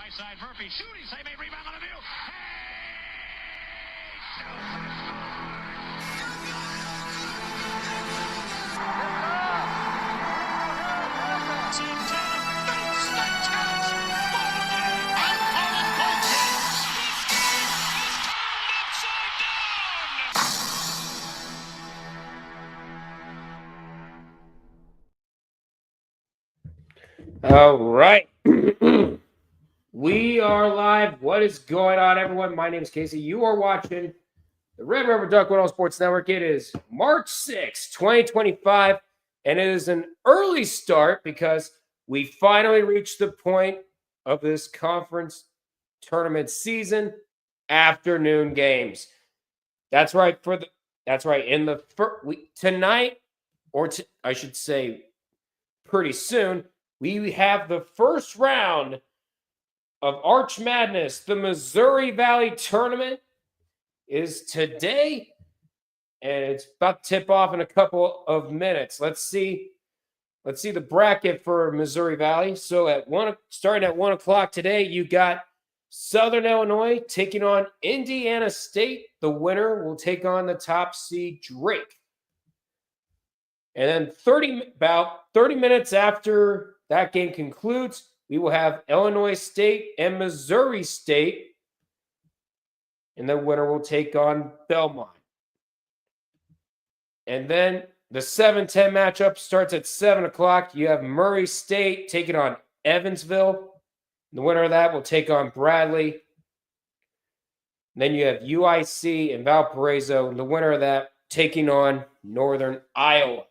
high side, Murphy shooting, save a rebound on the view. All right. We are live. What is going on, everyone? My name is Casey. You are watching the Red Rubber Duck One Sports Network. It is March 6, 2025, and it is an early start because we finally reached the point of this conference tournament season, afternoon games. That's right. In the tonight, I should say, pretty soon. We have the first round of Arch Madness. The Missouri Valley Tournament is today, and it's about to tip off in a couple of minutes. Let's see the bracket for Missouri Valley. So starting at 1 o'clock today, you got Southern Illinois taking on Indiana State. The winner will take on the top seed Drake. And then about 30 minutes after that game concludes, we will have Illinois State and Missouri State, and the winner will take on Belmont. And then the 7-10 matchup starts at 7 o'clock. You have Murray State taking on Evansville. The winner of that will take on Bradley. And then you have UIC and Valparaiso, and the winner of that taking on Northern Iowa.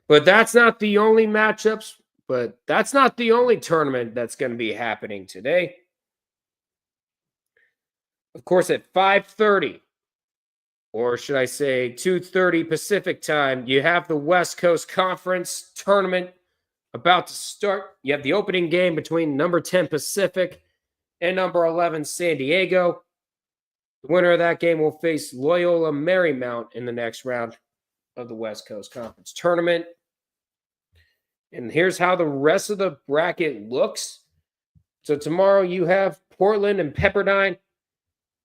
But that's not the only matchups, but that's not the only tournament that's going to be happening today. Of course, at 5:30, or should I say 2:30 Pacific time, you have the West Coast Conference Tournament about to start. You have the opening game between number 10 Pacific and number 11 San Diego. The winner of that game will face Loyola Marymount in the next round of the West Coast Conference Tournament. And here's how the rest of the bracket looks. So tomorrow you have Portland and Pepperdine,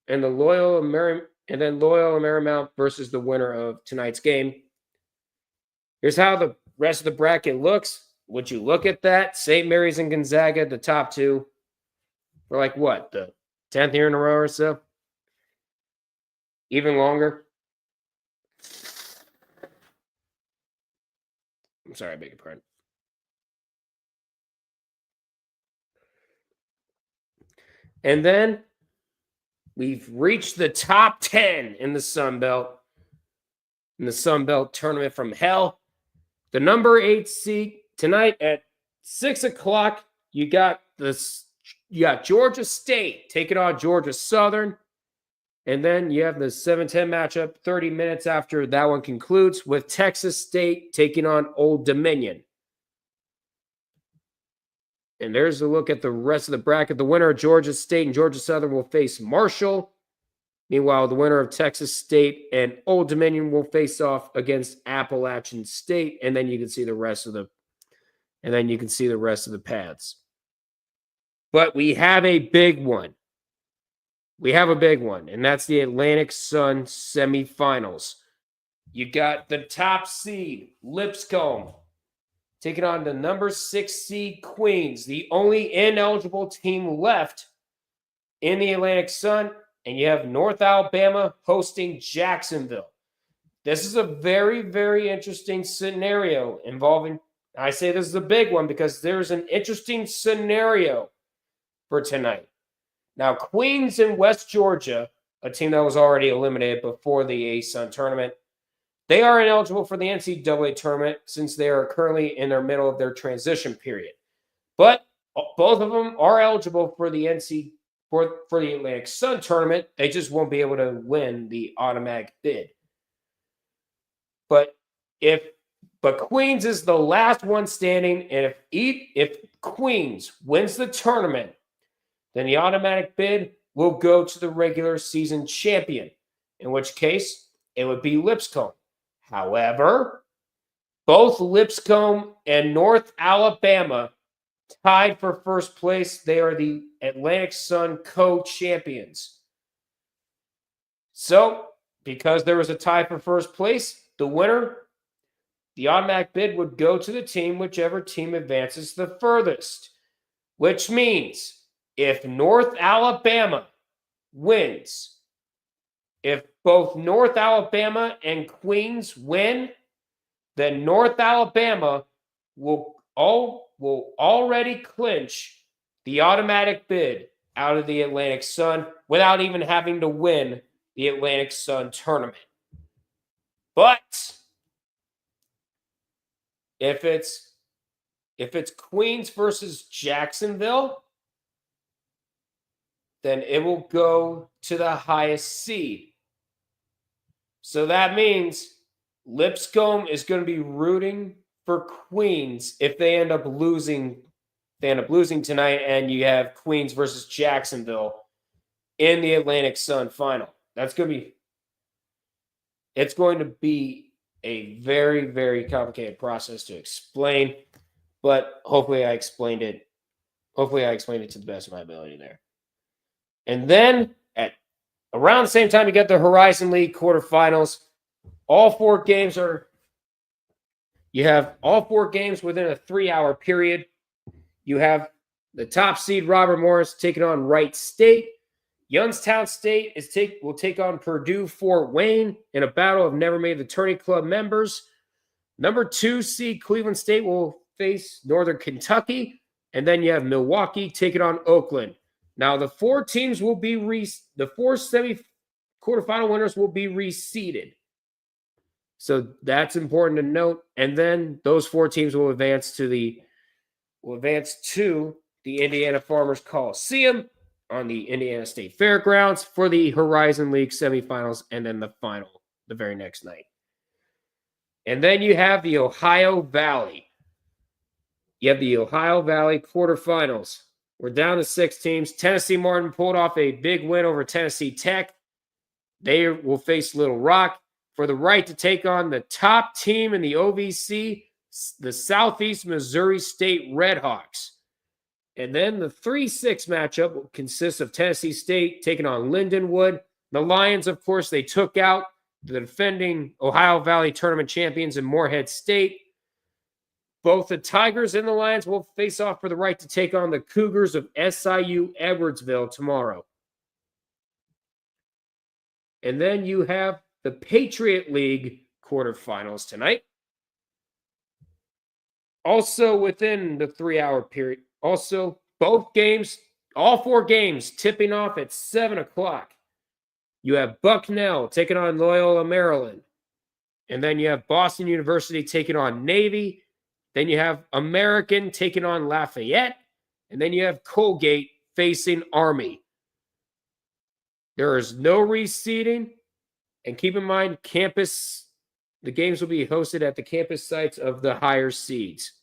and Loyola Marymount versus the winner of tonight's game. Here's how the rest of the bracket looks. Would you look at that? St. Mary's and Gonzaga, the top two, for the 10th year in a row or so? Even longer? I'm sorry, I beg your pardon. And then we've reached the top 10 in the Sun Belt. In the Sun Belt tournament from hell. The number 8 seed tonight at 6 o'clock. You got Georgia State taking on Georgia Southern. And then you have the 7-10 matchup 30 minutes after that one concludes with Texas State taking on Old Dominion. And there's a look at the rest of the bracket. The winner of Georgia State and Georgia Southern will face Marshall. Meanwhile, the winner of Texas State and Old Dominion will face off against Appalachian State. And then you can see the rest of the paths. But we have a big one. And that's the Atlantic Sun Semifinals. You got the top seed, Lipscomb, taking on the number 6 seed Queens, the only ineligible team left in the Atlantic Sun. And you have North Alabama hosting Jacksonville. This is a very, very interesting scenario involving, I say this is a big one because there's an interesting scenario for tonight. Now, Queens and West Georgia, a team that was already eliminated before the ASUN tournament, they are ineligible for the NCAA tournament since they are currently in the middle of their transition period. But both of them are eligible for the for the Atlantic Sun tournament. They just won't be able to win the automatic bid. But Queens is the last one standing, and if Queens wins the tournament, then the automatic bid will go to the regular season champion, in which case it would be Lipscomb. However, both Lipscomb and North Alabama tied for first place. They are the Atlantic Sun co-champions. So, because there was a tie for first place, the winner, the automatic bid would go to the team, whichever team advances the furthest. Which means if North Alabama wins, if both North Alabama and Queens win, then North Alabama will already clinch the automatic bid out of the Atlantic Sun without even having to win the Atlantic Sun tournament. But if it's Queens versus Jacksonville, then it will go to the highest seed. So that means Lipscomb is going to be rooting for Queens if they end up losing. They end up losing tonight, and you have Queens versus Jacksonville in the Atlantic Sun final. It's going to be a very, very complicated process to explain, but hopefully I explained it. Hopefully I explained it to the best of my ability there. And then at around the same time, you get the Horizon League quarterfinals. You have all four games within a 3-hour period. You have the top seed Robert Morris taking on Wright State. Youngstown State will take on Purdue Fort Wayne in a battle of never made the tourney club members. Number 2 seed Cleveland State will face Northern Kentucky, and then you Milwaukee taking on Oakland. Now the four teams will be the four semi-quarterfinal winners will be reseeded. So that's important to note. And then those four teams will advance to the Indiana Farmers Coliseum on the Indiana State Fairgrounds for the Horizon League semifinals, and then the final the very next night. And then you have the Ohio Valley. You have the Ohio Valley quarterfinals. We're down to 6 teams. Tennessee Martin pulled off a big win over Tennessee Tech. They will face Little Rock for the right to take on the top team in the OVC, the Southeast Missouri State Redhawks. And then the 3-6 matchup will consist of Tennessee State taking on Lindenwood. The Lions, of course, they took out the defending Ohio Valley tournament champions in Morehead State. Both the Tigers and the Lions will face off for the right to take on the Cougars of SIU Edwardsville tomorrow. And then you have the Patriot League quarterfinals tonight. Also within the 3-hour period. Also, all 4 games tipping off at 7 o'clock. You have Bucknell taking on Loyola, Maryland. And then you have Boston University taking on Navy. Then you have American taking on Lafayette. And then you have Colgate facing Army. There is no reseeding. And keep in mind, the games will be hosted at the campus sites of the higher seeds.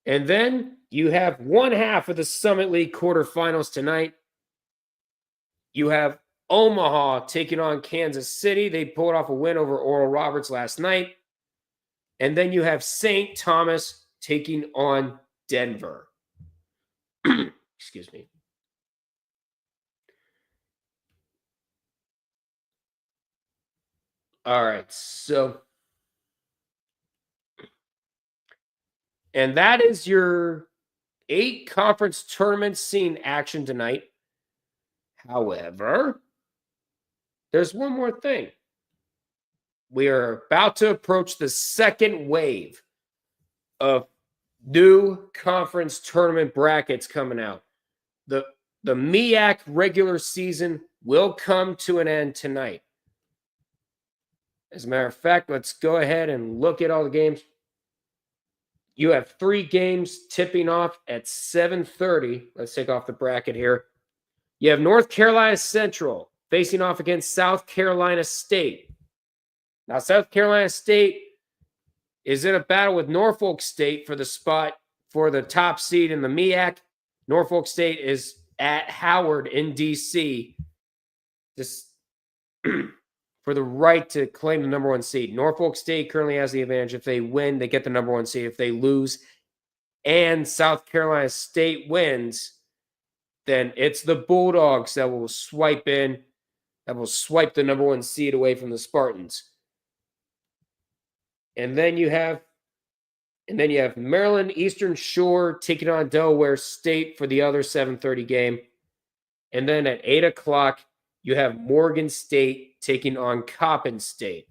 And then you have one half of the Summit League quarterfinals tonight. You have Omaha taking on Kansas City. They pulled off a win over Oral Roberts last night. And then you have St. Thomas taking on Denver. Excuse me. All right, so and that is your 8 conference tournaments seeing action tonight. However, there's one more thing. We are about to approach the second wave of new conference tournament brackets coming out. The MEAC regular season will come to an end tonight. As a matter of fact, let's go ahead and look at all the games. You have 3 games tipping off at 7:30. Let's take off the bracket here. You have North Carolina Central facing off against South Carolina State. Now, South Carolina State is in a battle with Norfolk State for the spot for the top seed in the MEAC. Norfolk State is at Howard in D.C. for the right to claim the number 1 seed. Norfolk State currently has the advantage. If they win, they get the number 1 seed. If they lose and South Carolina State wins, then it's the Bulldogs that will swipe the number 1 seed away from the Spartans. And then you have Maryland Eastern Shore taking on Delaware State for the other 7:30 game. And then at 8 o'clock, you have Morgan State taking on Coppin State.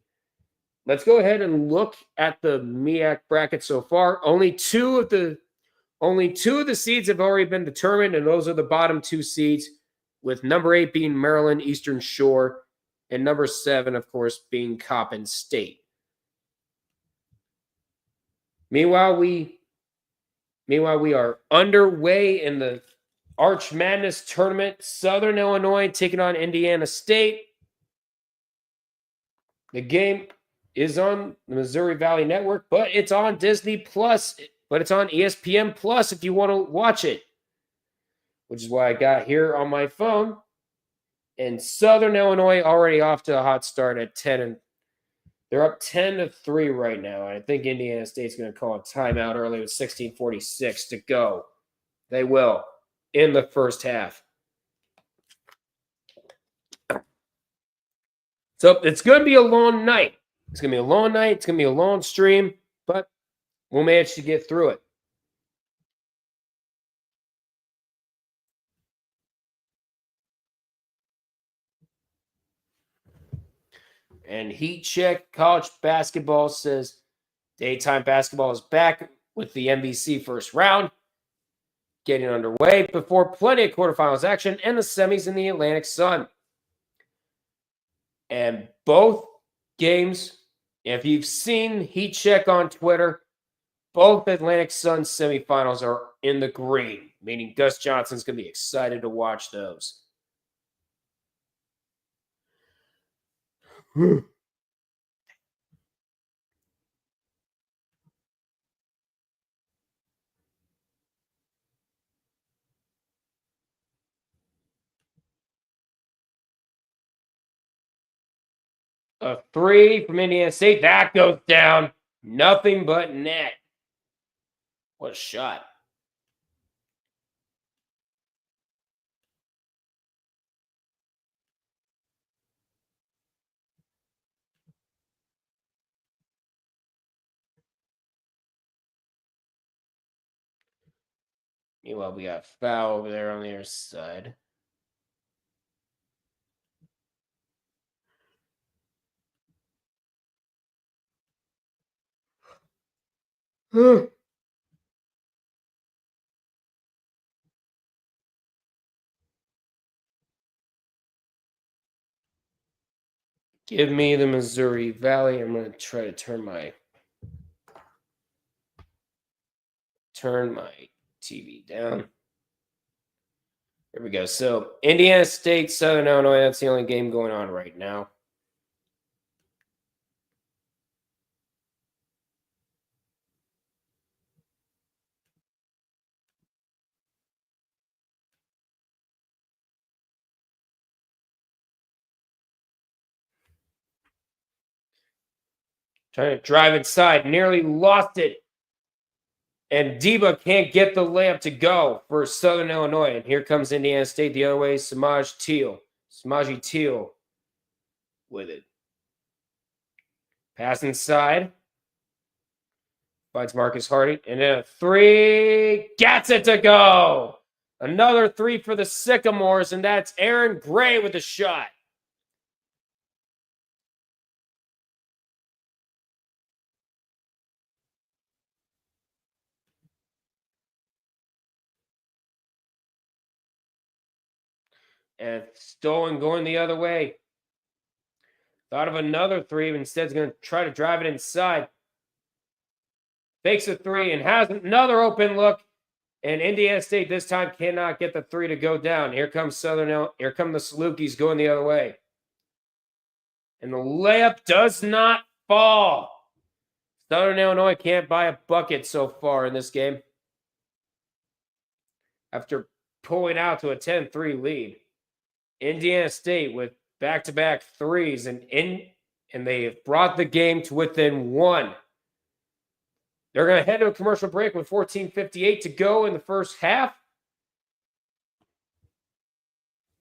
Let's go ahead and look at the MEAC bracket so far. Only two of the seeds have already been determined, and those are the bottom 2 seeds, with number 8 being Maryland Eastern Shore and number 7, of course, being Coppin State. Meanwhile, we are underway in the Arch Madness tournament. Southern Illinois taking on Indiana State. The game is on the Missouri Valley Network, but it's on Disney Plus, but it's on ESPN Plus if you want to watch it, which is why I got here on my phone. And Southern Illinois already off to a hot start at 10, and they're up 10-3 right now. I think Indiana State's going to call a timeout early with 16:46 to go. They will in the first half. So it's going to be a long night. It's going to be a long night. It's going to be a long stream, but we'll manage to get through it. And Heat Check College Basketball says daytime basketball is back with the MVC first round getting underway before plenty of quarterfinals action and the semis in the Atlantic Sun. And both games, if you've seen Heat Check on Twitter, both Atlantic Sun semifinals are in the green, meaning Gus Johnson's going to be excited to watch those. A 3 from Indiana State. That goes down. Nothing but net. What a shot. Meanwhile, we got foul over there on the other side. Give me the Missouri Valley. I'm going to try to turn my TV down. There we go. So Indiana State, Southern Illinois, that's the only game going on right now. Trying to drive inside, nearly lost it. And Deba can't get the layup to go for Southern Illinois. And here comes Indiana State the other way. Samaji Teal with it. Pass inside. Finds Marcus Hardy. And then a 3. Gets it to go. Another 3 for the Sycamores. And that's Aaron Gray with the shot. And stolen going the other way. Thought of another 3, but instead is going to try to drive it inside. Fakes a 3 and has another open look. And Indiana State this time cannot get the 3 to go down. Here comes Here come the Salukis going the other way. And the layup does not fall. Southern Illinois can't buy a bucket so far in this game. After pulling out to a 10-3 lead. Indiana State with back-to-back threes, and they have brought the game to within one. They're going to head to a commercial break with 14:58 to go in the first half.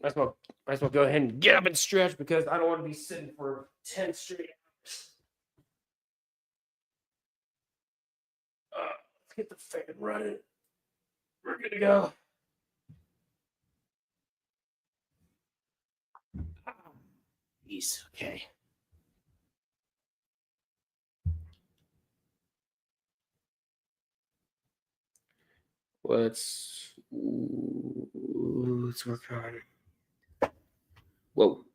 Might as well go ahead and get up and stretch because I don't want to be sitting for 10 straight hours. Let's get the fan running. We're good to go. Jeez, okay. Let's work on. Whoa.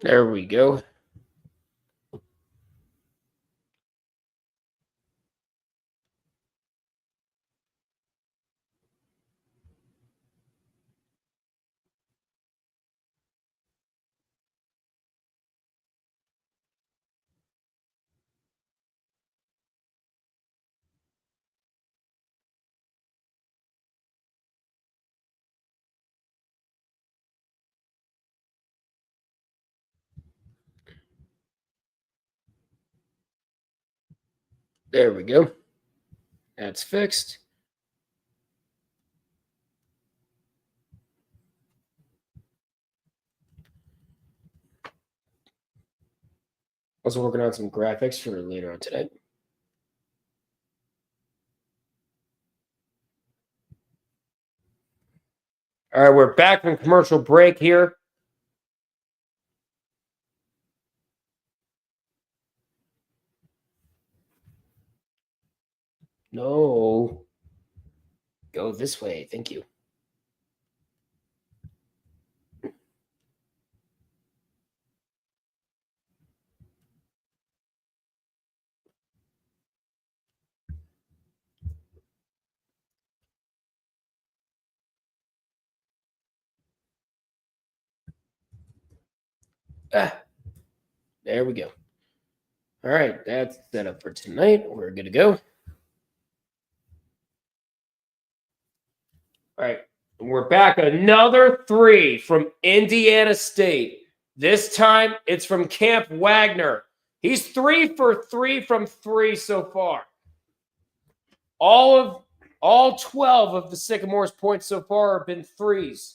There we go. There we go. That's fixed. Also working on some graphics for later on tonight. All right, we're back from commercial break here. No. Go this way. Thank you. There we go. All right, that's set up for tonight. We're good to go. All right, we're back. Another three from Indiana State. This time it's from Camp Wagner. He's 3 for 3 from 3 so far. All 12 of the Sycamore's points so far have been threes.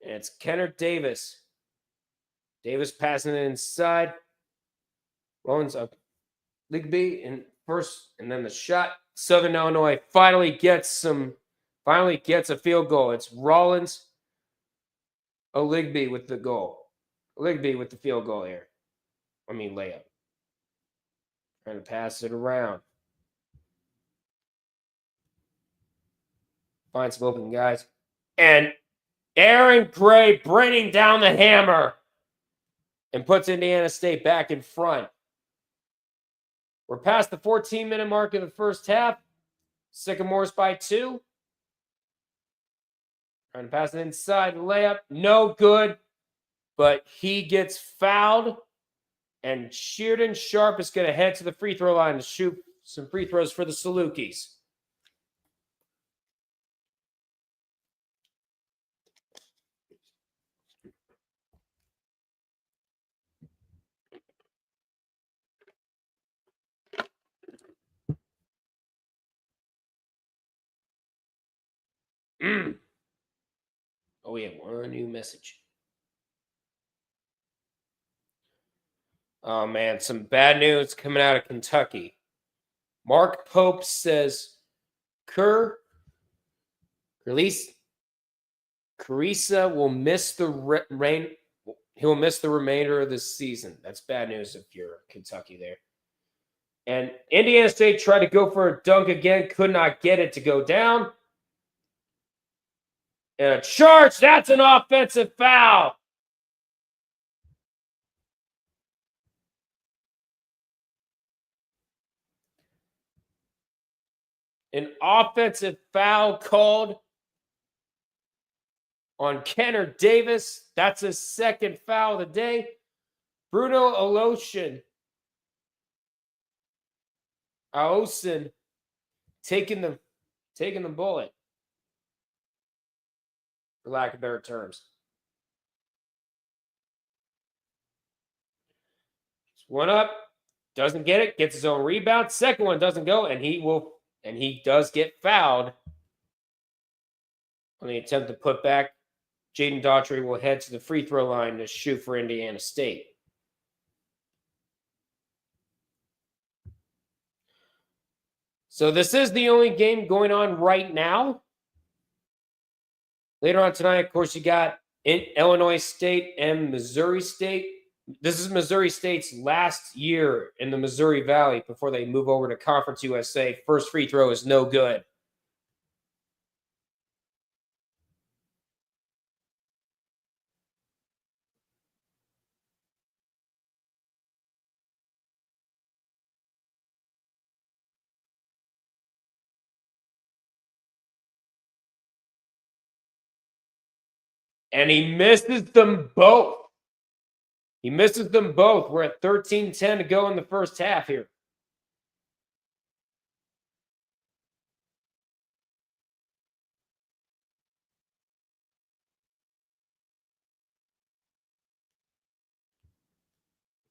And it's Kennard Davis. Davis passing it inside. Rollins up. Ligby in first, and then the shot. Southern Illinois finally gets a field goal. It's Rollins. Ligby with the goal. Ligby with the field goal here. Layup. Trying to pass it around. Find some open guys. And Aaron Gray bringing down the hammer and puts Indiana State back in front. We're past the 14-minute mark of the first half. Sycamores by 2. Trying to pass it inside. Layup. No good. But he gets fouled. And Sheardon Sharp is going to head to the free throw line to shoot some free throws for the Salukis. Oh, we have one new message. Oh, man, some bad news coming out of Kentucky. Mark Pope says Carissa will miss the rain. He'll miss the remainder of this season. That's bad news if you're Kentucky there. And Indiana State tried to go for a dunk again, could not get it to go down. And a charge, that's an offensive foul. An offensive foul called on Kenner Davis. That's his second foul of the day. Bruno ASUN taking the bullet, for lack of better terms. One up, doesn't get it, gets his own rebound. Second one doesn't go, and he does get fouled on the attempt to put back. Jaden Daughtry will head to the free throw line to shoot for Indiana State. So this is the only game going on right now. Later on tonight, of course, you got Illinois State and Missouri State. This is Missouri State's last year in the Missouri Valley before they move over to Conference USA. First free throw is no good. And he misses them both. We're at 13-10 to go in the first half here.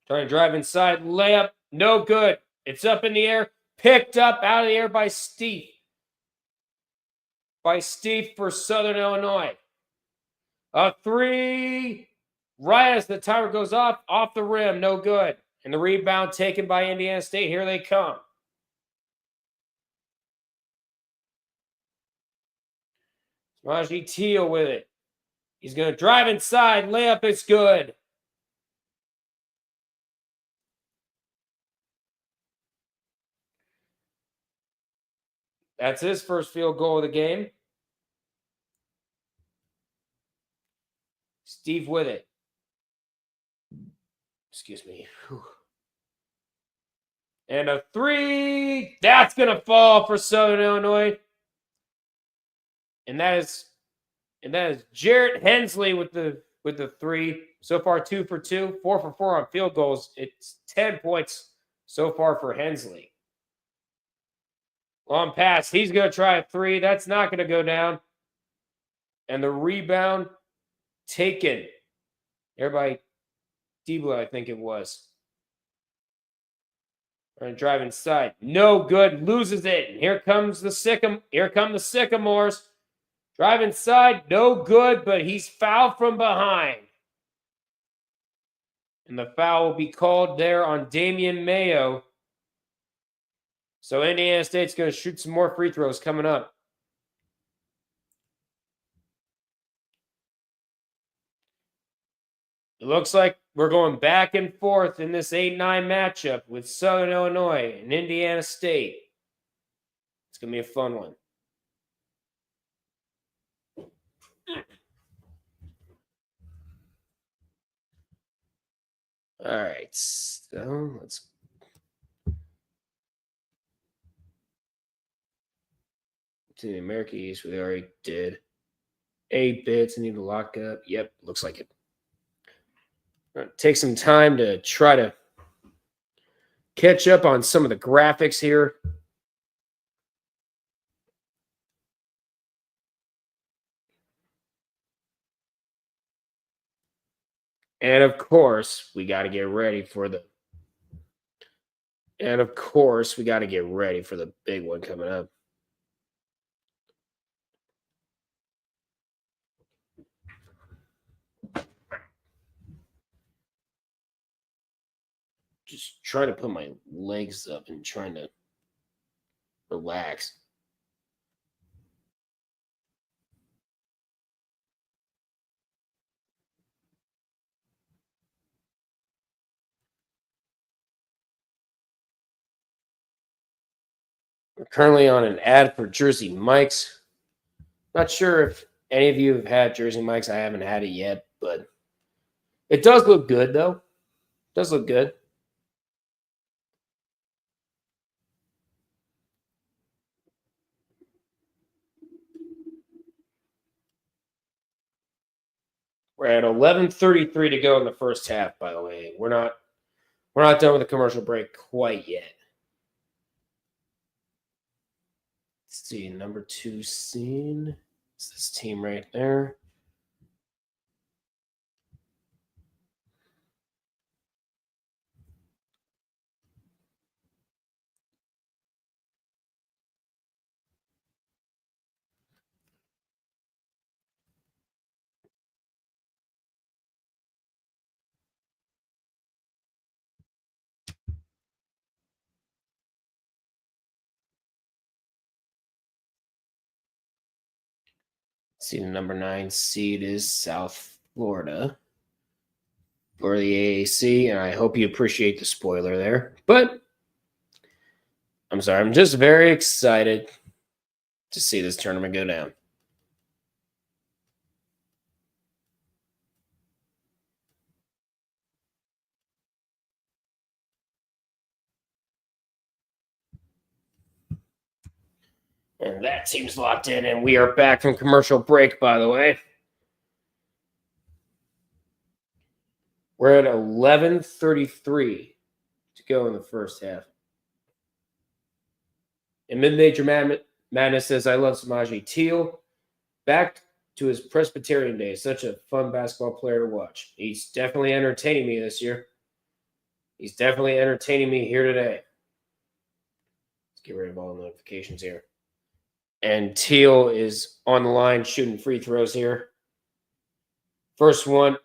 Trying to drive inside, layup, no good. It's up in the air, picked up out of the air by Steve. For Southern Illinois. A three, right as the timer goes off the rim, no good. And the rebound taken by Indiana State. Here they come. Smaji Teal with it. He's going to drive inside, layup, it's good. That's his first field goal of the game. Steve with it. Excuse me. Whew. And a three. That's going to fall for Southern Illinois. And that is Jarrett Hensley with the three. So far 2 for 2, 4 for 4 on field goals. It's 10 points so far for Hensley. Long pass. He's going to try a three. That's not going to go down. And the rebound taken. Everybody, Dibla, I think it was. Trying to drive inside. No good. Loses it. And here come the Sycamores. Drive inside. No good, but he's fouled from behind. And the foul will be called there on Damian Mayo. So Indiana State's going to shoot some more free throws coming up. It looks like we're going back and forth in this 8-9 matchup with Southern Illinois and Indiana State. It's going to be a fun one. All right, so let's to the America East. We already did 8 bits. I need to lock up. Yep, looks like it. Take some time to try to catch up on some of the graphics here. And of course, we got to get ready for the big one coming up. Just trying to put my legs up and trying to relax. We're currently on an ad for Jersey Mike's. Not sure if any of you have had Jersey Mike's. I haven't had it yet, but it does look good, though. It does look good. We're at 11:33 to go in the first half, by the way. We're not done with the commercial break quite yet. Let's see, number 2 scene. It's this team right there. See, the number 9 seed is South Florida for the AAC, and I hope you appreciate the spoiler there. But I'm sorry, I'm just very excited to see this tournament go down. And that team's locked in, and we are back from commercial break, by the way. We're at 11:33 to go in the first half. And Mid-Major Madness says, I love Samaje Teal. Back to his Presbyterian days. Such a fun basketball player to watch. He's definitely entertaining me this year. He's definitely entertaining me here today. Let's get rid of all the notifications here. And Teal is on the line shooting free throws here. First one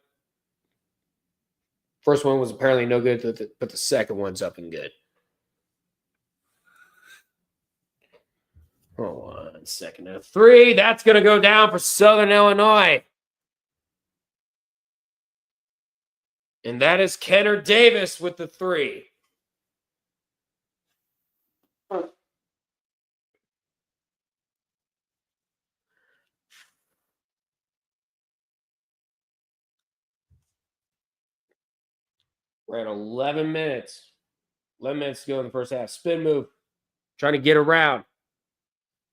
was apparently no good, but the second one's up and good. Hold on a second. A 3. That's going to go down for Southern Illinois. And that is Kenner Davis with the 3. We're at 11 minutes. 11 minutes to go in the first half. Spin move. Trying to get around.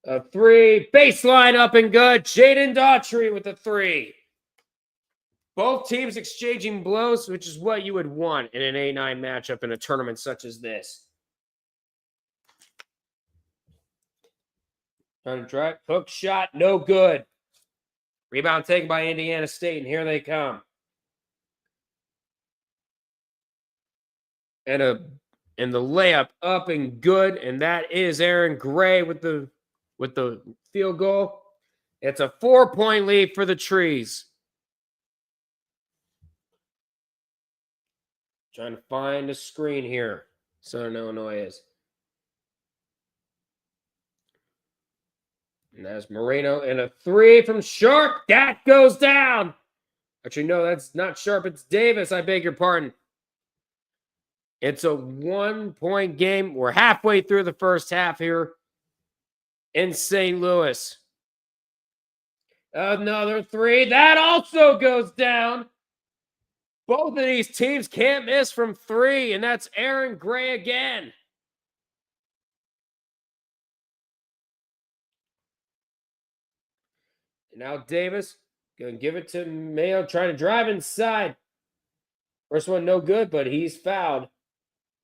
A 3. Baseline up and good. Jaden Daughtry with the 3. Both teams exchanging blows, which is what you would want in an A9 matchup in a tournament such as this. Trying to drive. Hook shot. No good. Rebound taken by Indiana State, and here they come. And the layup up and good, and that is Aaron Gray with the field goal. It's a 4-point lead for the Trees. Trying to find a screen here. Southern Illinois is. And that's Moreno, and a 3 from Sharp. That goes down. Actually, no, that's not Sharp. It's Davis. I beg your pardon. It's a 1-point game. We're halfway through the first half here in St. Louis. Another 3. That also goes down. Both of these teams can't miss from 3, and that's Aaron Gray again. And now Davis going to give it to Mayo, trying to drive inside. First one no good, but he's fouled.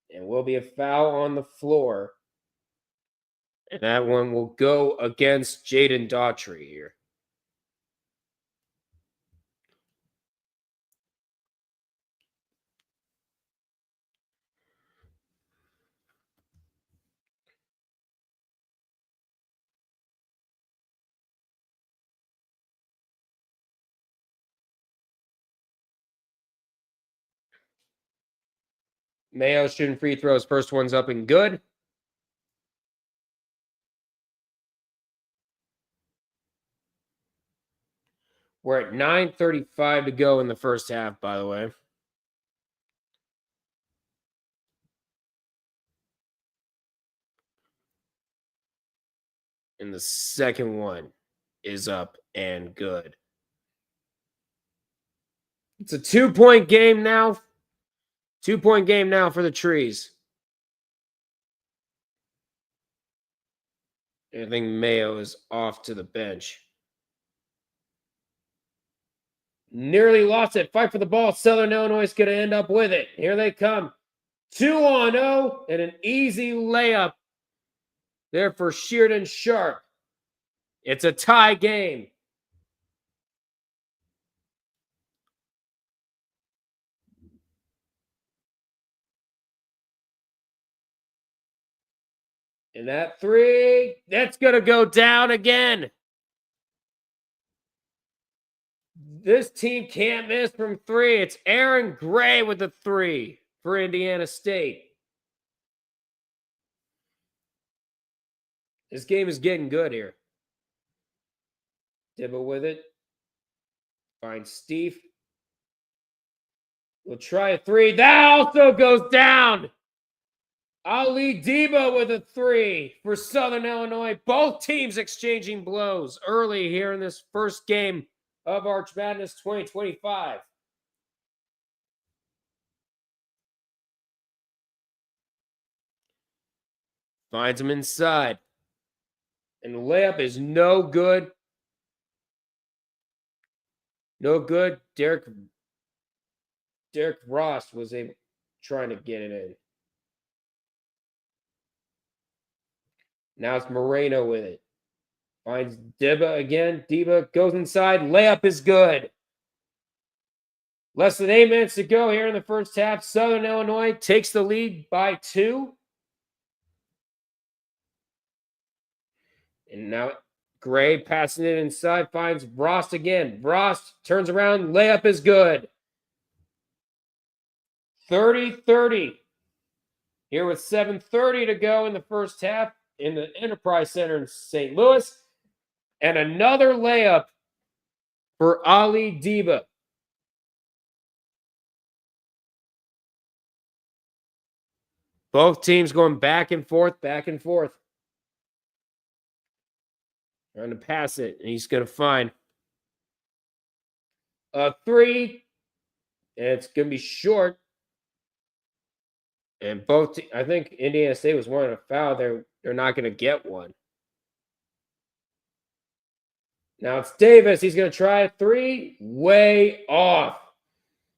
And will be a foul on the floor. And that one will go against Jaden Daughtry here. Mayo shooting free throws. First one's up and good. We're at 9:35 to go in the first half, by the way. And the second one is up and good. It's a 2-point game now. 2-point game now for the Trees. I think Mayo is off to the bench. Nearly lost it. Fight for the ball. Southern Illinois is going to end up with it. Here they come. 2-0 and an easy layup there for Sheardon Sharp. It's a tie game. And that three, that's going to go down again. This team can't miss from three. It's Aaron Gray with the three for Indiana State. This game is getting good here. Dibble with it. Finds Steve. We'll try a three. That also goes down. Ali Deba with a three for Southern Illinois. Both teams exchanging blows early here in this first game of Arch Madness 2025. Finds him inside. And the layup is no good. No good. Derek Ross was trying to get it in. Now it's Moreno with it. Finds Deba again. Deba goes inside. Layup is good. Less than 8 minutes to go here in the first half. Southern Illinois takes the lead by 2. And now Gray passing it inside. Finds Brost again. Brost turns around. Layup is good. 30-30. Here with 7:30 to go in the first half in the Enterprise Center in St. Louis. And another layup for Ali Deba. Both teams going back and forth, back and forth. Trying to pass it, and he's going to find a three. And it's going to be short. And both, I think Indiana State was wanting a foul. They're not going to get one. Now it's Davis. He's going to try a three. Way off.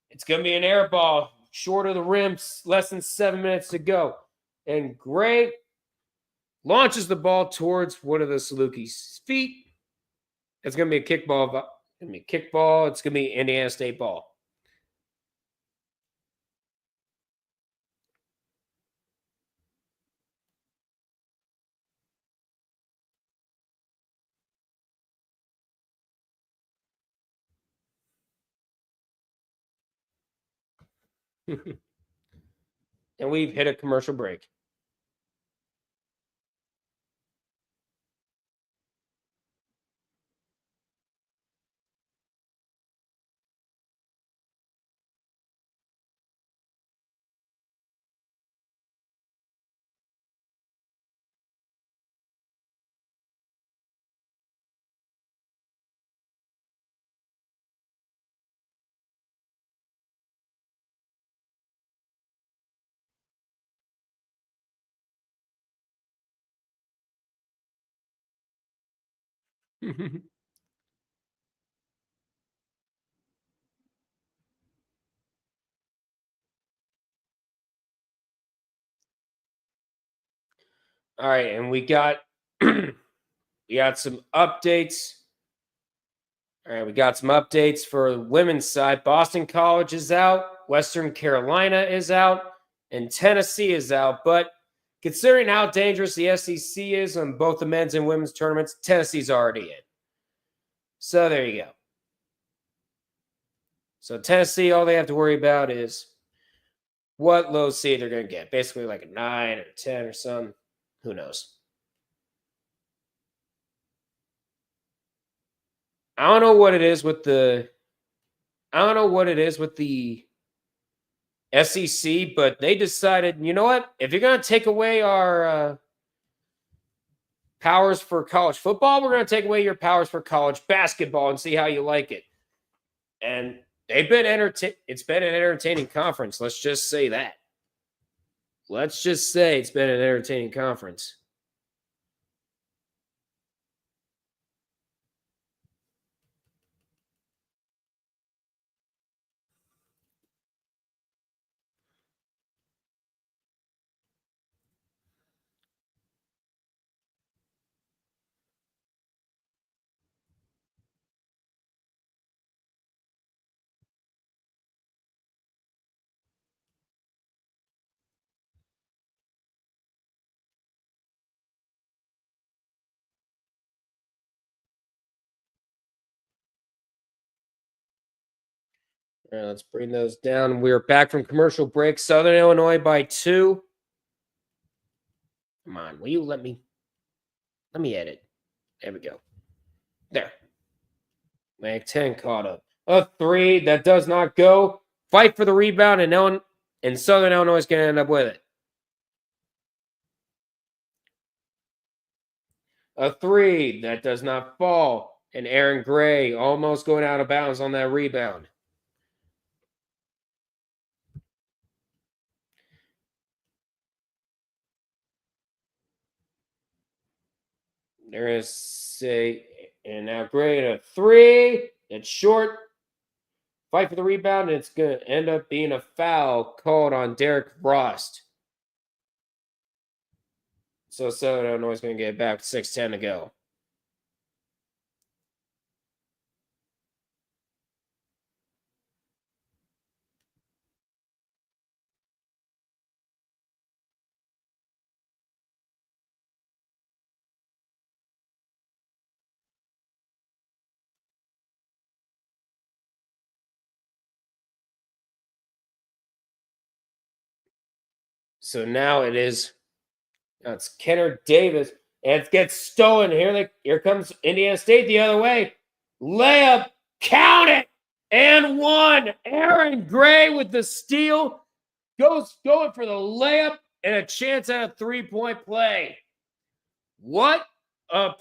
It's going to be an air ball. Short of the rim. Less than 7 minutes to go. And Gray launches the ball towards one of the Salukis' feet. It's going to be a kickball. It's going to be a kickball. It's going to be Indiana State ball. And we've hit a commercial break. All right, and we got some updates. All right, we got some updates for the women's side. Boston College is out, Western Carolina is out, and Tennessee is out. But considering how dangerous the SEC is on both the men's and women's tournaments, Tennessee's already in. So there you go. So Tennessee, all they have to worry about is what low seed they're going to get. Basically like a 9 or 10 or something. Who knows? I don't know what it is with the SEC, but they decided, you know what? If you're going to take away our powers for college football. We're going to take away your powers for college basketball and see how you like it. And they've been it's been an entertaining conference. Let's just say that. Let's just say it's been an entertaining conference. All right, let's bring those down. We're back from commercial break. Southern Illinois by 2. Come on, will you let me edit? There we go. There. MEAC 10 caught up. A 3 that does not go. Fight for the rebound, and Southern Illinois is going to end up with it. A 3 that does not fall, and Aaron Gray almost going out of bounds on that rebound. There is and now Gray at a 3. It's short. Fight for the rebound, and it's going to end up being a foul called on Derek Frost. So Southern Illinois is going to get back 6:10 to go. So now it's Kenner Davis, and it gets stolen. Here comes Indiana State the other way. Layup, count it, and 1. Aaron Gray with the steal, going for the layup and a chance at a 3-point play. What a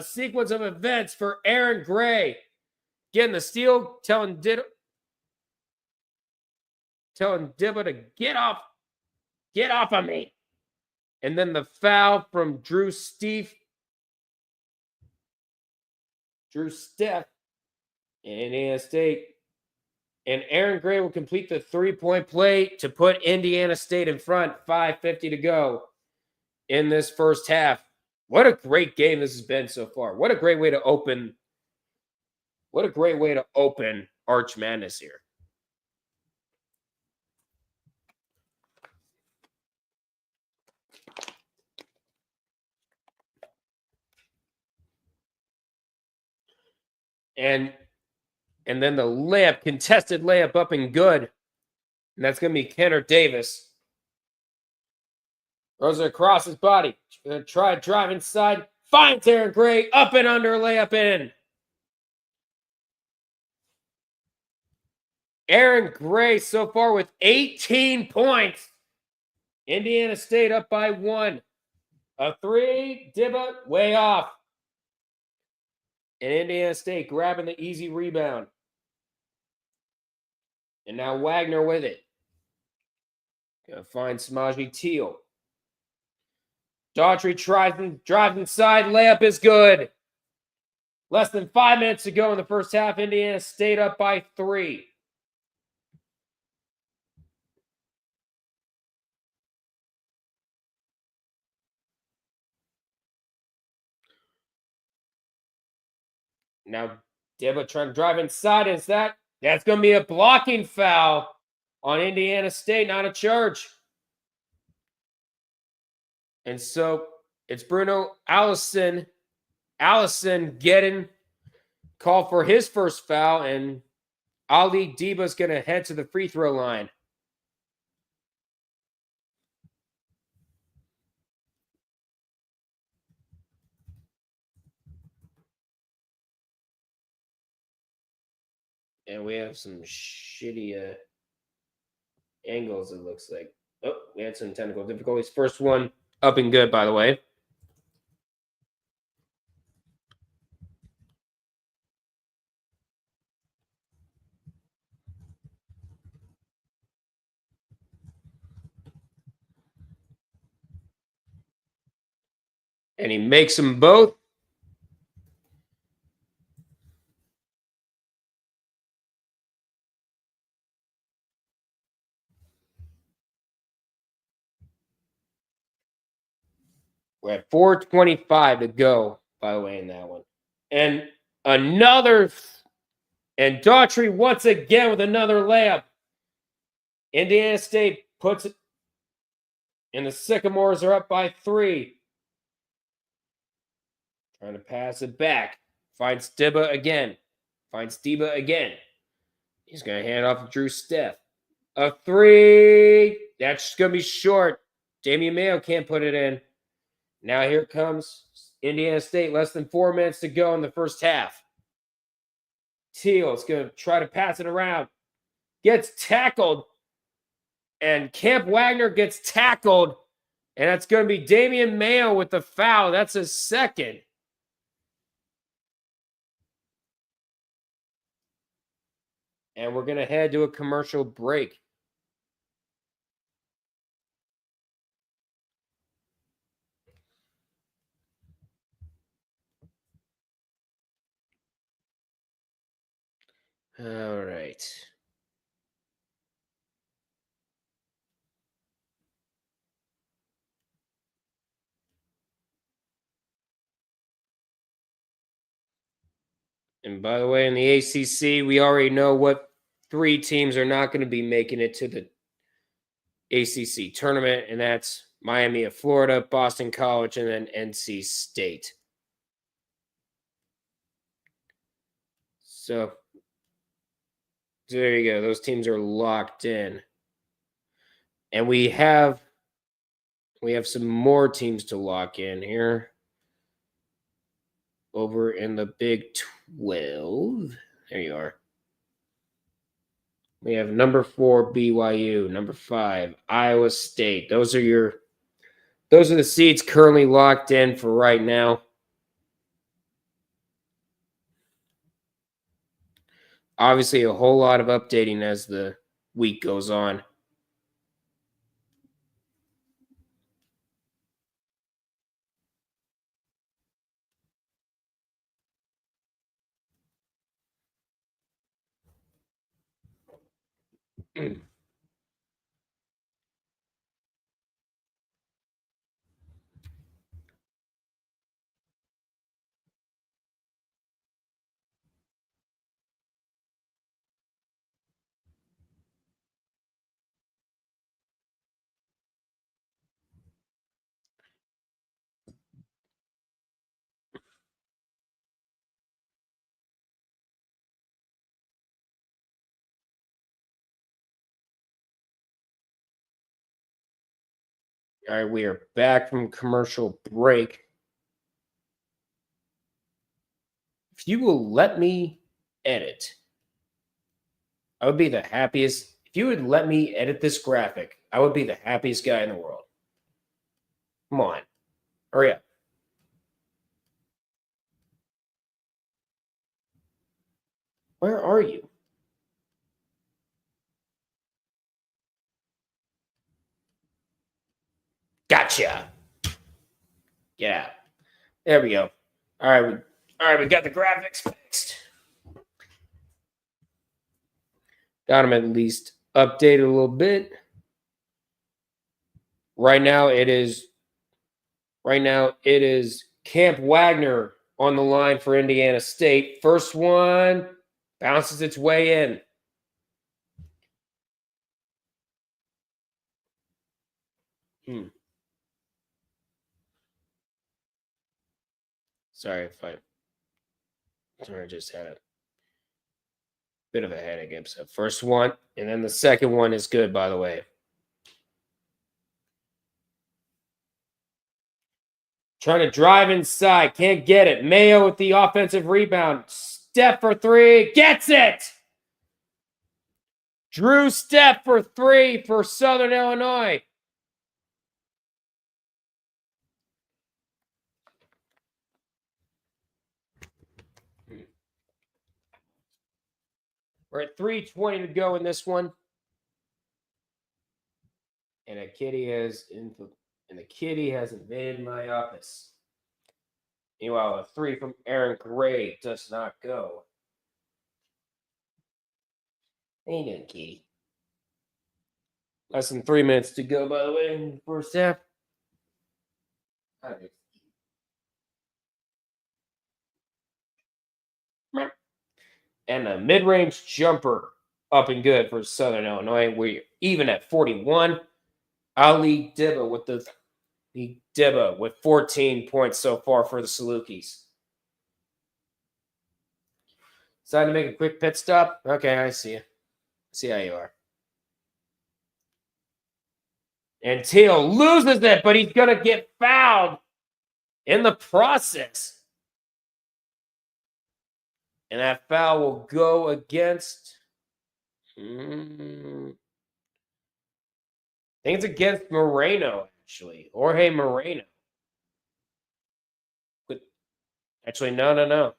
sequence of events for Aaron Gray. Getting the steal, telling Dibba to get off of me. And then the foul from Drew Steff in Indiana State. And Aaron Gray will complete the 3-point play to put Indiana State in front. 5:50 to go in this first half. What a great game this has been so far. What a great way to open Arch Madness here. And then the contested layup up and good. And that's going to be Kenner Davis. Throws it across his body. Going to try to drive inside. Finds Aaron Gray. Up and under, layup in. Aaron Gray so far with 18 points. Indiana State up by 1. A 3, Dibba, way off. And Indiana State grabbing the easy rebound. And now Wagner with it. Gonna find Samaji Teal. Daughtry drives inside. Layup is good. Less than 5 minutes to go in the first half. Indiana State up by 3. Now Dibba trying to drive inside. That's going to be a blocking foul on Indiana State, not a charge. And so it's Bruno Allison getting called for his first foul, and Ali Diba's going to head to the free throw line. And we have some shitty angles, it looks like. Oh, we had some technical difficulties. First one up and good, by the way. And he makes them both. We're at 4:25 to go, by the way, in that one. And another, and Daughtry once again with another layup. Indiana State puts it, and the Sycamores are up by 3. Trying to pass it back. Finds Dibba again. Finds Dibba again. He's going to hand it off to Drew Steph. A 3. That's going to be short. Damian Mayo can't put it in. Now here comes Indiana State. Less than 4 minutes to go in the first half. Teal is going to try to pass it around. Gets tackled. And Camp Wagner gets tackled. And that's going to be Damian Mayo with the foul. That's his second. And we're going to head to a commercial break. All right. And by the way, in the ACC, we already know what 3 teams are not going to be making it to the ACC tournament, and that's Miami of Florida, Boston College, and then NC State. So there you go. Those teams are locked in. And we have some more teams to lock in here. Over in the Big 12. There you are. We have number 4 BYU, number 5 Iowa State. Those are the seats currently locked in for right now. Obviously, a whole lot of updating as the week goes on. All right, we are back from commercial break. If you will let me edit, I would be the happiest. If you would let me edit this graphic, I would be the happiest guy in the world. Come on. Hurry up. Where are you? Gotcha. Yeah. There we go. All right, we got the graphics fixed. Got them at least updated a little bit. Right now it is Camp Wagner on the line for Indiana State. First one bounces its way in. Sorry if I just had a bit of a headache episode. First one, and then the second one is good, by the way. Trying to drive inside. Can't get it. Mayo with the offensive rebound. Steph for 3. Gets it! Drew Steph for 3 for Southern Illinois. We're at 3:20 to go in this one. And the kitty has invaded my office. Meanwhile, a 3 from Aaron Gray does not go. How you doing, Kitty? Less than 3 minutes to go, by the way, in the first half. And a mid-range jumper up and good for Southern Illinois. We're even at 41. Ali Dibba with 14 points so far for the Salukis. Decided to make a quick pit stop. Okay, I see you. See how you are. And Teal loses it, but he's going to get fouled in the process. And that foul will go against... I think it's against Moreno, actually. Jorge Moreno. Actually, no. I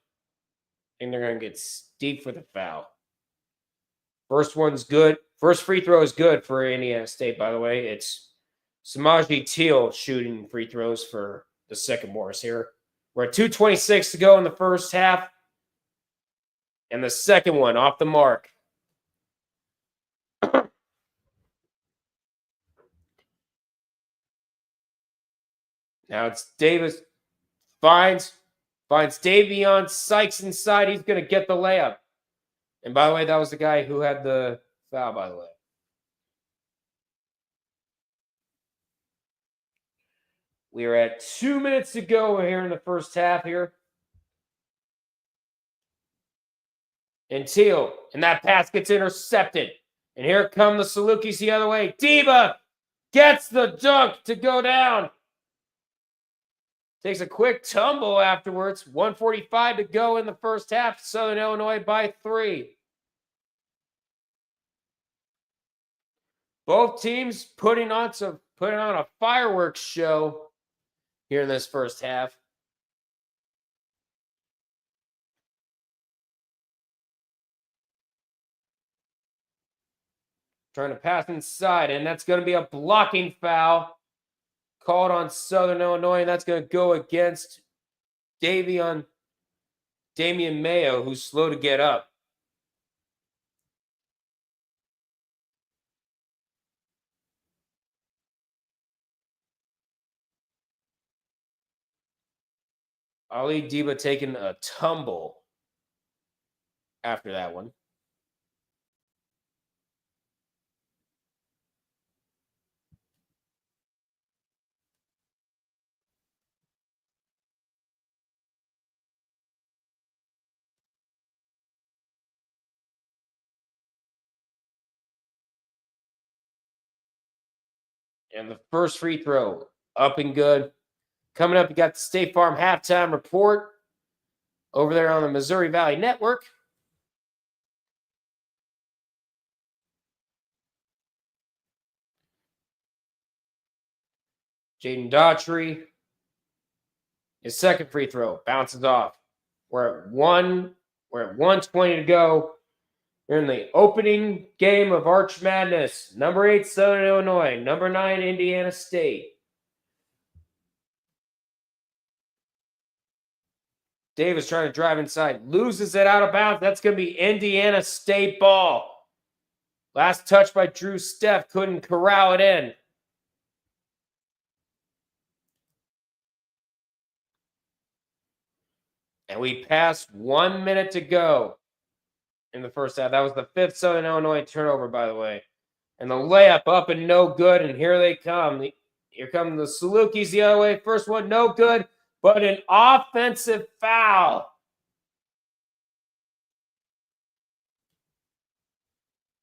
think they're going to get steep for the foul. First one's good. First free throw is good for Indiana State, by the way. It's Samaji Teal shooting free throws for the Sycamores here. We're at 2:26 to go in the first half. And the second one off the mark. Now it's Davis. Finds Davion Sykes inside. He's going to get the layup. And by the way, that was the guy who had the foul, by the way. We are at 2 minutes to go here in the first half here. And Teal, and that pass gets intercepted. And here come the Salukis the other way. Diba gets the dunk to go down. Takes a quick tumble afterwards. 1:45 to go in the first half. Southern Illinois by 3. Both teams putting on a fireworks show here in this first half. Trying to pass inside, and that's going to be a blocking foul called on Southern Illinois, and that's going to go against Damian Mayo, who's slow to get up. Ali Diba taking a tumble after that one. And the first free throw, up and good. Coming up, you got the State Farm halftime report over there on the Missouri Valley Network. Jaden Daughtry, his second free throw, bounces off. We're at 1:20 to go. We're in the opening game of Arch Madness. Number 8, Southern Illinois. Number 9, Indiana State. Davis trying to drive inside. Loses it out of bounds. That's going to be Indiana State ball. Last touch by Drew Steff. Couldn't corral it in. And we passed 1 minute to go in the first half. That was the 5th Southern Illinois turnover, by the way. And the layup up and no good. And here they come. Here come the Salukis the other way. First one, no good. But an offensive foul.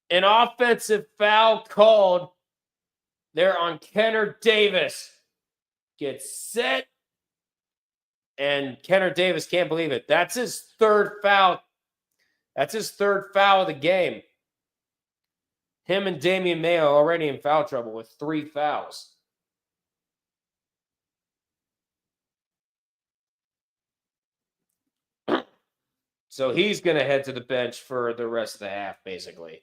An offensive foul called there on Kenner Davis. Gets set. And Kenner Davis can't believe it. That's his third foul. That's his third foul of the game. Him and Damian Mayo already in foul trouble with 3 fouls. So he's going to head to the bench for the rest of the half, basically.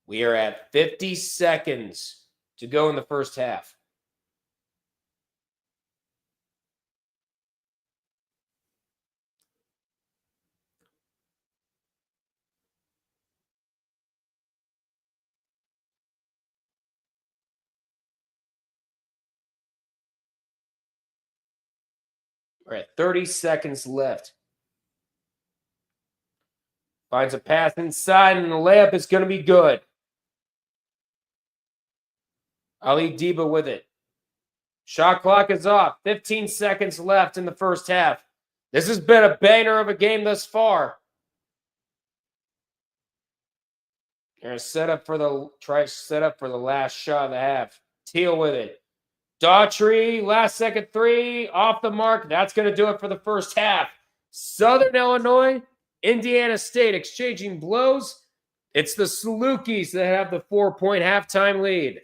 We are at 50 seconds to go in the first half. We're at 30 seconds left. Finds a pass inside, and the layup is going to be good. Ali Deba with it. Shot clock is off. 15 seconds left in the first half. This has been a banger of a game thus far. They're set up for the last shot of the half. Teal with it. Daughtry, last second three, off the mark. That's going to do it for the first half. Southern Illinois, Indiana State exchanging blows. It's the Salukis that have the 4-point halftime lead.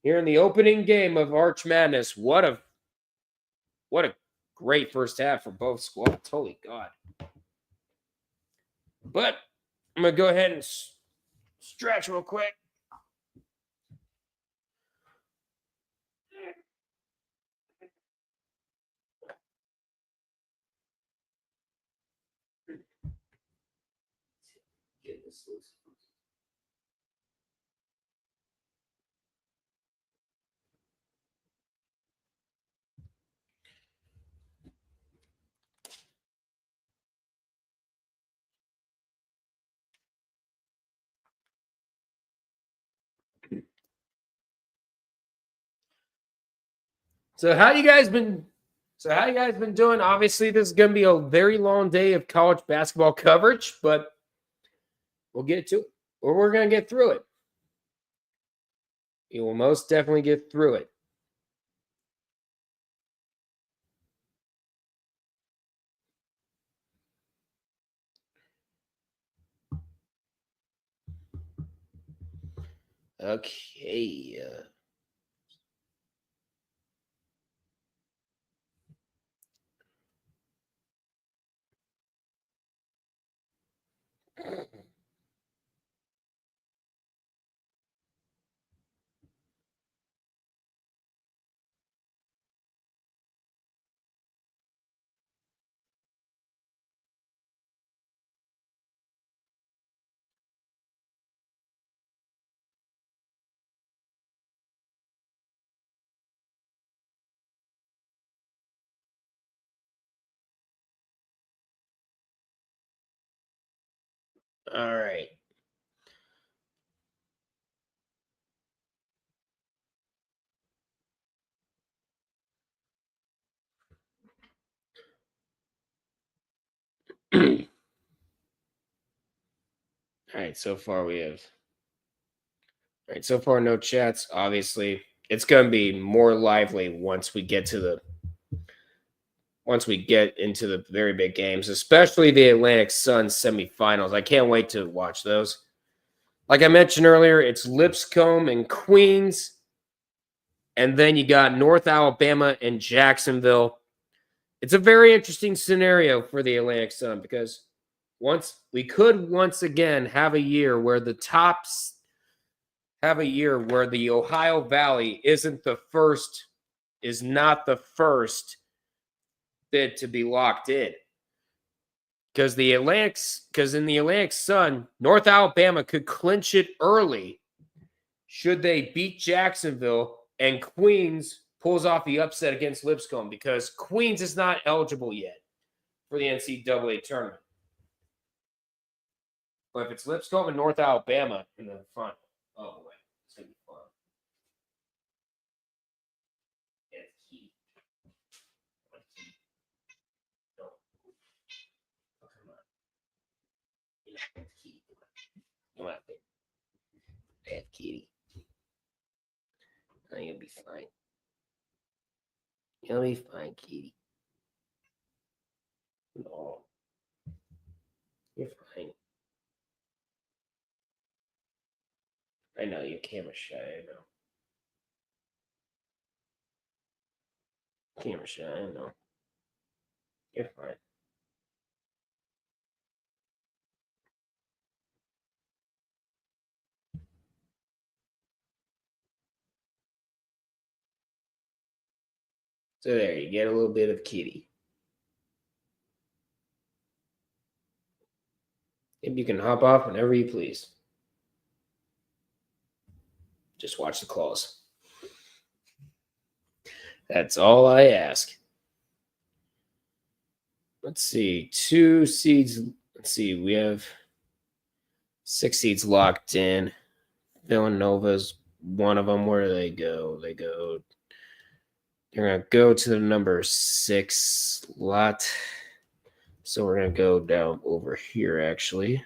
Here in the opening game of Arch Madness. What a great first half for both squads. Holy God. But I'm going to go ahead and stretch real quick. Get this loose. So how you guys been doing? Obviously, this is going to be a very long day of college basketball coverage, but we'll get to it. Or we're going to get through it. We will most definitely get through it. Okay. All right. All right, so far no chats. Obviously, it's going to be more lively once we get into the very big games, especially the Atlantic Sun Semifinals. I can't wait to watch those. Like I mentioned earlier, it's Lipscomb and Queens, and then you got North Alabama and Jacksonville. It's a very interesting scenario for the Atlantic Sun because once again have a year where the Ohio Valley is not the first bid to be locked in. Because in the Atlantic Sun, North Alabama could clinch it early should they beat Jacksonville and Queens pulls off the upset against Lipscomb because Queens is not eligible yet for the NCAA tournament. But if it's Lipscomb and North Alabama in the final, oh boy, it's going to be fun. Come on, bad kitty. I think you'll be fine. You'll be fine, kitty. No. You're fine. I know you're camera shy. I know. Camera shy. I know. You're fine. So there, you get a little bit of kitty. Maybe you can hop off whenever you please. Just watch the claws. That's all I ask. let's see, 2 seeds. Let's see, we have 6 seeds locked in. Villanova's one of them. Where do they go? They're going to go to the number 6 lot. So we're going to go down over here, actually.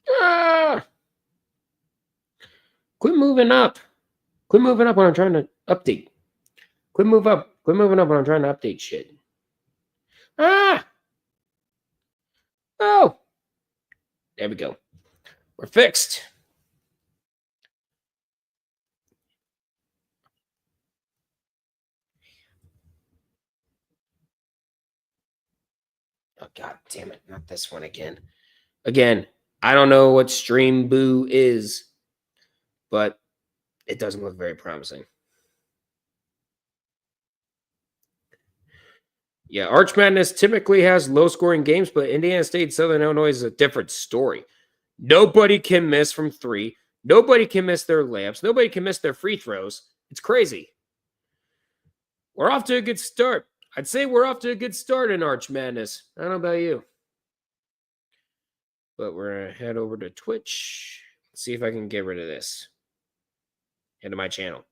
Ah! Quit moving up. Quit moving up when I'm trying to update. Quit moving up when I'm trying to update shit. Ah! Oh! There we go. We're fixed. Oh, God damn it. Not this one again. Again, I don't know what Stream Boo is, but it doesn't look very promising. Yeah, Arch Madness typically has low-scoring games, but Indiana State, Southern Illinois is a different story. Nobody can miss from 3. Nobody can miss their layups. Nobody can miss their free throws. It's crazy. We're off to a good start. I'd say we're off to a good start in Arch Madness. I don't know about you. But we're going to head over to Twitch. See if I can get rid of this. Into my channel.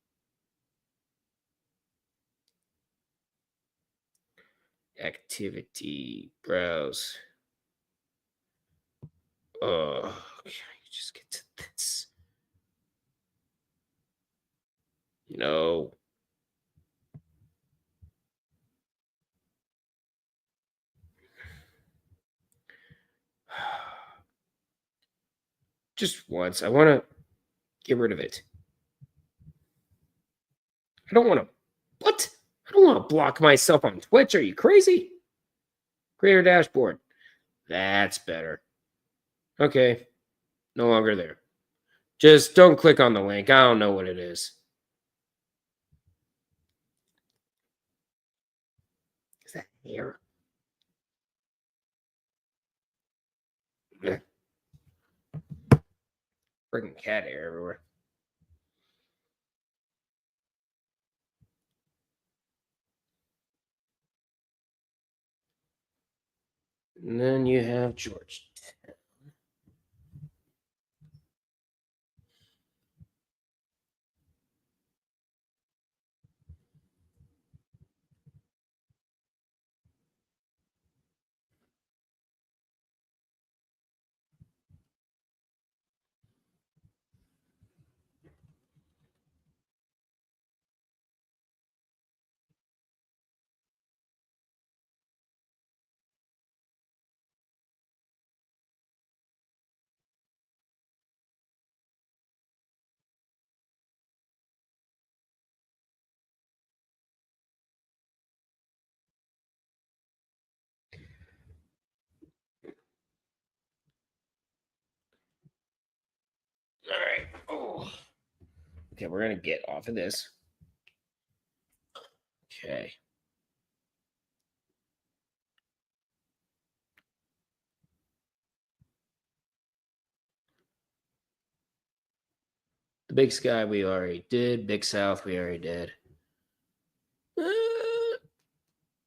Activity. Browse. Oh, okay. Just get to this. No. Just once. I want to get rid of it. I don't want to. What? I don't want to block myself on Twitch. Are you crazy? Creator dashboard. That's better. Okay. No longer there. Just don't click on the link. I don't know what it is. Is that hair? Freaking cat hair everywhere. And then you have George. All right. Oh. Okay, we're going to get off of this. Okay. The Big Sky we already did. Big South we already did.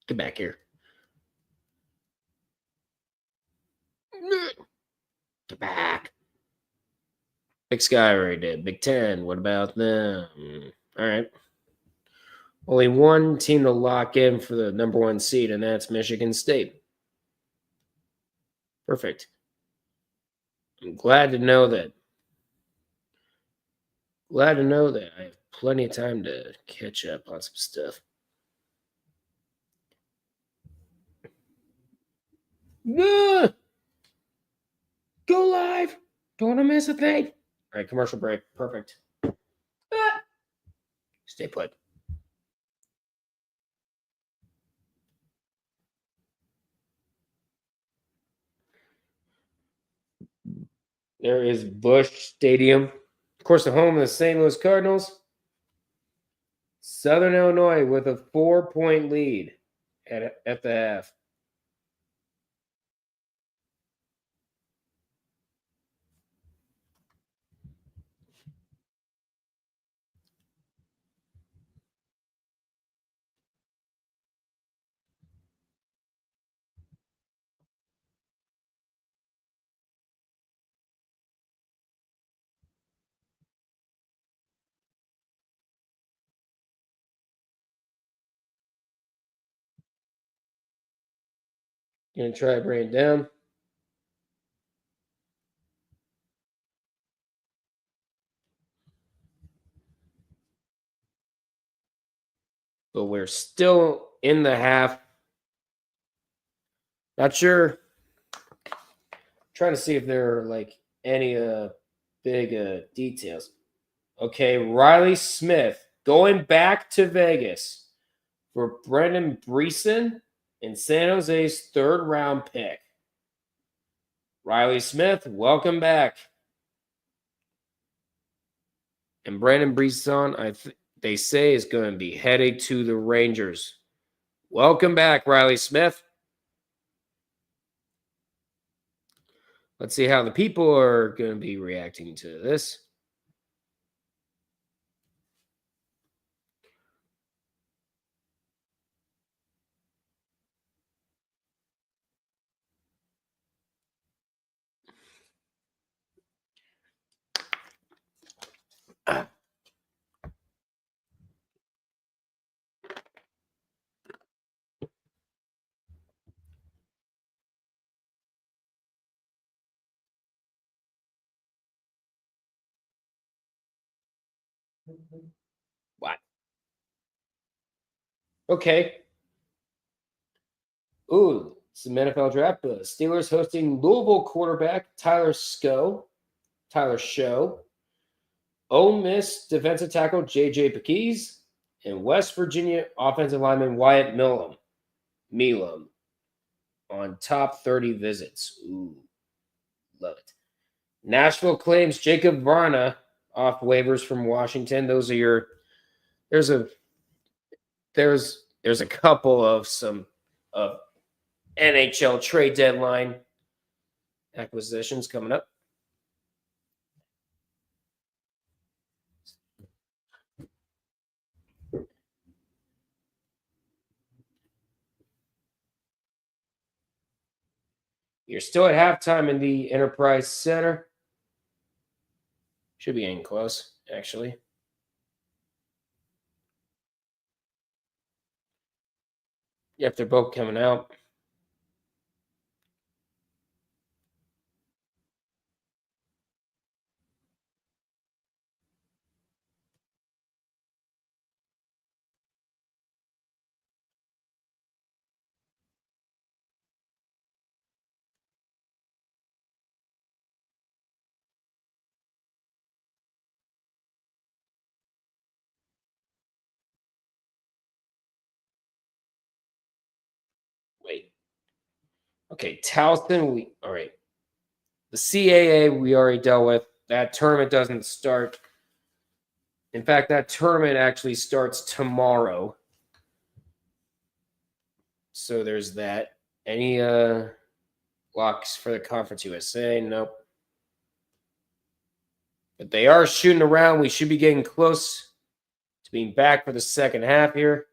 Get back here. Get back. Big Sky already did. Big Ten. What about them? All right. Only one team to lock in for the number 1 seed, and that's Michigan State. Perfect. I'm glad to know that. Glad to know that I have plenty of time to catch up on some stuff. Go live. Don't want to miss a thing. All right, commercial break. Perfect. Stay put. There is Busch Stadium. Of course, the home of the St. Louis Cardinals. Southern Illinois with a 4-point lead at the half. Gonna try to bring it down. But we're still in the half. Not sure. Trying to see if there are like any big details. Okay, Riley Smith going back to Vegas for Brendan Breeson in San Jose's third round pick. Riley Smith, welcome back. And Brandon Breeson, they say, is going to be headed to the Rangers. Welcome back, Riley Smith. Let's see how the people are going to be reacting to this. What? Okay. Ooh, some NFL draft. Steelers hosting Louisville quarterback Tyler Show. Ole Miss defensive tackle J.J. Pekees. And West Virginia offensive lineman Wyatt Milam on top 30 visits. Ooh, love it. Nashville claims Jacob Varna off waivers from Washington. Those are your. There's a couple of some NHL trade deadline acquisitions coming up. You're still at halftime in the Enterprise Center. Should be getting close, actually. Yep, they're both coming out. Wait. Okay, Towson, all right. The CAA we already dealt with. That tournament doesn't start. In fact, that tournament actually starts tomorrow. So there's that. Any locks for the Conference USA? Nope. But they are shooting around. We should be getting close to being back for the second half here.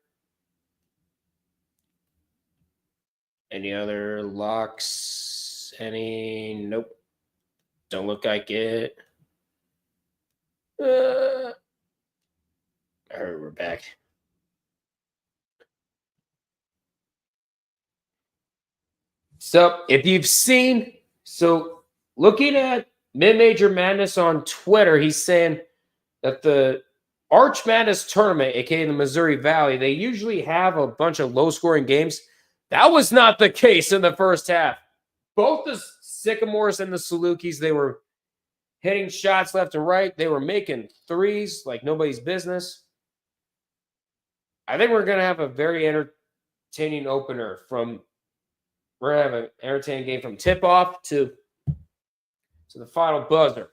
Any other locks? Any? Nope. Don't look like it. All right, we're back. So if you've seen, looking at Mid-Major Madness on Twitter, he's saying that the Arch Madness tournament, aka the Missouri Valley, they usually have a bunch of low-scoring games. That was not the case in the first half. Both the Sycamores and the Salukis, they were hitting shots left and right. They were making threes like nobody's business. I think we're going to have a very entertaining opener from – we're going to have an entertaining game from tip-off to the final buzzer.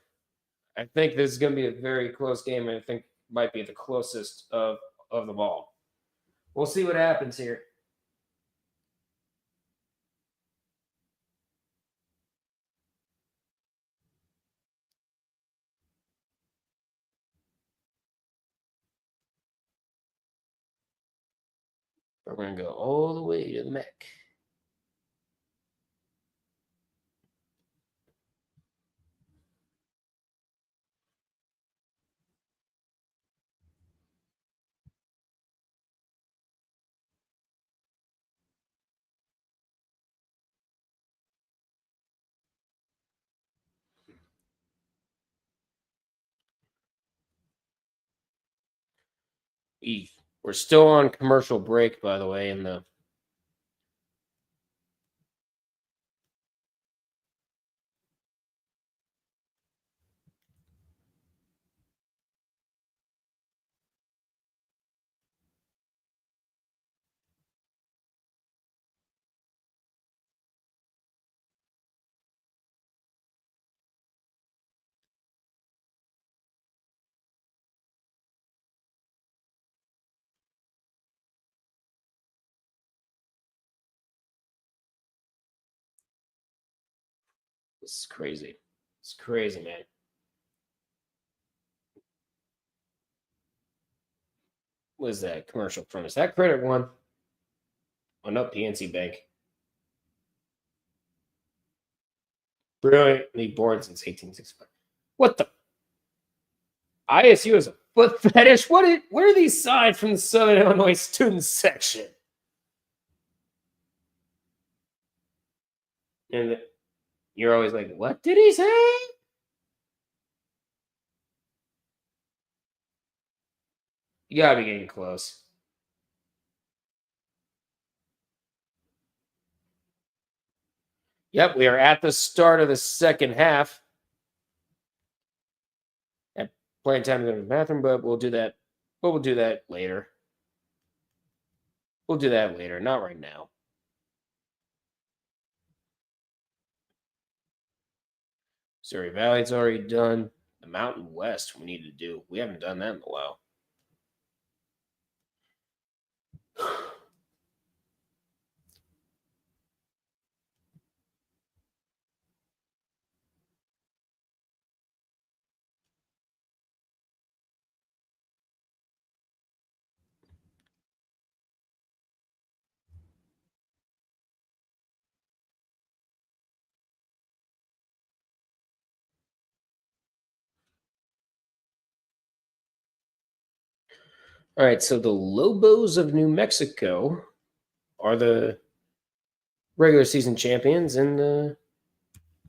I think this is going to be a very close game, and I think might be the closest of them all. We'll see what happens here. We're going to go all the way to the MEAC. We're still on commercial break, by the way, in the This is crazy. It's crazy, man. What is that commercial from? Is that Credit One? Oh, no, PNC Bank. Brilliantly born since 1865. What the? ISU is a foot fetish? Where are these signs from the Southern Illinois student section? And you're always like, what did he say? You gotta be getting close. Yep, we are at the start of the second half. At playing time to go to the bathroom, but we'll do that. But we'll do that later. We'll do that later, not right now. Missouri Valley's already done. The Mountain West we need to do. We haven't done that in a while. All right, so the Lobos of New Mexico are the regular season champions in the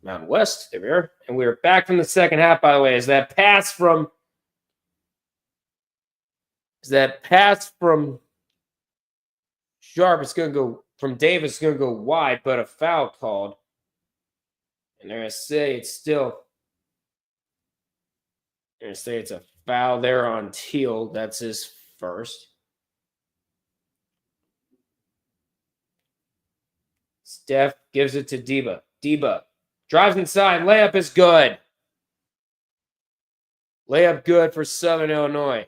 Mountain West. There we are. And we are back from the second half, by the way. Is that pass from Sharp? It's going to go from Davis. It's going to go wide, but a foul called. And they're going to say it's a foul there on Teal. That's his first. Steph gives it to Deba. Deba drives inside. Layup is good. Layup good for Southern Illinois.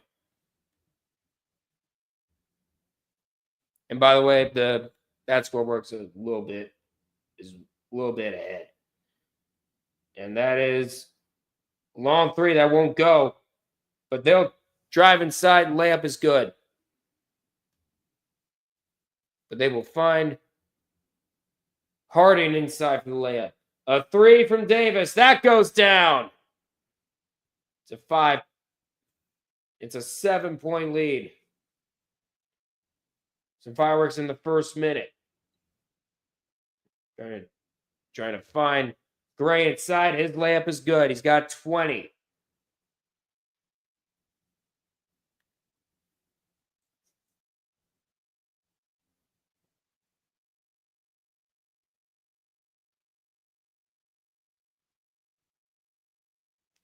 And by the way, that score works a little bit ahead. And that is long three that won't go. But they'll drive inside and layup is good. But they will find Harding inside for the layup. A three from Davis. That goes down. It's a 7-point lead. Some fireworks in the first minute. Trying to find Gray inside. His layup is good. He's got 20.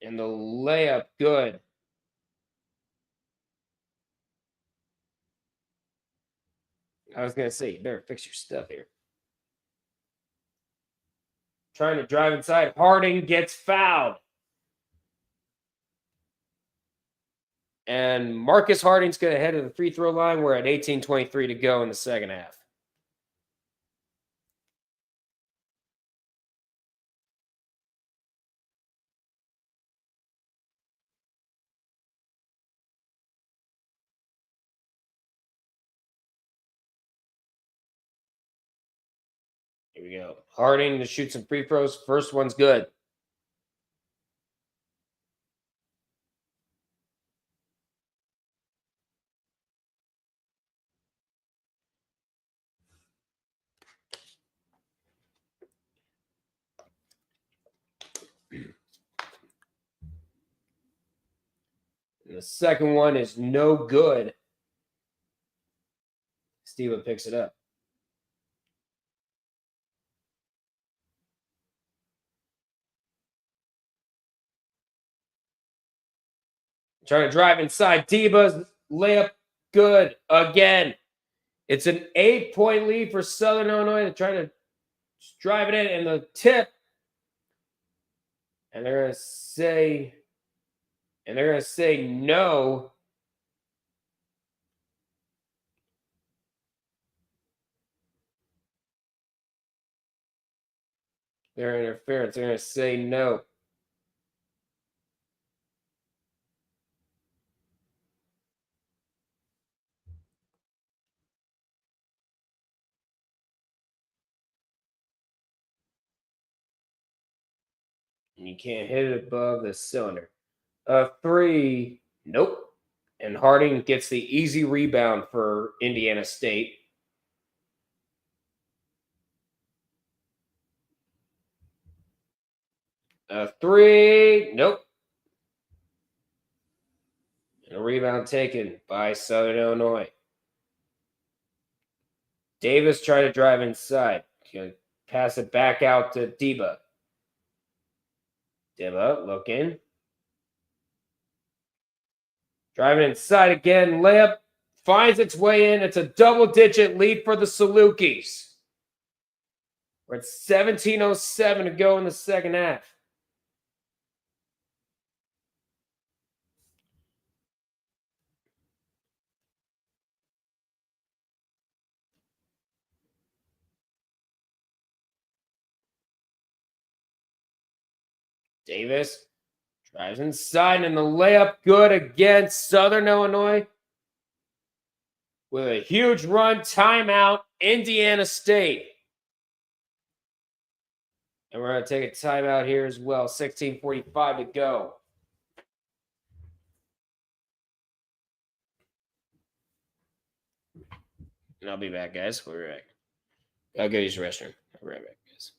And the layup good. I was going to say, you better fix your stuff here. Trying to drive inside. Harding gets fouled. And Marcus Harding's going to head to the free throw line. We're at 18:23 to go in the second half. Here we go. Harding to shoot some free throws. First one's good. And the second one is no good. Steven picks it up. Trying to drive inside. Diva's layup good again. It's an 8-point lead for Southern Illinois. They're trying to drive it in, and the tip. And they're going to say no. Their interference. They're going to say no. And you can't hit it above the cylinder. A 3. Nope. And Harding gets the easy rebound for Indiana State. A 3. Nope. And a rebound taken by Southern Illinois. Davis tried to drive inside. Going to pass it back out to Deba. Deba looking. Driving inside again. Layup finds its way in. It's a double-digit lead for the Salukis. We're at 17:07 to go in the second half. Davis drives inside, and the layup good against Southern Illinois. With a huge run, timeout, Indiana State. And we're going to take a timeout here as well. 16:45 to go. And I'll be back, guys. We'll be right back. I'll go use the restroom. I'll be right back, guys.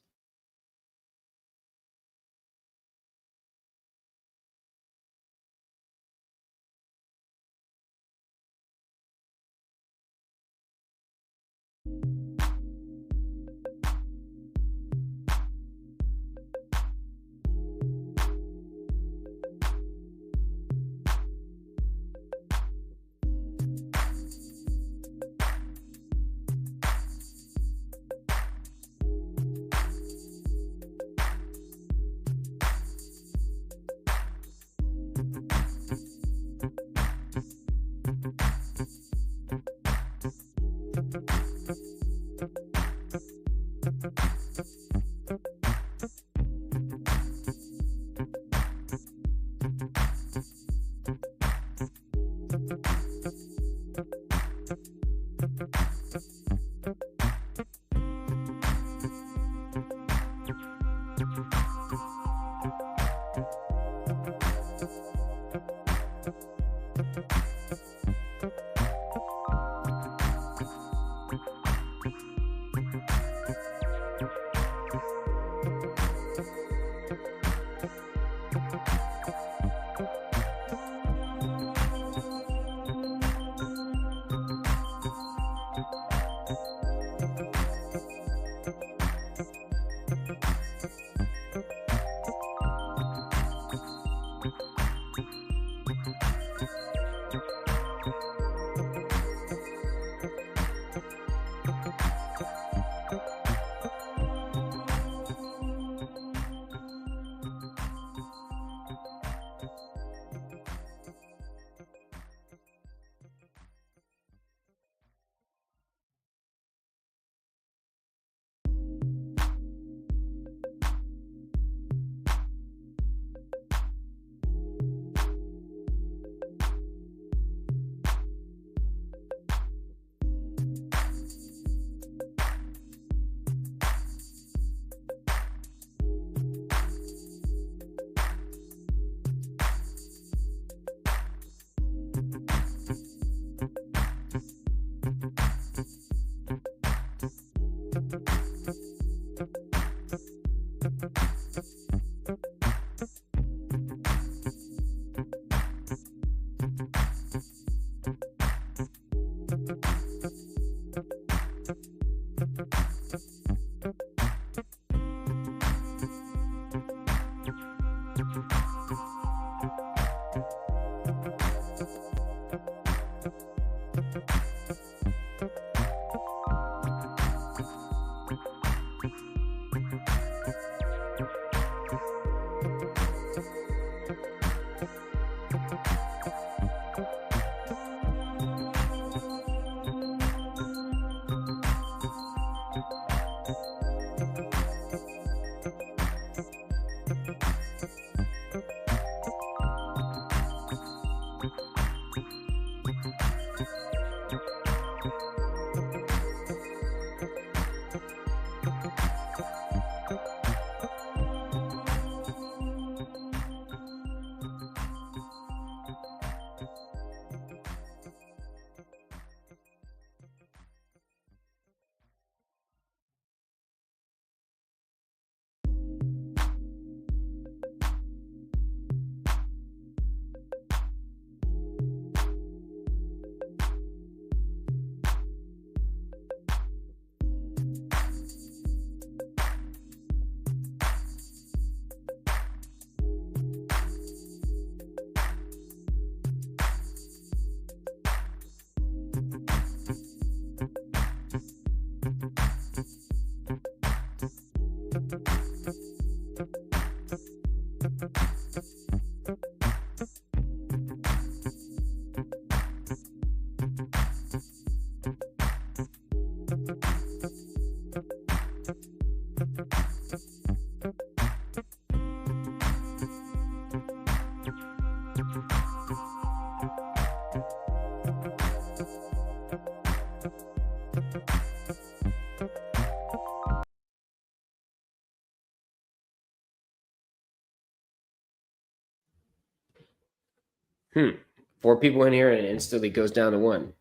4 people in here and it instantly goes down to 1.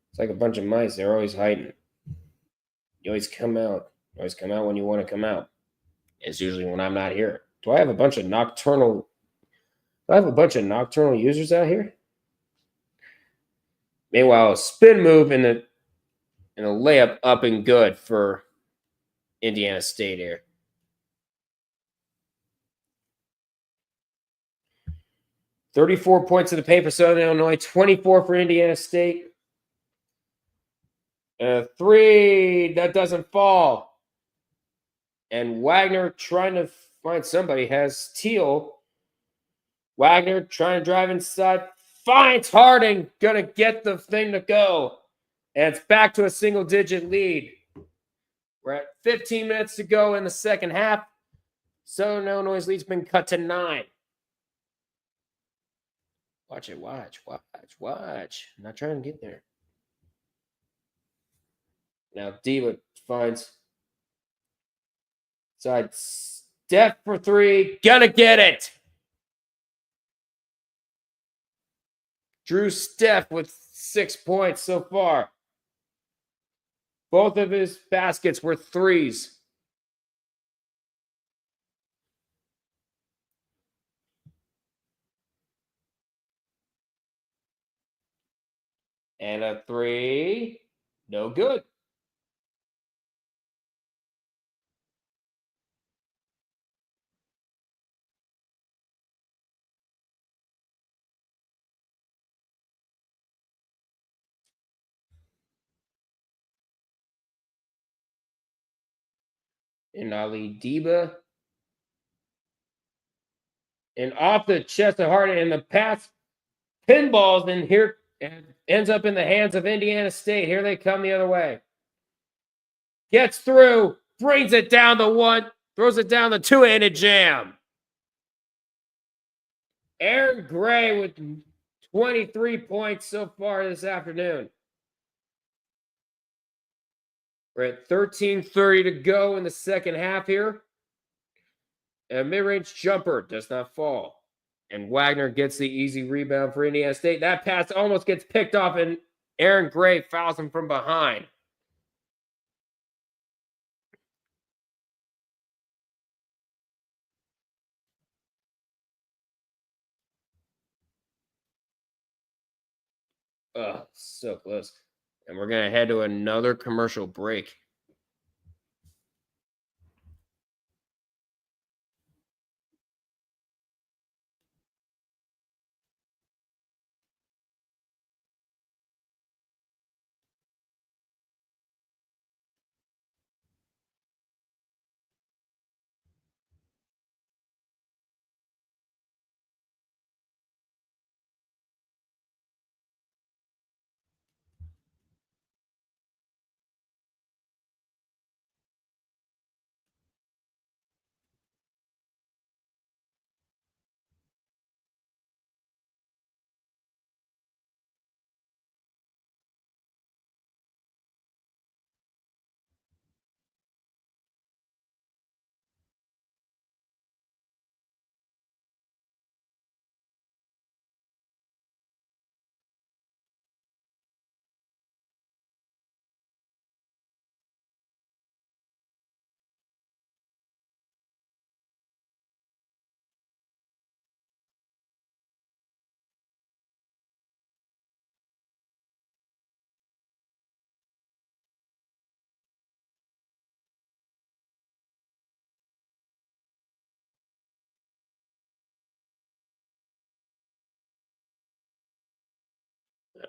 It's like a bunch of mice. They're always hiding. You always come out. You always come out when you want to come out. It's usually when I'm not here. Do I have a bunch of nocturnal users out here? Meanwhile, a spin move and a layup up and good for Indiana State here. $34 points in the paint for Southern Illinois, 24 for Indiana State. A 3 that doesn't fall. And Wagner trying to find somebody has Teal. Wagner trying to drive inside. Finds Harding. Gonna get the thing to go. And it's back to a single-digit lead. We're at 15 minutes to go in the second half. Southern Illinois' lead's been cut to 9. Watch it. Watch. I'm not trying to get there. Now Diva finds side Steph for 3. Gonna get it. Drew Steph with 6 points so far. Both of his baskets were 3s. And a 3. No good. And Ali Diba. And off the chest of Harding, and the pass pinballs in here and ends up in the hands of Indiana State. Here they come the other way. Gets through, brings it down the 1, throws it down the 2, and a jam. Aaron Gray with 23 points so far this afternoon. We're at 13:30 to go in the second half here. A mid-range jumper does not fall. And Wagner gets the easy rebound for Indiana State. That pass almost gets picked off, and Aaron Gray fouls him from behind. Oh, so close. And we're going to head to another commercial break.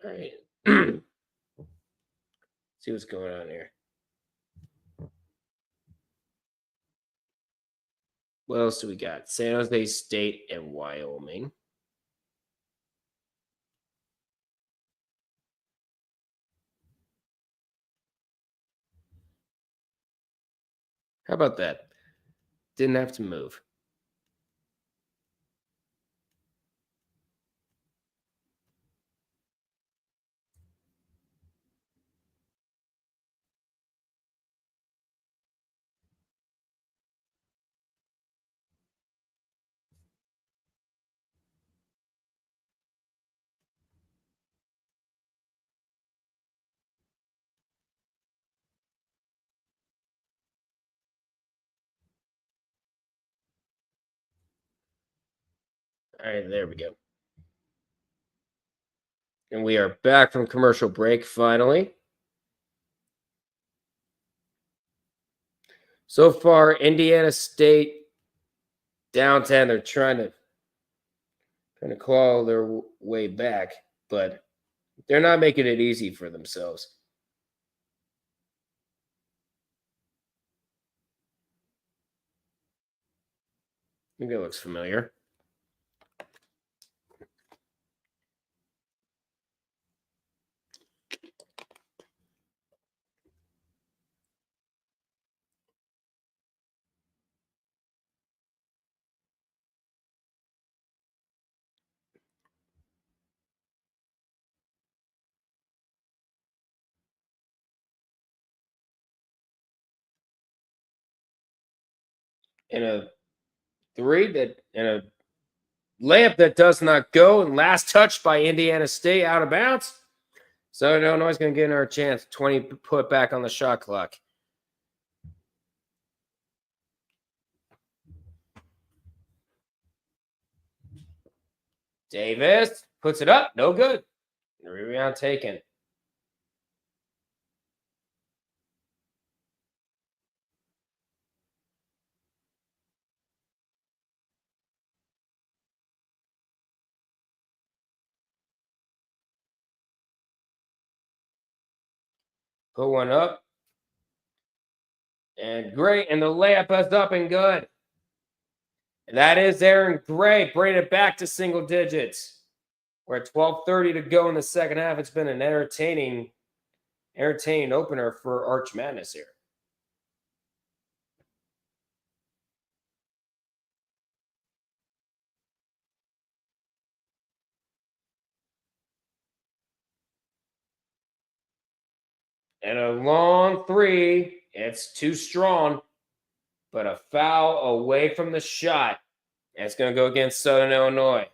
All right. See what's going on here. What else do we got? San Jose State and Wyoming. How about that? Didn't have to move. All right, there we go. And we are back from commercial break finally. So far, Indiana State down 10. They're trying to claw their way back, but they're not making it easy for themselves. I think it looks familiar. And a layup that does not go, and last touch by Indiana State out of bounds. So Illinois is going to get another chance. 20 put back on the shot clock. Davis puts it up. No good. Rebound taken. Put one up. And great. And the layup is up and good. And that is Aaron Gray bringing it back to single digits. We're at 12:30 to go in the second half. It's been an entertaining opener for Arch Madness here. And a long three. It's too strong, but a foul away from the shot. And it's going to go against Southern Illinois.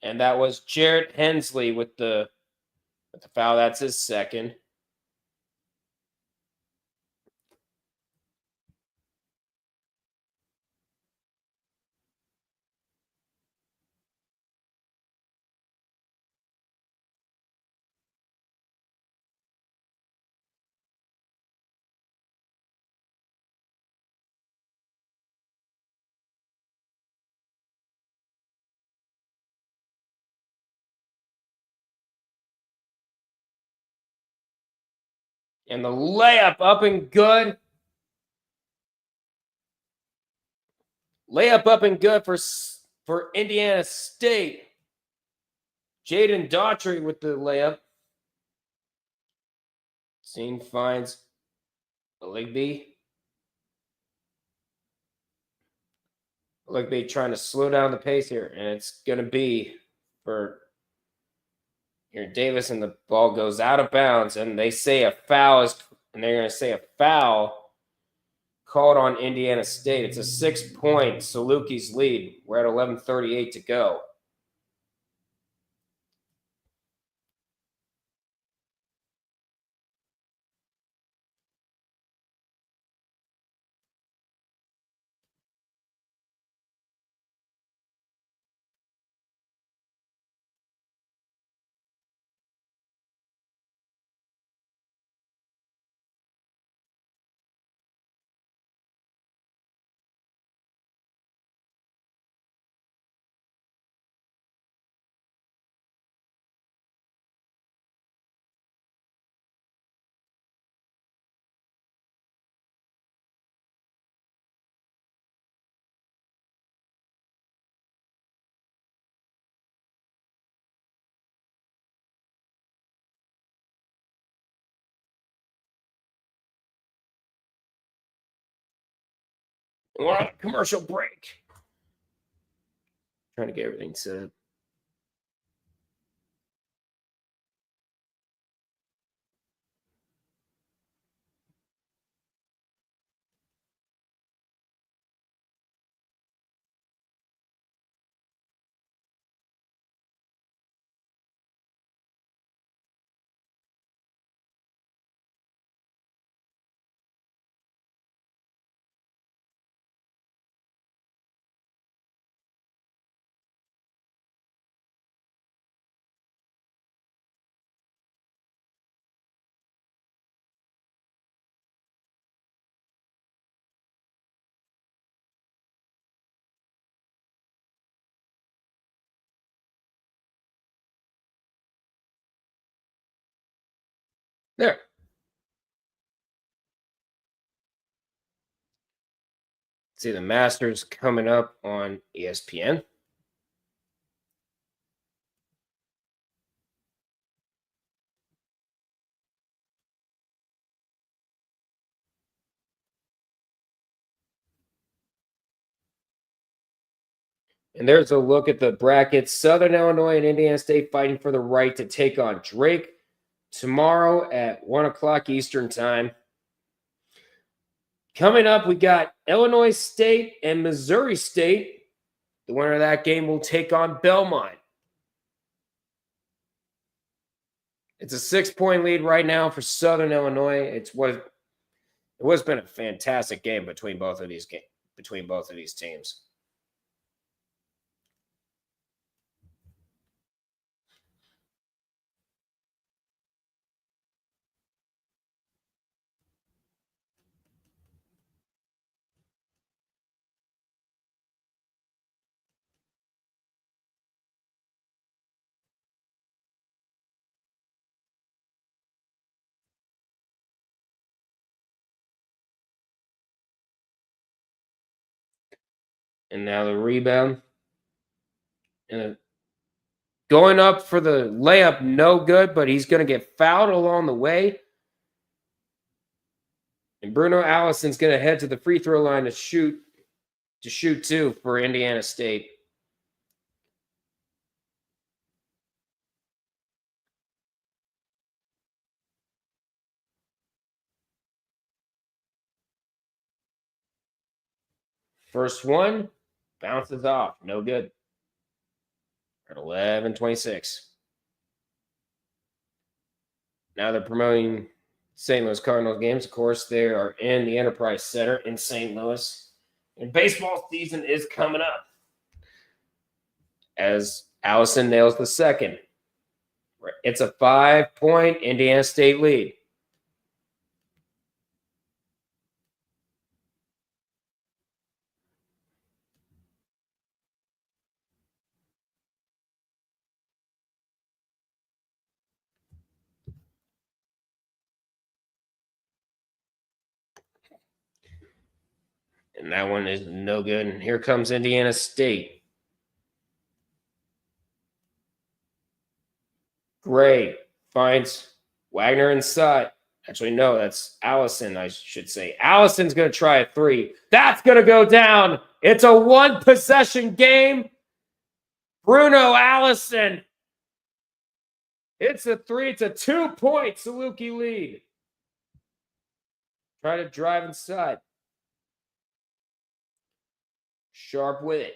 And that was Jarrett Hensley with the foul. That's his second. And the layup up and good. Layup up and good for Indiana State. Jaden Daughtry with the layup. Scene finds Ligby. Ligby trying to slow down the pace here, and it's going to be for here Davis, and the ball goes out of bounds, and they say a foul is, and they're going to say a foul called on Indiana State. It's a 6-point Salukis lead. We're at 11:38 to go. We're on a commercial break. Trying to get everything set up. See the Masters coming up on ESPN. And there's a look at the brackets. Southern Illinois and Indiana State fighting for the right to take on Drake tomorrow at 1 o'clock Eastern Time. Coming up, we got Illinois State and Missouri State. The winner of that game will take on Belmont. It's a 6-point lead right now for Southern Illinois. It was been a fantastic game between both of these teams. And now the rebound. And going up for the layup, no good, but he's going to get fouled along the way. And Bruno Allison's going to head to the free throw line to shoot two for Indiana State. First one bounces off, no good. At 11:26. Now they're promoting St. Louis Cardinals games. Of course, they are in the Enterprise Center in St. Louis. And baseball season is coming up as Allison nails the second. It's a 5-point Indiana State lead. And that one is no good. And here comes Indiana State. Gray finds Wagner inside. Actually, no, that's Allison, I should say. Allison's going to try a three. That's going to go down. It's a one-possession game. Bruno Allison. It's a three. It's a 2-point Saluki lead. Try to drive inside. Sharp with it.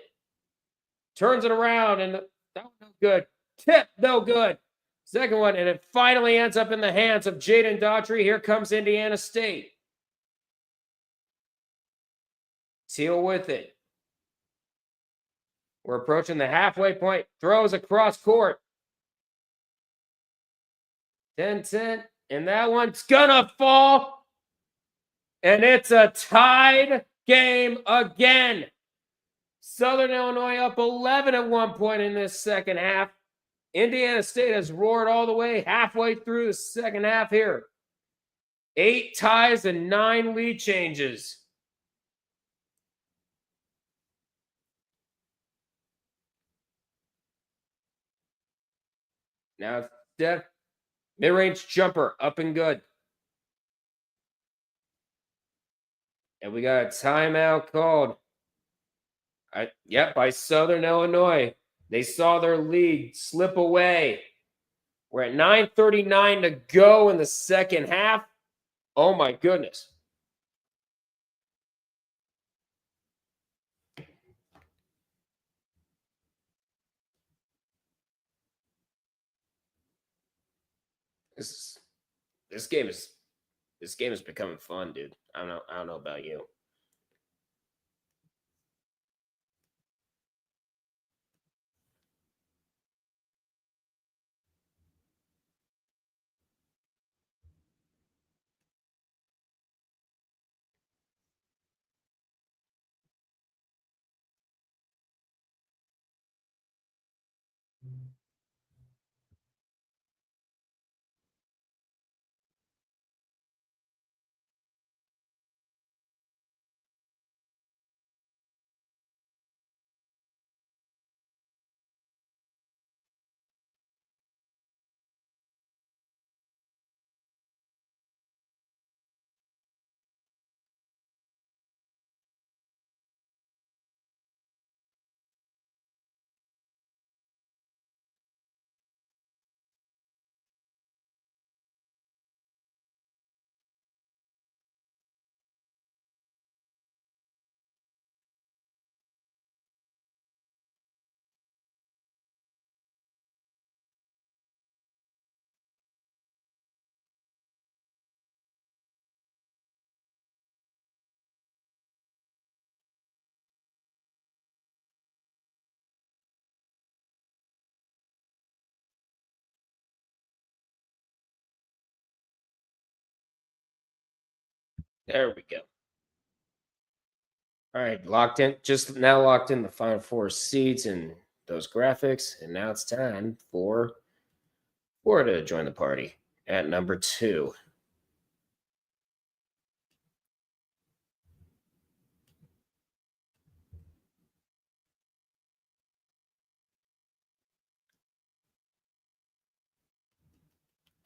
Turns it around, and that was no good. Tip, no good. Second one, and it finally ends up in the hands of Jaden Daughtry. Here comes Indiana State. Teal with it. We're approaching the halfway point. Throws across court. 10-10, and that one's gonna fall. And it's a tied game again. Southern Illinois up 11 at one point in this second half. Indiana State has roared all the way halfway through the second half here. 8 ties and 9 lead changes. Now Steph, mid-range jumper, up and good. And we got a timeout called. By Southern Illinois. They saw their lead slip away. We're at 9:39 to go in the second half. Oh my goodness. This game is becoming fun, dude. I don't know about you. There we go. All right, locked in. Just now locked in the final 4 seeds and those graphics. And now it's time for Florida to join the party at number 2.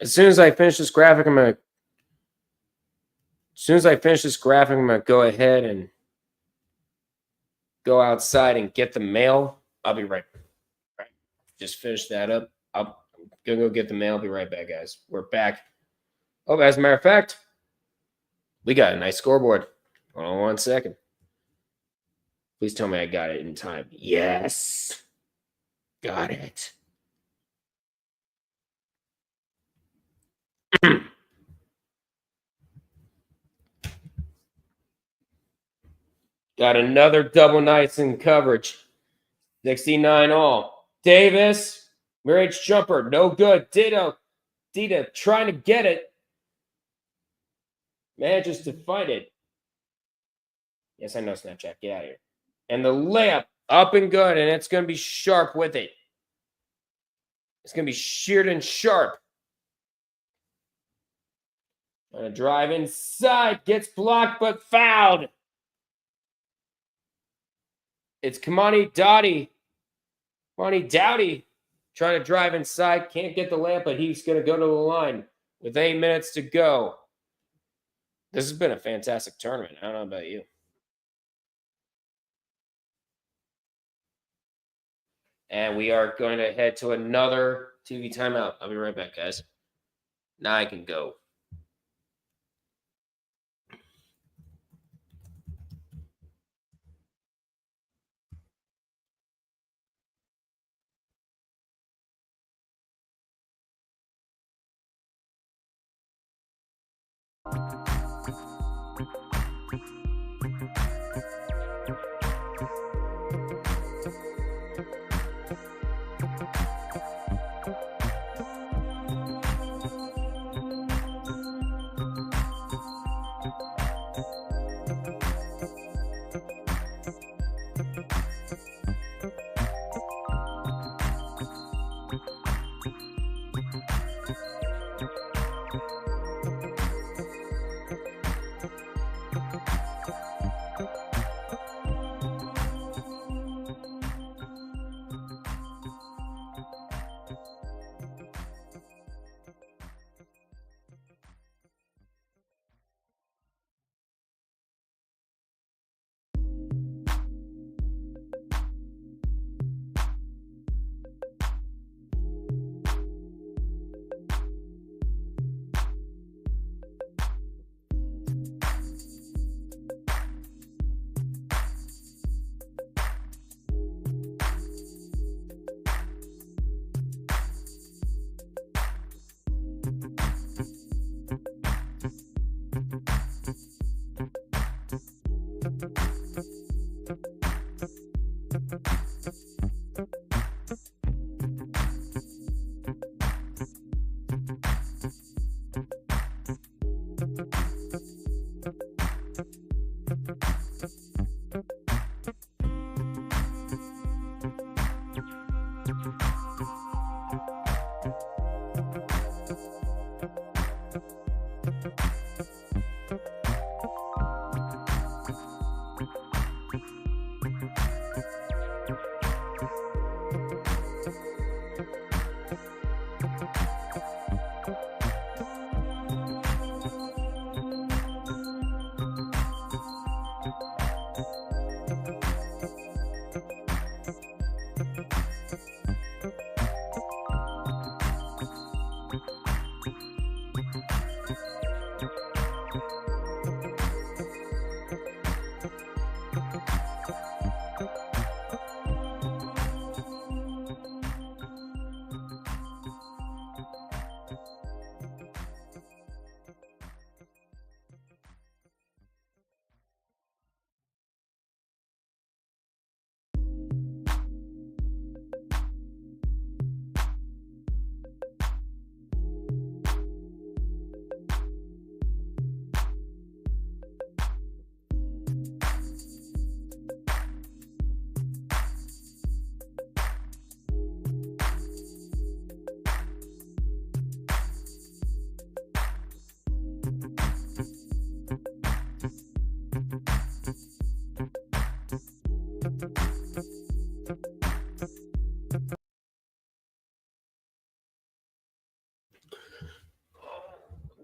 As soon as I finish this graphic, I'm gonna go ahead and go outside and get the mail. I'll be right back. Just finish that up. I'm gonna go get the mail. I'll be right back, guys. We're back. Oh, as a matter of fact, we got a nice scoreboard. Hold on 1 second. Please tell me I got it in time. Yes. Got it. Got another double nights in coverage. 69 all. Davis, Mirage jumper, no good. Dita trying to get it. Manages to fight it. Yes, I know Snapchat. Get out of here. And the layup up and good, and it's going to be sharp with it. It's going to be sheared and sharp. Trying to drive inside. Gets blocked, but fouled. It's Kamani Dowdy trying to drive inside. Can't get the layup, but he's going to go to the line with 8 minutes to go. This has been a fantastic tournament. I don't know about you. And we are going to head to another TV timeout. I'll be right back, guys. Now I can go.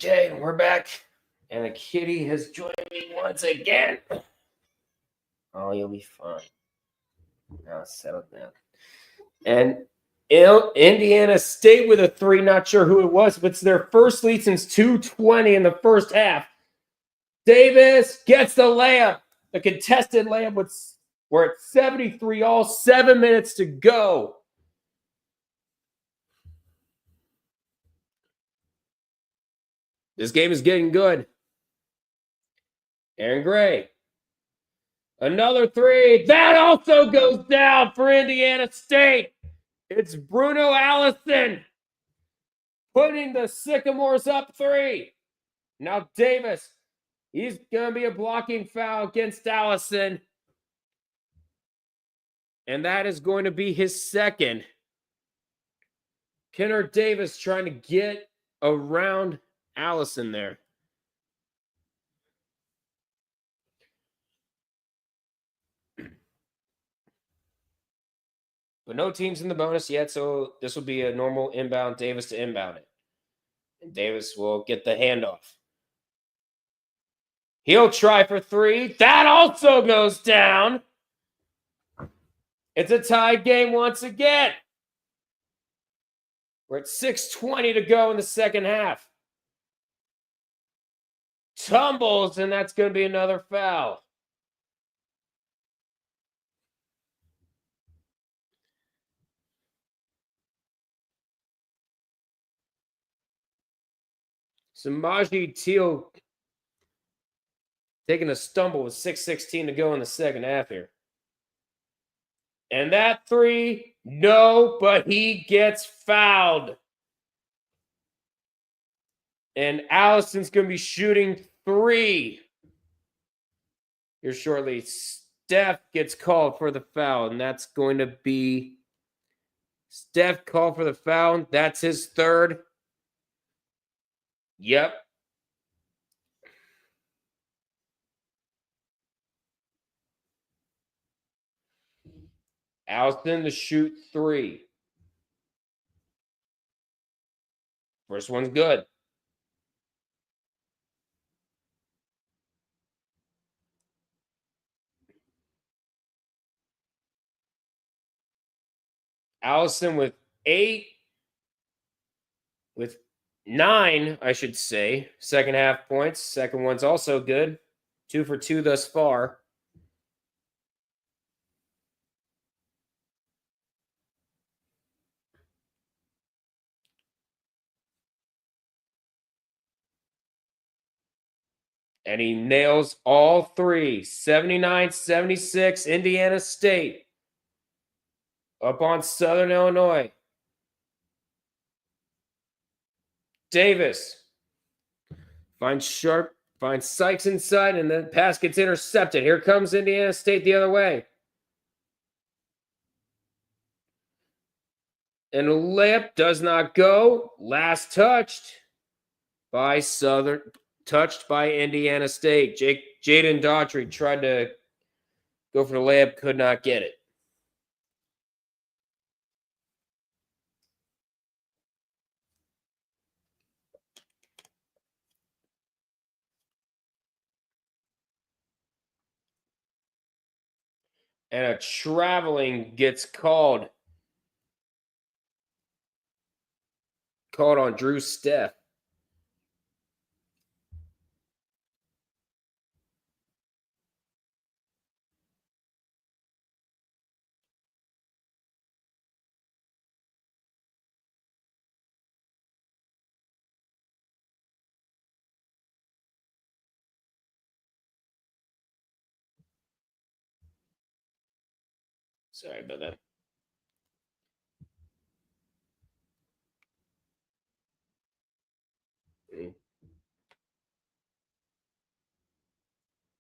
Okay, we're back. And the kitty has joined me once again. Oh, you'll be fine. Now settle down. And Indiana State with a 3. Not sure who it was, but it's their first lead since 2:20 in the first half. Davis gets the layup. The contested layup. We're at 73 all, 7 minutes to go. This game is getting good. Aaron Gray. Another 3. That also goes down for Indiana State. It's Bruno Allison putting the Sycamores up 3. Now Davis, he's going to be a blocking foul against Allison. And that is going to be his second. Kennard Davis trying to get around Allison there. But no teams in the bonus yet, so this will be a normal inbound, Davis to inbound it. And Davis will get the handoff. He'll try for 3. That also goes down. It's a tied game once again. We're at 6:20 to go in the second half. Tumbles, and that's going to be another foul. Samaji Teal taking a stumble with 6:16 to go in the second half here. And that 3, no, but he gets fouled. And Allison's going to be shooting 3 here shortly. Steph gets called for the foul, and that's going to be Steph called for the foul. That's his 3rd. Yep. Allison to shoot 3. First one's good. Allison with 9, I should say, second half points. Second one's also good. 2 for 2 thus far. And he nails all 3. 79-76, Indiana State. Up on Southern Illinois. Davis finds Sykes inside, and the pass gets intercepted. Here comes Indiana State the other way. And a layup does not go. Last touched by Indiana State. Jaden Daughtry tried to go for the layup, could not get it. And a traveling gets called. Called on Drew Steph. Sorry about that.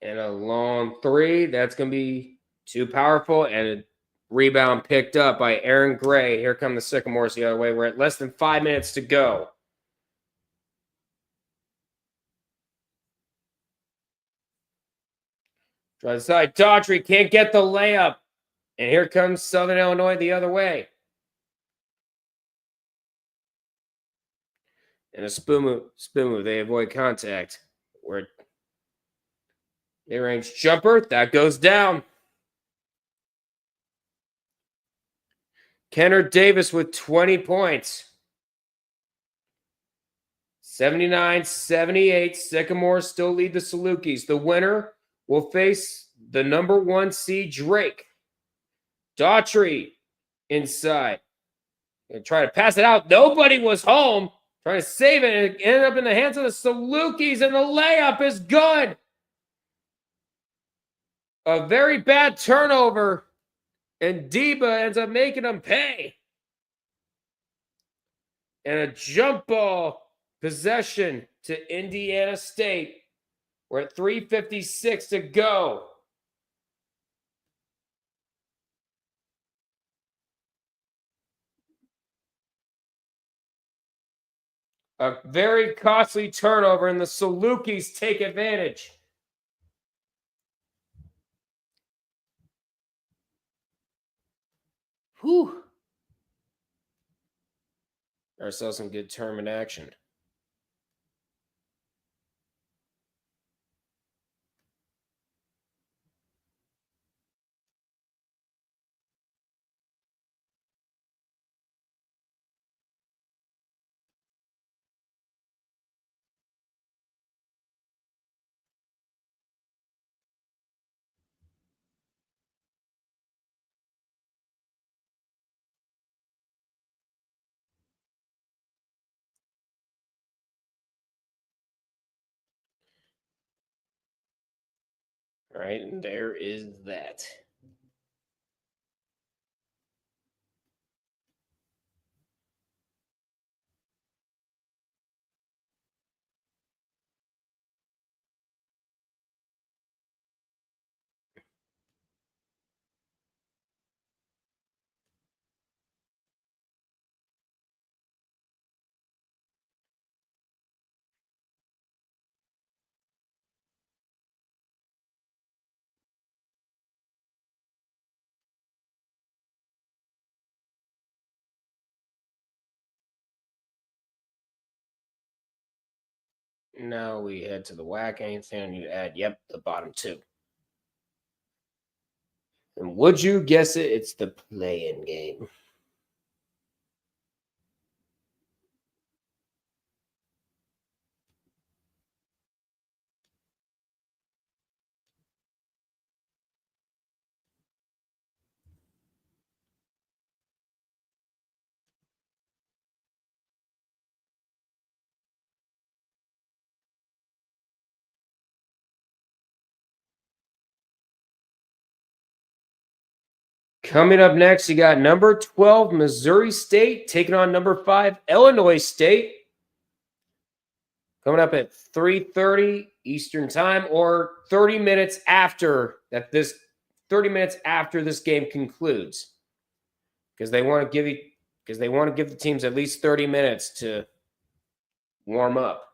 And a long 3. That's going to be too powerful. And a rebound picked up by Aaron Gray. Here come the Sycamores the other way. We're at less than 5 minutes to go. Try the side. Daughtry can't get the layup. And here comes Southern Illinois the other way. And a spoon move. They avoid contact. Where mid-range jumper, that goes down. Kennard Davis with 20 points. 79-78. Sycamore still lead the Salukis. The winner will face the number 1 seed Drake. Daughtry inside. Gonna try to pass it out. Nobody was home. Trying to save it. And it ended up in the hands of the Salukis, and the layup is good. A very bad turnover, and Deba ends up making them pay. And a jump ball possession to Indiana State. We're at 3:56 to go. A very costly turnover, and the Salukis take advantage. Whew. Ourselves some good tournament action. All right, and there is that. Now we head to the WAC. Anything I need to add? Yep, the bottom two. And would you guess it? It's the play-in game. Coming up next, you got number 12, Missouri State, taking on number 5, Illinois State. Coming up at 3:30 Eastern Time, or 30 minutes after this game concludes. Because they want to give the teams at least 30 minutes to warm up.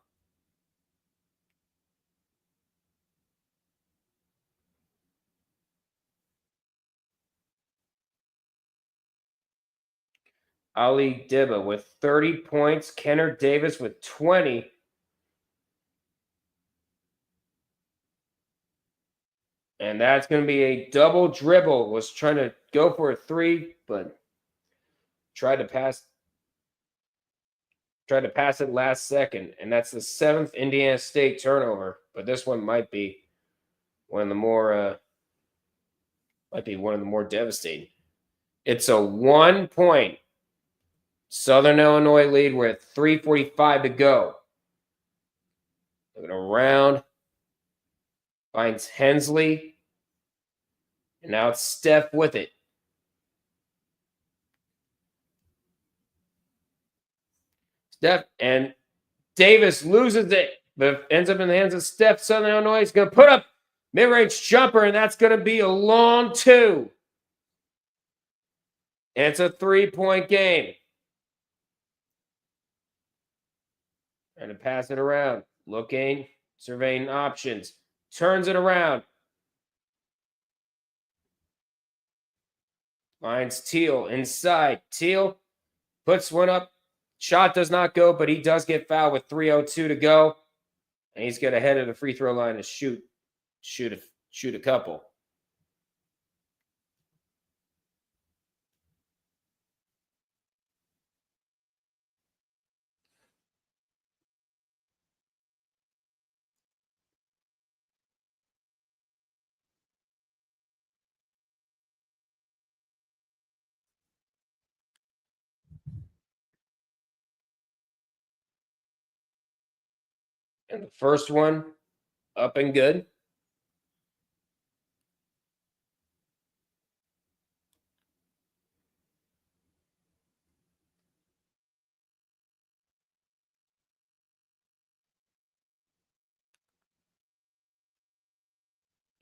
Ali Dibba with 30 points. Kennard Davis with 20. And that's going to be a double dribble. Was trying to go for a 3, but tried to pass it last second. And that's the 7th Indiana State turnover. But this one might be one of the more devastating. It's a 1-point Southern Illinois lead with 3:45 to go. Looking around. Finds Hensley. And now it's Steph with it. Steph and Davis loses it, but ends up in the hands of Steph. Southern Illinois is going to put up mid-range jumper, and that's going to be a long 2. And it's a 3-point game. And to pass it around. Looking, surveying options. Turns it around. Finds Teal inside. Teal puts one up Shot does not go, but he does get fouled with 3:02 to go. And he's going to head to the free throw line to shoot a couple. And the first one, up and good.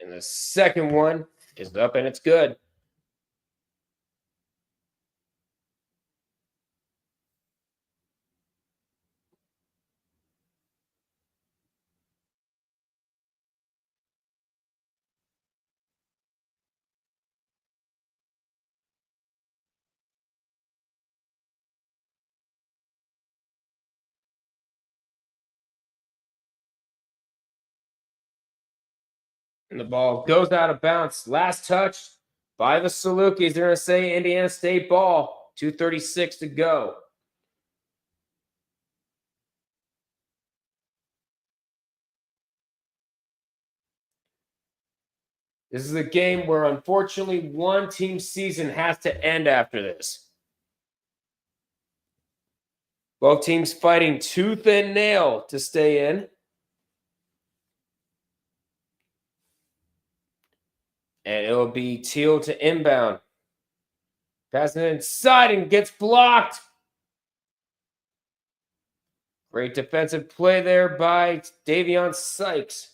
And the second one is up and it's good. And the ball goes out of bounds. Last touch by the Salukis. They're going to say Indiana State ball. 2:36 to go. This is a game where, unfortunately, one team's season has to end after this. Both teams fighting tooth and nail to stay in. And it'll be Teal to inbound. Passing it inside and gets blocked. Great defensive play there by Davion Sykes.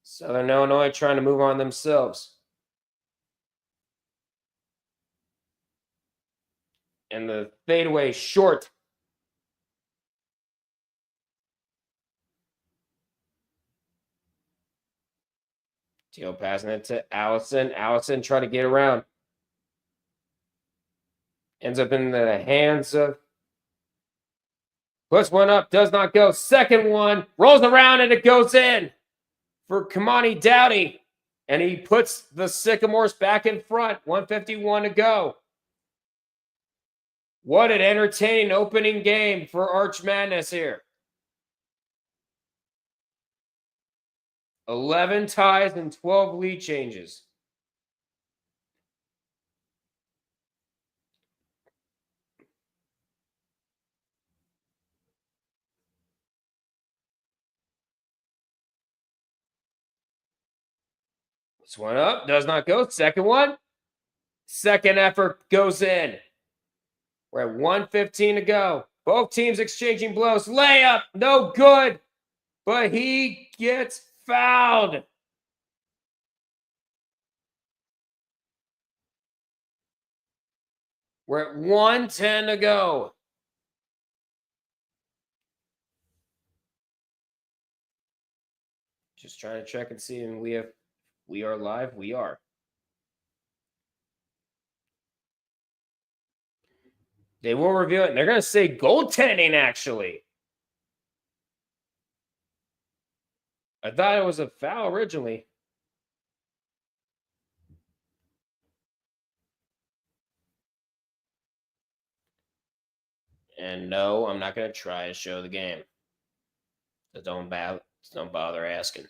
Southern Illinois trying to move on themselves. And the fadeaway short. Teal passing it to Allison. Allison trying to get around. Ends up in the hands of. Puts one up, does not go. Second one, rolls around and it goes in for Kamani Dowdy. And he puts the Sycamores back in front. 1:51 to go. What an entertaining opening game for Arch Madness here. 11 ties and 12 lead changes. This one up, does not go. Second one. Second effort goes in. We're at 1:15 to go. Both teams exchanging blows. Layup, no good. But he gets fouled. We're at 1:10 to go. Just trying to check and see, and we are live. We are. They will reveal it. They're going to say goaltending, actually. I thought it was a foul originally. And no, I'm not going to try to show the game. So don't bother asking.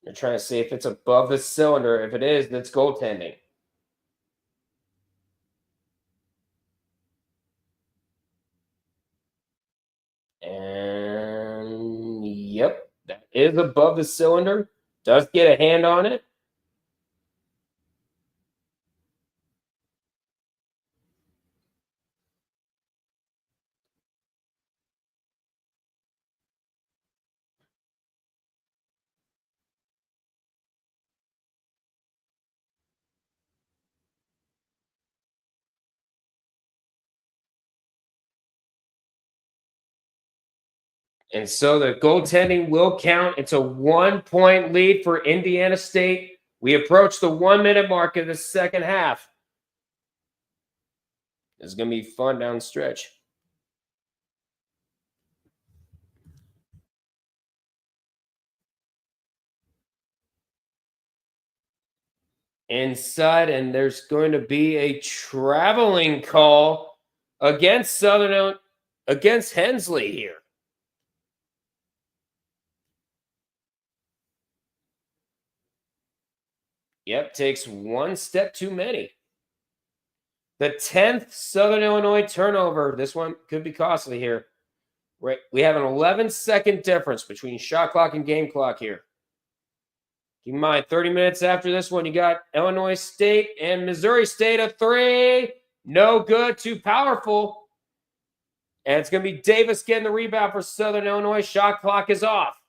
They're trying to see if it's above the cylinder. If it is, that's goaltending. And yep, that is above the cylinder. Does get a hand on it. And so the goaltending will count. It's a 1-point lead for Indiana State. We approach the 1-minute mark of the second half. It's going to be fun down the stretch. Inside, and there's going to be a traveling call against against Hensley here. Yep, takes one step too many. The 10th Southern Illinois turnover. This one could be costly here. Right, we have an 11-second difference between shot clock and game clock here. Keep in mind, 30 minutes after this one, you got Illinois State and Missouri State a three. No good, too powerful. And it's going to be Davis getting the rebound for Southern Illinois. Shot clock is off.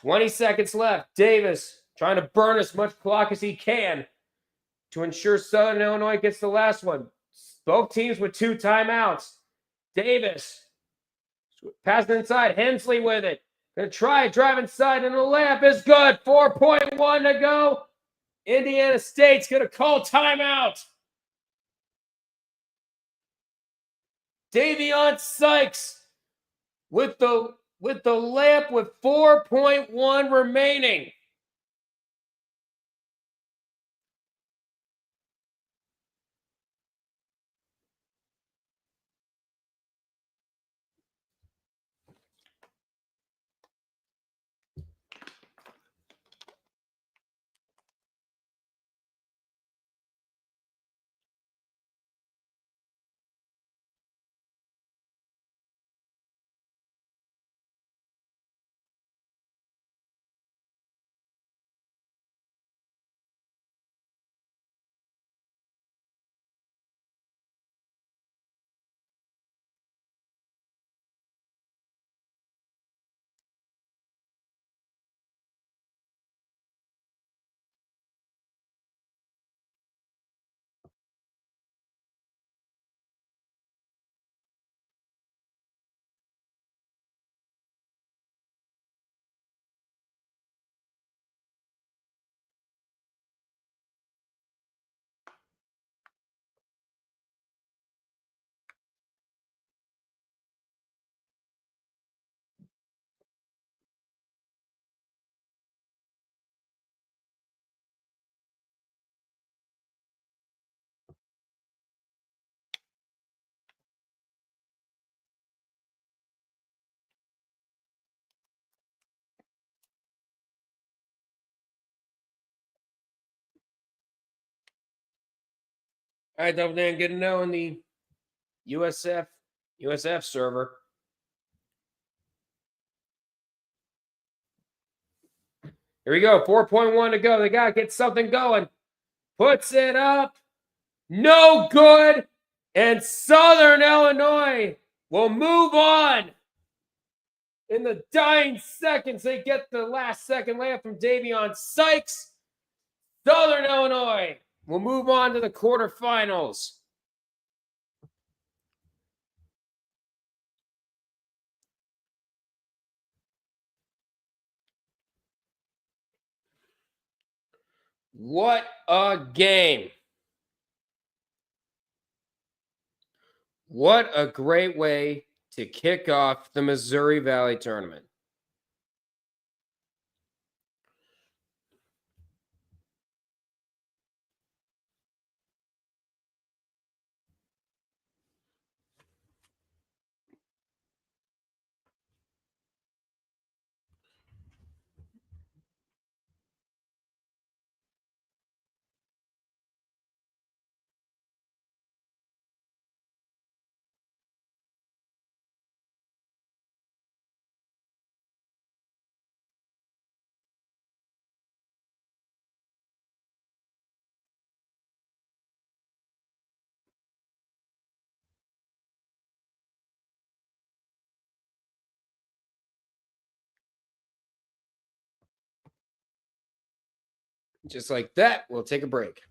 20 seconds left. Davis trying to burn as much clock as he can to ensure Southern Illinois gets the last one. Both teams with 2 timeouts. Davis passing inside. Hensley with it. Going to try it. Drive inside, and the layup is good. 4.1 to go. Indiana State's going to call timeout. Davion Sykes with the layup with 4.1 remaining. All right, Double Dan, good to know in the USF server. Here we go. 4.1 to go. They got to get something going. Puts it up. No good. And Southern Illinois will move on. In the dying seconds, they get the last second layup from Davion Sykes. Southern Illinois will move on to the quarterfinals. What a game. What a great way to kick off the Missouri Valley Tournament. Just like that, we'll take a break.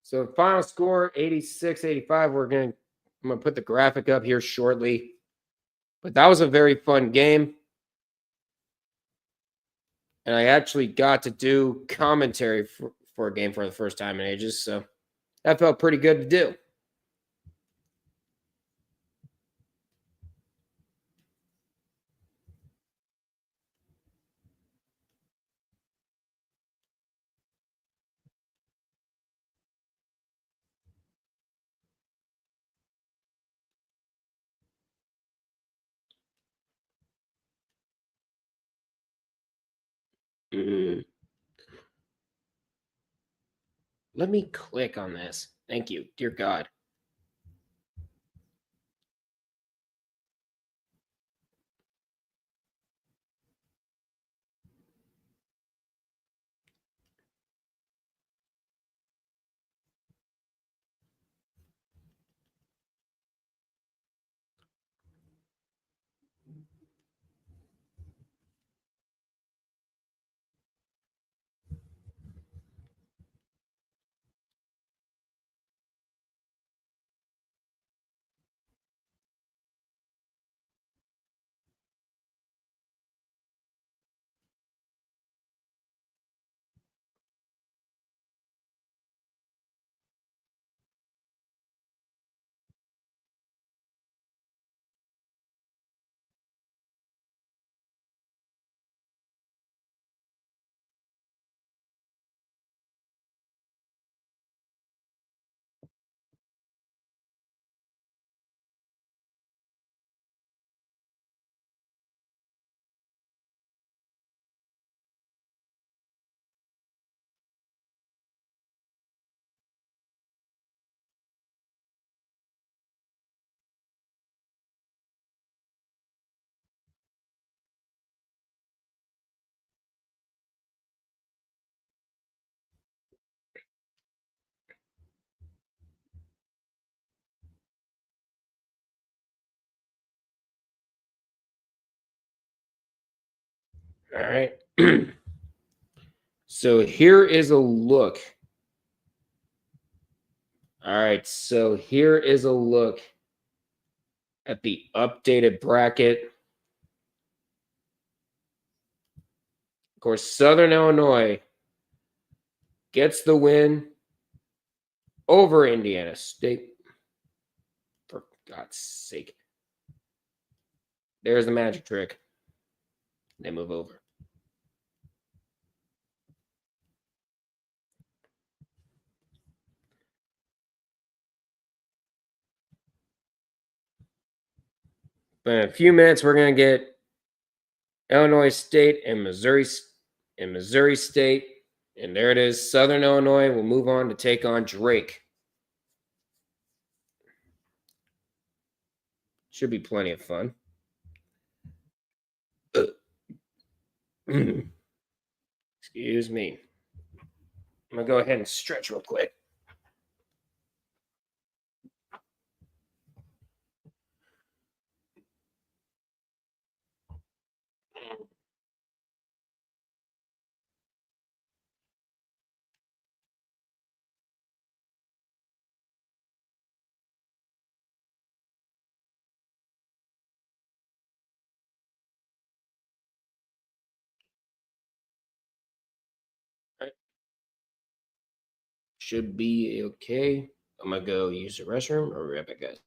So final score 86-85. I'm gonna put the graphic up here shortly. But that was a very fun game. And I actually got to do commentary for a game for the first time in ages. So that felt pretty good to do. Let me click on this. Thank you. Dear God. All right. So here is a look. All right. So here is a look at the updated bracket. Of course, Southern Illinois gets the win over Indiana State. For God's sake. There's the magic trick. They move over. But in a few minutes, we're going to get Illinois State and Missouri State. And there it is. Southern Illinois will move on to take on Drake. Should be plenty of fun. Excuse me. I'm going to go ahead and stretch real quick. Should be okay. I'm going to go use the restroom. I'll be right back, guys.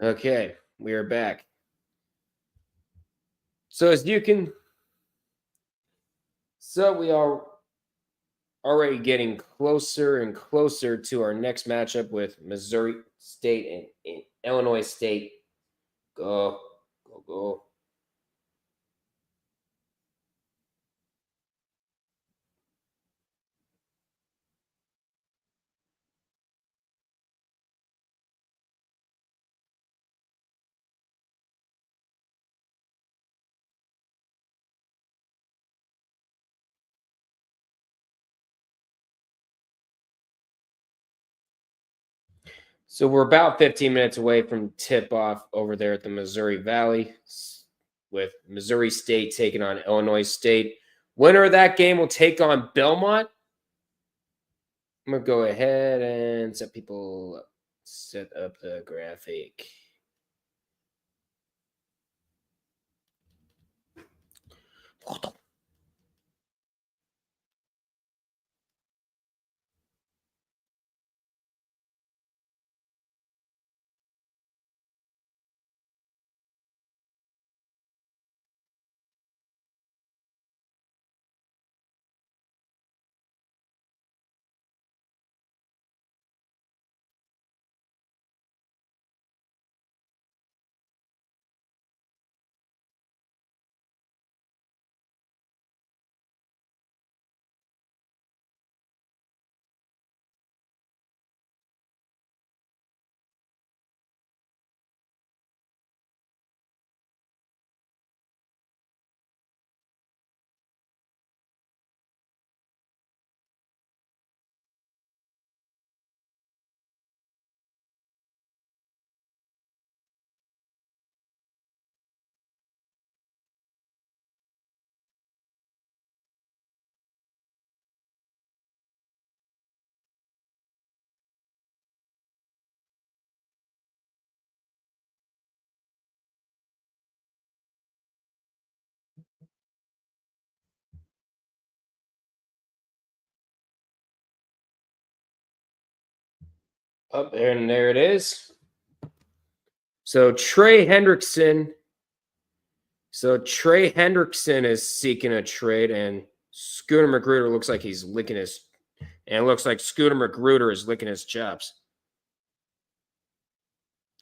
Okay, we are back. So as you can, we are already getting closer and closer to our next matchup with Missouri State and Illinois State. Go, go, go. So we're about 15 minutes away from tip-off over there at the Missouri Valley with Missouri State taking on Illinois State. Winner of that game will take on Belmont. I'm going to go ahead and set up the graphic. Up there, and there it is. So Trey Hendrickson is seeking a trade, and Scooter Magruder looks like he's licking his, and it looks like Scooter Magruder is licking his chops.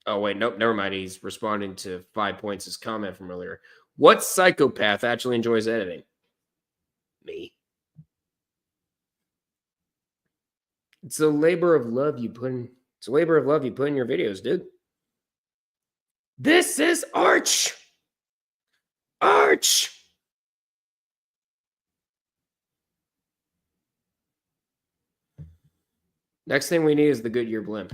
Oh, wait, nope, never mind. He's responding to 5 Points' his comment from earlier. What psychopath actually enjoys editing? Me. It's a labor of love you put in. It's a labor of love you put in your videos, dude. This is Arch. Arch. Next thing we need is the Goodyear blimp.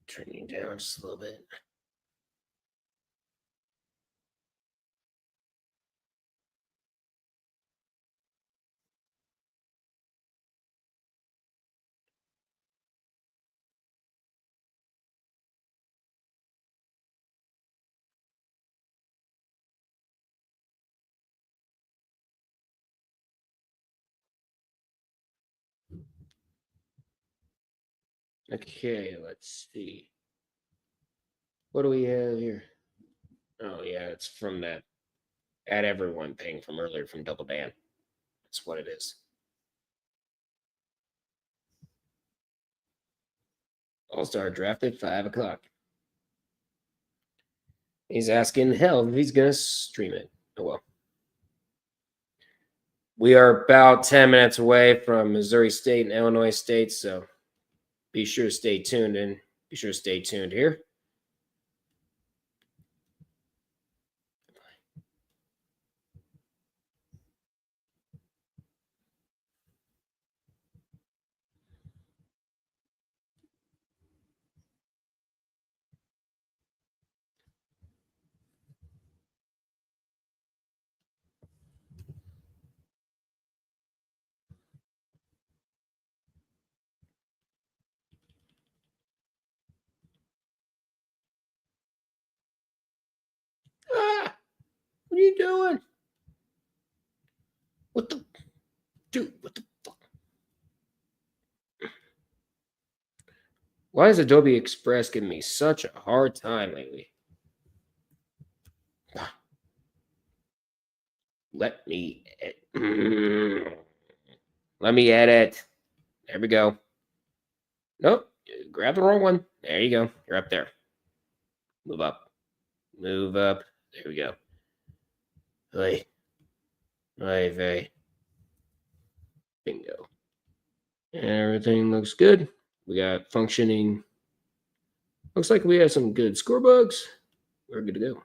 Turning down just a little bit. Okay, let's see. What do we have here? Oh, yeah, it's from that At Everyone thing from earlier from Double Dan. That's what it is. All-Star draft at 5 o'clock. He's asking hell if he's going to stream it. Oh, well. We are about 10 minutes away from Missouri State and Illinois State, so be sure to stay tuned and be sure to stay tuned here. Ah, what are you doing? What the dude? What the fuck? Why is Adobe Express giving me such a hard time lately? Let me let me edit. There we go. Nope. Grab the wrong one. There you go. You're up there. Move up. Move up. There we go. Hey. Hey. Bingo. Everything looks good. We got functioning. Looks like we have some good score bugs. We're good to go.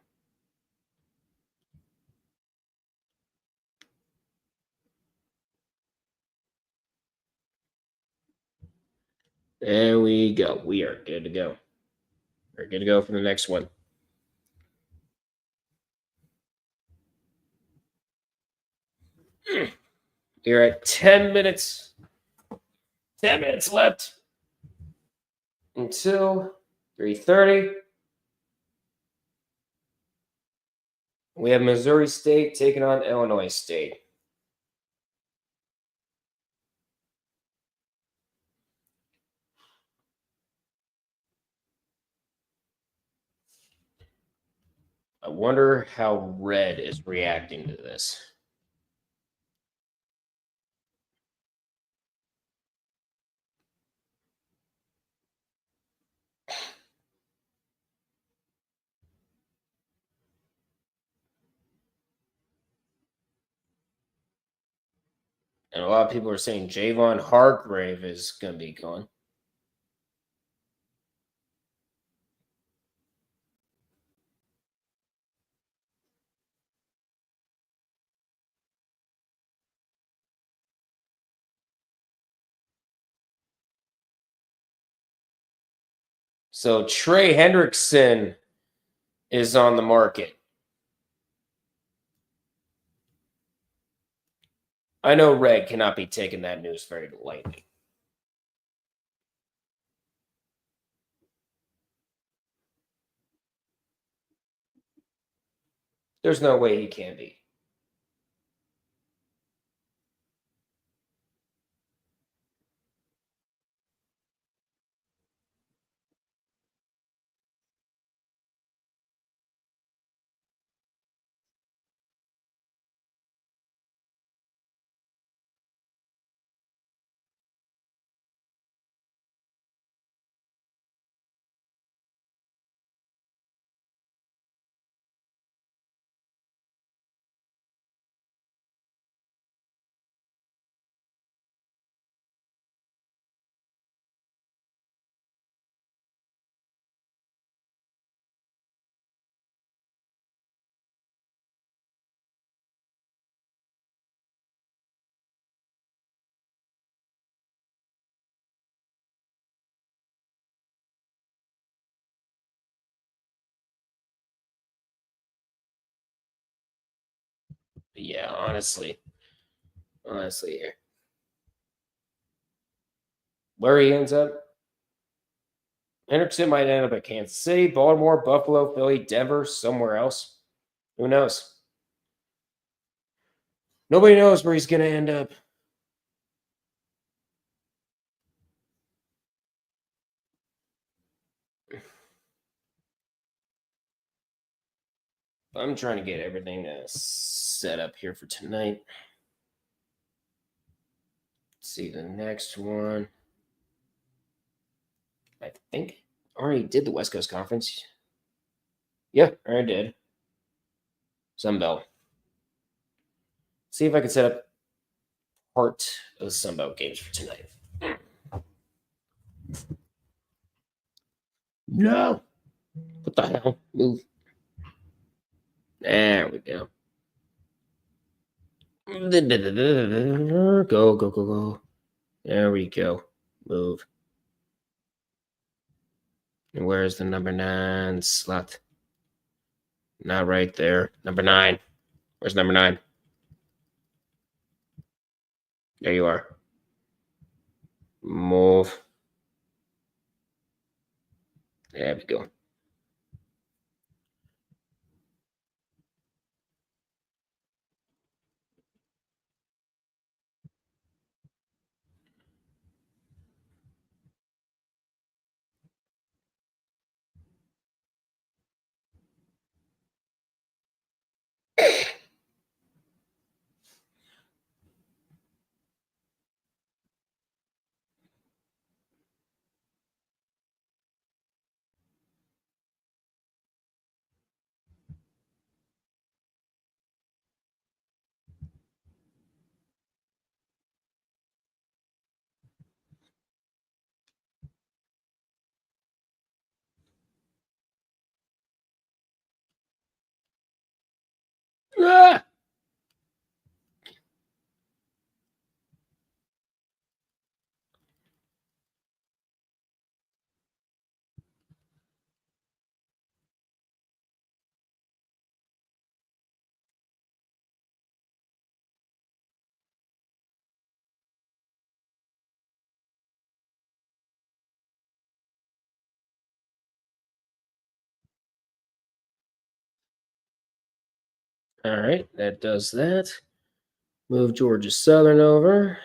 There we go. We are good to go. We're good to go for the next one. We're at 10 minutes. 10 minutes left until 3:30. We have Missouri State taking on Illinois State. I wonder how Red is reacting to this. And a lot of people are saying Javon Hargrave is going to be gone. So Trey Hendrickson is on the market. I know Red cannot be taking that news very lightly. There's no way he can be. But yeah, honestly here. Where he ends up, Hendrickson might end up at Kansas City, Baltimore, Buffalo, Philly, Denver, somewhere else. Who knows? Nobody knows where he's going to end up. I'm trying to get everything set up here for tonight. Let's see the next one. I think I already did the West Coast Conference. Yeah, I already did. Sunbelt. See if I can set up part of the Sunbelt games for tonight. No. What the hell? Move. There we go. Go, go, go, go. There we go. Move. And where's the number 9 slot? Not right there. Number 9. Where's number 9? There you are. Move. There we go. Ah! All right, that does that. Move Georgia Southern over.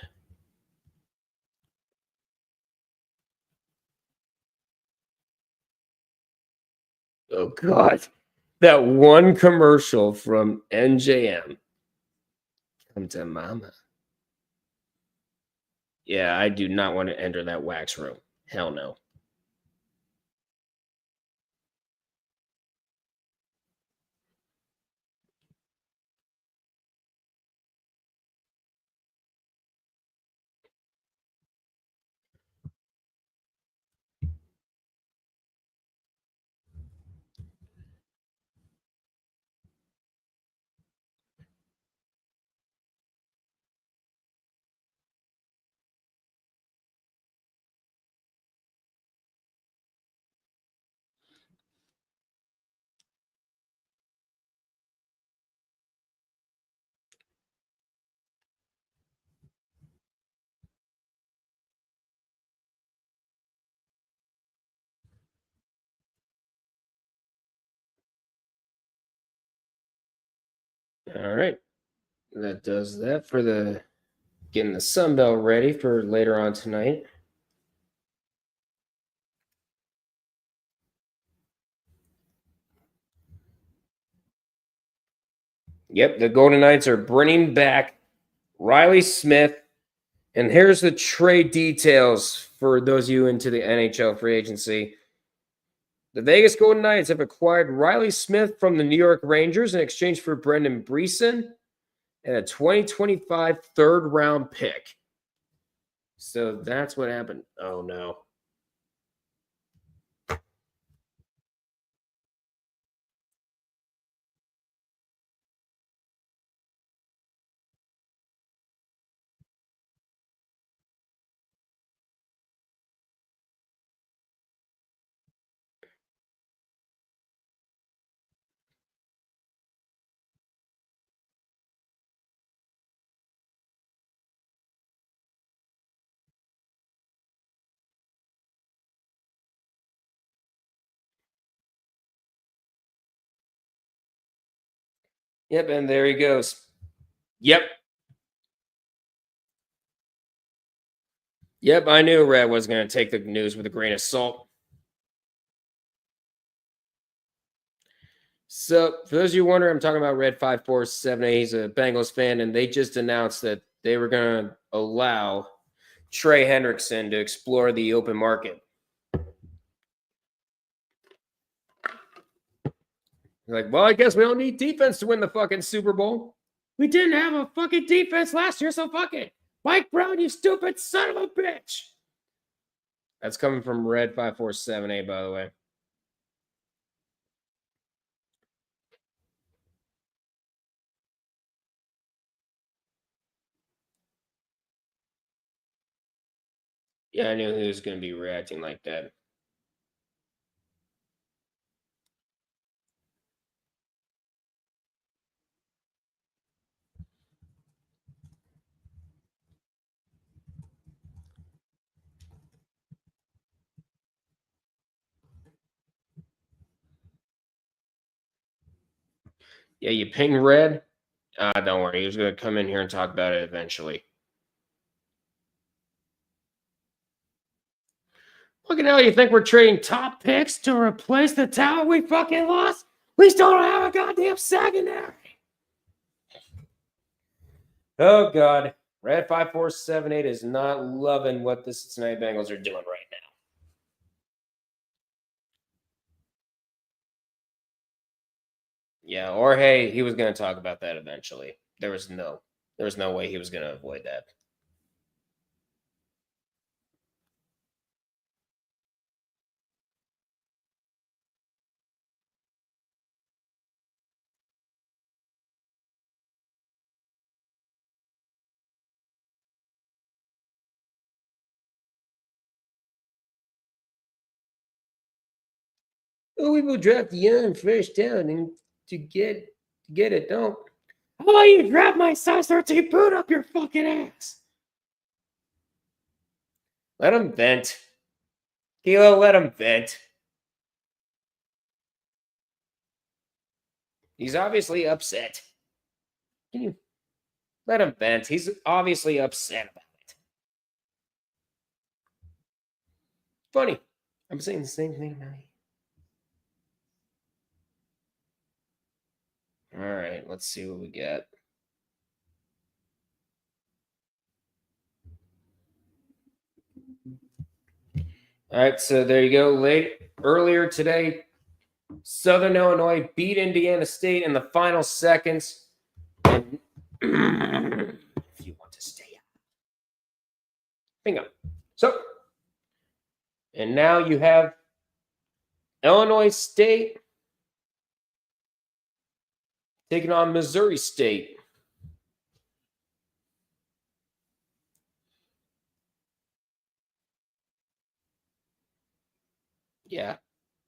Oh, God. That one commercial from NJM. Come to mama. Yeah, I do not want to enter that wax room. Hell no. All right. That does that for the getting the Sunbelt ready for later on tonight. Yep, the Golden Knights are bringing back Riley Smith. And here's the trade details for those of you into the NHL free agency. The Vegas Golden Knights have acquired Riley Smith from the New York Rangers in exchange for Brendan Breeson and a 2025 third-round pick. So that's what happened. Oh, no. Yep, and there he goes. Yep. Yep, I knew Red was going to take the news with a grain of salt. So, for those of you wondering, I'm talking about Red 5478. He's a Bengals fan, and they just announced that they were going to allow Trey Hendrickson to explore the open market. Like, well, I guess we don't need defense to win the fucking Super Bowl. We didn't have a fucking defense last year, so fuck it. Mike Brown, you stupid son of a bitch. That's coming from Red 5478, by the way. Yeah, I knew he was going to be reacting like that. Yeah, you ping Red. Don't worry. He was going to come in here and talk about it eventually. Fucking hell, you think we're trading top picks to replace the talent we fucking lost? We still don't have a goddamn secondary. Oh, God. Red 5478 is not loving what the Cincinnati Bengals are doing right now. Yeah, or hey, he was going to talk about that eventually. There was no way he was going to avoid that. Oh, we will draft young first down and to get it. Don't. How about you grab my size 13 boot up your fucking ass? Let him vent. Kilo, let him vent. He's obviously upset. Can you let him vent? He's obviously upset about it. Funny. I'm saying the same thing about you. All right, let's see what we got. All right, so there you go. Earlier today, Southern Illinois beat Indiana State in the final seconds. And if you want to stay up. Bingo. So, and now you have Illinois State taking on Missouri State. Yeah,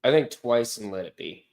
I think twice and let it be.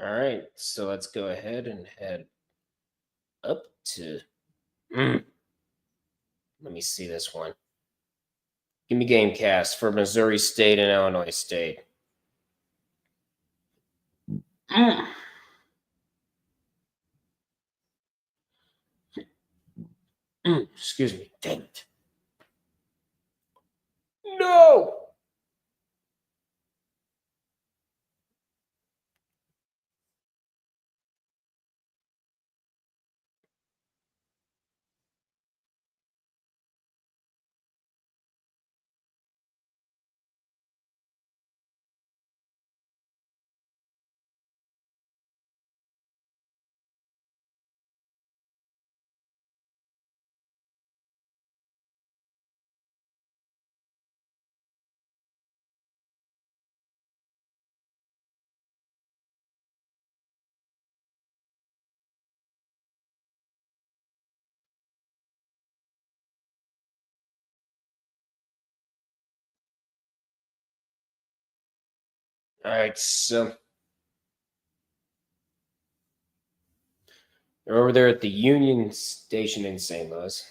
All right, so let's go ahead and head up to. Let me see this one. Give me Gamecast for Missouri State and Illinois State. Excuse me. Damn it. No! All right, so they're over there at the Union Station in St. Louis.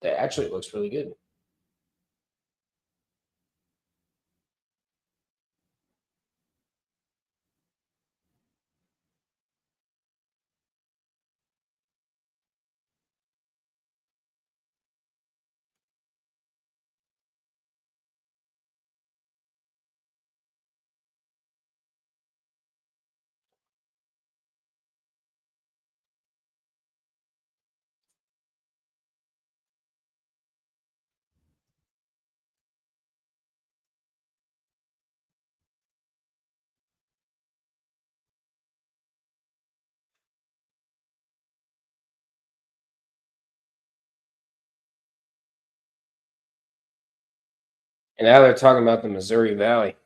That actually looks really good. And now they're talking about the Missouri Valley.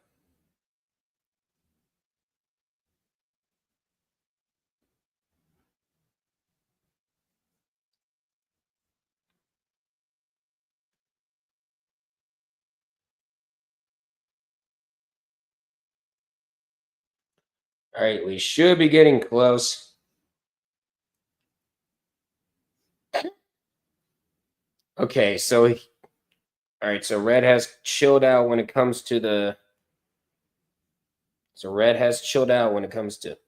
All right, we should be getting close. Okay, so all right, so Red has chilled out when it comes to the. So Red has chilled out when it comes to.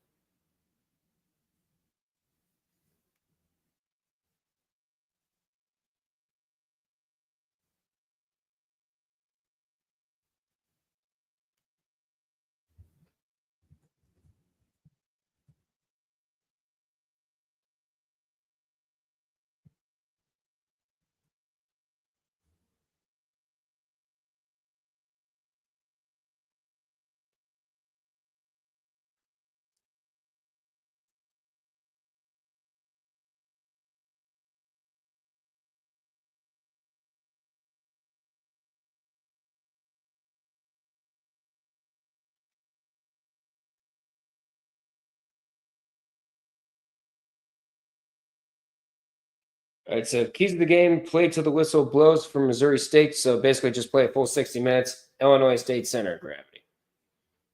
All right, so keys of the game: play till the whistle blows for Missouri State. So basically, just play a full 60 minutes. Illinois State center of gravity.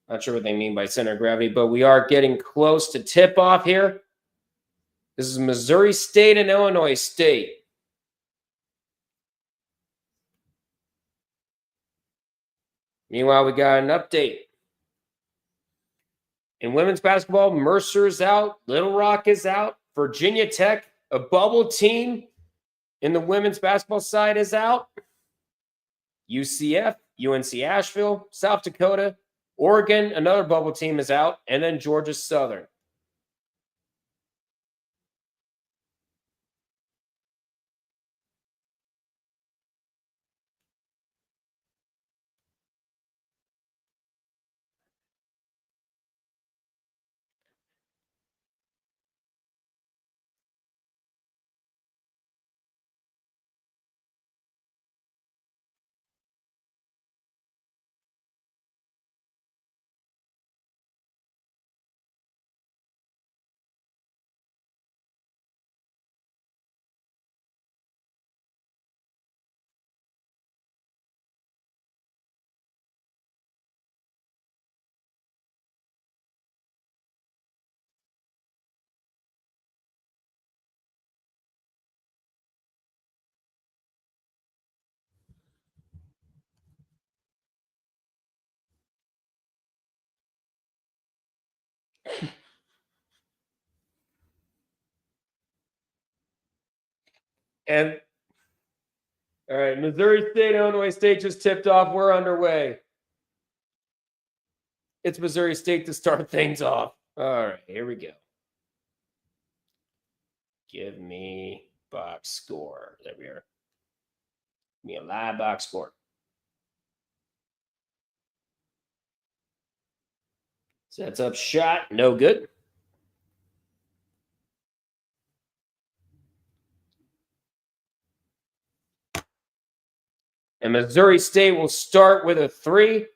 Not sure what they mean by center of gravity, but we are getting close to tip off here. This is Missouri State and Illinois State. Meanwhile, we got an update. In women's basketball, Mercer's out, Little Rock is out, Virginia Tech, a bubble team in the women's basketball side, is out. UCF, UNC Asheville, South Dakota, Oregon, another bubble team is out, and then Georgia Southern. And all right, Missouri State, Illinois State just tipped off. We're underway. It's Missouri State to start things off. All right, here we go. Give me box score. There we are. Give me a live box score. Sets up shot. No good. And Missouri State will start with a 3.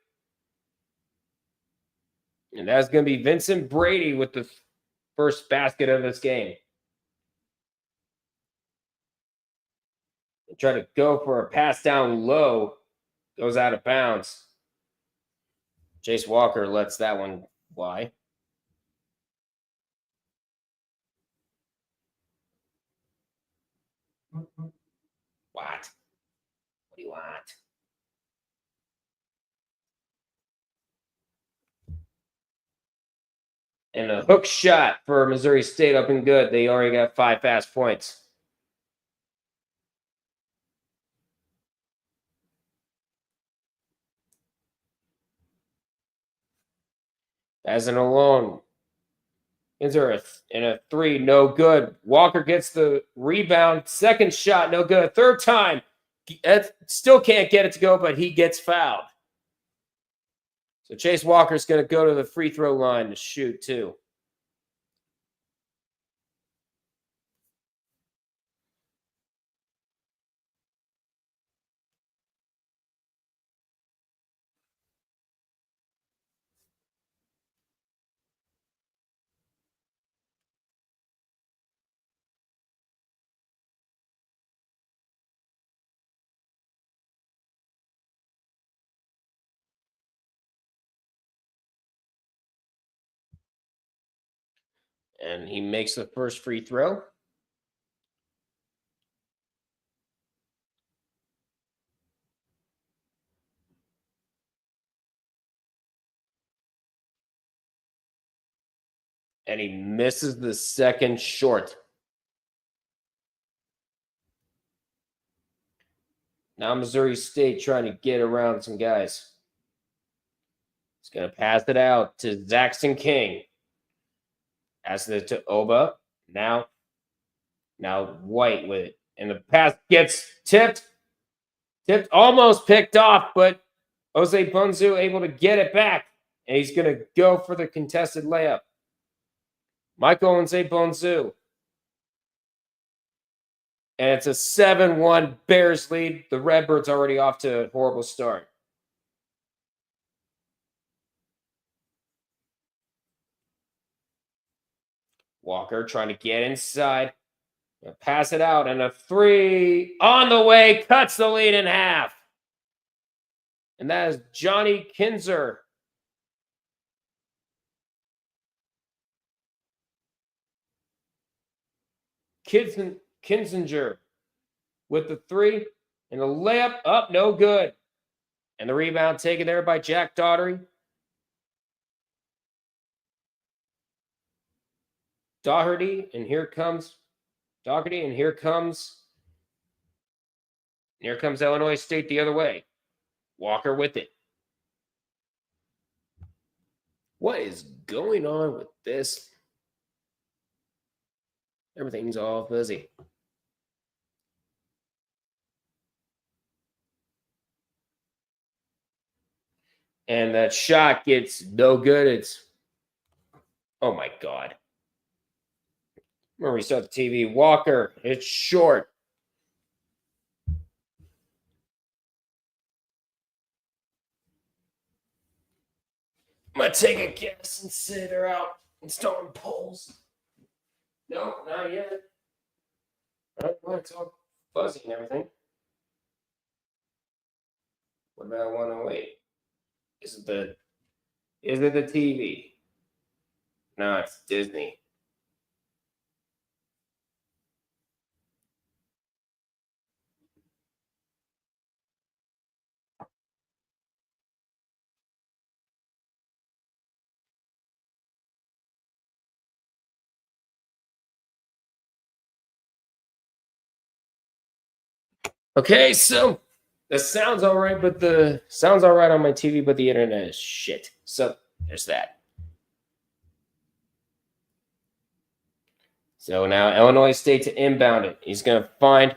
And that's going to be Vincent Brady with the first basket of this game. They try to go for a pass down low. Goes out of bounds. Chase Walker lets that one fly. What? What do you want? And a hook shot for Missouri State up and good. They already got 5 fast points. As an alone. In a 3, no good. Walker gets the rebound. Second shot, no good. Third time, still can't get it to go, but he gets fouled. So Chase Walker's going to go to the free throw line to shoot too. And he makes the first free throw. And he misses the second short. Now Missouri State trying to get around some guys. He's going to pass it out to Zaxton King. Passes it to Oba. Now White with it. And the pass gets tipped. Almost picked off, but Jose Bonzu able to get it back. And he's going to go for the contested layup. Michael Jose Bonzu. And it's a 7-1 Bears lead. The Redbirds already off to a horrible start. Walker trying to get inside. Pass it out, and a 3 on the way. Cuts the lead in half. And that is Johnny Kinzer. Kinzinger with the 3 and the layup up, no good. And the rebound taken there by Jack Daugherty. And here comes Illinois State the other way. Walker with it. What is going on with this? Everything's all fuzzy. And that shot gets no good. It's, oh my God. I'm going to restart the TV. Walker, it's short. I'm going to take a guess and sit her out installing poles. No, not yet. Well, it's all fuzzy and everything. What about 108? Is it the TV? No, it's Disney. Okay, so the sound's all right, but the sound's all right on my TV, but the internet is shit. So there's that. So now Illinois State to inbound it. He's going to find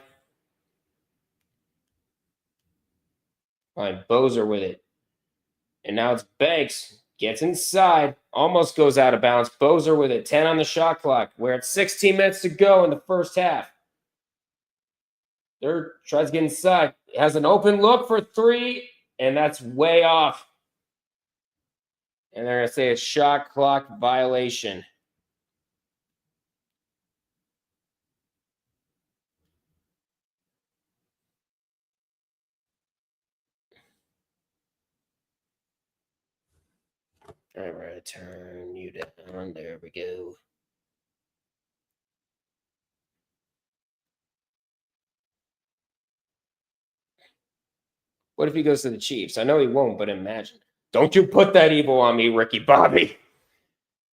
Bozer with it. And now it's Banks. Gets inside. Almost goes out of bounds. Bozer with it. 10 on the shot clock. We're at 16 minutes to go in the first half. Third tries to get inside. He has an open look for three, and that's way off. And they're going to say a shot clock violation. All right, turn you down. There we go. What if he goes to the Chiefs? I know he won't, but imagine. Don't you put that evil on me, Ricky Bobby.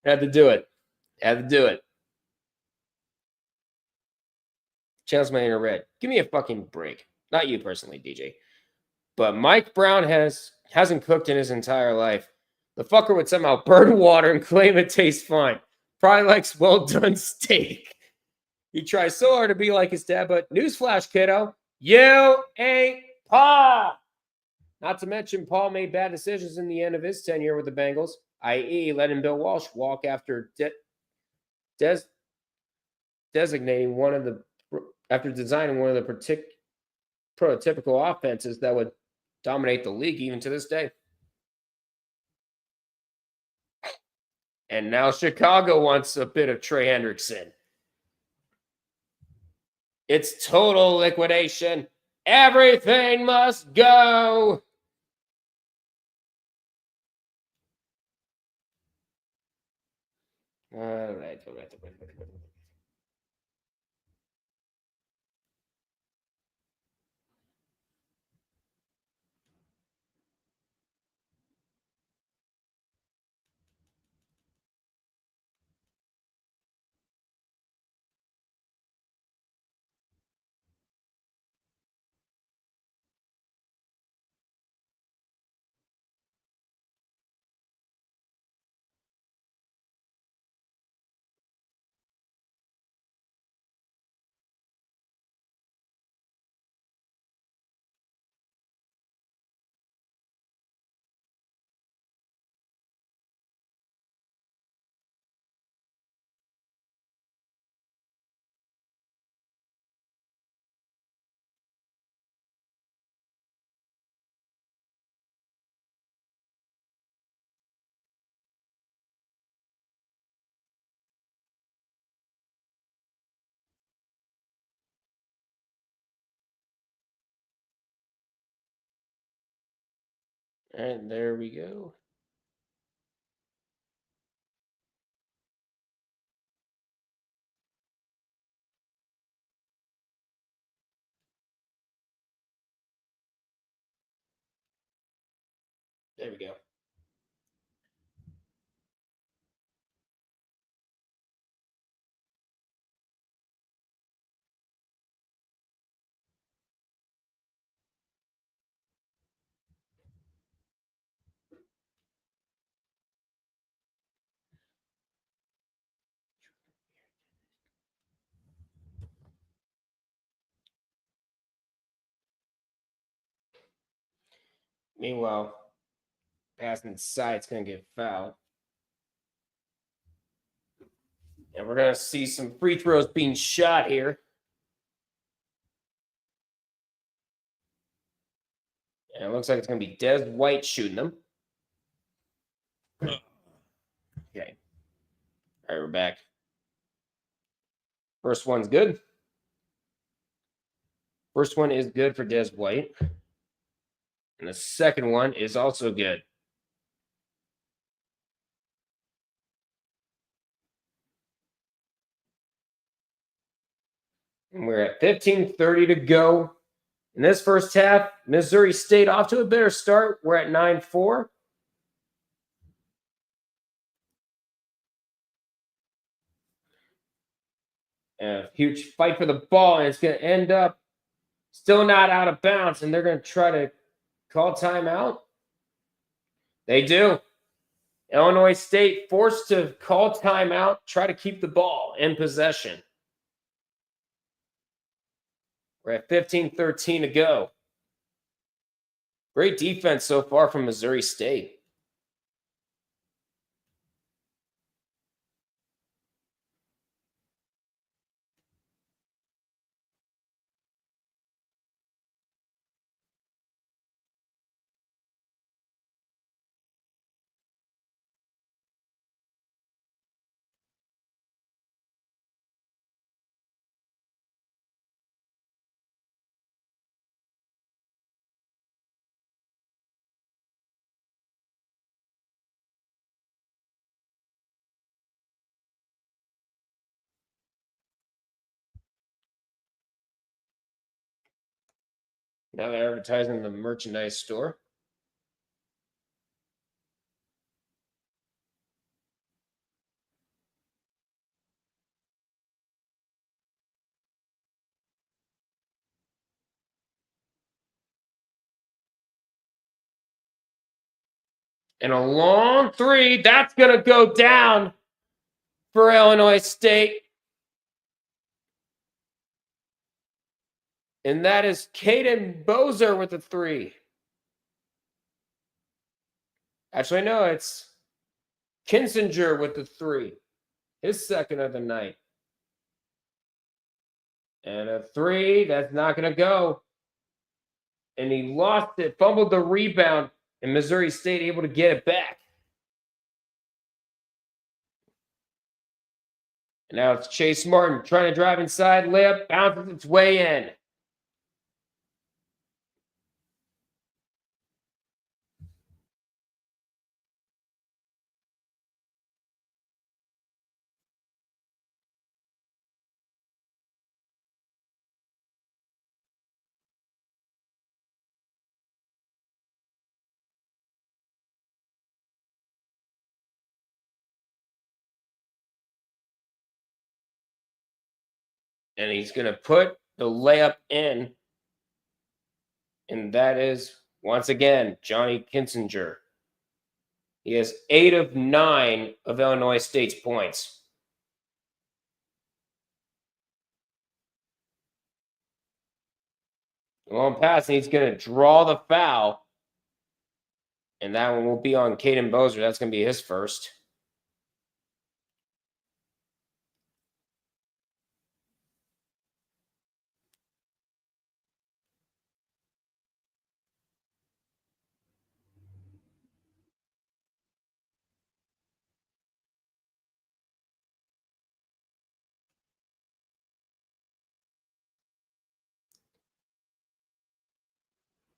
Had to do it. Had to do it. Channels my inner red. Give me a fucking break. Not you personally, DJ. But Mike Brown hasn't cooked in his entire life. The fucker would somehow burn water and claim it tastes fine. Probably likes well done steak. He tries so hard to be like his dad, but newsflash, kiddo, you ain't Pa. Not to mention, Paul made bad decisions in the end of his tenure with the Bengals, i.e., letting Bill Walsh walk after designating one of the after designing one of the prototypical offenses that would dominate the league even to this day. And now Chicago wants a bit of Trey Hendrickson. It's total liquidation. Everything must go. All right. And there we go. There we go. Meanwhile, passing inside, it's going to get fouled. And we're going to see some free throws being shot here. And it looks like it's going to be Des White shooting them. Okay. All right, we're back. First one's good. First one is good for Des White. And the second one is also good. And we're at 15:30 to go. In this first half, Missouri State off to a better start. We're at 9-4. A huge fight for the ball, and it's going to end up still not out of bounds, and they're going to try to call timeout. They do. Illinois State forced to call timeout, try to keep the ball in possession. We're at 15:13 to go. Great defense so far from Missouri State. Now they're advertising the merchandise store. And a long three. That's going to go down for Illinois State. And that is Caden Bozer with the three. Actually, no, it's Kinsinger with the three. His second of the night. And a three. That's not going to go. And he lost it, fumbled the rebound, and Missouri State able to get it back. And now it's Chase Martin trying to drive inside, layup, bounces its way in. And he's going to put the layup in. And that is, once again, Johnny Kinsinger. He has 8 of 9 of Illinois State's points. Long pass, and he's going to draw the foul. And that one will be on Caden Bozer. That's going to be his first.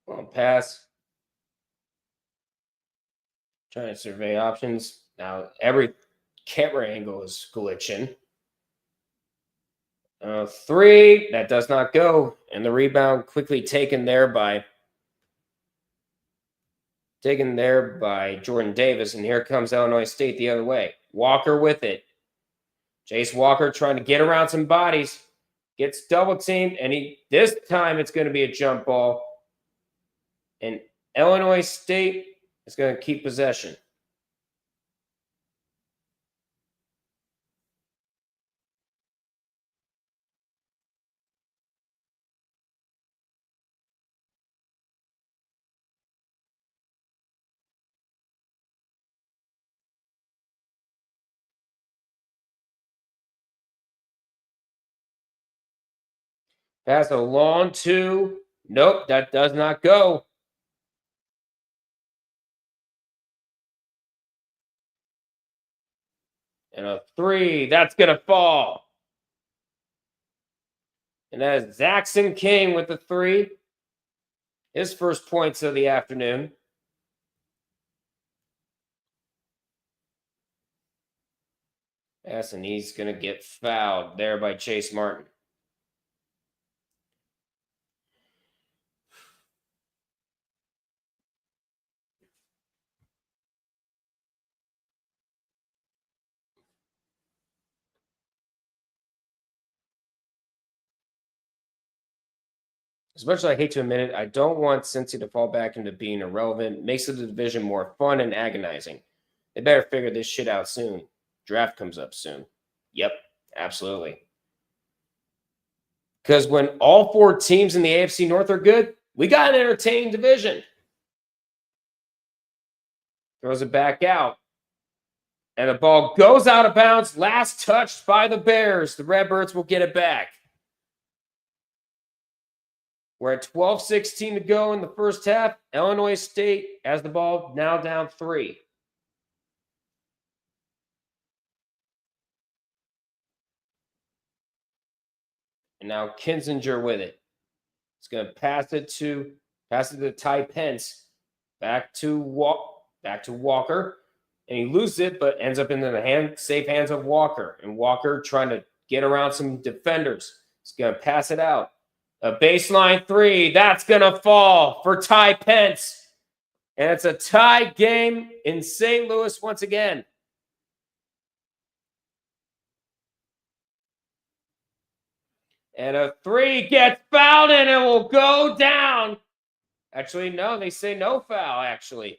Long pass. Trying to survey options. Now, every camera angle is glitching. Three. That does not go. And the rebound quickly taken there by Jordan Davis. And here comes Illinois State the other way. Walker with it. Jace Walker trying to get around some bodies. Gets double teamed. And this time it's going to be a jump ball. And Illinois State is going to keep possession. Pass a long two. Nope, that does not go. And a three. That's going to fall. And that is Zaxon King with the three. His first points of the afternoon. Yes, and he's going to get fouled there by Chase Martin. As much as I hate to admit it, I don't want Cincy to fall back into being irrelevant. Makes the division more fun and agonizing. They better figure this shit out soon. Draft comes up soon. Yep, absolutely. Because when all 4 teams in the AFC North are good, we got an entertaining division. Throws it back out. And the ball goes out of bounds. Last touched by the Bears. The Redbirds will get it back. We're at 12:16 to go in the first half. Illinois State has the ball, now down 3. And now Kinsinger with it. He's going to pass it to Ty Pence. Back to Walker. And he loses it, but ends up in the safe hands of Walker. And Walker trying to get around some defenders. He's going to pass it out. A baseline three. That's going to fall for Ty Pence. And it's a tie game in St. Louis once again. And a three gets fouled and it will go down. Actually, no, they say no foul, actually.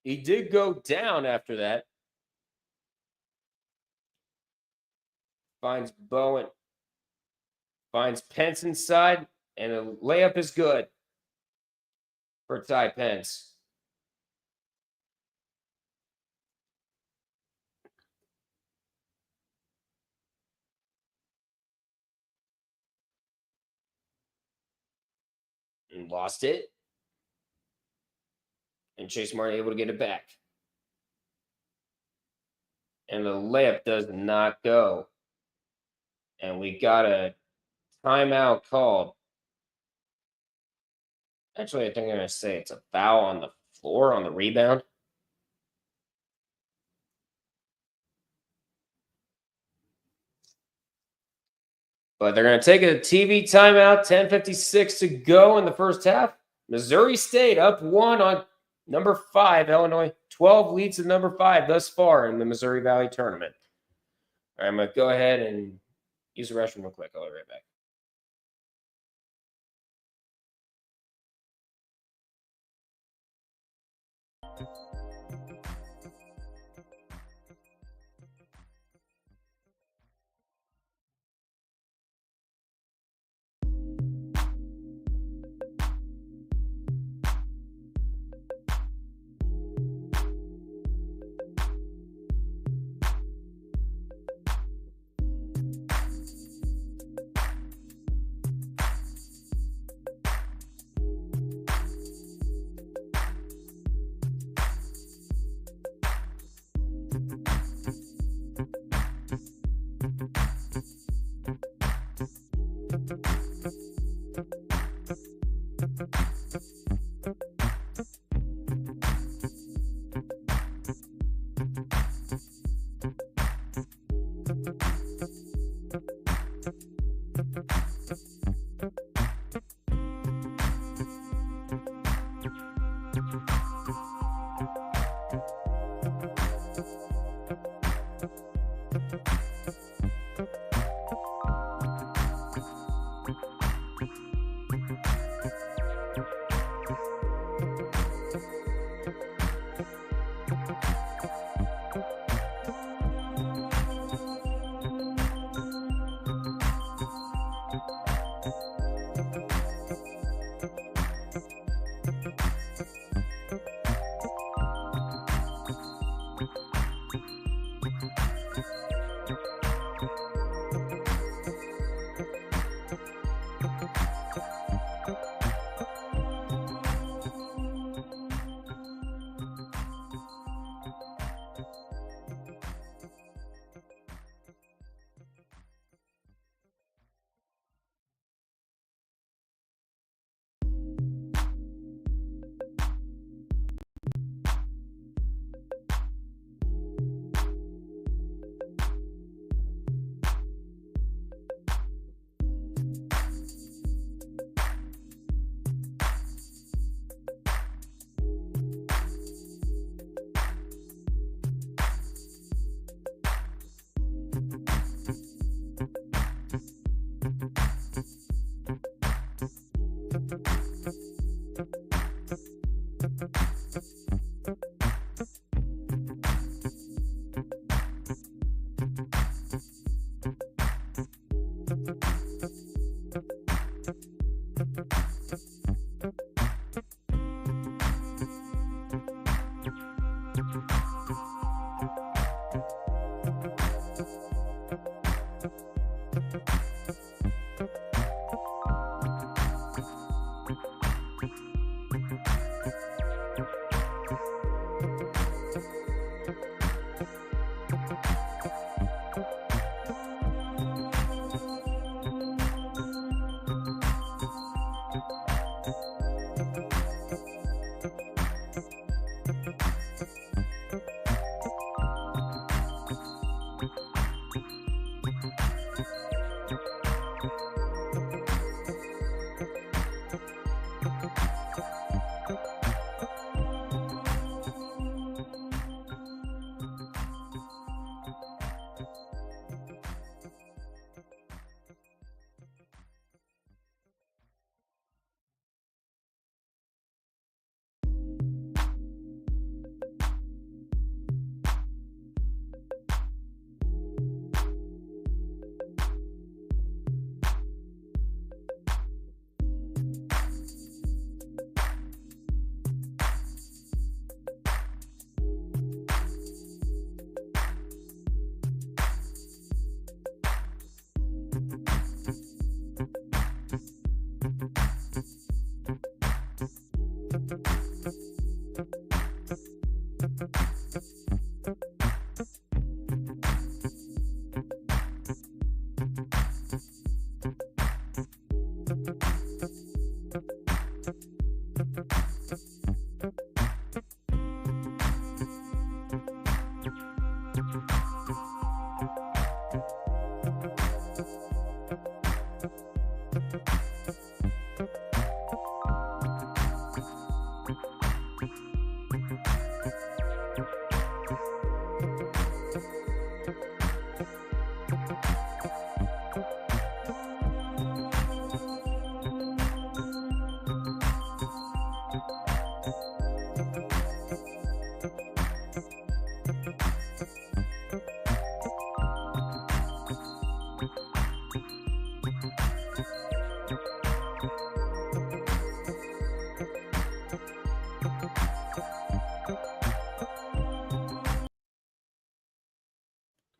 He did go down after that. Finds Bowen. Finds Pence inside, and a layup is good for Ty Pence. And lost it. And Chase Martin able to get it back. And the layup does not go. And we got a timeout called. Actually, I think I'm going to say it's a foul on the floor on the rebound. But they're going to take a TV timeout. 10:56 to go in the first half. Missouri State up 1 on number 5, Illinois. 12 leads to number 5 thus far in the Missouri Valley Tournament. All right, I'm going to go ahead and use the restroom real quick. I'll be right back.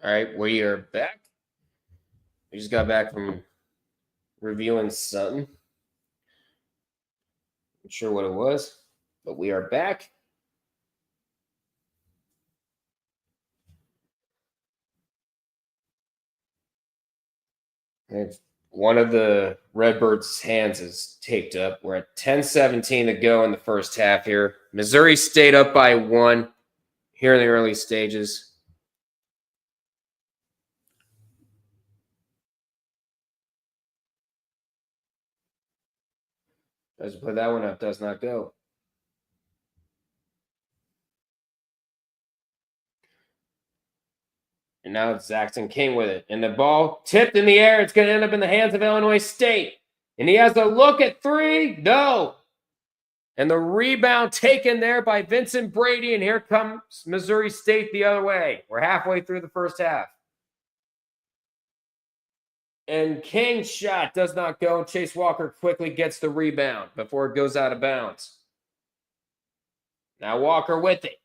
All right, we are back. We just got back from reviewing something. Not sure what it was, but we are back. And one of the Redbirds' hands is taped up. We're at 10:17 to go in the first half here. Missouri State up by 1 here in the early stages. Does put that one up, does not go. And now it's Zaxton King with it. And the ball tipped in the air. It's going to end up in the hands of Illinois State. And he has a look at 3. No. And the rebound taken there by Vincent Brady. And here comes Missouri State the other way. We're halfway through the first half. And King's shot does not go. Chase Walker quickly gets the rebound before it goes out of bounds. Now Walker with it.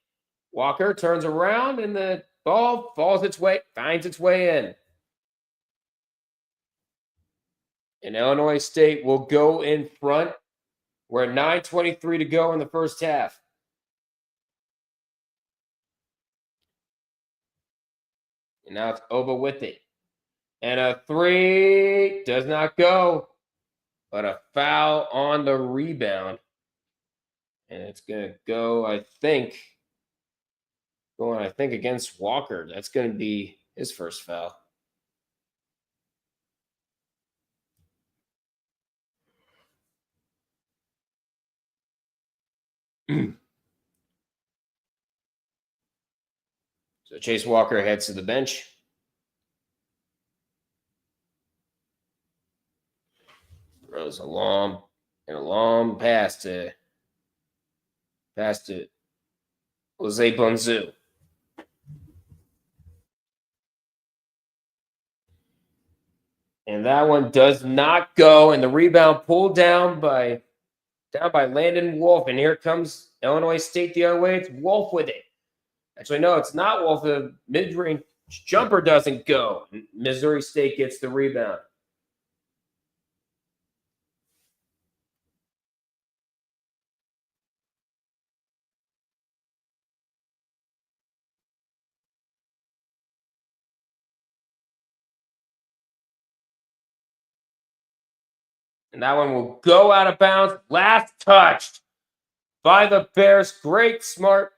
Walker turns around and the ball finds its way in. And Illinois State will go in front. We're at 9:23 to go in the first half. And now it's Oba with it. And a 3 does not go, but a foul on the rebound. And it's going to go, I think, against Walker. That's going to be his first foul. So Chase Walker heads to the bench. Throws a long pass to Jose Bonzu. And that one does not go. And the rebound pulled down by Landon Wolf. And here comes Illinois State the other way. It's Wolf with it. Actually, no, it's not Wolf. The mid-range jumper doesn't go. Missouri State gets the rebound. And that one will go out of bounds. Last touched by the Bears. Great, smart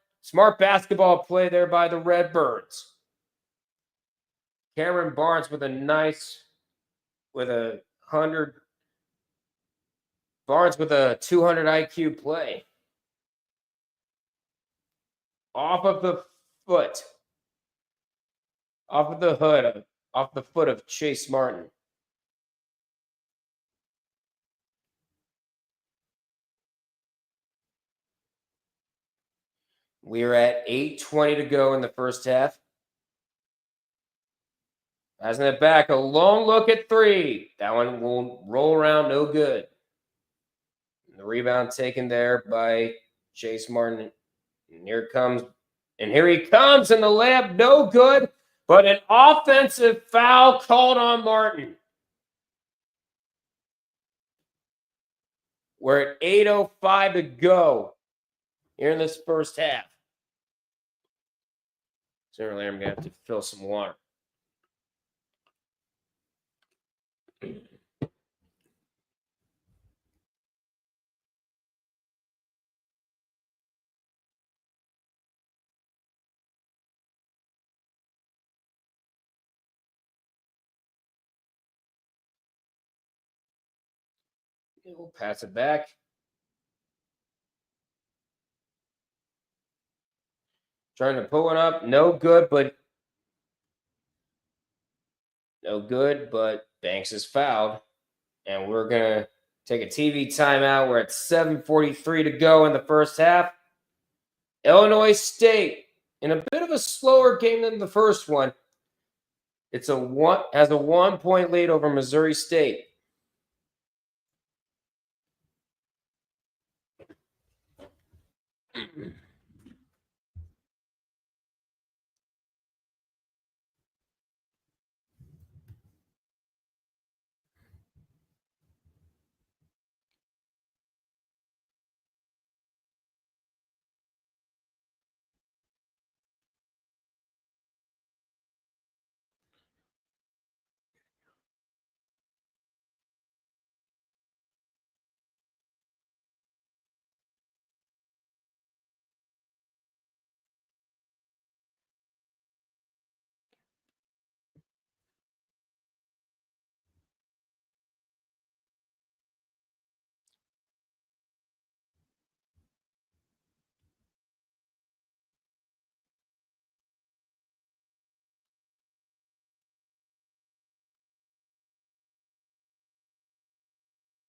basketball play there by the Redbirds. Cameron Barnes with a 200 IQ play. Off of the foot of Chase Martin. We are at 8:20 to go in the first half. Passing it back, a long look at 3. That one will roll around, no good. The rebound taken there by Chase Martin. And here he comes in the layup, no good, but an offensive foul called on Martin. We're at 8:05 to go here in this first half. Sooner or later, I'm going to have to fill some water. We'll pass it back. Trying to pull it up. No good, but Banks is fouled. And we're going to take a TV timeout. We're at 7:43 to go in the first half. Illinois State, in a bit of a slower game than the first one, has a 1-point lead over Missouri State.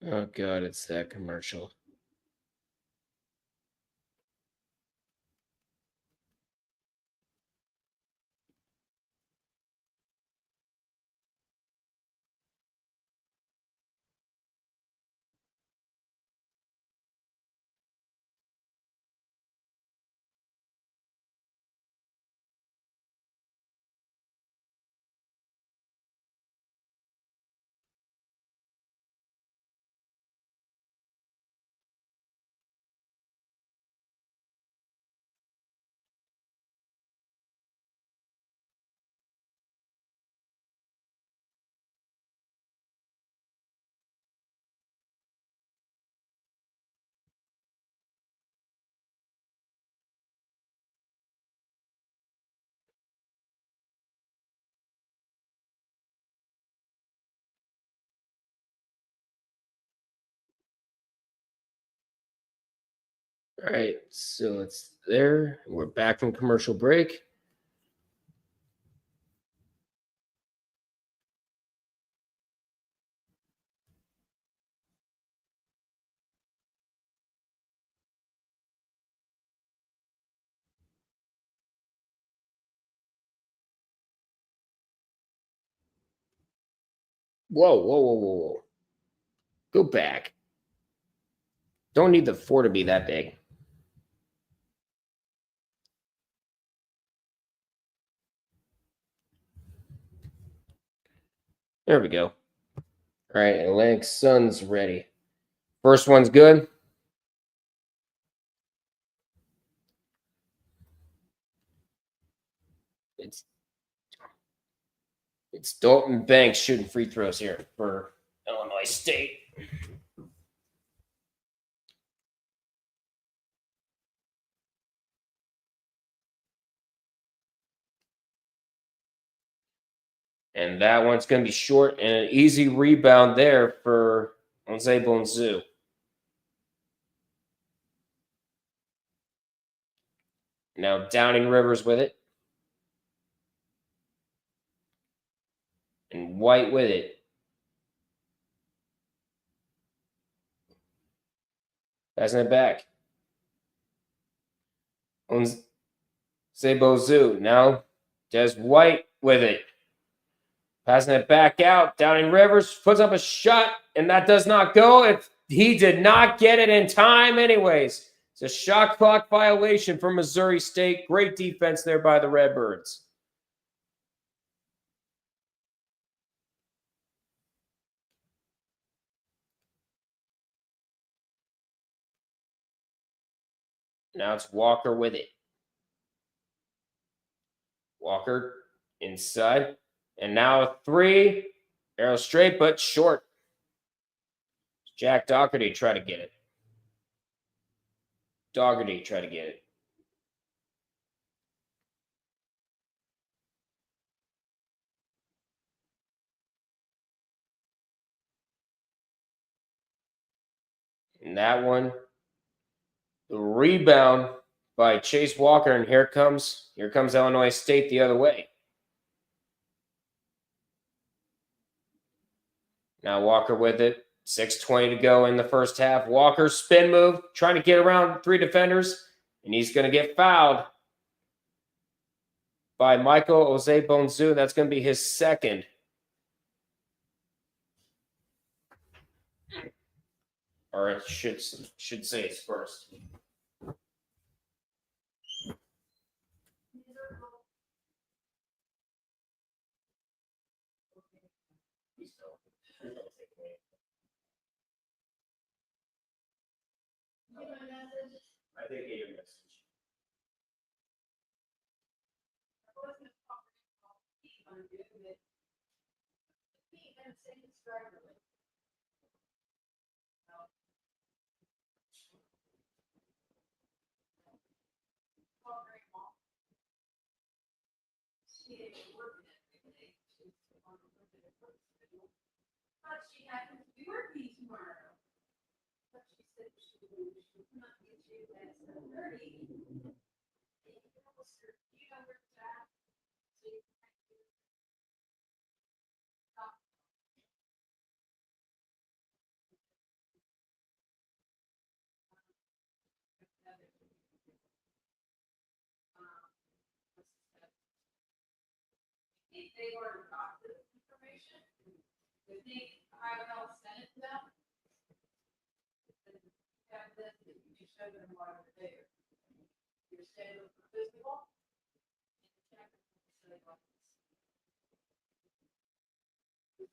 Oh, God, it's that commercial. All right, so it's there. We're back from commercial break. Whoa, whoa, whoa, whoa, whoa. Go back. Don't need the 4 to be that big. There we go. All right, Atlantic Sun's ready. First one's good. It's Dalton Banks shooting free throws here for Illinois State. And that one's going to be short and an easy rebound there for Jose Bonzu. Now Downing Rivers with it. And White with it. Passing it back. Jose Bonzu. Now Des White with it. Passing it back out. Downing Rivers puts up a shot, and that does not go. He did not get it in time anyways. It's a shot clock violation for Missouri State. Great defense there by the Redbirds. Now it's Walker with it. Walker inside. And now a 3. Arrow straight, but short. Jack Dougherty try to get it. Dougherty try to get it. And that one, the rebound by Chase Walker, and here comes Illinois State the other way. Now Walker with it. 6:20 to go in the first half. Walker spin move, trying to get around 3 defenders, and he's going to get fouled by Michael Jose Bonzu. That's going to be his second. Or it should say it's first. I think your message. they were got this information, if they high level sent it to them, then you have this, that you can show them what are there. Your schedule for physical, and check the facility like this.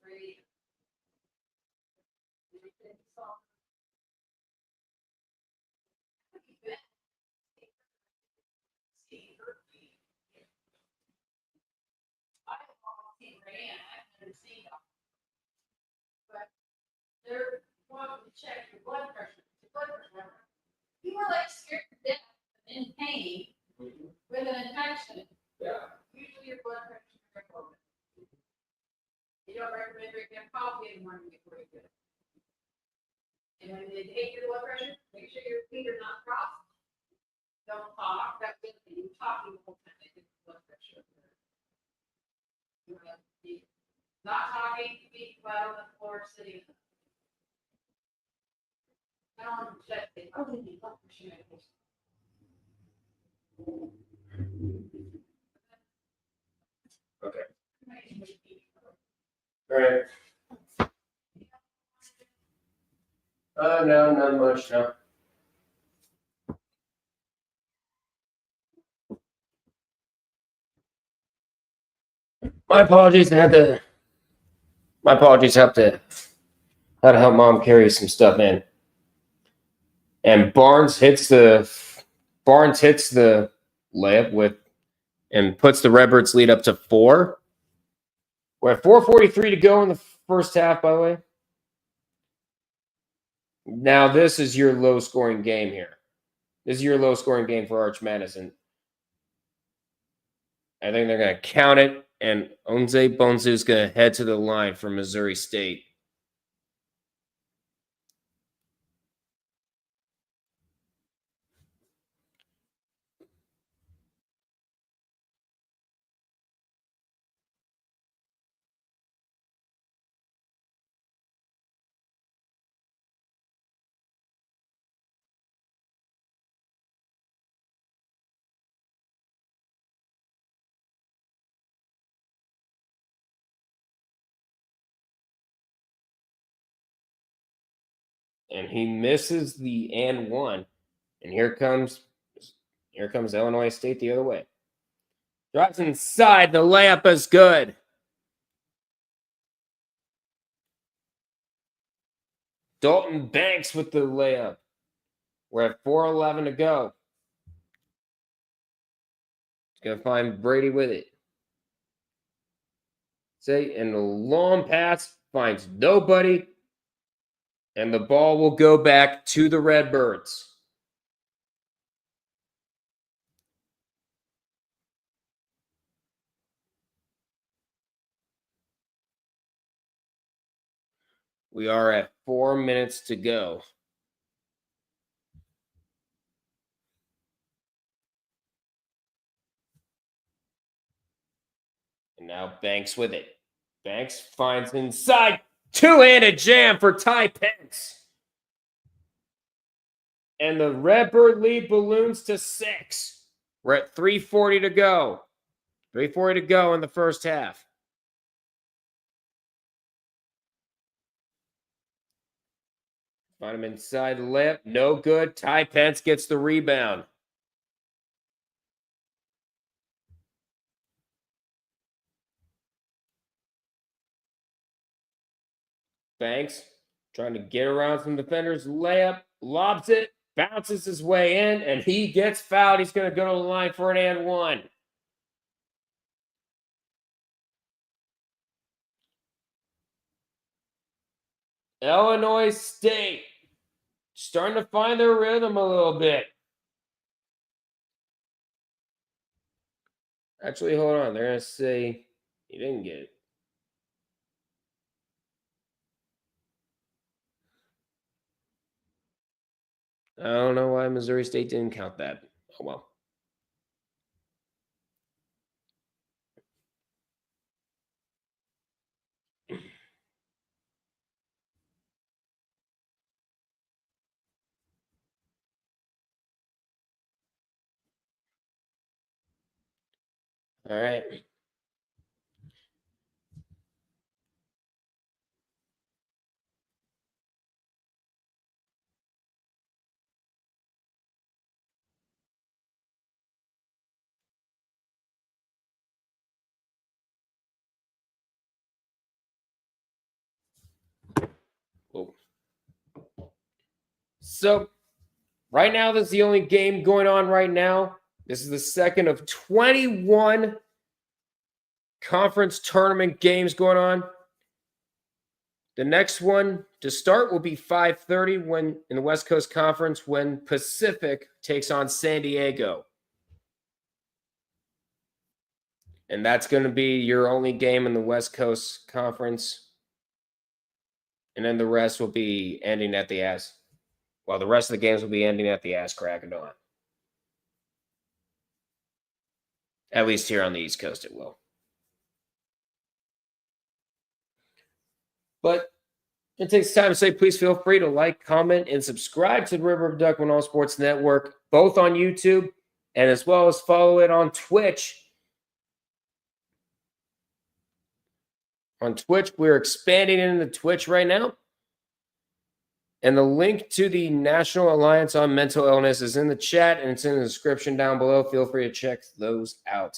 Great. But they're wanting to check your blood pressure. You were like scared to death and in pain with an infection. Yeah. Usually your blood pressure is very low. You don't recommend drinking coffee in the morning before you get it. And when they take your blood pressure, make sure your feet are not crossed. Don't talk. That's good. You talking the whole time. They get the blood pressure. You want to be not talking, feet flat on the floor, sitting. I don't want to check the blood pressure medication. Okay. All right. No, not much. No. My apologies. I had to. My apologies. Had to help mom carry some stuff in. And Barnes hits the layup with and puts the Redbirds lead up to 4. We're at 4:43 to go in the first half, by the way. Now this is your low scoring game here. This is your low scoring game for Arch Madison. I think they're going to count it, and Onze Bonsu is going to head to the line for Missouri State. And he misses the and one. And here comes Illinois State the other way. Drives inside. The layup is good. Dalton Banks with the layup. We're at 4:11 to go. He's going to find Brady with it. And the long pass finds nobody. And the ball will go back to the Redbirds. We are at 4 minutes to go. And now Banks with it. Banks finds inside. Two-handed jam for Ty Pence. And the Redbird lead balloons to 6. We're at 3:40 to go. 3:40 to go in the first half. Find him inside the layup. No good. Ty Pence gets the rebound. Banks trying to get around some defenders. Layup. Lobs it. Bounces his way in. And he gets fouled. He's going to go to the line for an and one. Illinois State starting to find their rhythm a little bit. Actually, hold on. They're going to say he didn't get it. I don't know why Missouri State didn't count that. Oh, well. All right. Whoa. So right now, this is the only game going on right now. This is the second of 21 conference tournament games going on. The next one to start will be 5:30 when in the West Coast Conference when Pacific takes on San Diego. And that's going to be your only game in the West Coast Conference. And then the rest will be ending at the ass. Well, the rest of the games will be ending at the ass crack of dawn. At least here on the East Coast, it will. But it takes time to say, please feel free to like, comment, and subscribe to the River of Duck All Sports Network, both on YouTube and as well as follow it on Twitch. On Twitch, we're expanding into Twitch right now. And the link to the National Alliance on Mental Illness is in the chat and it's in the description down below. Feel free to check those out.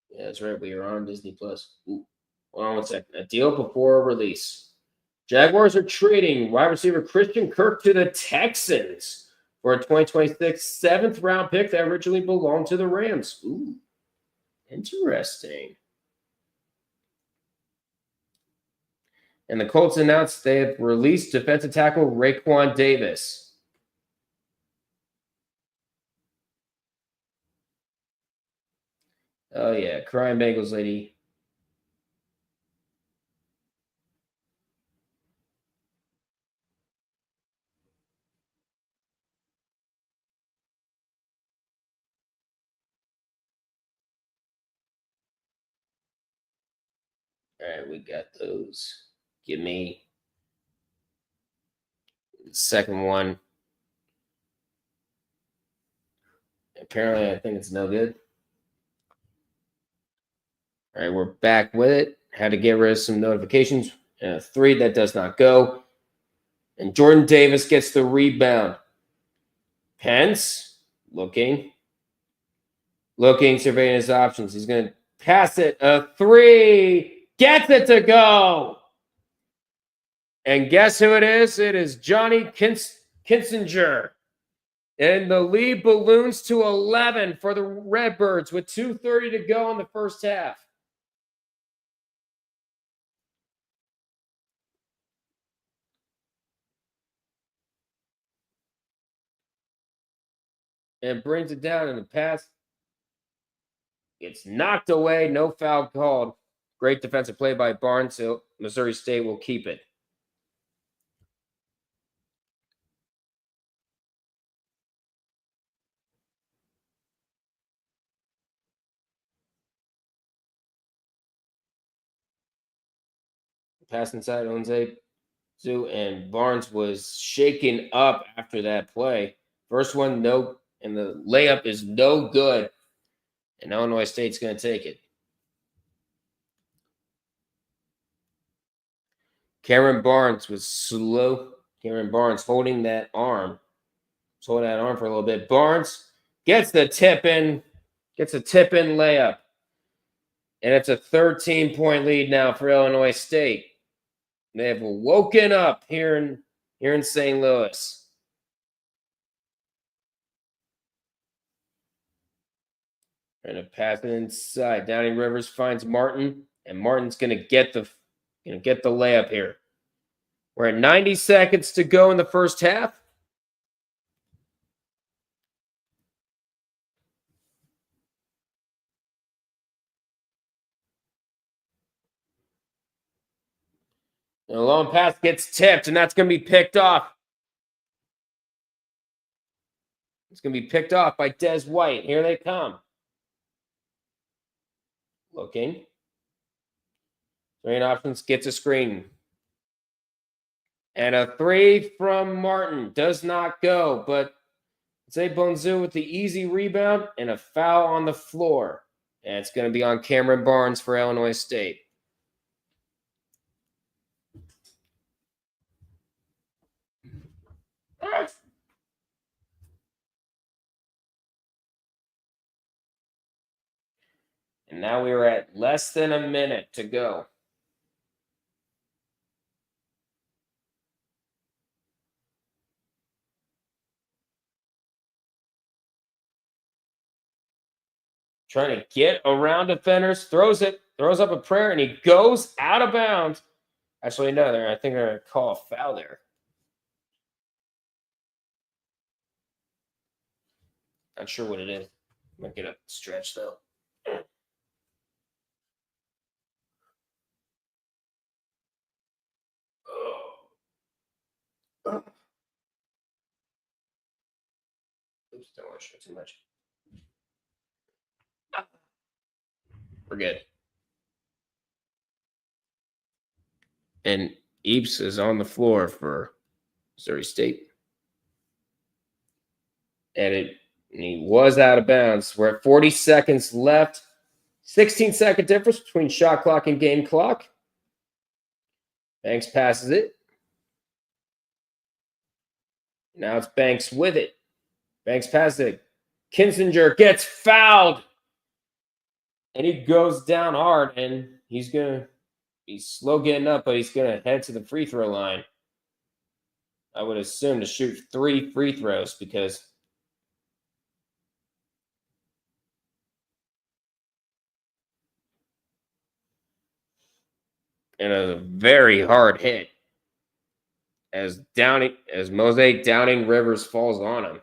Yeah, that's right. We are on Disney Plus. Ooh. Hold on one second. A deal before release. Jaguars are trading wide receiver Christian Kirk to the Texans for a 2026 seventh round pick that originally belonged to the Rams. Ooh, interesting. And the Colts announced they have released defensive tackle Raekwon Davis. Oh, yeah. Crying Bengals lady. All right, we got those. Give me the second one. Apparently, I think it's no good. All right, we're back with it. Had to get rid of some notifications. 3 that does not go. And Jordan Davis gets the rebound. Pence looking, surveying his options. He's going to pass it. A 3. Gets it to go. And guess who it is? It is Johnny Kinsinger. And the lead balloons to 11 for the Redbirds with 2:30 to go in the first half. And brings it down in the pass. It's knocked away. No foul called. Great defensive play by Barnes. So Missouri State will keep it. Pass inside Onze. And Barnes was shaken up after that play. First one, no. And the layup is no good. And Illinois State's going to take it. Cameron Barnes was slow. Cameron Barnes holding that arm. Holding that arm for a little bit. Barnes gets the tip in. Gets a tip in layup. And it's a 13-point lead now for Illinois State. They have woken up here in St. Louis. And a pass inside. Downey Rivers finds Martin, and Martin's going to get the layup here. We're at 90 seconds to go in the first half. And a long pass gets tipped, and that's going to be picked off. It's going to be picked off by Des White. Here they come. Looking. Screen options, gets a screen. And a 3 from Martin. Does not go, but Zay Bonzu with the easy rebound and a foul on the floor. And it's going to be on Cameron Barnes for Illinois State. And now we are at less than a minute to go. Trying to get around defenders, throws up a prayer, and he goes out of bounds. Actually, no, I think they're going to call a foul there. Not sure what it is. Might get a stretch, though. Oops, don't want to show too much. We're good. And Eeps is on the floor for Missouri State. And he was out of bounds. We're at 40 seconds left. 16-second difference between shot clock and game clock. Banks passes it. Now it's Banks with it. Banks passes it. Kinzinger gets fouled. And he goes down hard, and he's slow getting up, but he's going to head to the free throw line. I would assume to shoot 3 free throws because and a very hard hit as Mosaic Downing Rivers falls on him.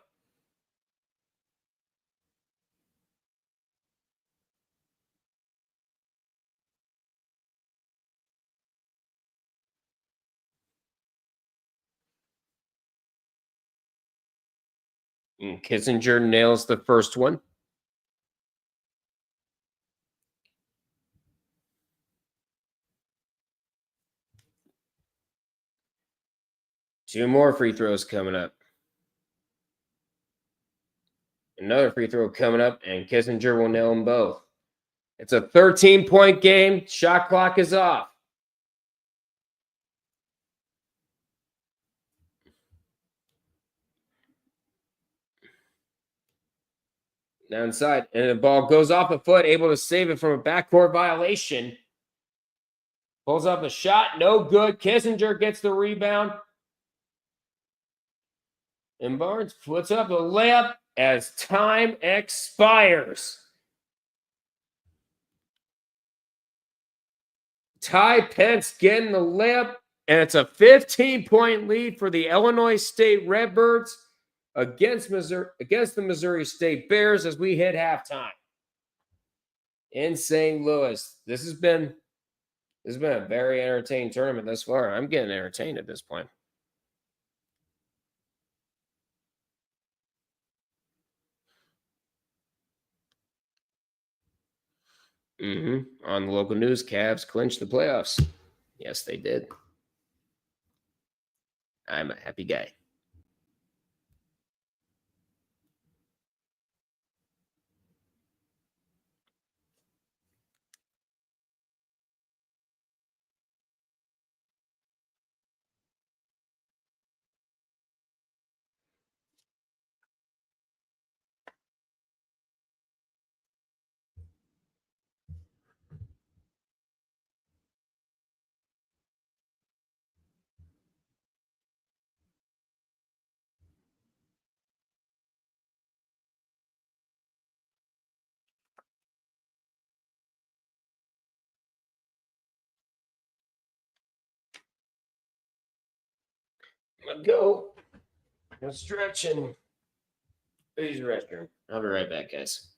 And Kissinger nails the first one. Two more free throws coming up. Another free throw coming up, and Kissinger will nail them both. It's a 13-point game. Shot clock is off. Downside, and the ball goes off a foot, able to save it from a backcourt violation. Pulls up a shot, no good. Kissinger gets the rebound. And Barnes puts up a layup as time expires. Ty Pence getting the layup, and it's a 15-point lead for the Illinois State Redbirds against the Missouri State Bears as we hit halftime in St. Louis. This has been a very entertaining tournament thus far. I'm getting entertained at this point. On the local news, Cavs clinched the playoffs. Yes, they did. I'm a happy guy. I'm gonna go stretch and use the restroom. I'll be right back, guys.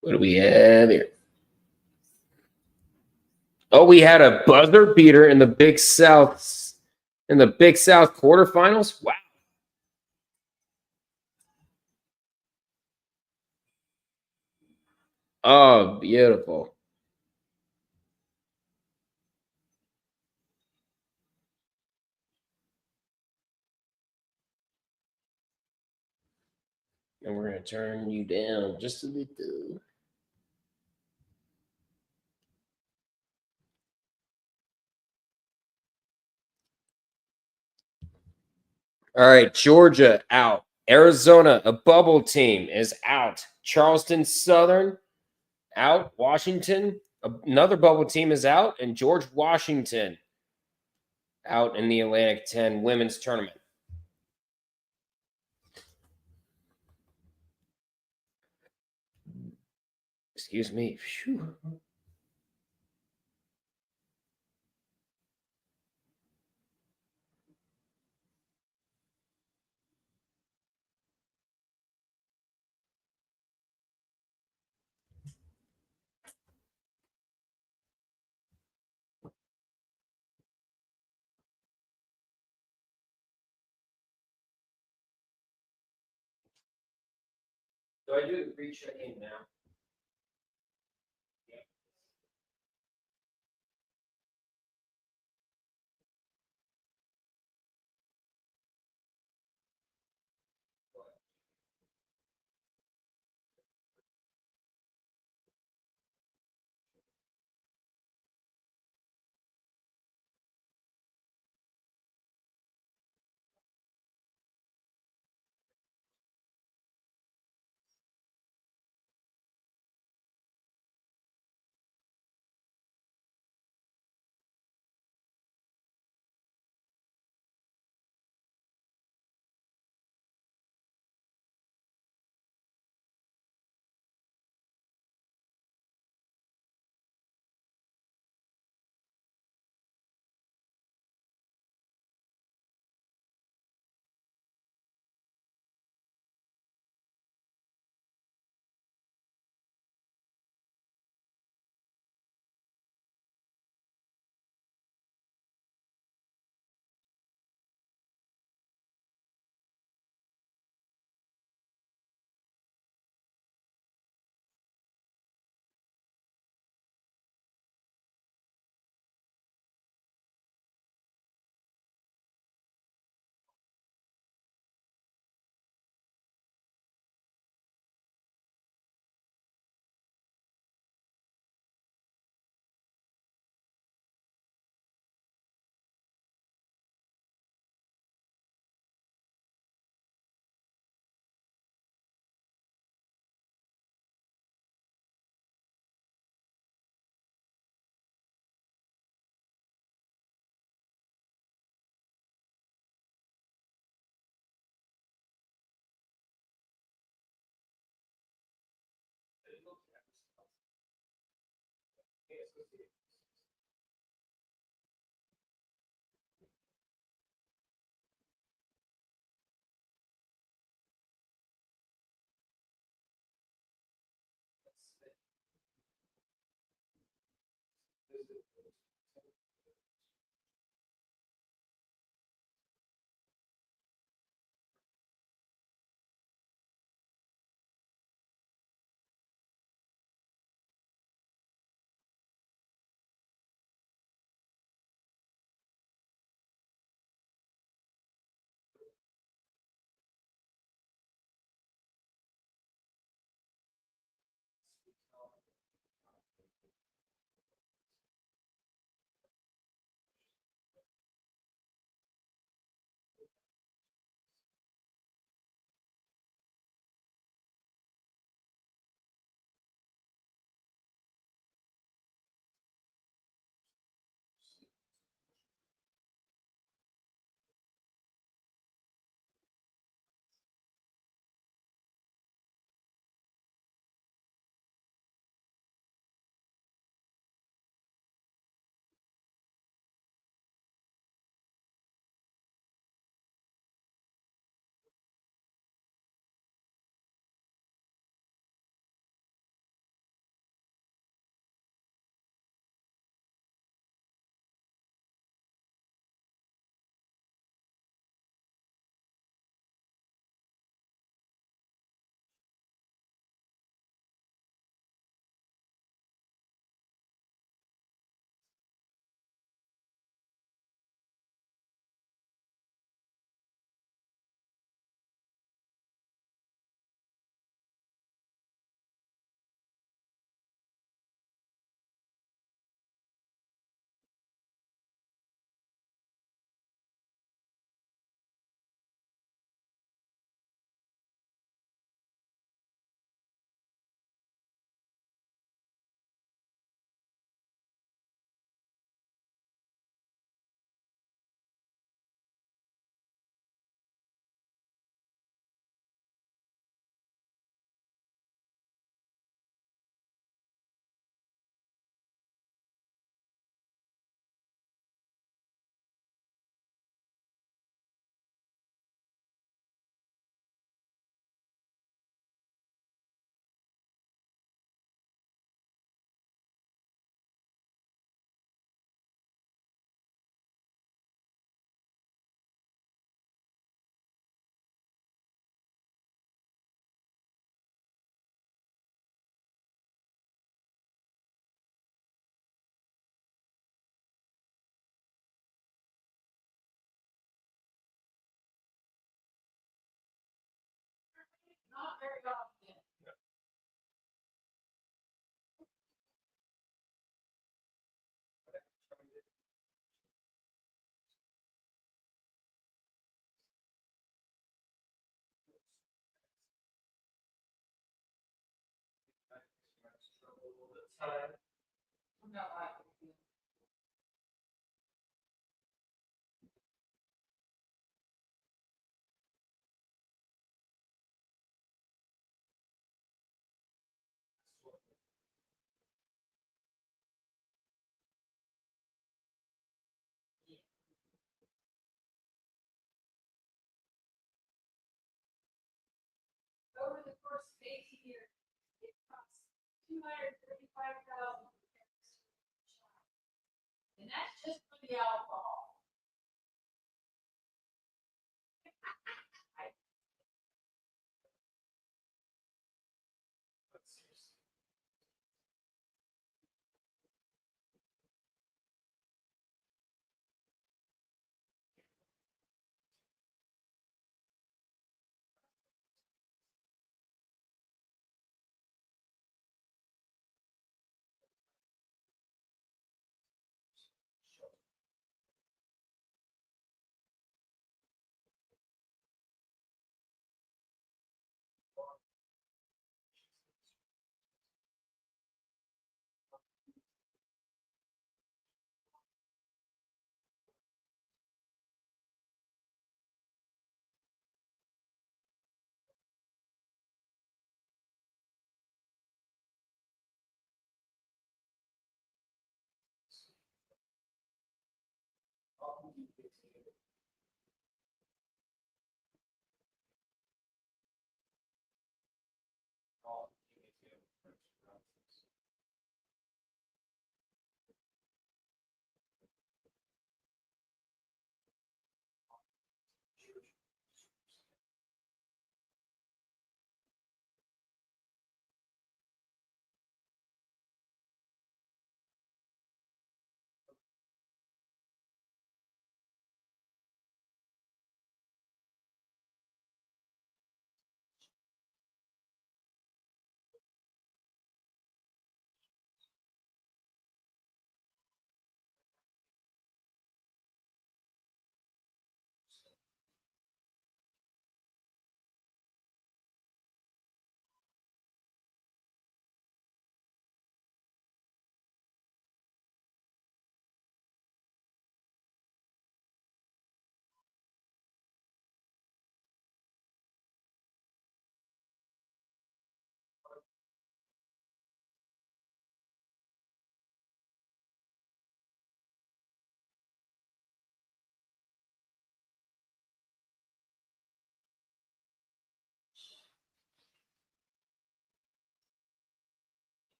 What do we have here? Oh, we had a buzzer beater in the Big South quarterfinals. Wow. Oh, beautiful. And we're going to turn you down just a little. All right, Georgia out. Arizona, a bubble team, is out. Charleston Southern out. Washington, another bubble team is out. And George Washington out in the Atlantic 10 women's tournament. Excuse me. Phew. Do I do the pre-check-in now? Over the course of 18 years, it costs $235,000 per parent. And that's just for the alcohol.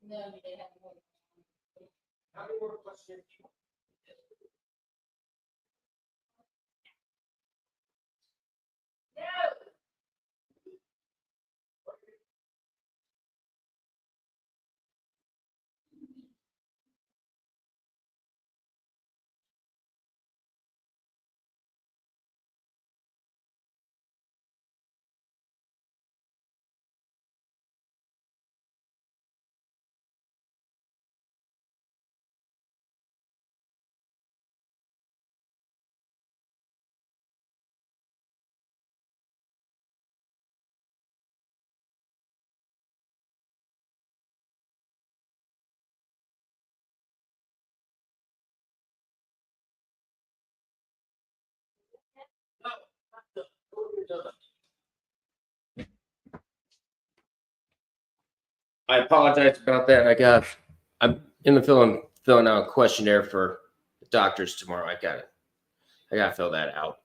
No, they have more. How many more questions? No. I apologize about that. I'm in the filling out a questionnaire for the doctors tomorrow. I got to fill that out.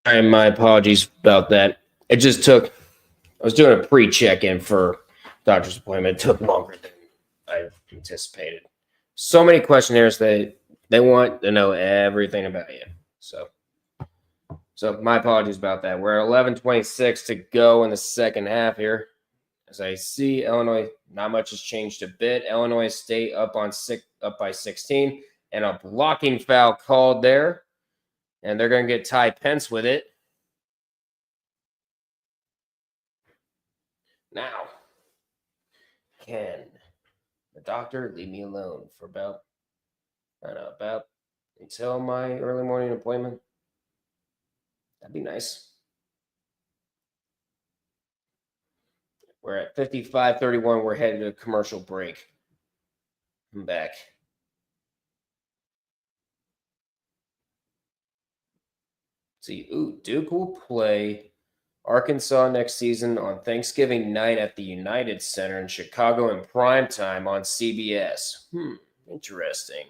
And my apologies about that. It just took, I was doing a pre-check-in for doctor's appointment. It took longer than I anticipated. So many questionnaires they want to know everything about you. So my apologies about that. We're at 11:26 to go in the second half here. As I see, Illinois, not much has changed a bit. Illinois State up by 16, and a blocking foul called there. And they're going to get Ty Pence with it. Now, can the doctor leave me alone for about until my early morning appointment? That'd be nice. We're at 55:31. We're headed to a commercial break. I'm back. See, Duke will play Arkansas next season on Thanksgiving night at the United Center in Chicago in prime time on CBS. Interesting.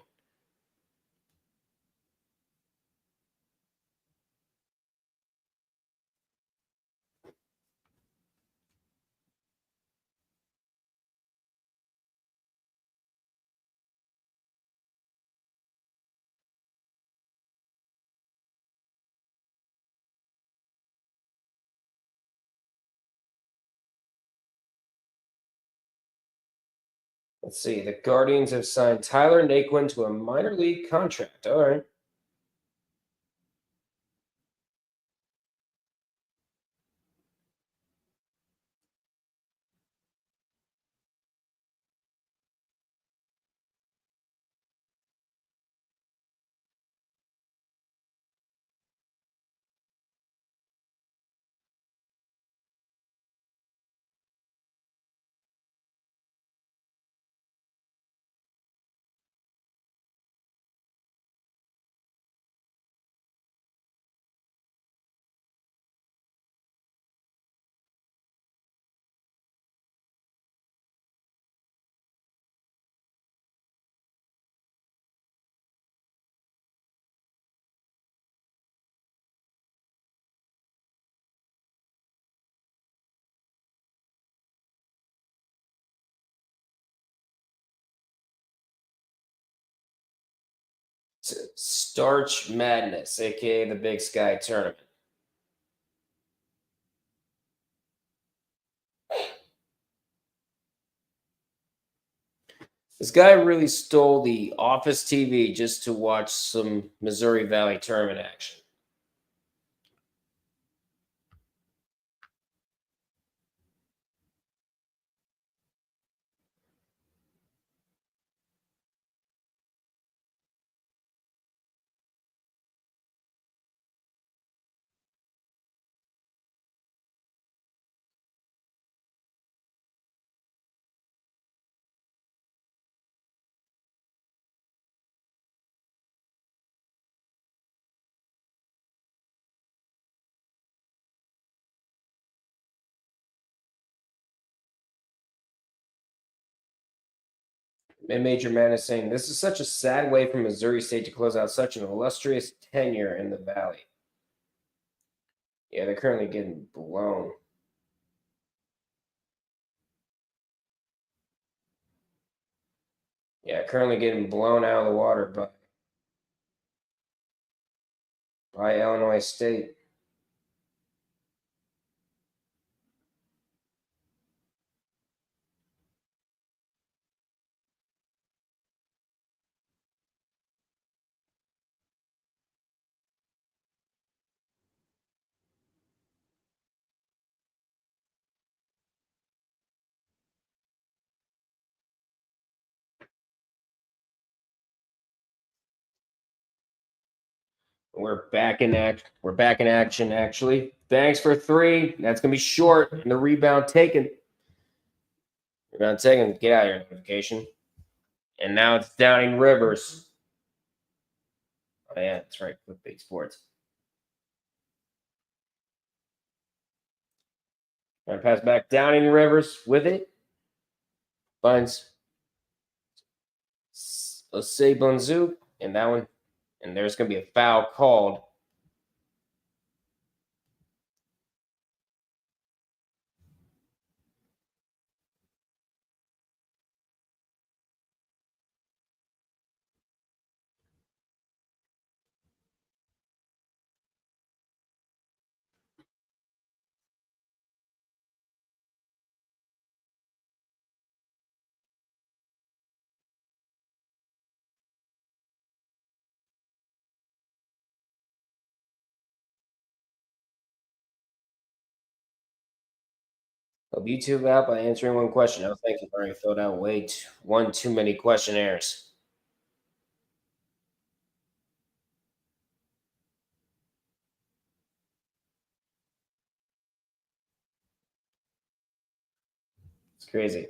Let's see. The Guardians have signed Tyler Naquin to a minor league contract. All right. Starch Madness, aka the Big Sky Tournament. This guy really stole the Office TV just to watch some Missouri Valley Tournament action. Major Man is saying, this is such a sad way for Missouri State to close out such an illustrious tenure in the Valley. Yeah, they're currently getting blown. Yeah, currently getting blown out of the water by Illinois State. We're back in action, actually. Thanks for 3. That's going to be short. And the rebound taken. Rebound taken. Get out of here, notification. And now it's Downing Rivers. Oh, yeah, that's right. Clickbait Sports. Trying to pass back. Downing Rivers with it. Finds Osei Bonzu. And that one. And there's going to be a foul called. Help YouTube out by answering one question. Oh, thank you. Already filled out one too many questionnaires. It's crazy.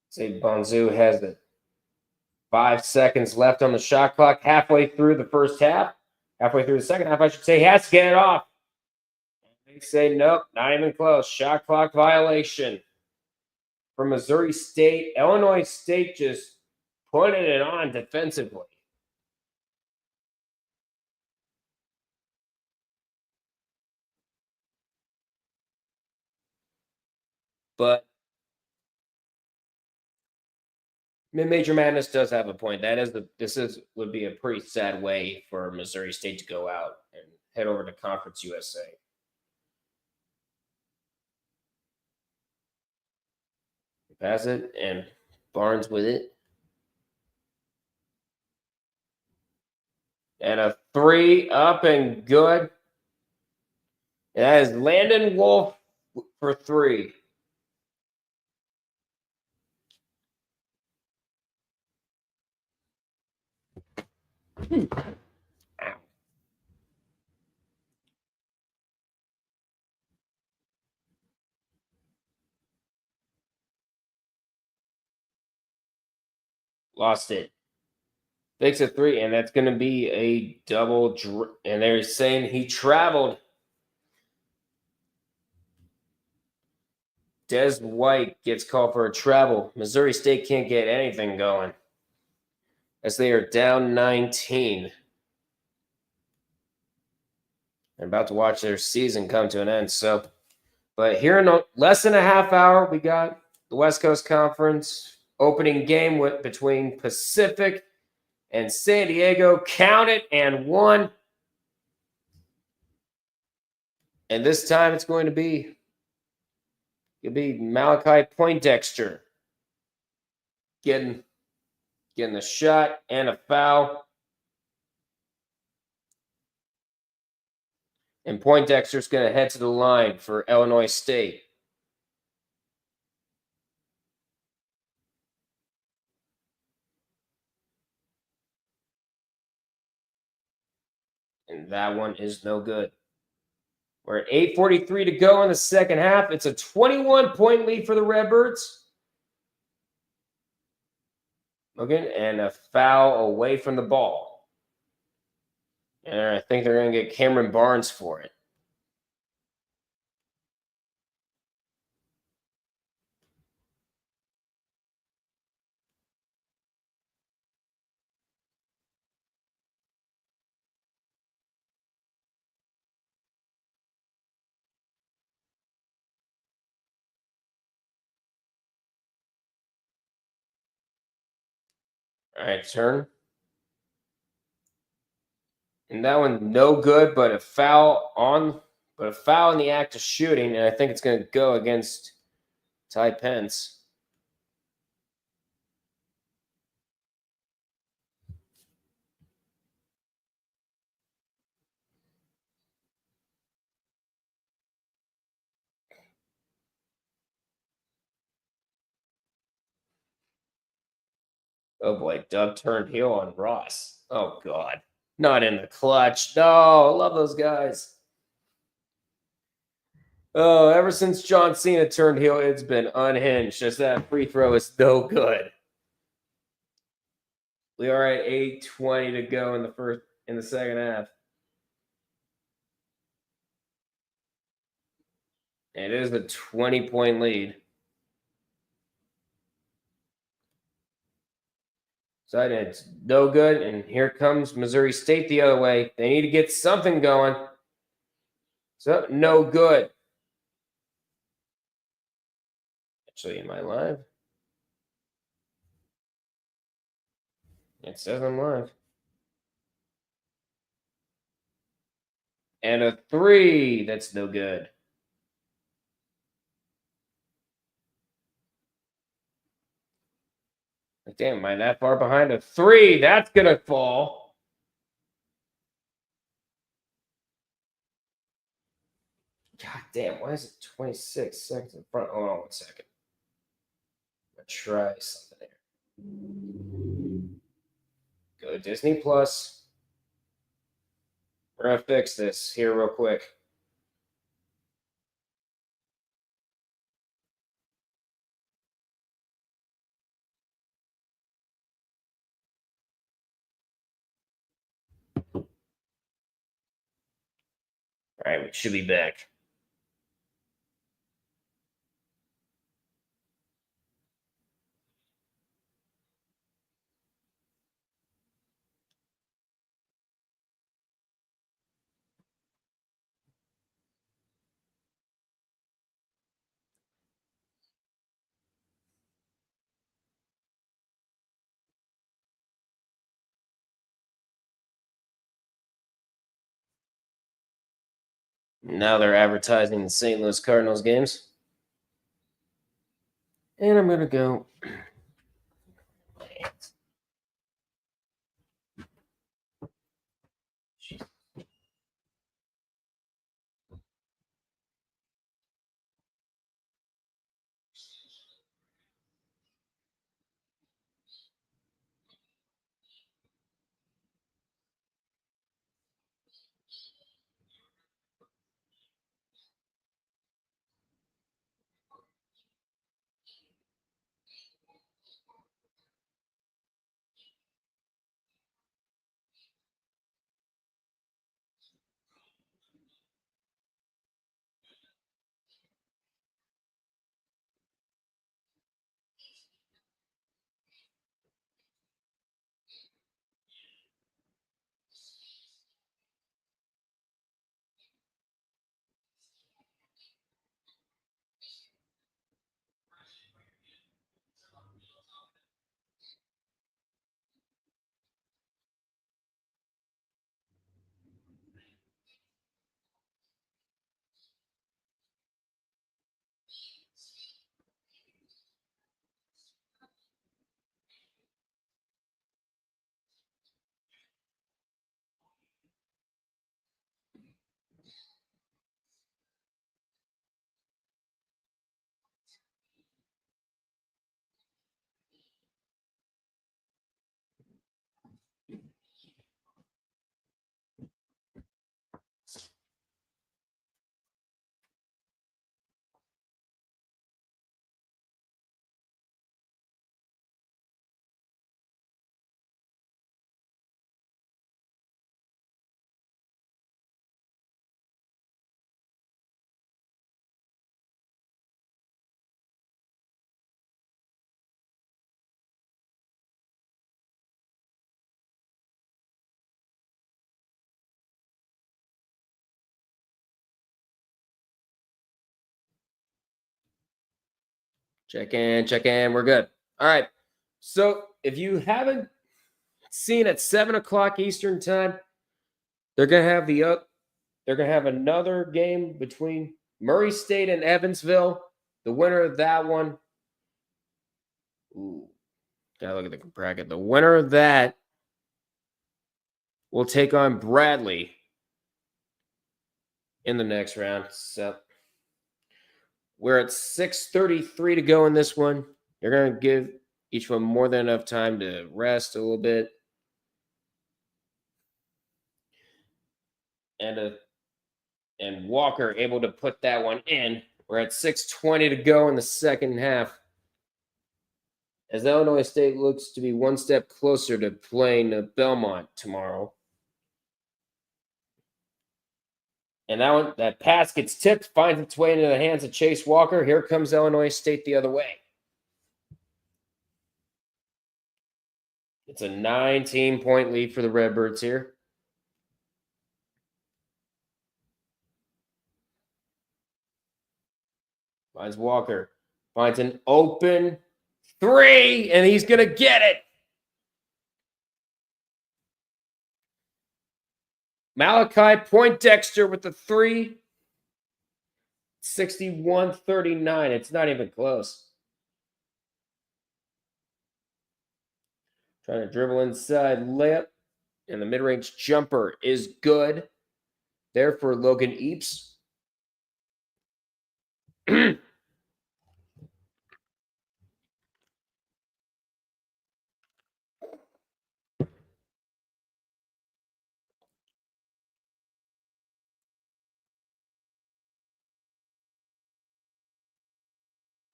Say Bonzu has it. 5 seconds left on the shot clock, halfway through the first half. Halfway through the second half, I should say, he has to get it off. They say, nope, not even close. Shot clock violation for Missouri State. Illinois State just putting it on defensively. But Mid-Major Madness does have a point. Would be a pretty sad way for Missouri State to go out and head over to Conference USA. Pass it, and Barnes with it. And a 3 up and good. And that is Landon Wolf for 3. Ow. Lost it. Takes a 3, and that's going to be a double. And they're saying he traveled. Des White gets called for a travel. Missouri State can't get anything going as they are down 19. They're about to watch their season come to an end. So, but here in less than a half hour, we got the West Coast Conference opening game between Pacific and San Diego. Count it and 1. And this time it's going to be Malachi Poindexter getting the shot and a foul. And Poindexter's going to head to the line for Illinois State. And that one is no good. We're at 8:43 to go in the second half. It's a 21-point lead for the Redbirds. Again, and a foul away from the ball. And I think they're going to get Cameron Barnes for it. All right, turn. And that one no good, but a foul in the act of shooting, and I think it's going to go against Ty Pence. Oh boy, Dub turned heel on Ross. Oh God, not in the clutch. No, I love those guys. Oh, ever since John Cena turned heel, it's been unhinged. Just that free throw is no good. We are at 8:20 to go in the second half. It is a 20-point lead. So it's no good, and here comes Missouri State the other way. They need to get something going. So no good. Actually, am I live? It says I'm live. And a 3. That's no good. Damn, am I that far behind? A 3. That's going to fall. God damn, why is it 26 seconds in front? Hold on 1 second. I'm going to try something here. Go to Disney Plus. We're going to fix this here real quick. All right, we should be back. Now they're advertising the St. Louis Cardinals games. And I'm going to go. Check in. We're good. All right. So if you haven't seen at 7:00 Eastern time, they're gonna have another game between Murray State and Evansville. The winner of that one. Ooh, gotta look at the bracket. The winner of that will take on Bradley in the next round. So we're at 6:33 to go in this one. They're gonna give each one more than enough time to rest a little bit. And Walker able to put that one in. We're at 6:20 to go in the second half. As Illinois State looks to be one step closer to playing Belmont tomorrow. And that pass gets tipped, finds its way into the hands of Chase Walker. Here comes Illinois State the other way. It's a 19-point lead for the Redbirds here. Finds Walker. Finds an open three, and he's going to get it. Malachi Poindexter with the three. 61-39. It's not even close. Trying to dribble inside layup. And the mid-range jumper is good. There for Logan Eaps.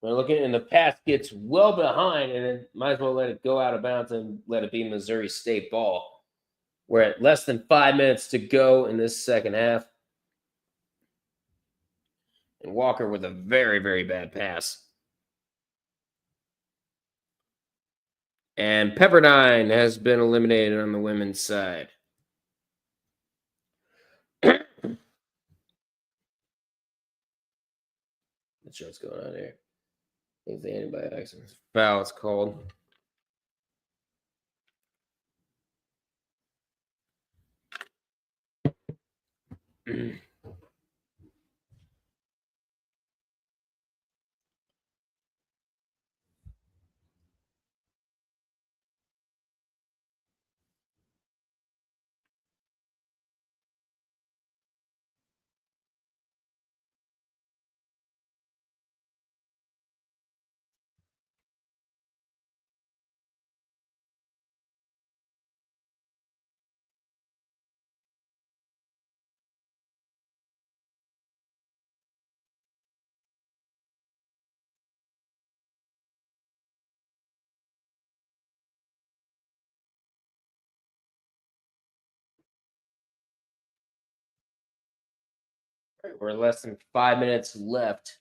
We're looking, and the pass gets well behind, and then might as well let it go out of bounds and let it be Missouri State ball. We're at less than 5 minutes to go in this second half. And Walker with a very, very bad pass. And Pepperdine has been eliminated on the women's side. Not sure what's going on here. I think the antibiotics. Foul is called. We're less than 5 minutes left.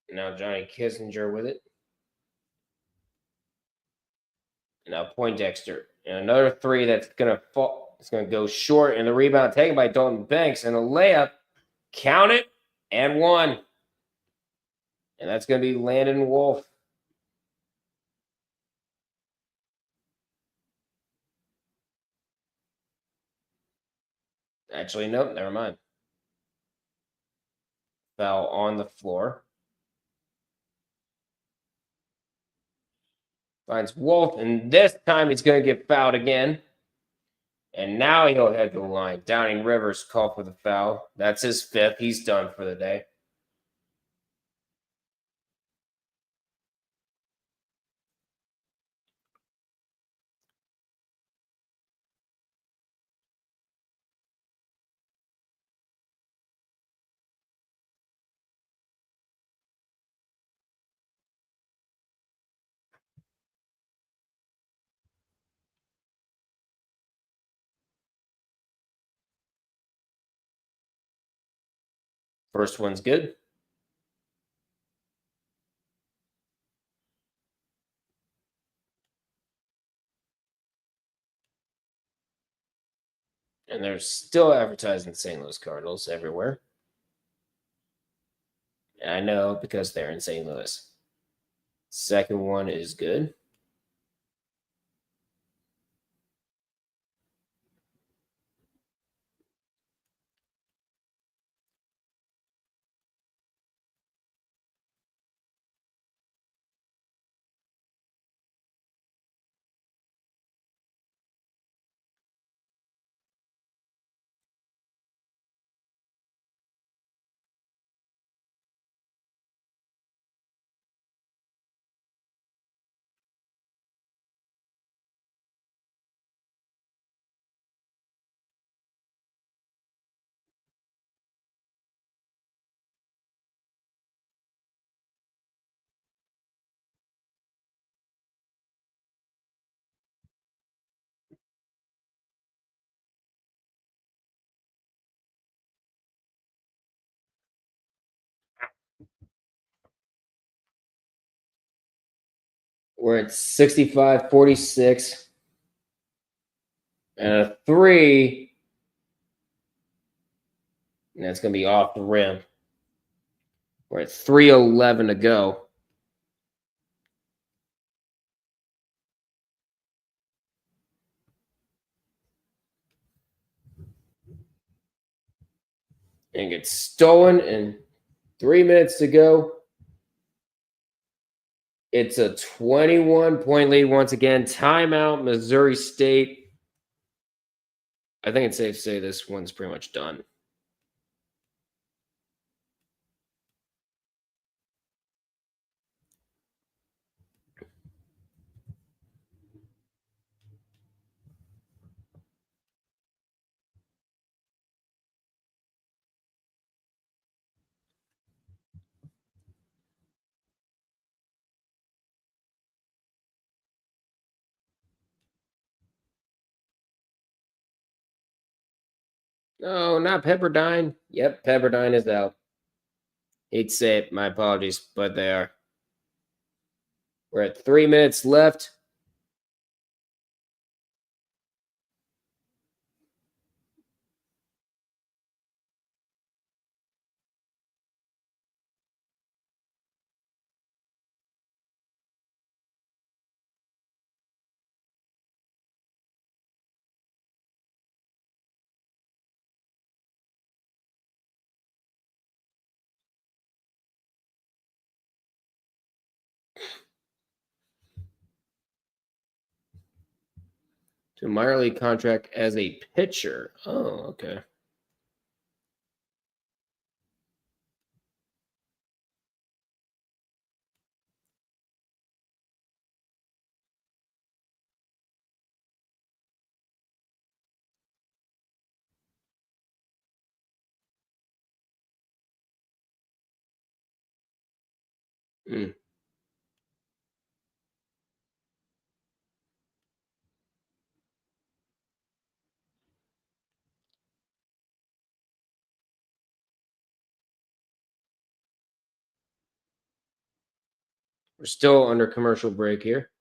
Now Johnny Kissinger with it. Now Poindexter. And another three that's going to fall. It's going to go short. And the rebound taken by Dalton Banks. And a layup. Count it. And one. And that's going to be Landon Wolf. Actually, nope. Never mind. Foul on the floor. Finds Wolf. And this time he's going to get fouled again. And now he'll head to the line. Downing Rivers called for the foul. That's his fifth. He's done for the day. First one's good. And they're still advertising St. Louis Cardinals everywhere. And I know because they're in St. Louis. Second one is good. We're at 65-46. And a three. And that's going to be off the rim. We're at 3:11 to go. And gets stolen, and 3 minutes to go. It's a 21-point lead once again. Timeout, Missouri State. I think it's safe to say this one's pretty much done. No, not Pepperdine. Yep, Pepperdine is out. Hate to say it, my apologies, but they are. We're at 3 minutes left. To a minor league contract as a pitcher. Oh, okay. Mm. We're still under commercial break here.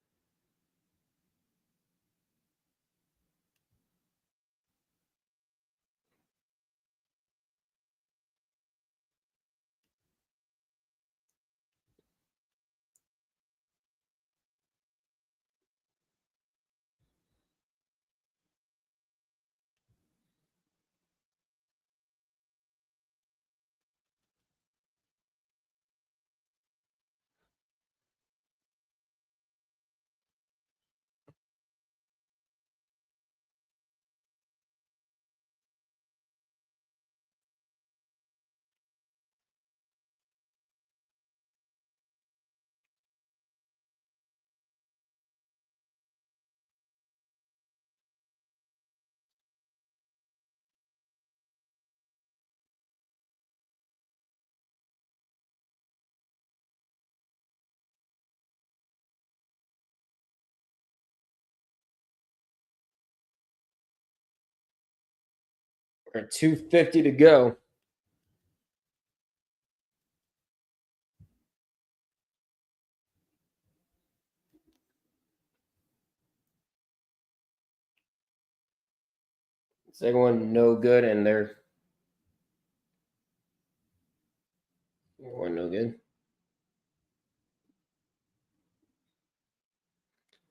We're at 2:50 to go. Second one, no good, and they're one no good.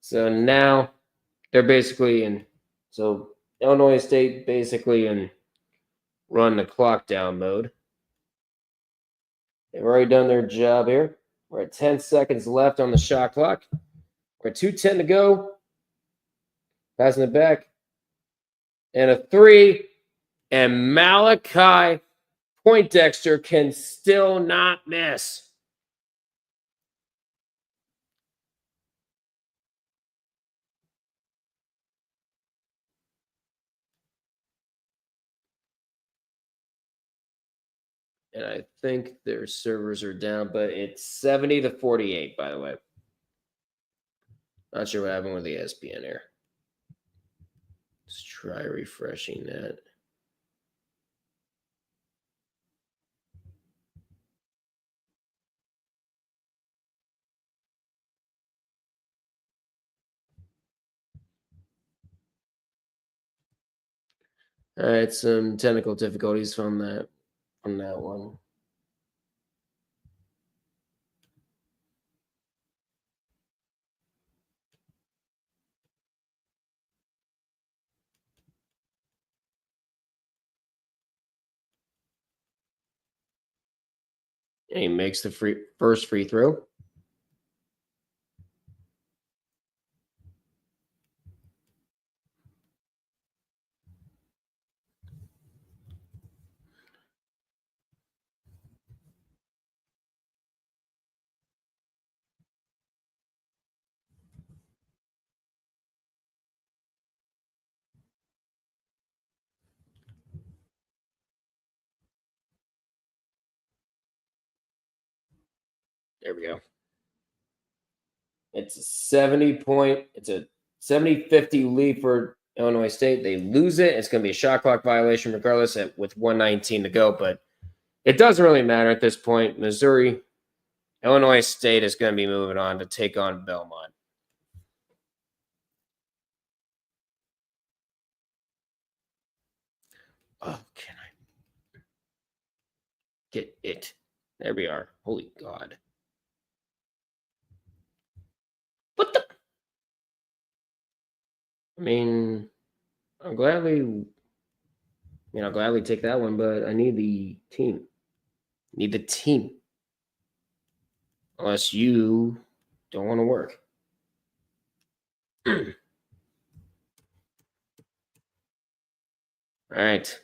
So now they're basically in. So Illinois State basically in run the clock down mode. They've already done their job here. We're at 10 seconds left on the shot clock. We're at 2:10 to go. Passing it back. And a three. And Malachi Poindexter can still not miss. And I think their servers are down, but it's 70 to 48, by the way. Not sure what happened with the ESPN here. Let's try refreshing that. All right, some technical difficulties from that one. And he makes the first free throw. There we go. It's a 70-50 lead for Illinois State. They lose it. It's going to be a shot clock violation regardless with 1:19 to go, but it doesn't really matter at this point. Illinois State is going to be moving on to take on Belmont. Oh, can I get it? There we are. Holy God. What the? I mean, I'll gladly take that one, but I need the team. Need the team. Unless you don't want to work. All right.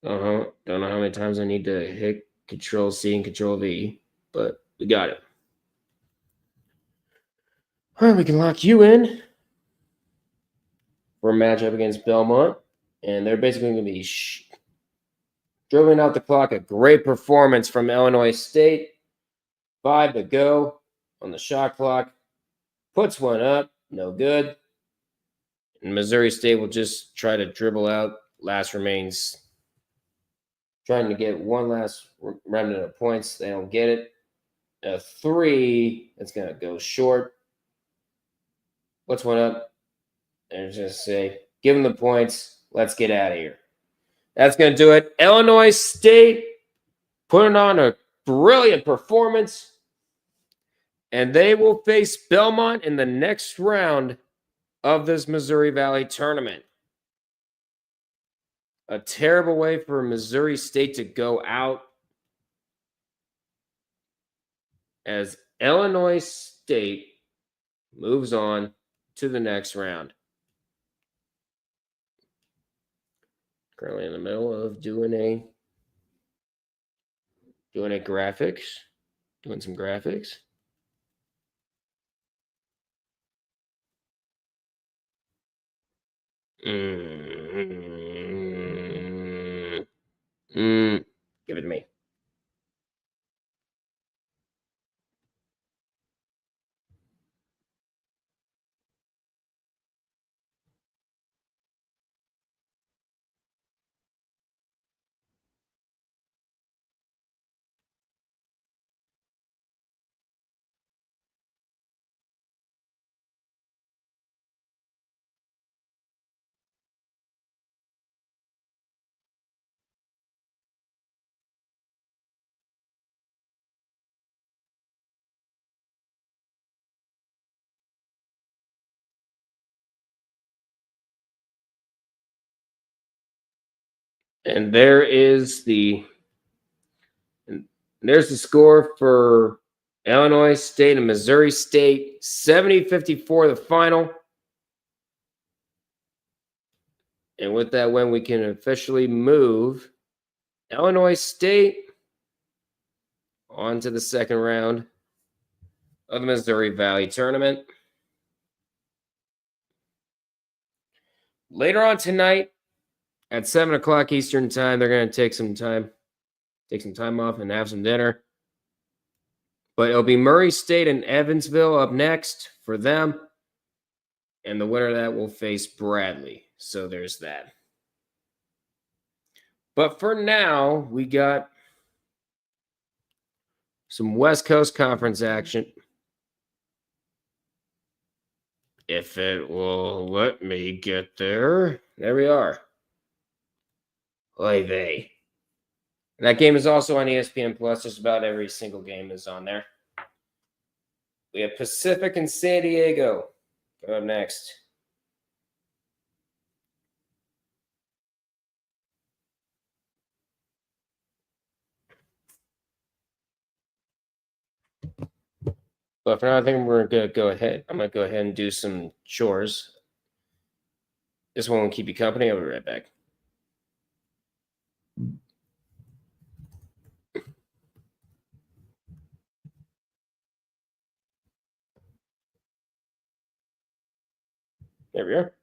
Don't know how many times I need to hit Control C and Control V, but we got it. All right, we can lock you in for a matchup against Belmont, and they're basically going to be dribbling out the clock. A great performance from Illinois State. 5 to go on the shot clock. Puts one up, no good. And Missouri State will just try to dribble out. Last remains trying to get one last remnant of points. They don't get it. A 3, it's going to go short. Puts one up. And just say, give them the points. Let's get out of here. That's going to do it. Illinois State putting on a brilliant performance. And they will face Belmont in the next round of this Missouri Valley tournament. A terrible way for Missouri State to go out, as Illinois State moves on to the next round. Currently in the middle of doing some graphics. Give it to me. And there's the score for Illinois State and Missouri State. 70-54 the final. And with that win, we can officially move Illinois State on to the second round of the Missouri Valley tournament. Later on tonight at 7 o'clock Eastern time, they're going to take some time off and have some dinner. But it'll be Murray State and Evansville up next for them. And the winner of that will face Bradley. So there's that. But for now, we got some West Coast Conference action. If it will let me get there. There we are. Oy vey. That game is also on ESPN Plus. Just about every single game is on there. We have Pacific and San Diego coming up next. But for now, I think we're going to go ahead. I'm going to go ahead and do some chores. This one will keep you company. I'll be right back. There we are.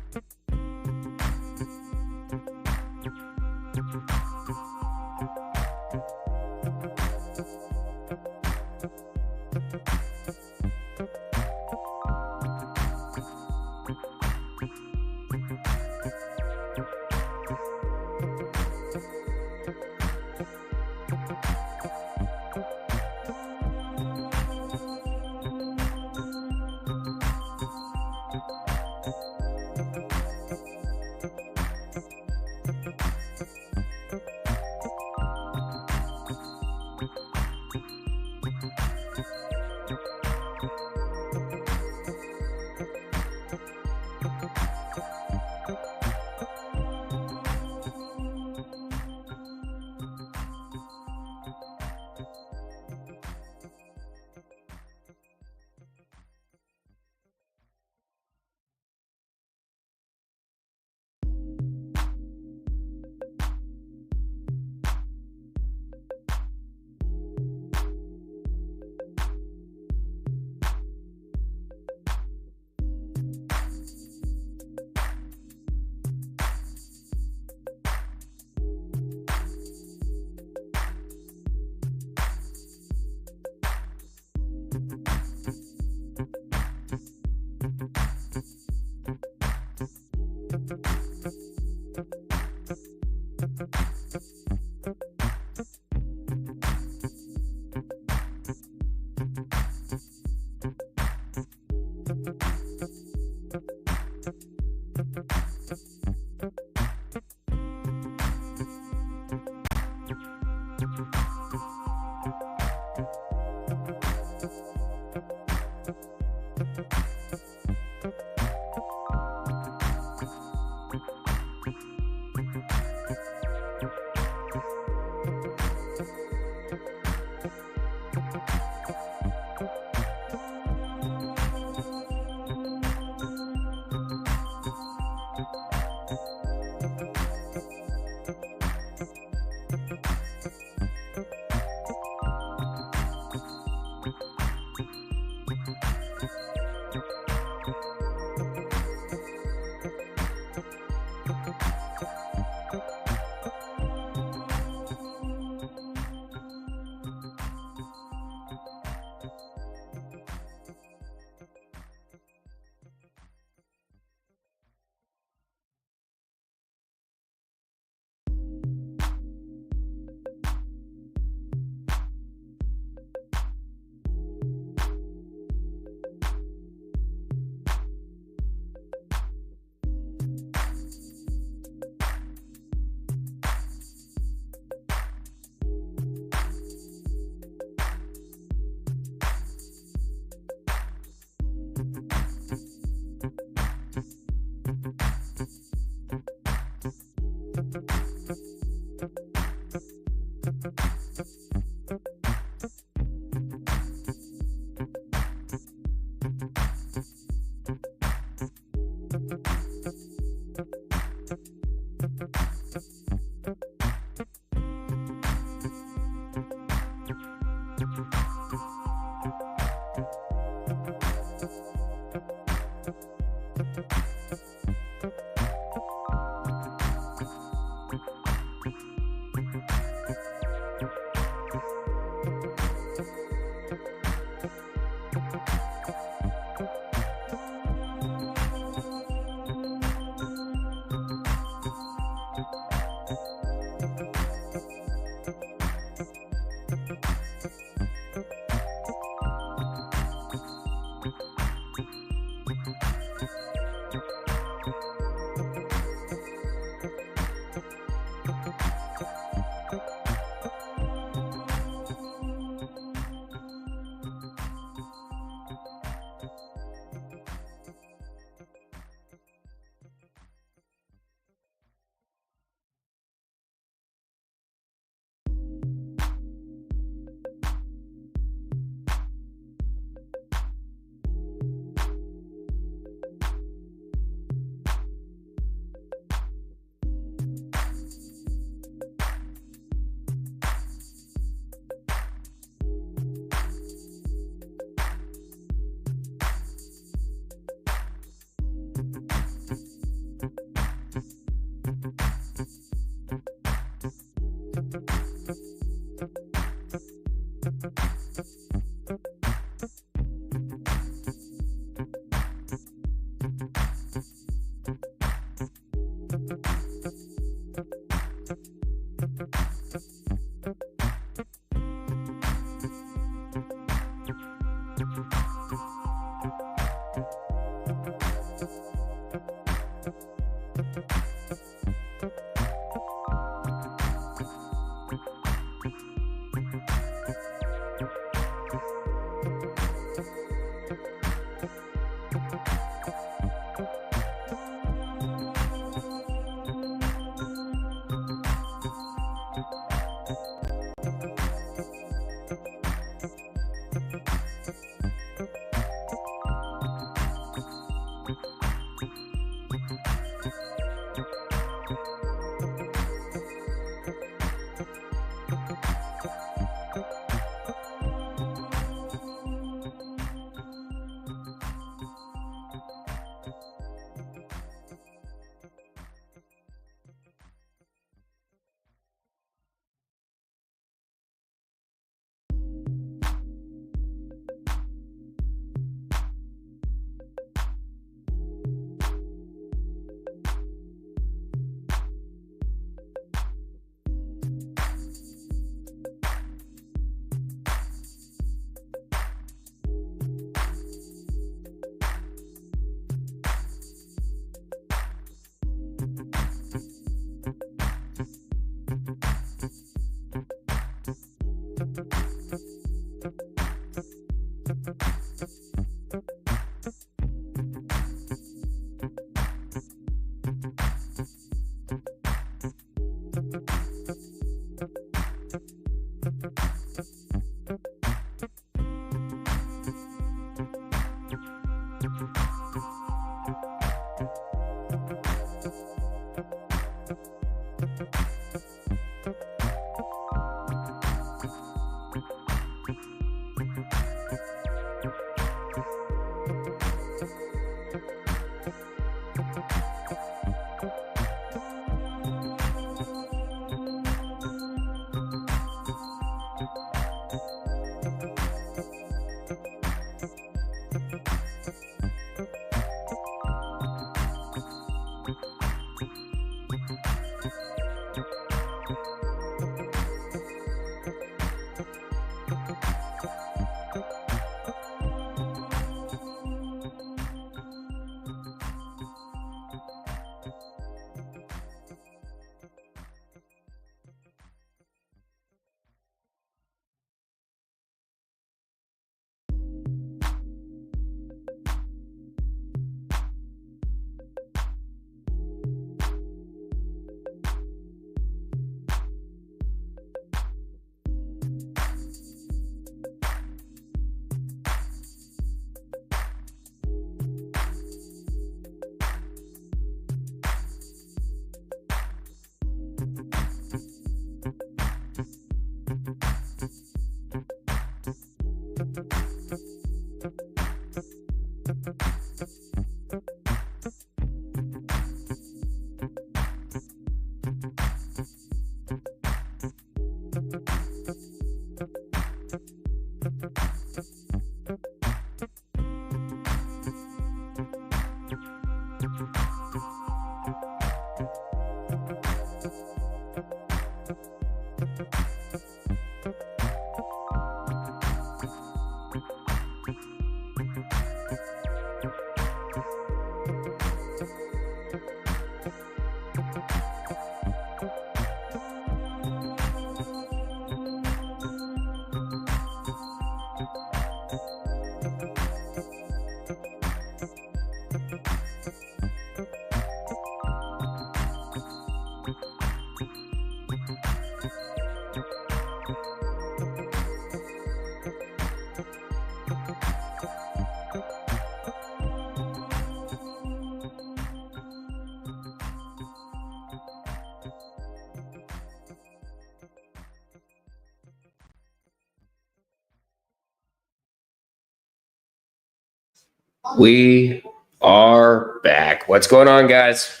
We are back. What's going on, guys?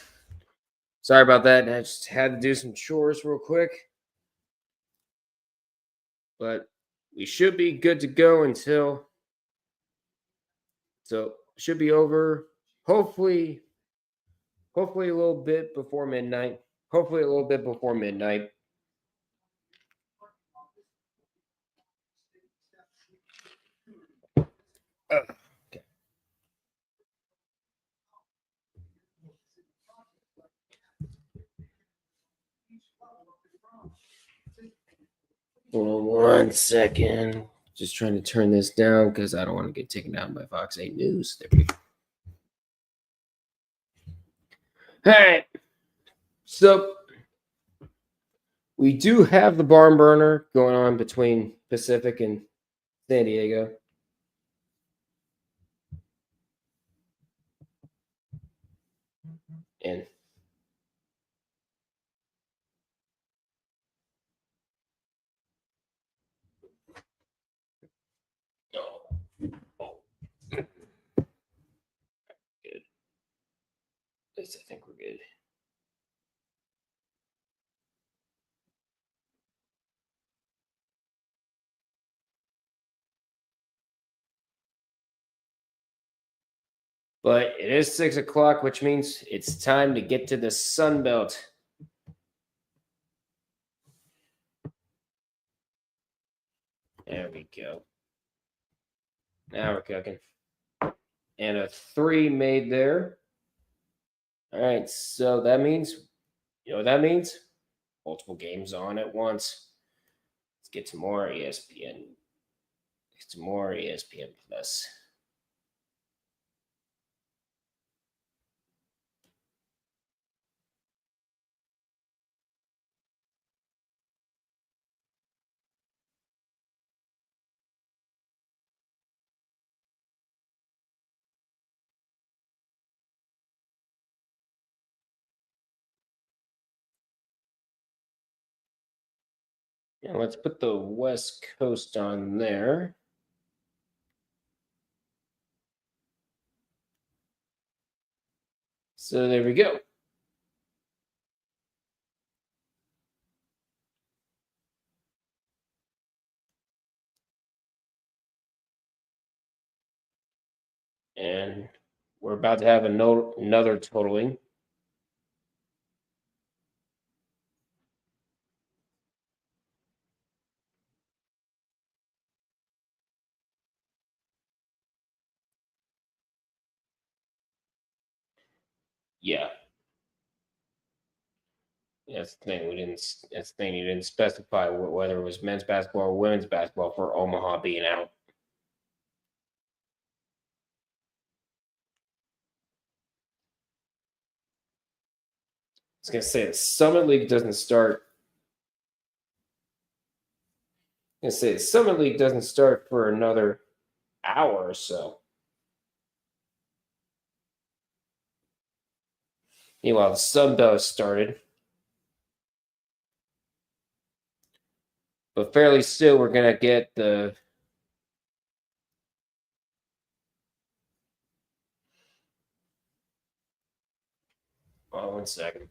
Sorry about that. I just had to do some chores real quick. But we should be good to go until should be over hopefully a little bit before midnight. Hopefully a little bit before midnight. Okay. Hold on 1 second. Just trying to turn this down because I don't want to get taken down by Fox 8 News. There we go. All right. So we do have the barn burner going on between Pacific and San Diego. And good. At least I think we're good. But it is 6 o'clock, which means it's time to get to the Sun Belt. There we go. Now we're cooking. And a 3 made there. All right, so that means, you know what that means? Multiple games on at once. Let's get to more ESPN. Get to more ESPN Plus. And let's put the West Coast on there. So there we go. And we're about to have another totaling. Yeah. That's the thing. That's the thing. You didn't specify whether it was men's basketball or women's basketball for Omaha being out. I was gonna say the Summit League doesn't start. The Summit League doesn't start for another hour or so. Meanwhile, the Sun Belt started. But fairly soon, we're going to get the oh, 1 second.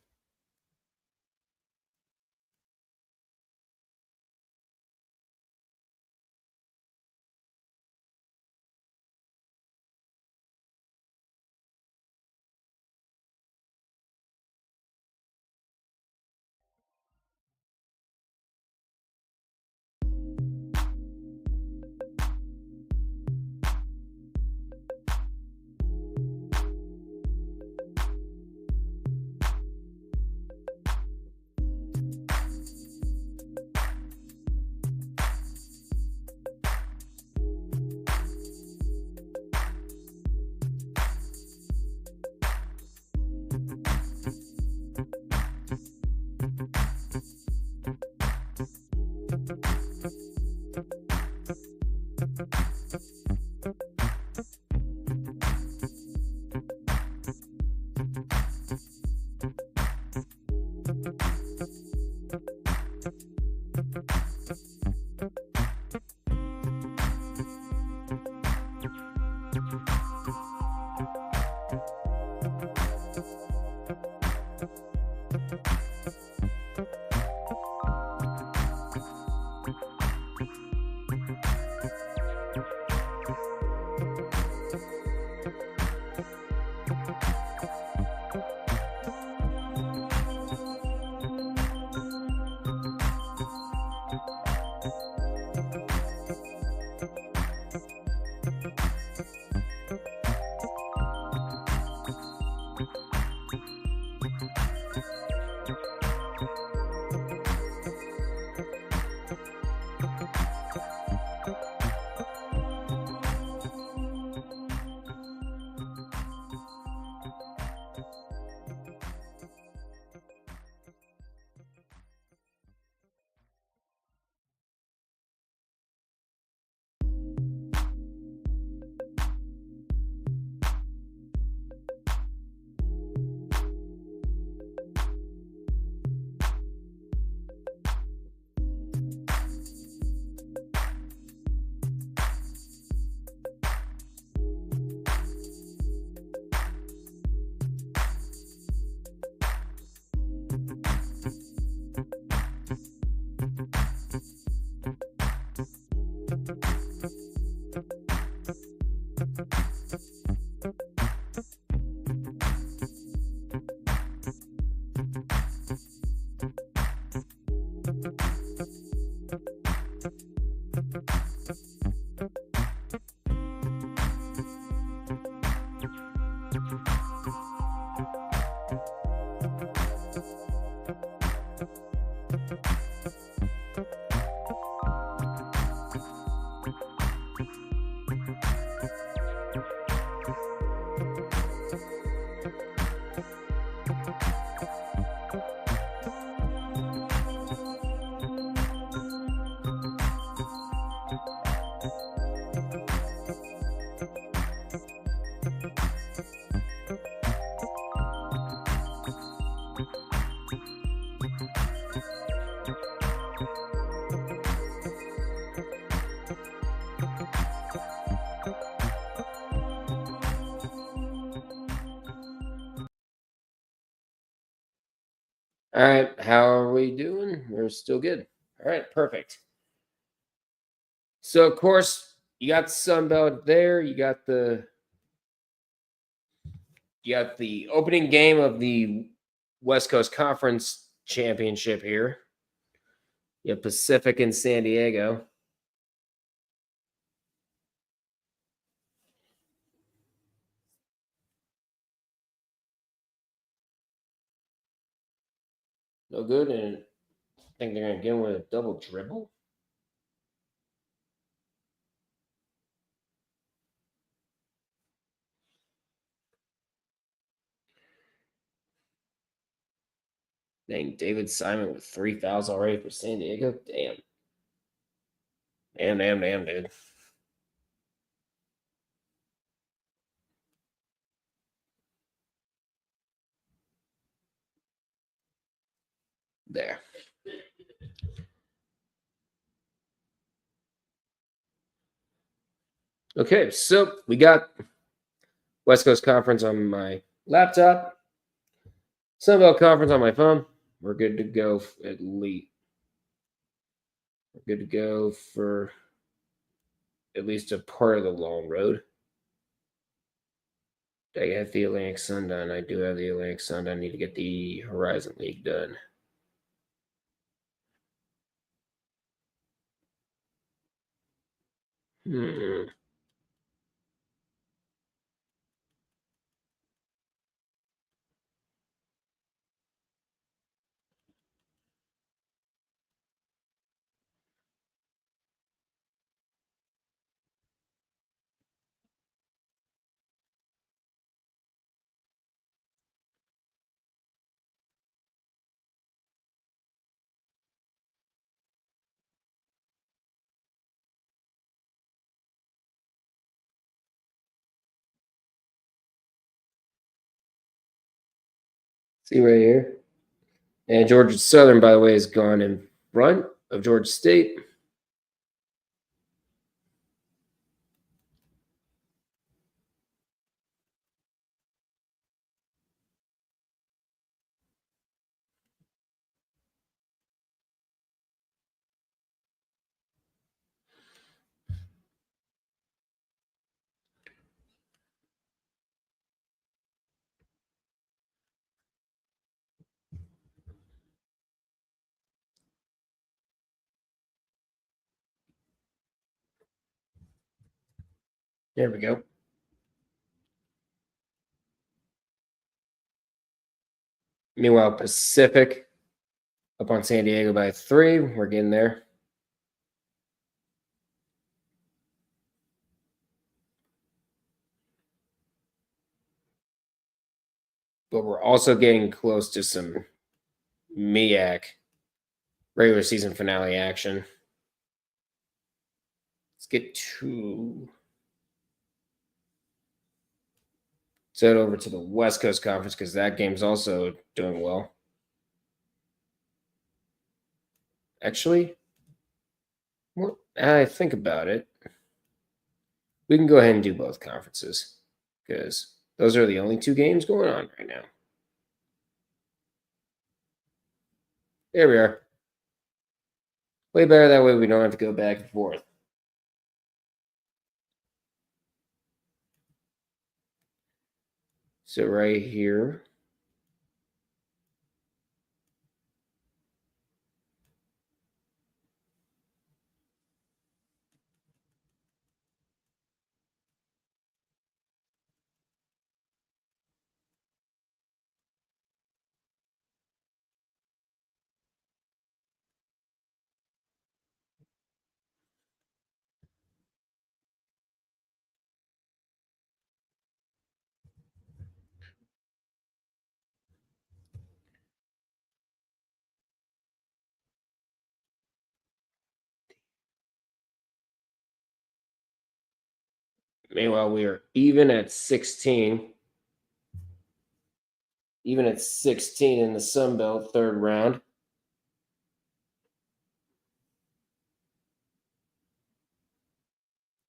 All right, how are we doing? We're still good. All right, perfect. So, of course, you got the Sun Belt there. You got the opening game of the West Coast Conference Championship here. You have Pacific and San Diego. No good, and I think they're going to get with a double dribble. Dang, David Simon with 3 fouls already for San Diego. Damn. Damn, dude. There. Okay, so we got West Coast Conference on my laptop, Sunbelt Conference on my phone. We're good to go at least. We're good to go for at least a part of the long road. I have the Atlantic Sun done. I do have the Atlantic Sun done. I need to get the Horizon League done. See right here. And Georgia Southern, by the way, has gone in front of Georgia State. There we go. Meanwhile, Pacific up on San Diego by 3. We're getting there. But we're also getting close to some MEAC regular season finale action. Let's get to set over to the West Coast Conference because that game's also doing well. Actually, well, I think about it. We can go ahead and do both conferences because those are the only 2 games going on right now. There we are. Way better that way we don't have to go back and forth. So right here, meanwhile, we are even at 16. Even at 16 in the Sun Belt, 3rd round.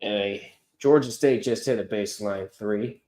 And Georgia State just hit a baseline 3.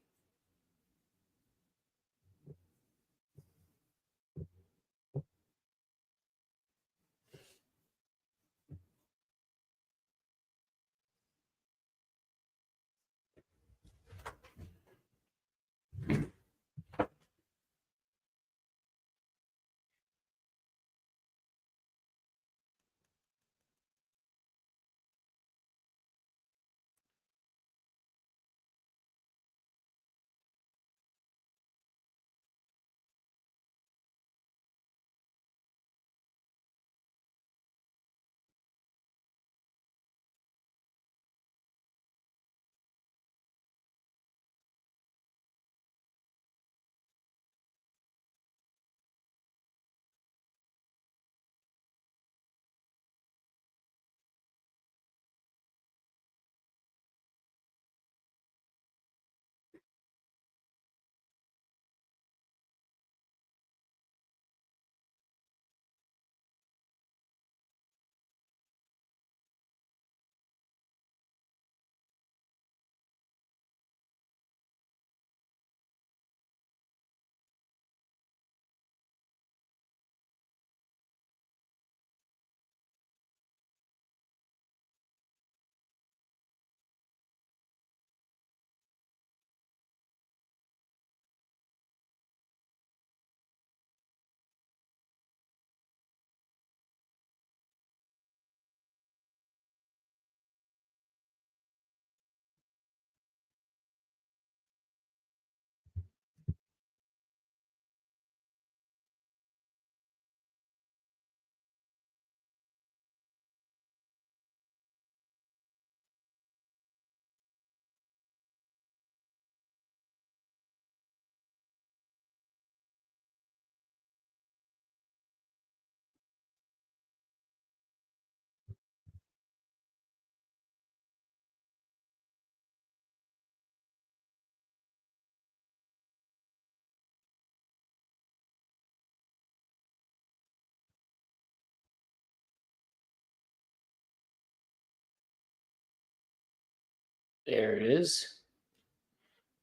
There it is.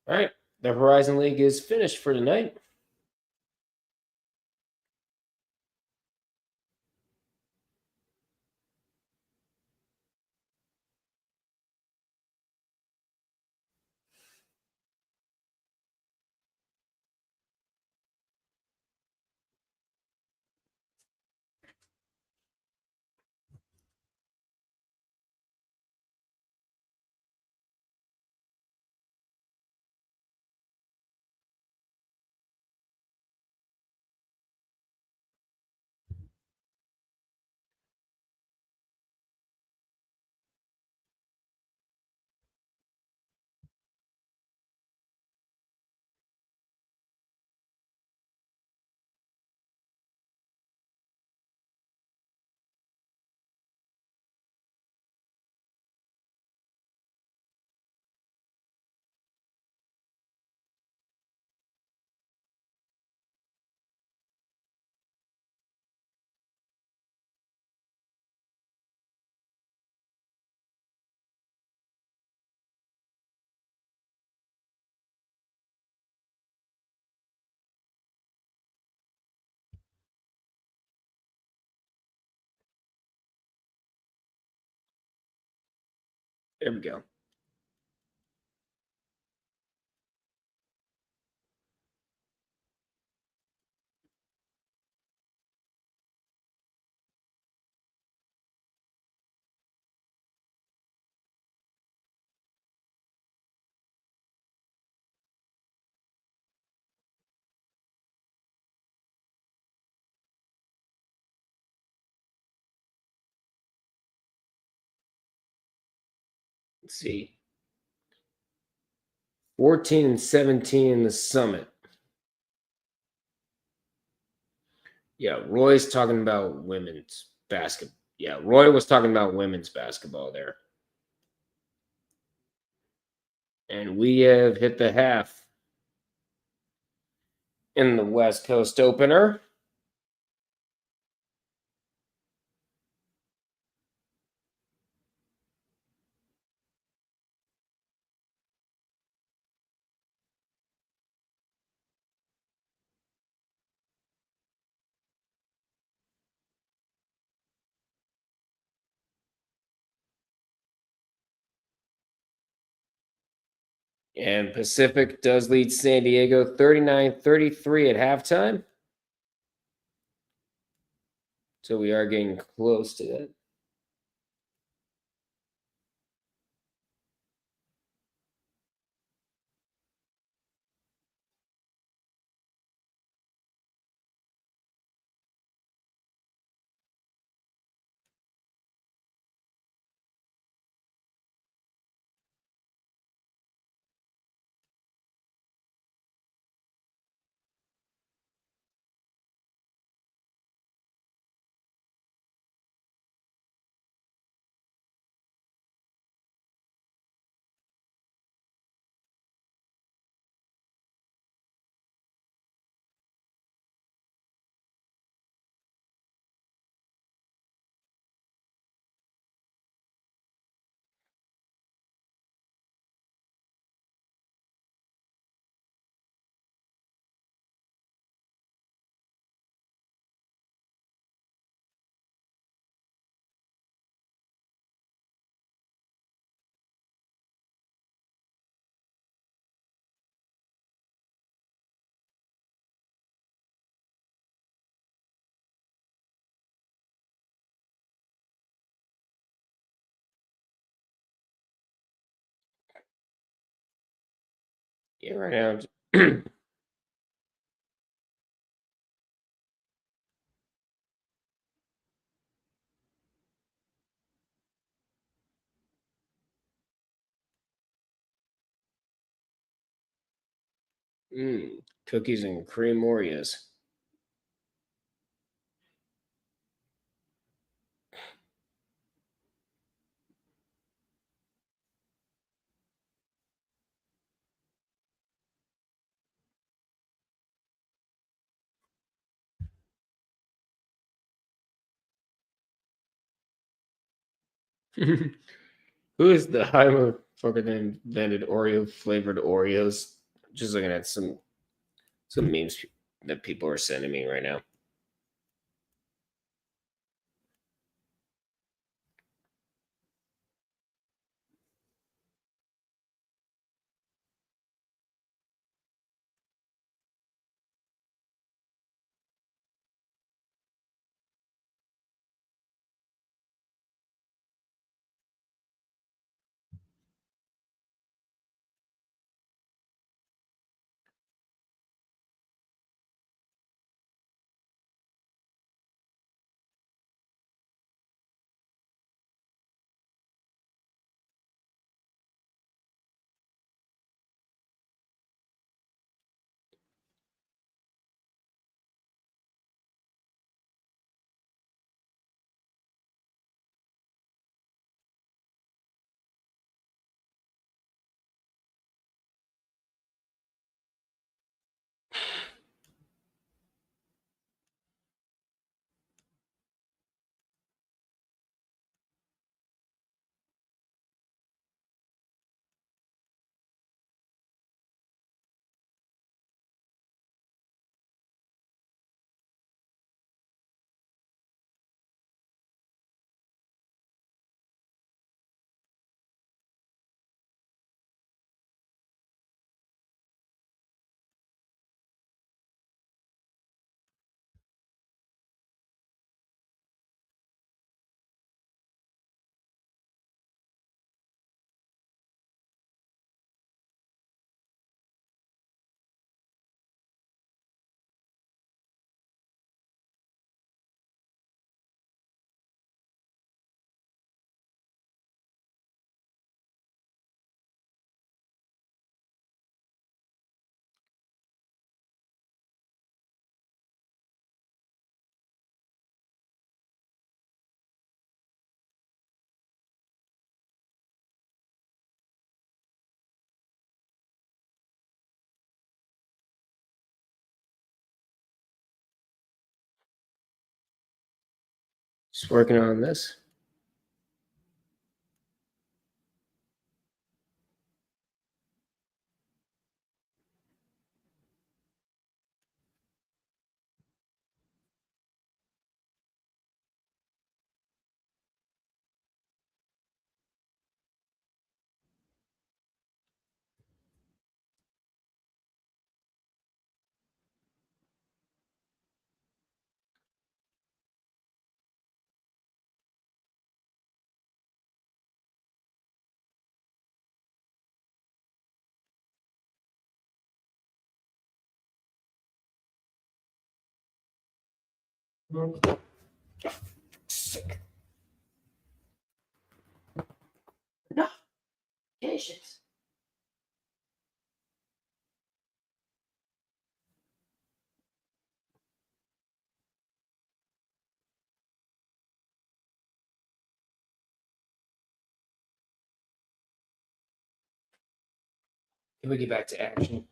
All right. The Horizon League is finished for tonight. There we go. Let's see. 14 and 17 in the Summit. Yeah, Roy's talking about women's basketball. Yeah, Roy was talking about women's basketball there. And we have hit the half in the West Coast opener. And Pacific does lead San Diego 39-33 at halftime. So we are getting close to that. Yeah, right now. Cookies and cream Oreos. Who is the motherfucker that invented Oreo flavored Oreos? Just looking at some memes that people are sending me right now. Just working on this. Sick. No. Patience. Can we get back to action?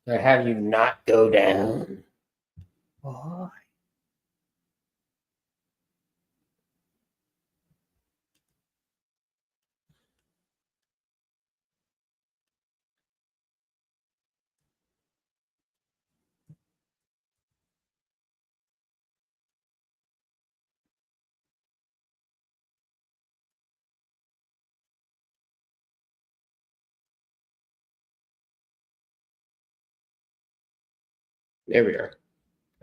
I have you not go down. Why? There we are.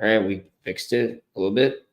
All right, we fixed it a little bit.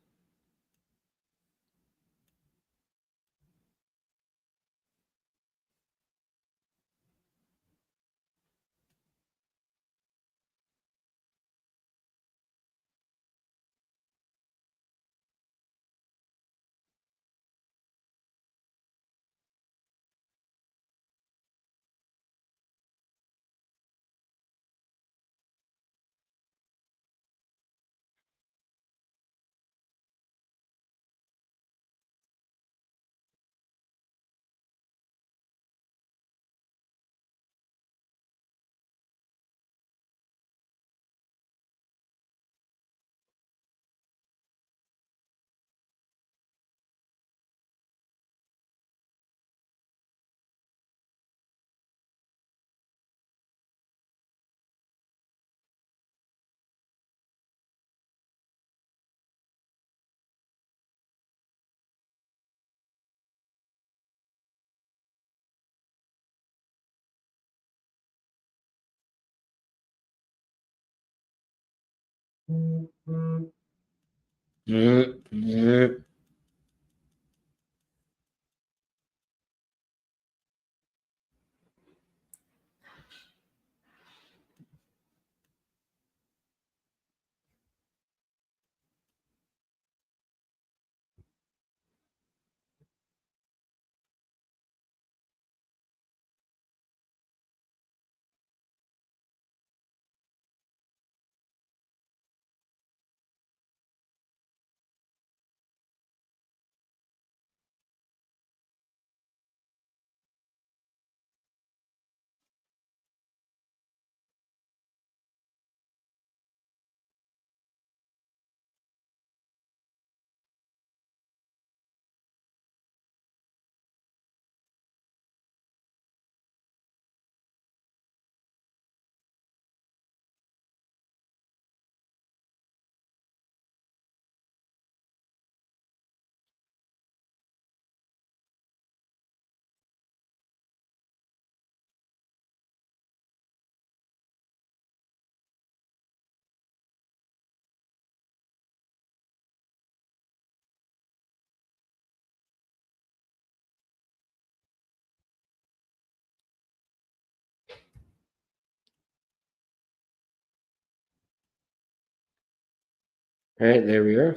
All right, there we are.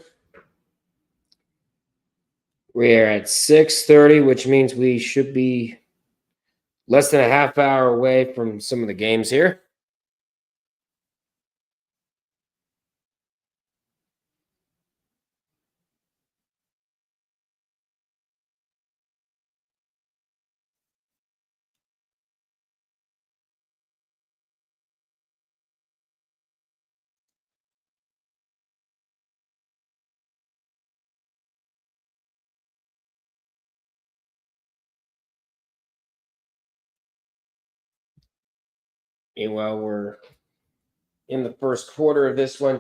We're at 6:30, which means we should be less than a half hour away from some of the games here. Meanwhile, we're in the first quarter of this one,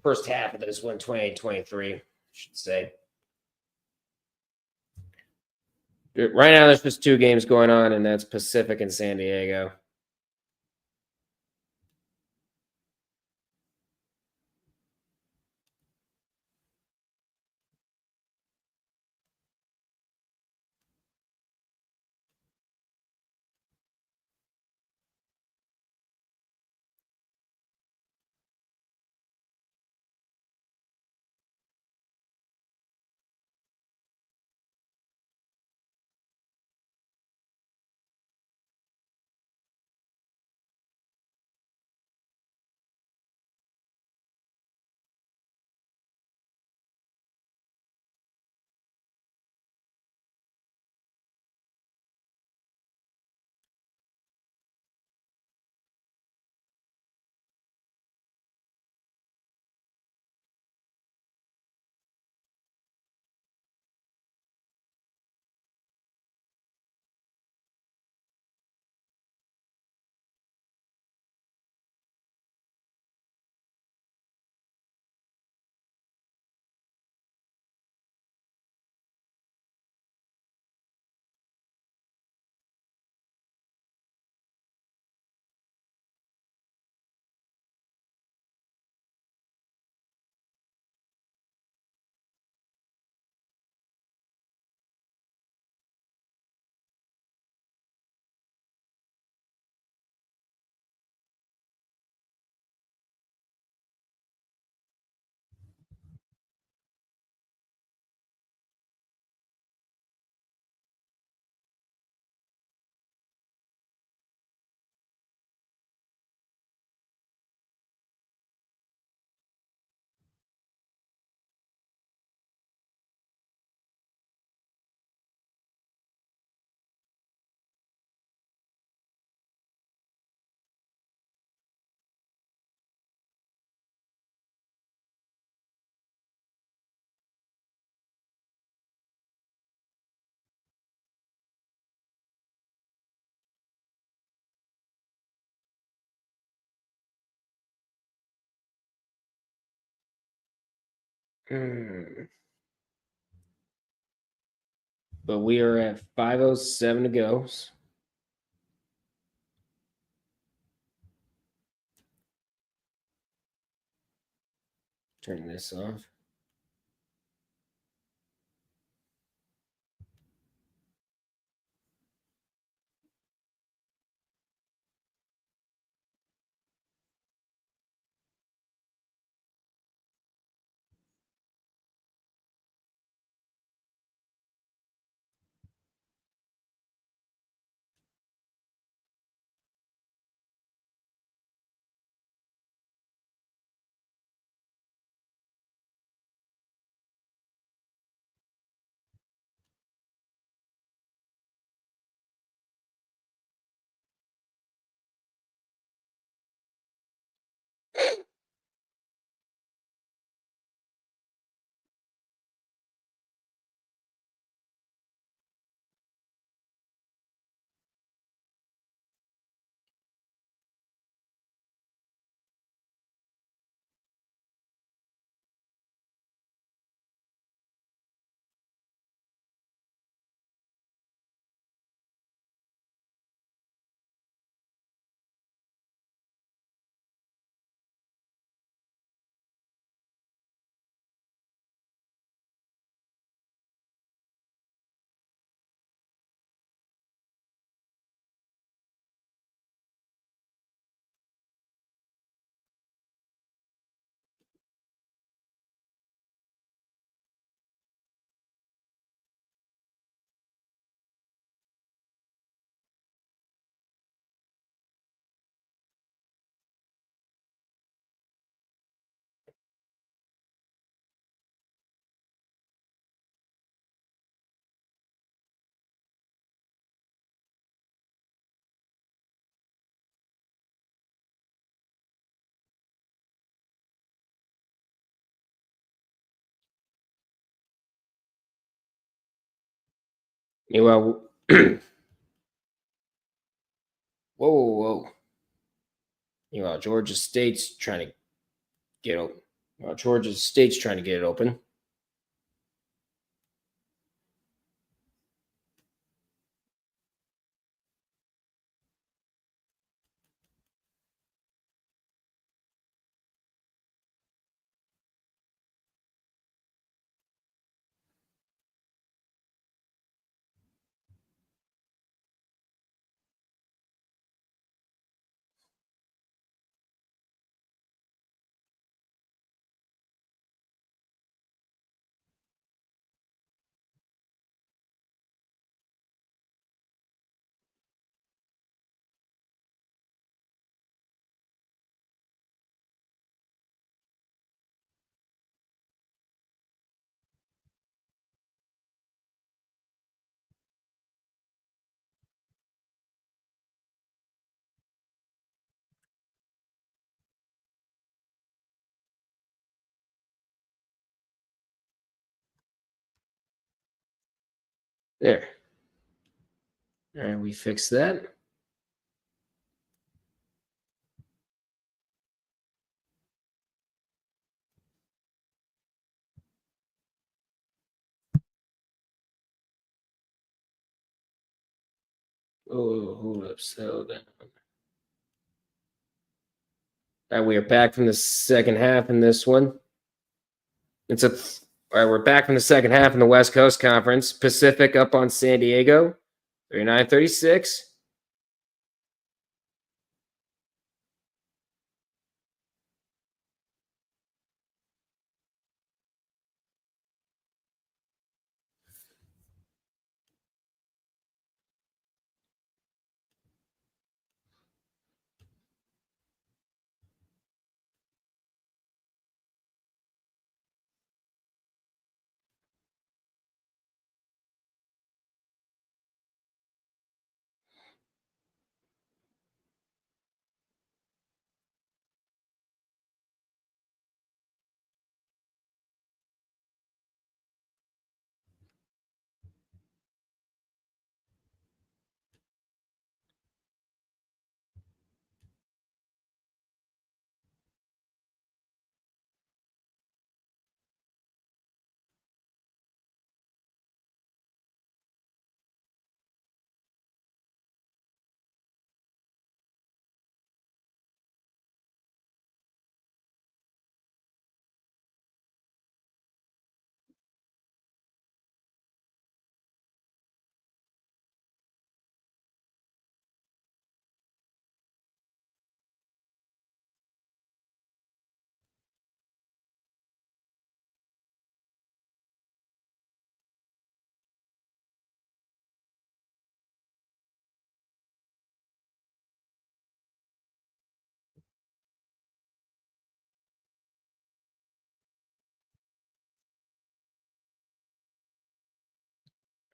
first half of this one, 28-23, I should say. Right now, there's just 2 games going on, and that's Pacific and San Diego. But we are at 5:07 to go. Turn this off. Meanwhile, whoa. Meanwhile, Georgia State's trying to get open. Georgia State's trying to get it open. There. All right, we fixed that. Oh, hold up, settle down. All right, we are back from the second half in this one. All right, we're back from the second half in the West Coast Conference. Pacific up on San Diego, 39-36.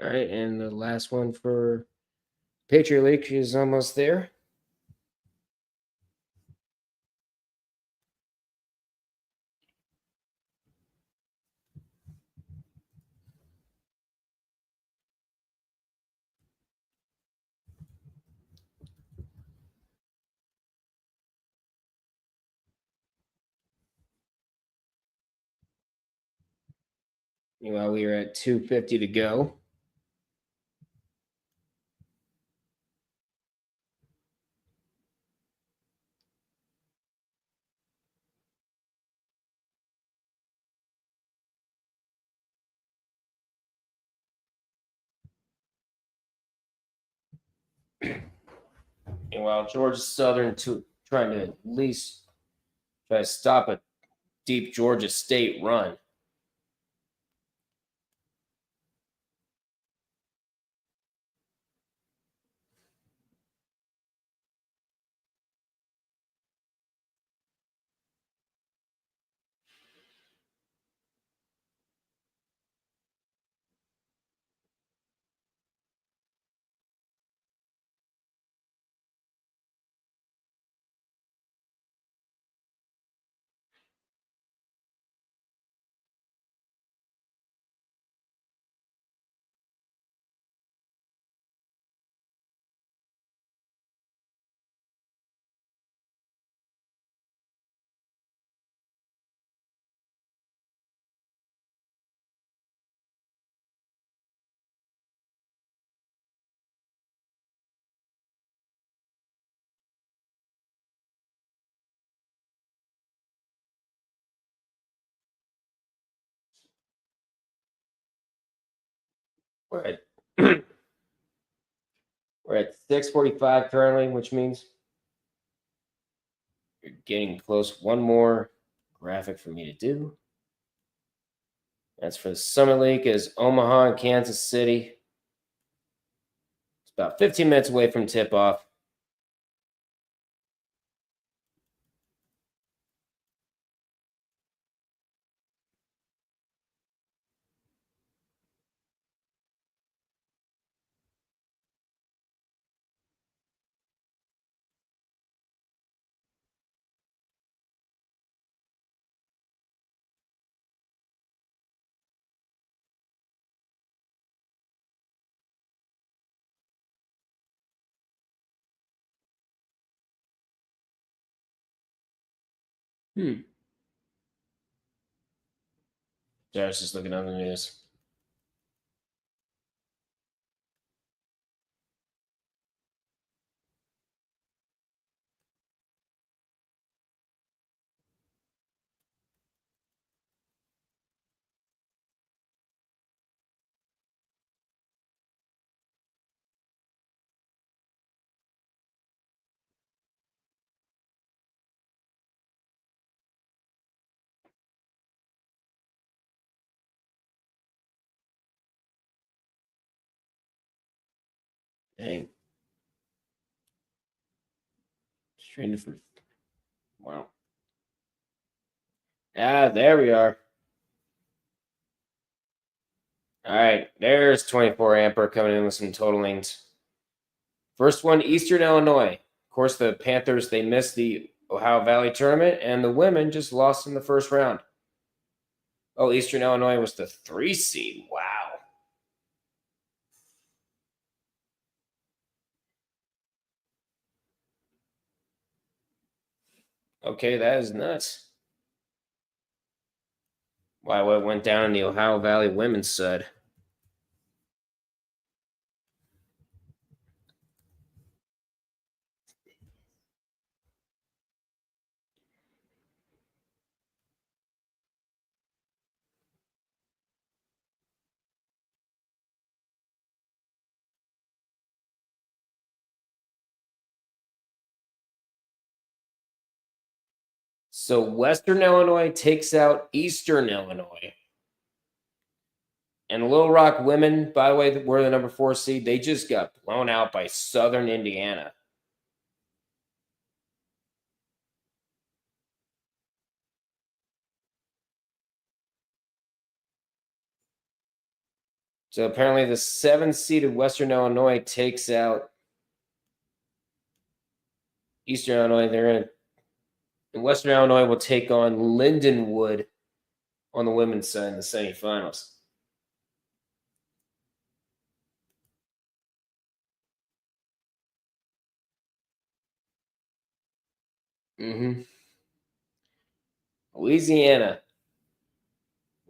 All right, and the last one for Patriot League is almost there. Meanwhile, we are at 2:50 to go. Meanwhile, Georgia Southern trying to at least try to stop a deep Georgia State run. We're at we're at 6:45 currently, which means you're getting close. One more graphic for me to do. That's for the Summit League is Omaha and Kansas City. It's about 15 minutes away from tip-off. I was just looking on the news. Dang. Straight from. Wow. Ah, there we are. All right, there's 24 Amper coming in with some totalings. First one, Eastern Illinois. Of course, the Panthers, they missed the Ohio Valley Tournament, and the women just lost in the first round. Oh, Eastern Illinois was the 3 seed. Wow. Okay, that is nuts. Why, what went down in the Ohio Valley women's side? So Western Illinois takes out Eastern Illinois. And Little Rock women, by the way, were the number 4 seed. They just got blown out by Southern Indiana. So apparently the 7-seeded Western Illinois takes out Eastern Illinois. And Western Illinois will take on Lindenwood on the women's side in the semifinals. Louisiana.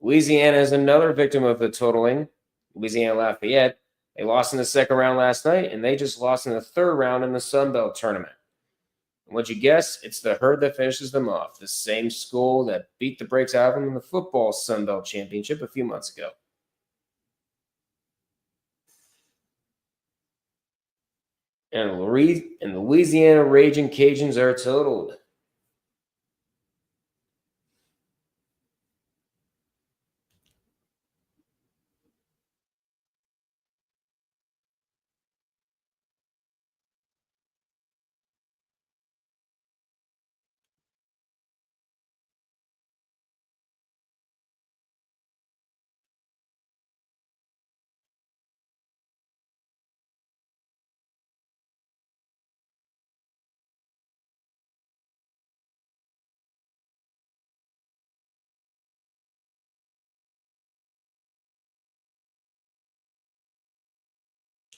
Louisiana is another victim of the totaling. Louisiana Lafayette. They lost in the second round last night, and they just lost in the third round in the Sun Belt Tournament. And what'd you guess? It's the herd that finishes them off. The same school that beat the brakes out of them in the football Sun Belt Championship a few months ago. And the Louisiana Raging Cajuns are totaled.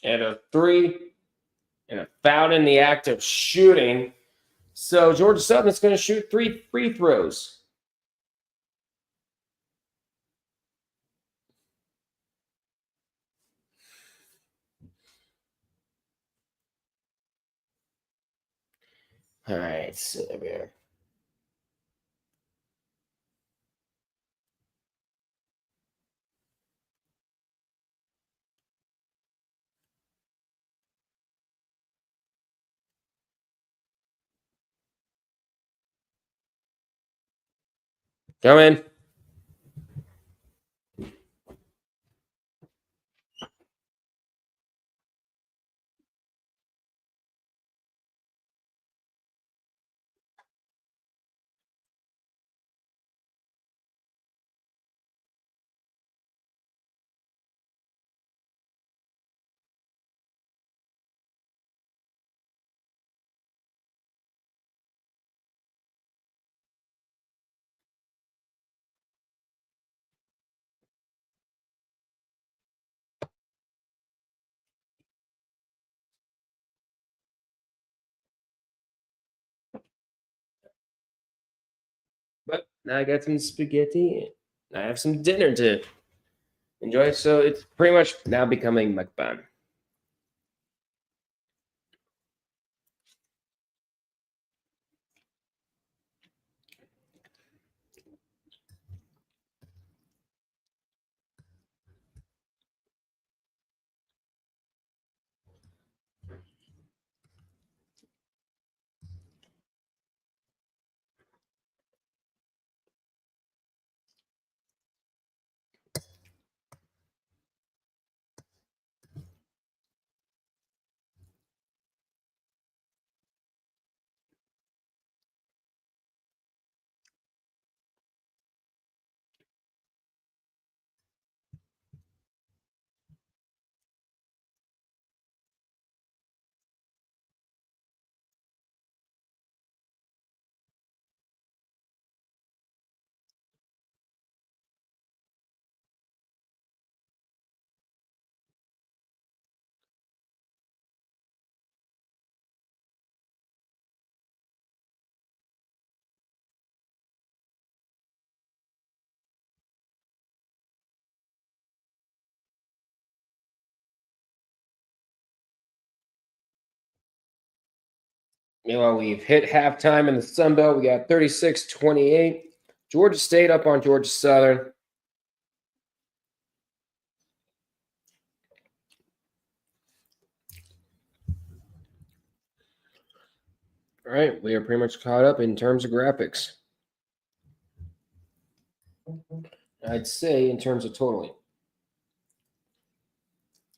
And a 3 and a foul in the act of shooting. So Georgia Southern is going to shoot 3 free throws. All right, so there. Come in. But now I got some spaghetti. And I have some dinner to enjoy. So it's pretty much now becoming mukbang. Meanwhile, we've hit halftime in the Sun Belt. We got 36-28. Georgia State up on Georgia Southern. All right, we are pretty much caught up in terms of graphics. I'd say in terms of totaling.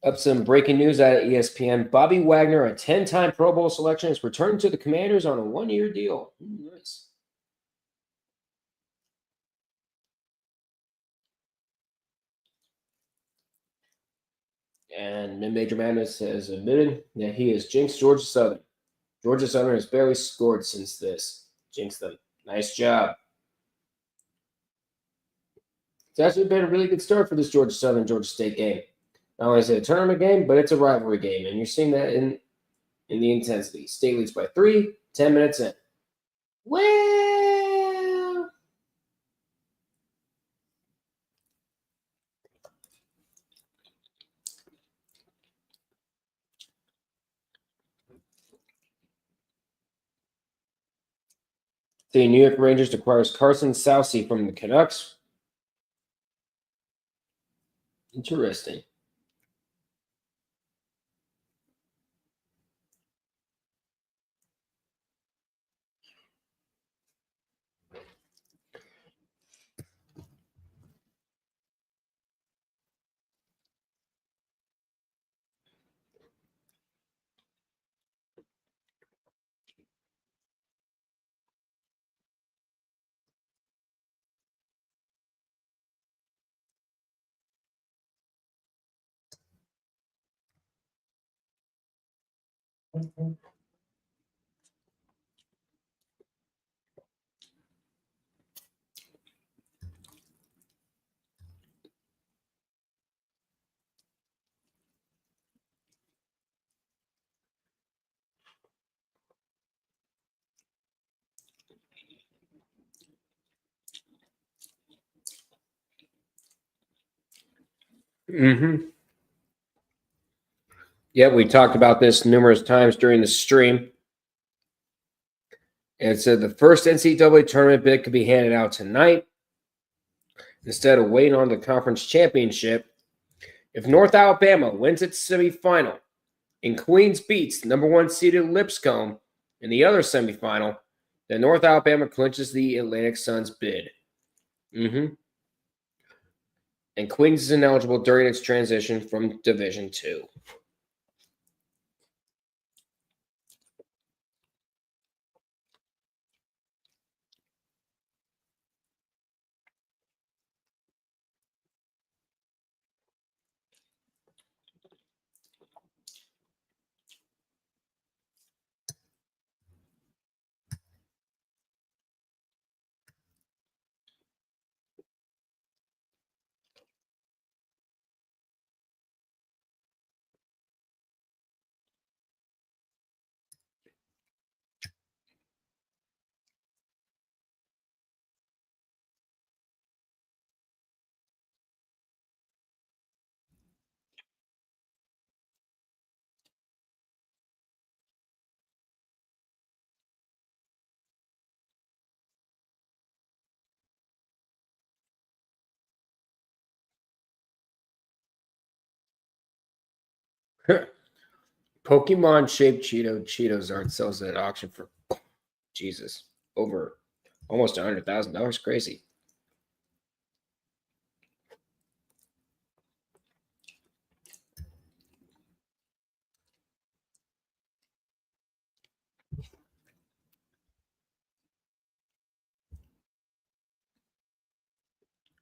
Up some breaking news out of ESPN. Bobby Wagner, a 10-time Pro Bowl selection, is returning to the Commanders on a one-year deal. Nice. And Mid-Major Madness has admitted that he has jinxed Georgia Southern. Georgia Southern has barely scored since this. Jinxed them. Nice job. It's actually been a really good start for this Georgia Southern Georgia State game. Not only is it a tournament game, but it's a rivalry game, and you're seeing that in the intensity. State leads by 3, 10 minutes in. Well, the New York Rangers acquires Carson Soucy from the Canucks. Interesting. Yeah, we talked about this numerous times during the stream. And it said the first NCAA tournament bid could be handed out tonight instead of waiting on the conference championship. If North Alabama wins its semifinal and Queens beats number 1 seeded Lipscomb in the other semifinal, then North Alabama clinches the Atlantic Sun's bid. Mm-hmm. And Queens is ineligible during its transition from Division II. Pokemon shaped Cheetos art sells at auction for Jesus over almost $100,000. Crazy.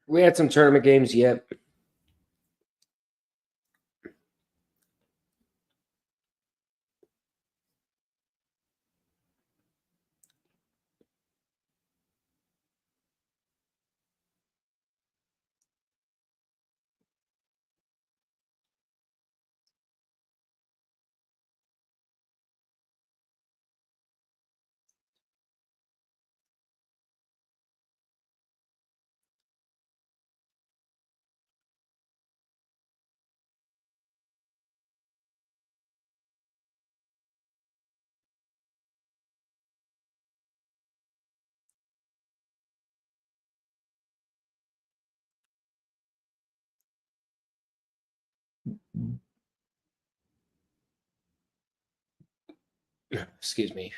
We had some tournament games yet. Excuse me.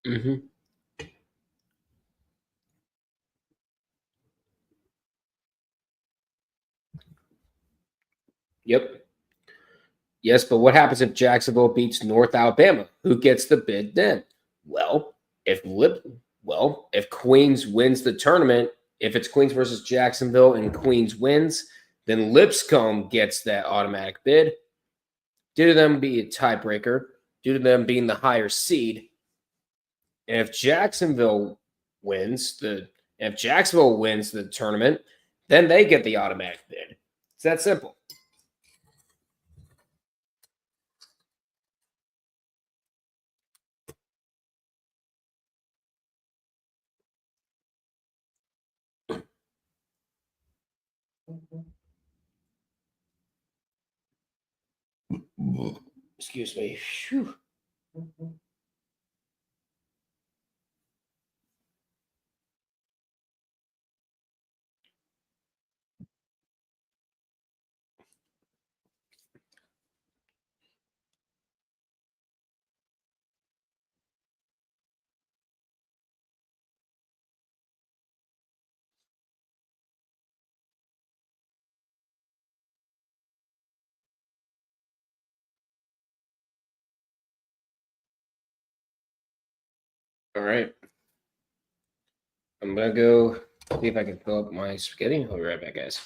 Mm-hmm. Yep. Yes, but what happens if Jacksonville beats North Alabama? Who gets the bid then? Well, if Queens wins the tournament, if it's Queens versus Jacksonville and Queens wins, then Lipscomb gets that automatic bid. Due to them being a tiebreaker, due to them being the higher seed. And if Jacksonville wins the tournament, then they get the automatic bid. It's that simple. Excuse me. Whew. All right. I'm going to go see if I can fill up my spaghetti. I'll be right back, guys.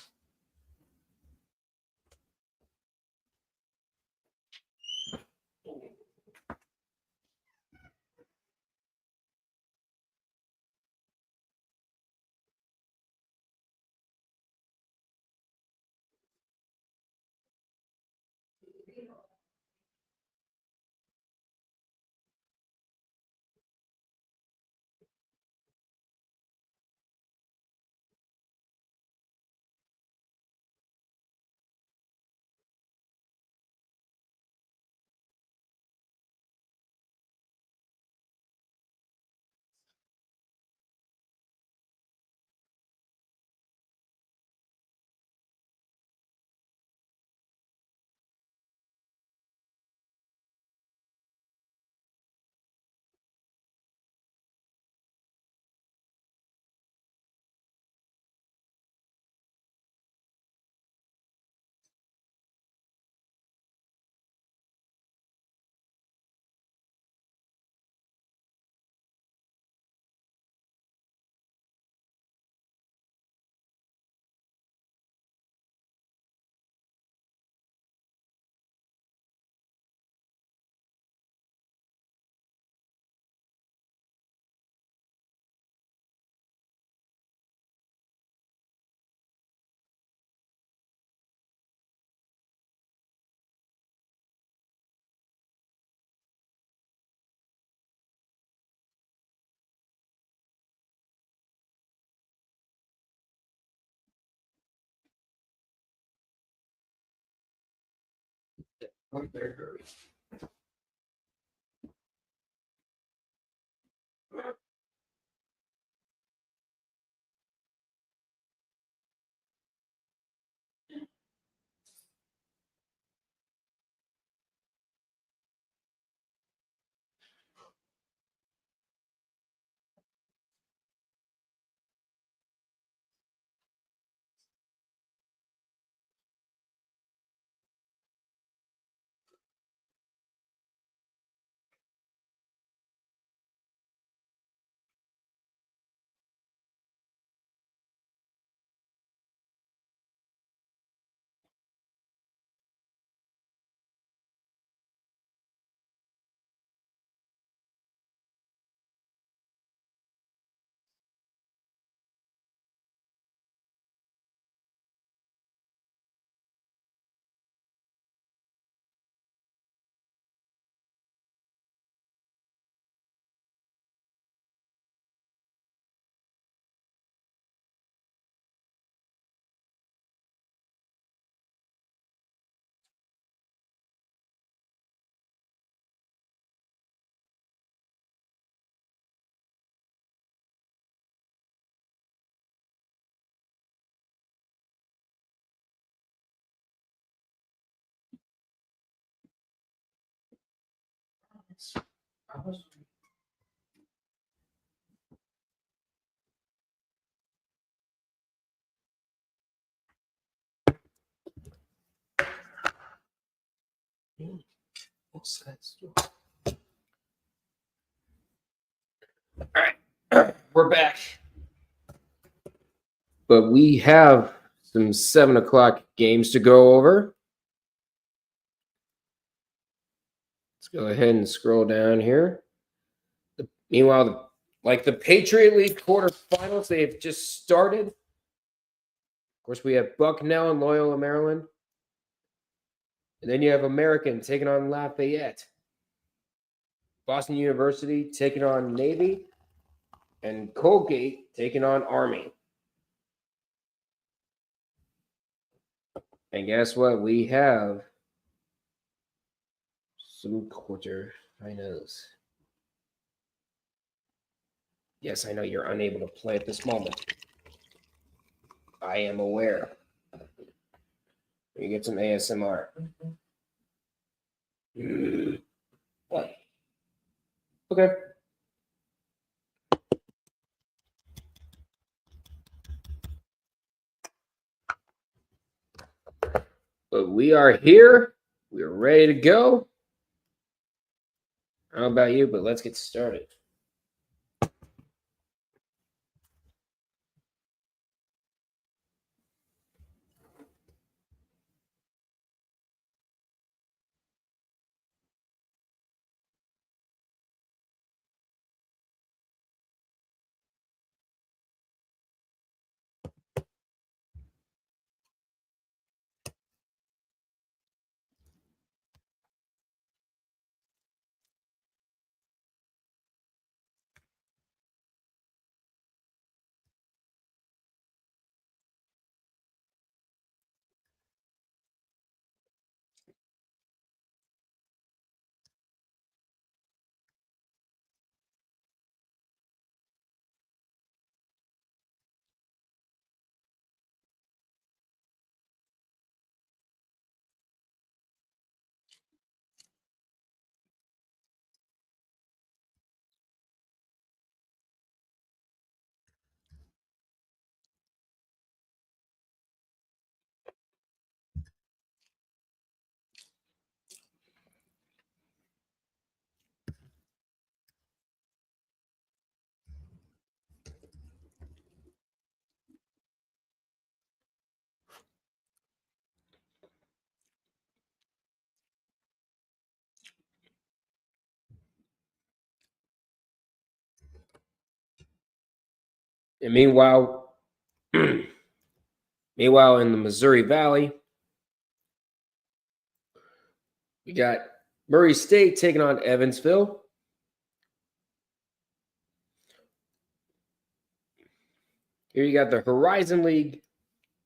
All right, we're back. But we have some 7 o'clock games to go over. Let's go ahead and scroll down here. Meanwhile, like the Patriot League Quarterfinals, they have just started. Of course, we have Bucknell and Loyola, Maryland. And then you have American taking on Lafayette. Boston University taking on Navy. And Colgate taking on Army. And guess what? We have some quarterfinals. Yes, I know you're unable to play at this moment. I am aware. You get some ASMR. What? Okay. But we are here. We're ready to go. I don't know about you, but let's get started. And meanwhile, in the Missouri Valley, we got Murray State taking on Evansville. Here you got the Horizon League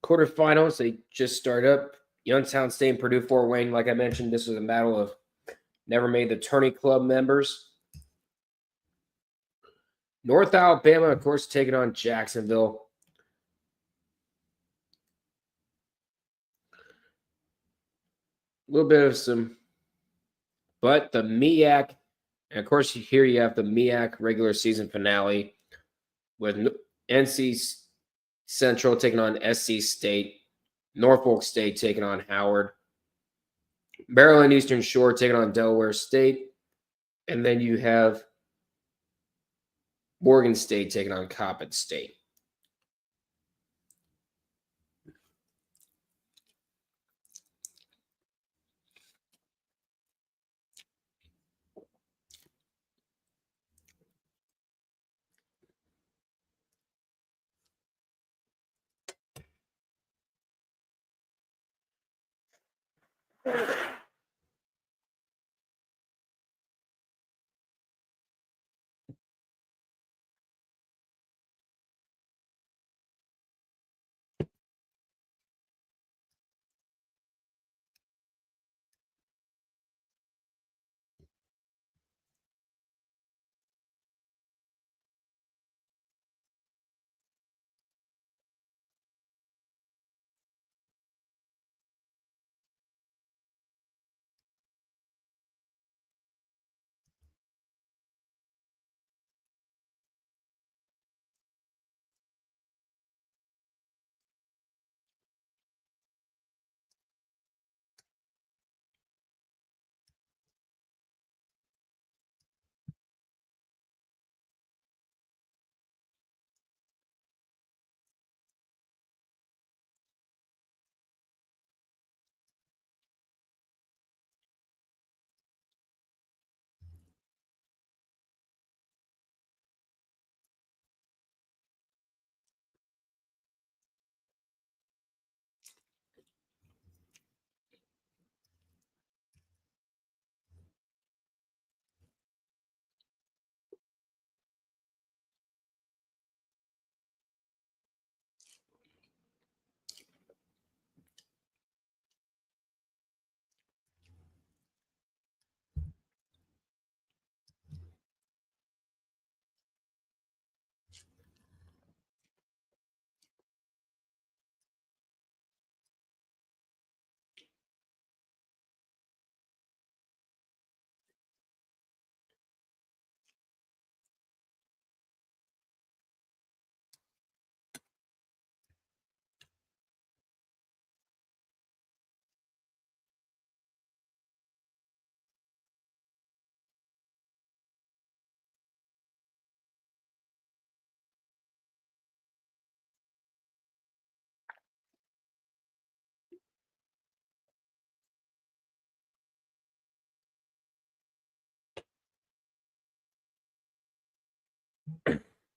quarterfinals. They just started up. Youngstown State and Purdue Fort Wayne. Like I mentioned, this was a battle of never made the tourney club members. North Alabama, of course, taking on Jacksonville. A little bit of some, but the MEAC, and of course, here you have the MEAC regular season finale with NC Central taking on SC State, Norfolk State taking on Howard, Maryland Eastern Shore taking on Delaware State, and then you have Morgan State taking on Coppin State.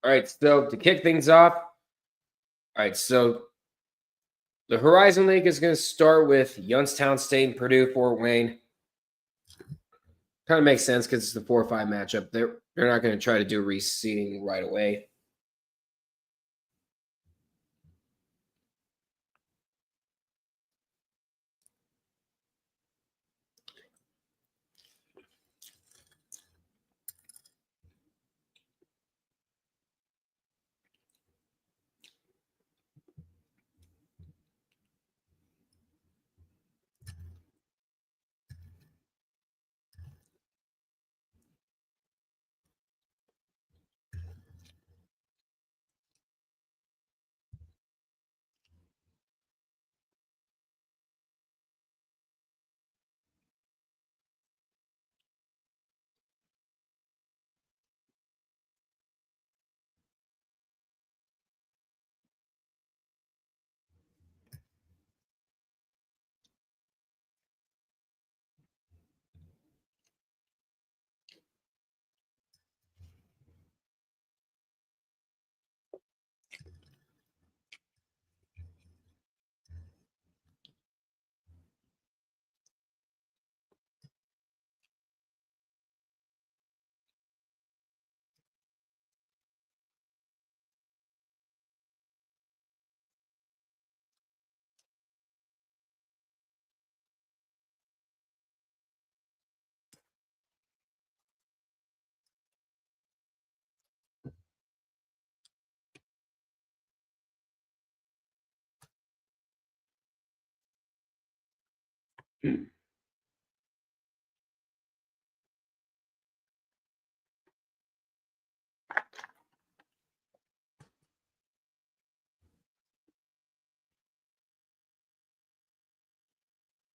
All right, so to kick things off, all right, so the Horizon League is going to start with Youngstown State and Purdue Fort Wayne. Kind of makes sense because it's the 4-5 matchup. They're not going to try to do reseeding right away.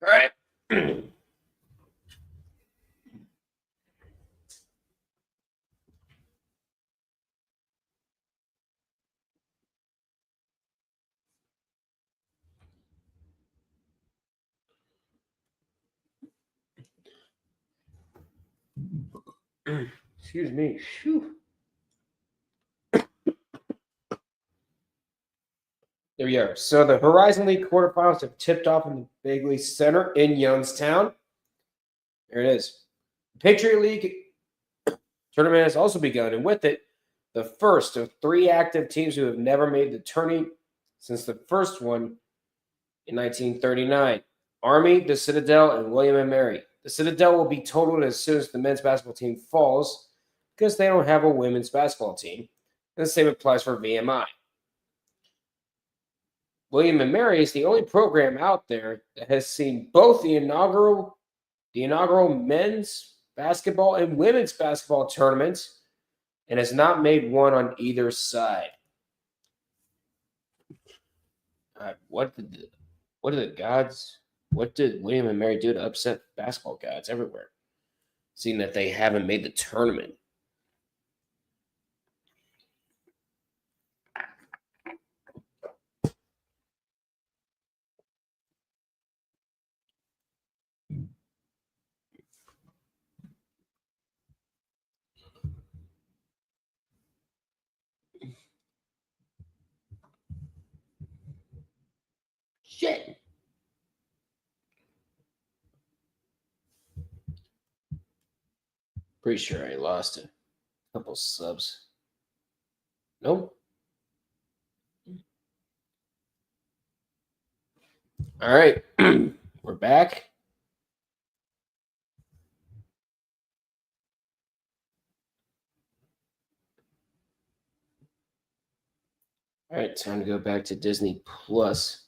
All right. Excuse me. Whew. There we are. So the Horizon League quarterfinals have tipped off in the Bagley Center in Youngstown. There it is. The Patriot League tournament has also begun, and with it, the first of 3 active teams who have never made the tourney since the first one in 1939. Army, the Citadel, and William and Mary. The Citadel will be totaled as soon as the men's basketball team falls because they don't have a women's basketball team. And the same applies for VMI. William and Mary is the only program out there that has seen both the inaugural men's basketball and women's basketball tournaments and has not made one on either side. What did the gods? What did William and Mary do to upset basketball gods everywhere? Seeing that they haven't made the tournament. Shit. Pretty sure I lost a couple subs. Nope. All right. We're back. All right, time to go back to Disney Plus.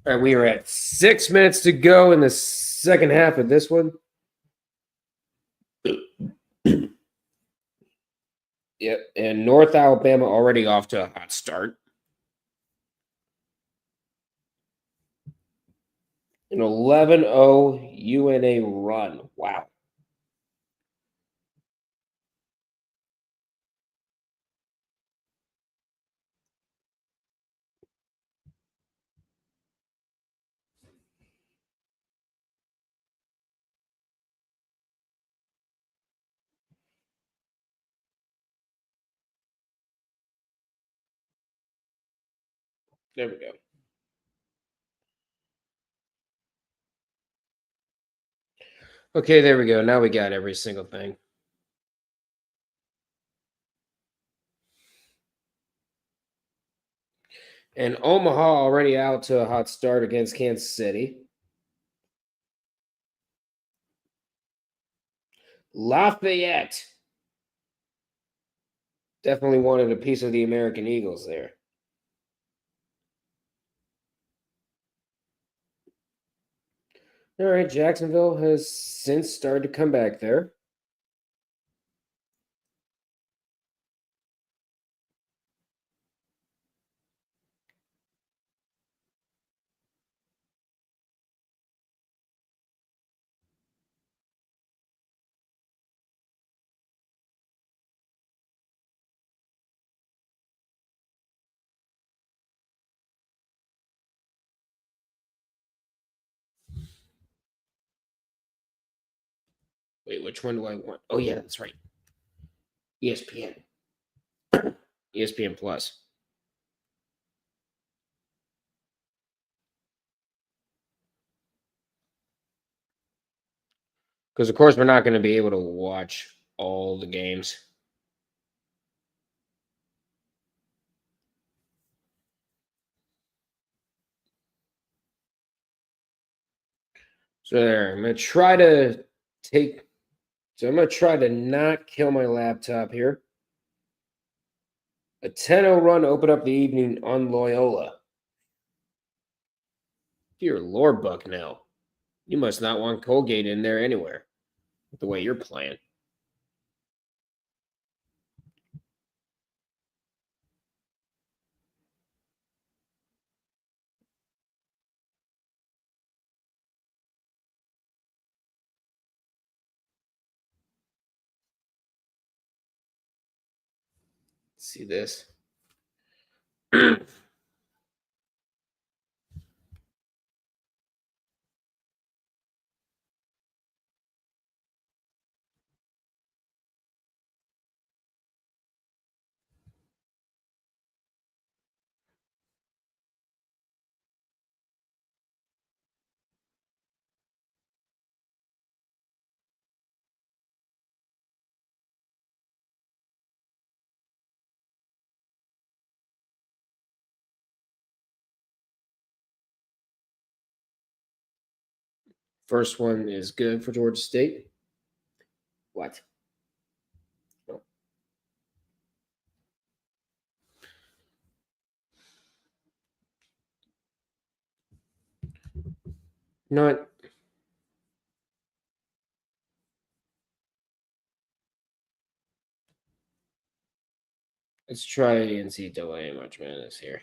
All right, we are at 6 minutes to go in the second half of this one. Yep, and North Alabama already off to a hot start. An 11-0 UNA run. Wow. There we go. Okay, there we go. Now we got every single thing. And Omaha already out to a hot start against Kansas City. Lafayette definitely wanted a piece of the American Eagles there. All right, Jacksonville has since started to come back there. Wait, which one do I want? Oh, yeah, that's right. ESPN. ESPN Plus. Because, of course, we're not going to be able to watch all the games. So there, I'm going to try to I'm going to try to not kill my laptop here. A 10-0 run open up the evening on Loyola. Dear Lord, Bucknell. You must not want Colgate in there anywhere, the way you're playing. See this? First one is good for Georgia State. What? Oh. You know what? Let's try NCAA March Madness here.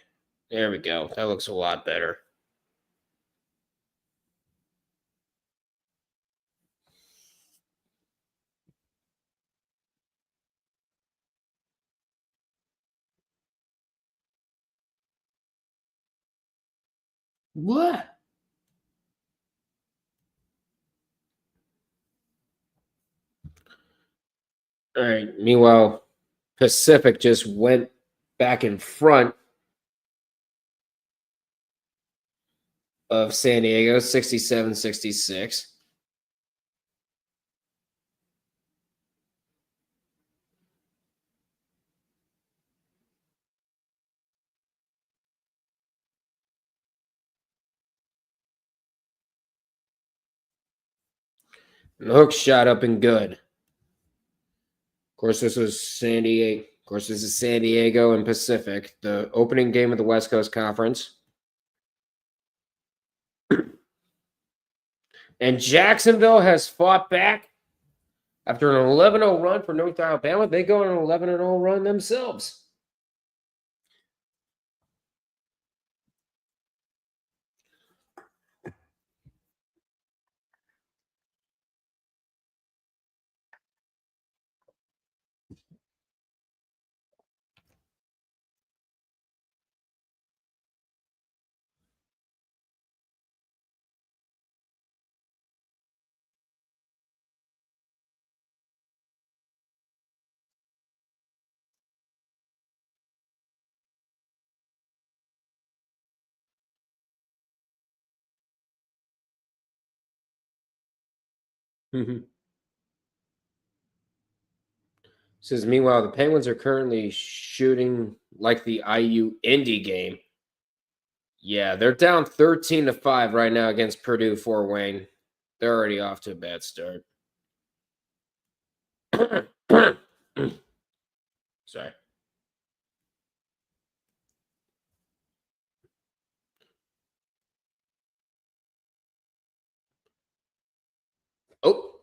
There we go. That looks a lot better. What? All right. Meanwhile, Pacific just went back in front of San Diego, 67-66. And the hook shot up and good. Of course, this was San Diego. Of course, this is San Diego and Pacific, the opening game of the West Coast Conference. And Jacksonville has fought back after an 11-0 run for North Alabama. They go on an 11-0 run themselves. Says, meanwhile, the Penguins are currently shooting like the IU Indy game. Yeah, they're down 13-5 right now against Purdue, Fort Wayne. They're already off to a bad start. Sorry.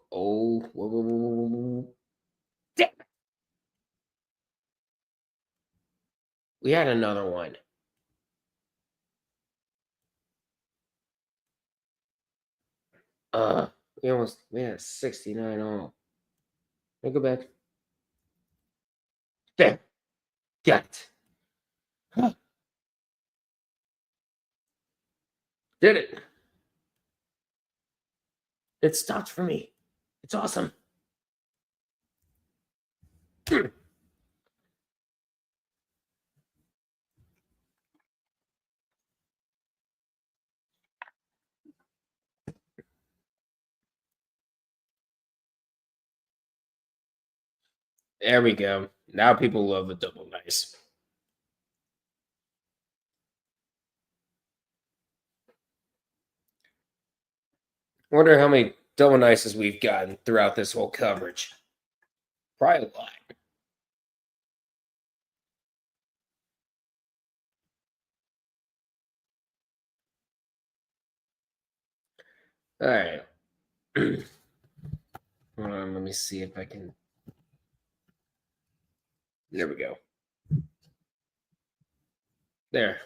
Whoa. Damn. We had another one. We had 69 all. I'll go back. There. Got it. Huh. Did it. It stopped for me. It's awesome. There we go. Now people love the double nice. Wonder how many double nices we've gotten throughout this whole coverage. Probably a lot. All right. Hold on, let me see if I can. There we go. There.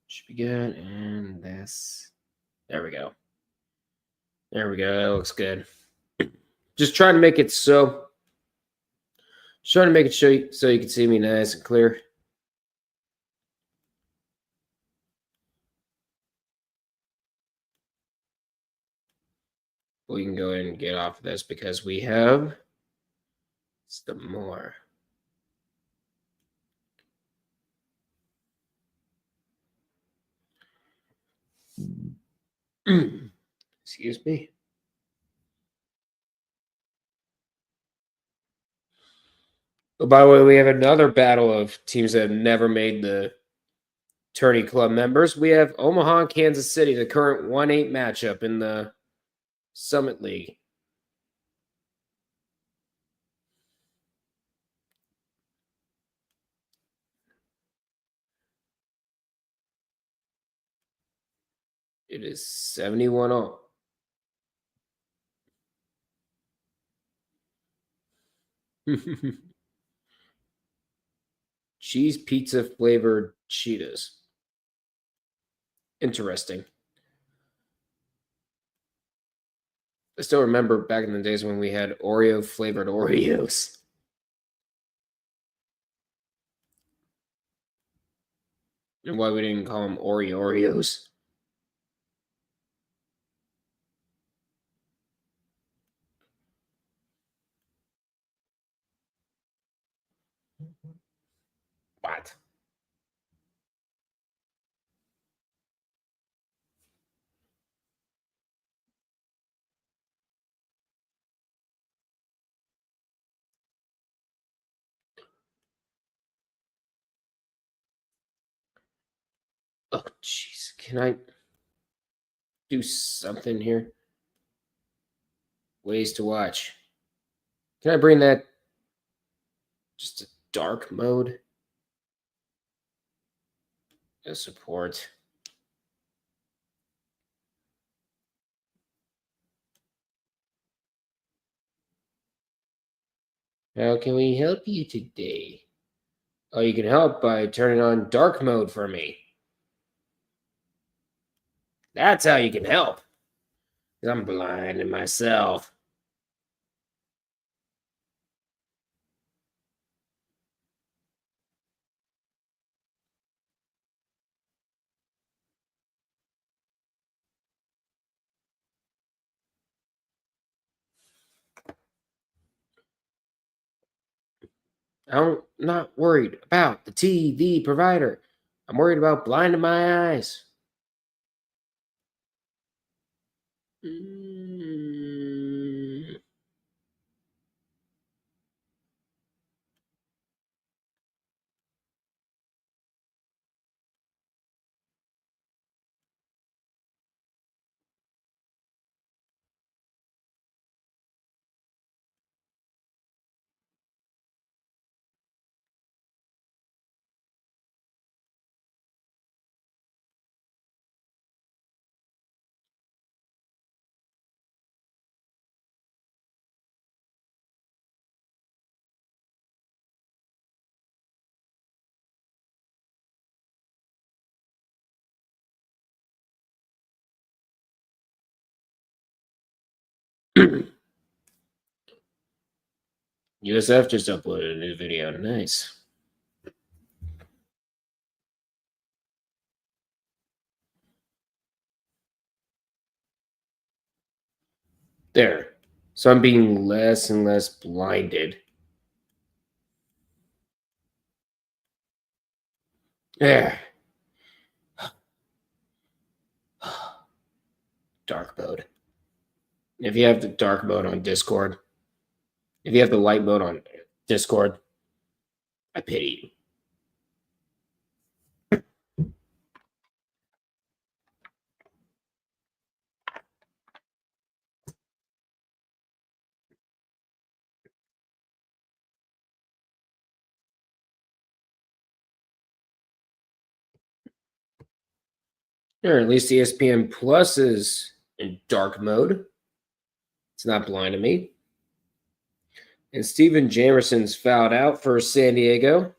Should be good. And this. There we go. There we go. That looks good. Just trying to make it so. Just trying to make it so you can see me nice and clear. We can go ahead and get off of this because we have some more. Excuse me. Oh, by the way, we have another battle of teams that have never made the tourney club members. We have Omaha and Kansas City, the current 1-8 matchup in the Summit League. It is 71-all. Cheese pizza flavored Cheetos. Interesting. I still remember back in the days when we had Oreo flavored Oreos. And why we didn't call them Oreos. What? Oh, jeez. Can I do something here? Ways to watch. Can I bring that just to dark mode? Support. How can we help you today? Oh, you can help by turning on dark mode for me. That's how you can help. I'm blind in myself. I'm not worried about the TV provider. I'm worried about blinding my eyes. Mm. USF just uploaded a new video. Nice. There. So I'm being less and less blinded. Yeah. Dark mode. If you have the dark mode on Discord, if you have the light mode on Discord, I pity you. Or at least ESPN Plus is in dark mode. It's not blinding me. And Steven Jamerson's fouled out for San Diego.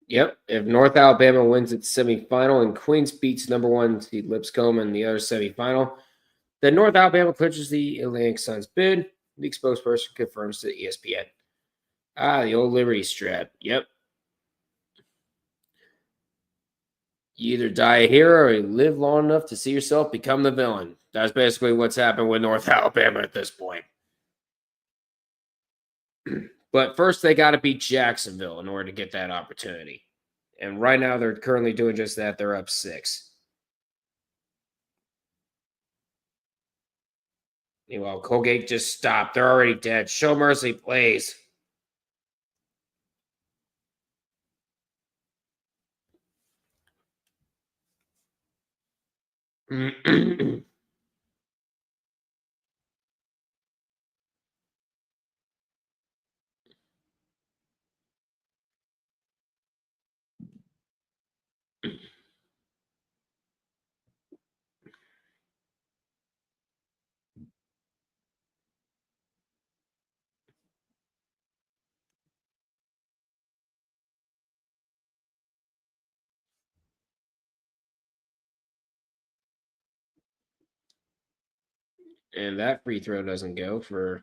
Yep. If North Alabama wins its semifinal and Queens beats number one seed Lipscomb in the other semifinal, then North Alabama clinches the Atlantic Sun's bid. League spokesperson confirms to ESPN. The old Liberty strap. Yep. You either die a hero or you live long enough to see yourself become the villain. That's basically what's happened with North Alabama at this point. But first, they got to beat Jacksonville in order to get that opportunity. And right now, they're currently doing just that. They're up 6. Meanwhile, Colgate just stopped. They're already dead. Show mercy, please. And that free throw doesn't go for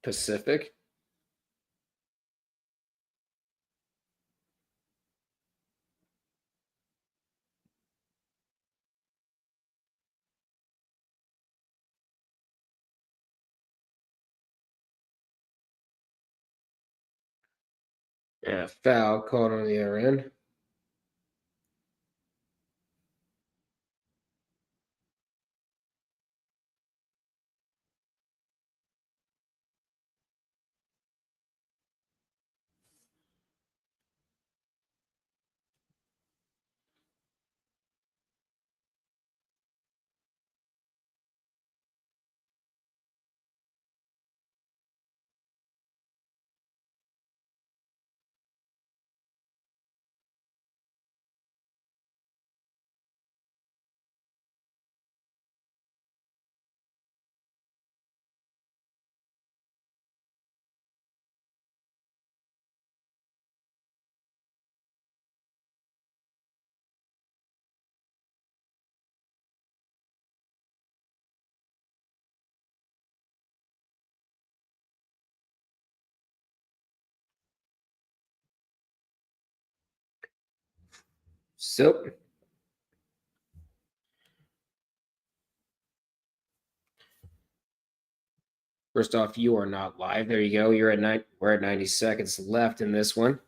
Pacific. And a foul called on the other end. So, first off, you are not live. There you go. We're at 90 seconds left in this one.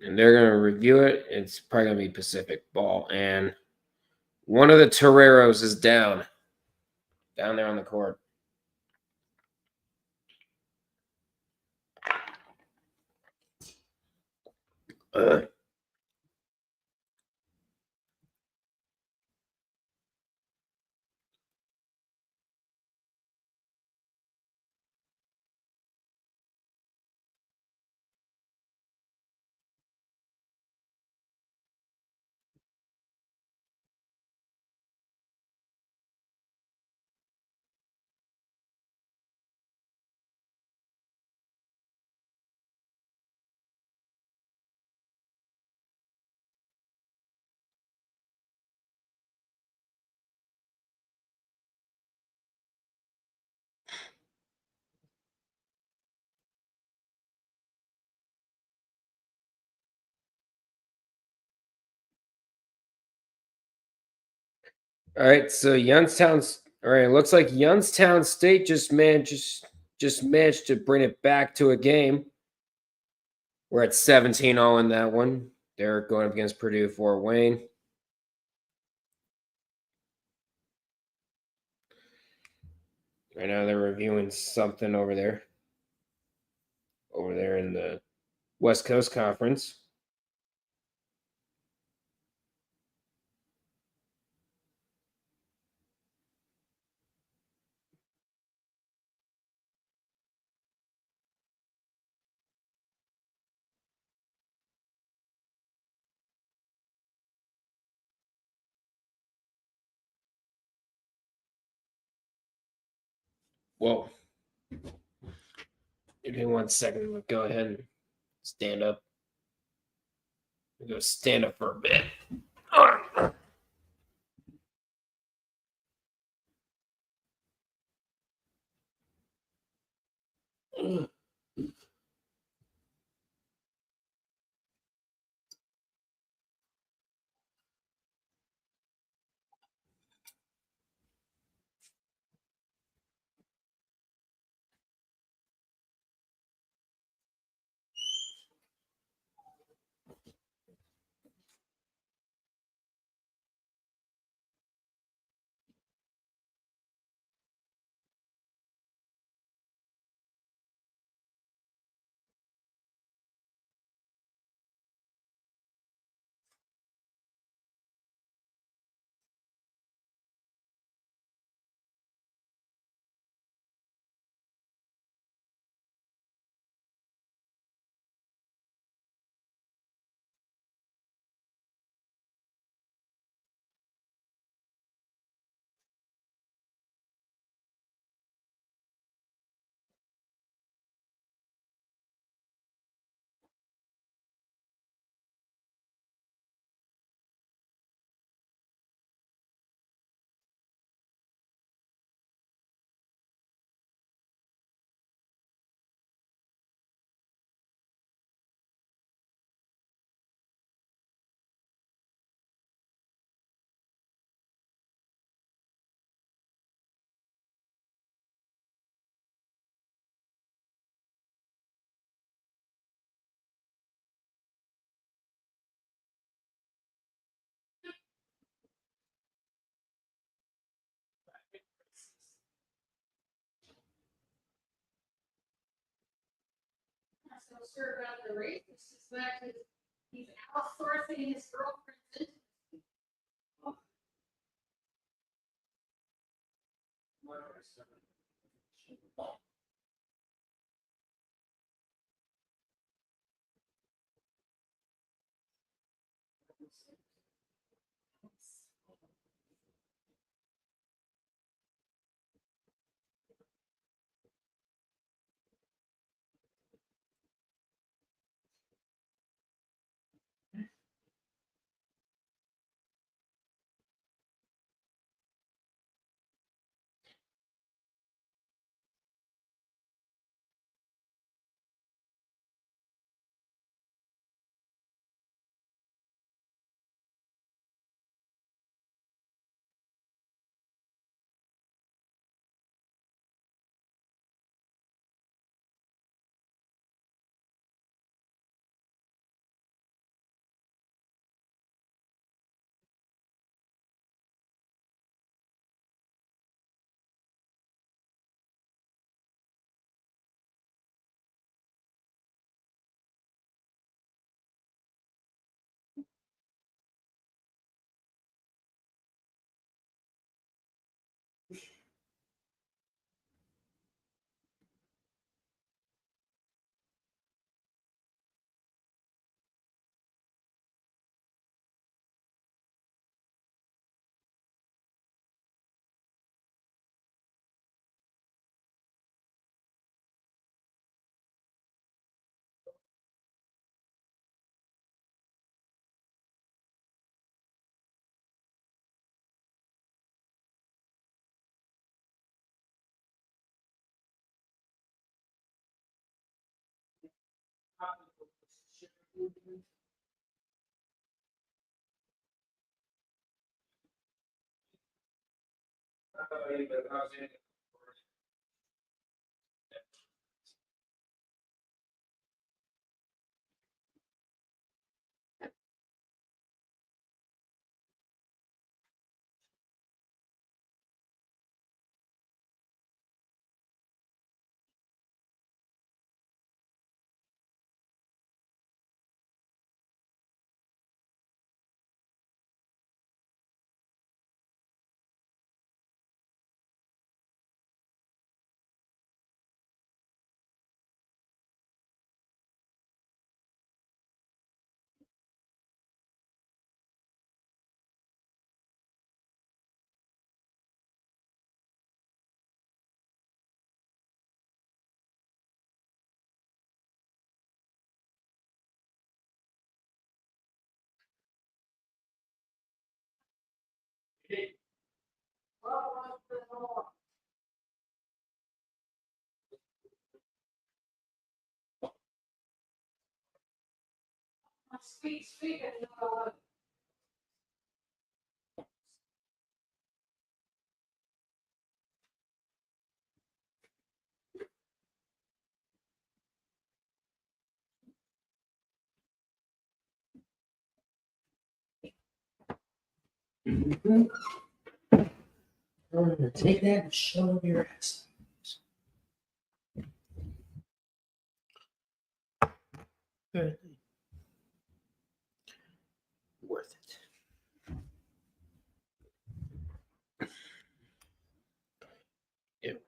And they're going to review it. It's probably going to be Pacific ball. And one of the Toreros is down there on the court. All right, so Youngstown's all right. It looks like Youngstown State just managed to bring it back to a game. We're at 17-0 in that one. They're going up against Purdue for Wayne. Right now they're reviewing something over there in the West Coast Conference. Whoa. Give me 1 second. We'll go ahead and stand up. We'll go stand up for a bit. so sure about the race. It's just that he's outsourcing his girlfriend's intimacy. Speak, and I'm gonna take that and shove your ass. Good. Worth it. Yep.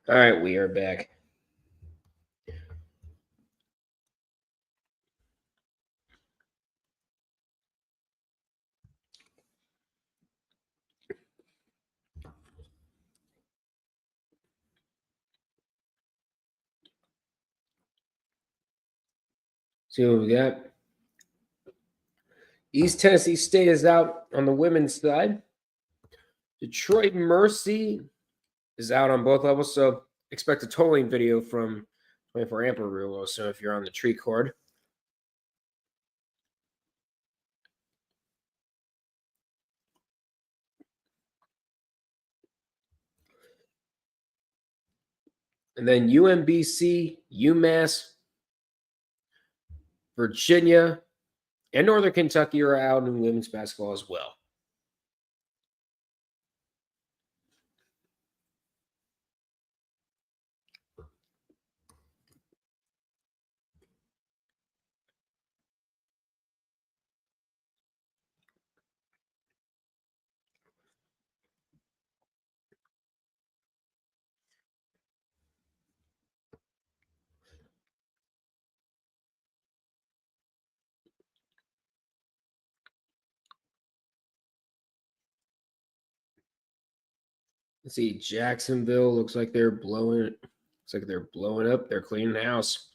All right, we are back. See what we got. East Tennessee State is out on the women's side. Detroit Mercy is out on both levels, so expect a tolling video from 24 Amper real low. So if you're on the tree cord. And then UMBC, UMass, Virginia, and Northern Kentucky are out in women's basketball as well. Let's see. Jacksonville looks like they're blowing it. Looks like they're blowing up. They're cleaning house.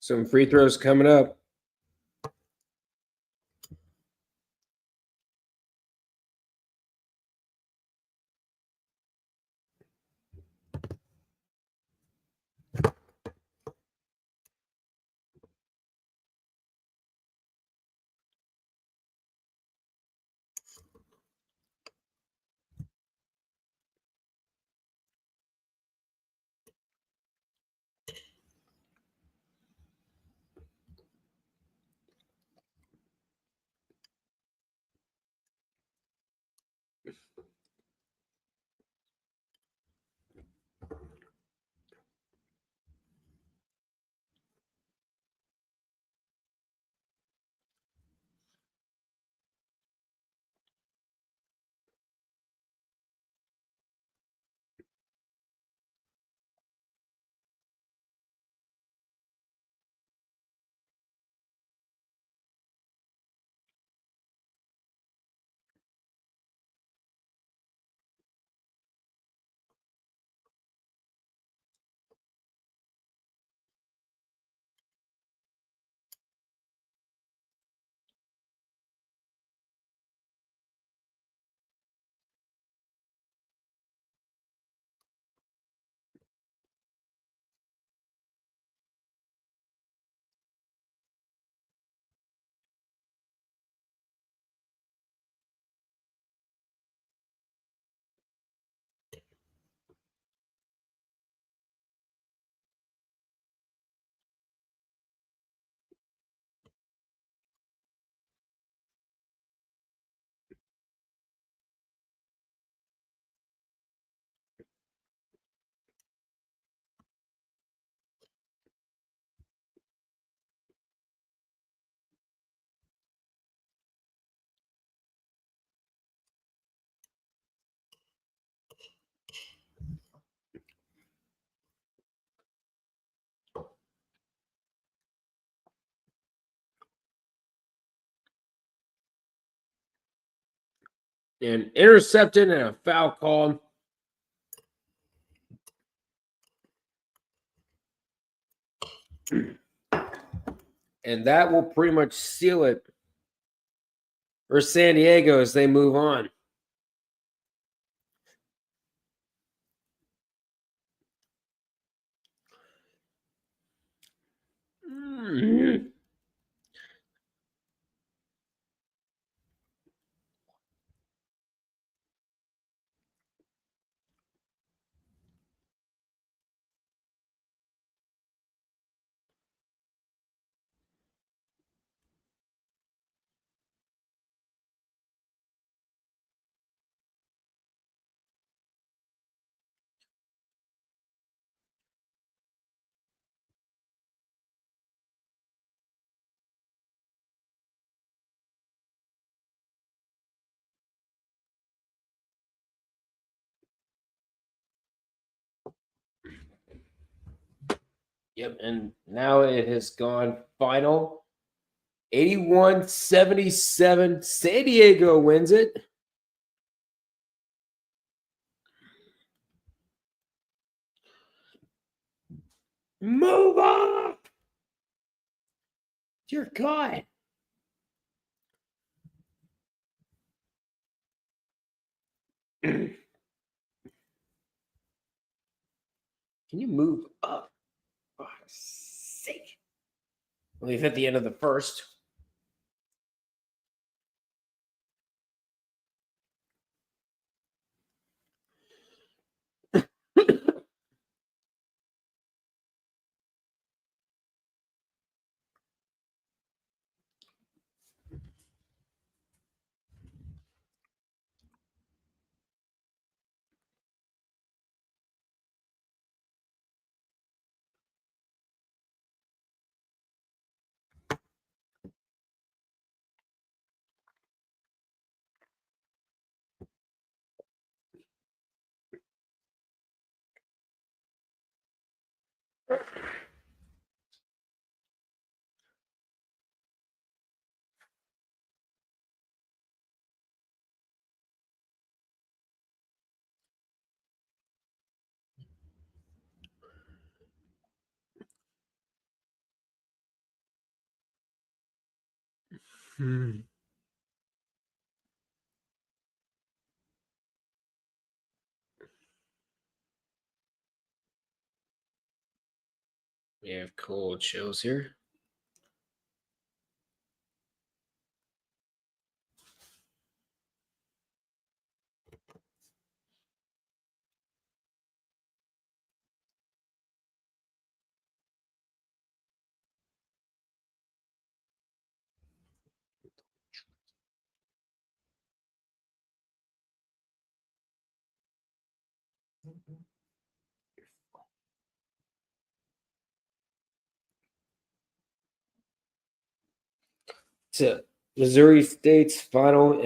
Some free throws coming up. and intercepted and a foul called. And that will pretty much seal it for San Diego as they move on. Yep, and now it has gone final. 81-77. San Diego wins it. Move on. Dear God. Can you move up? For sake. We've hit the end of the first. We have cold chills here. So Missouri State's final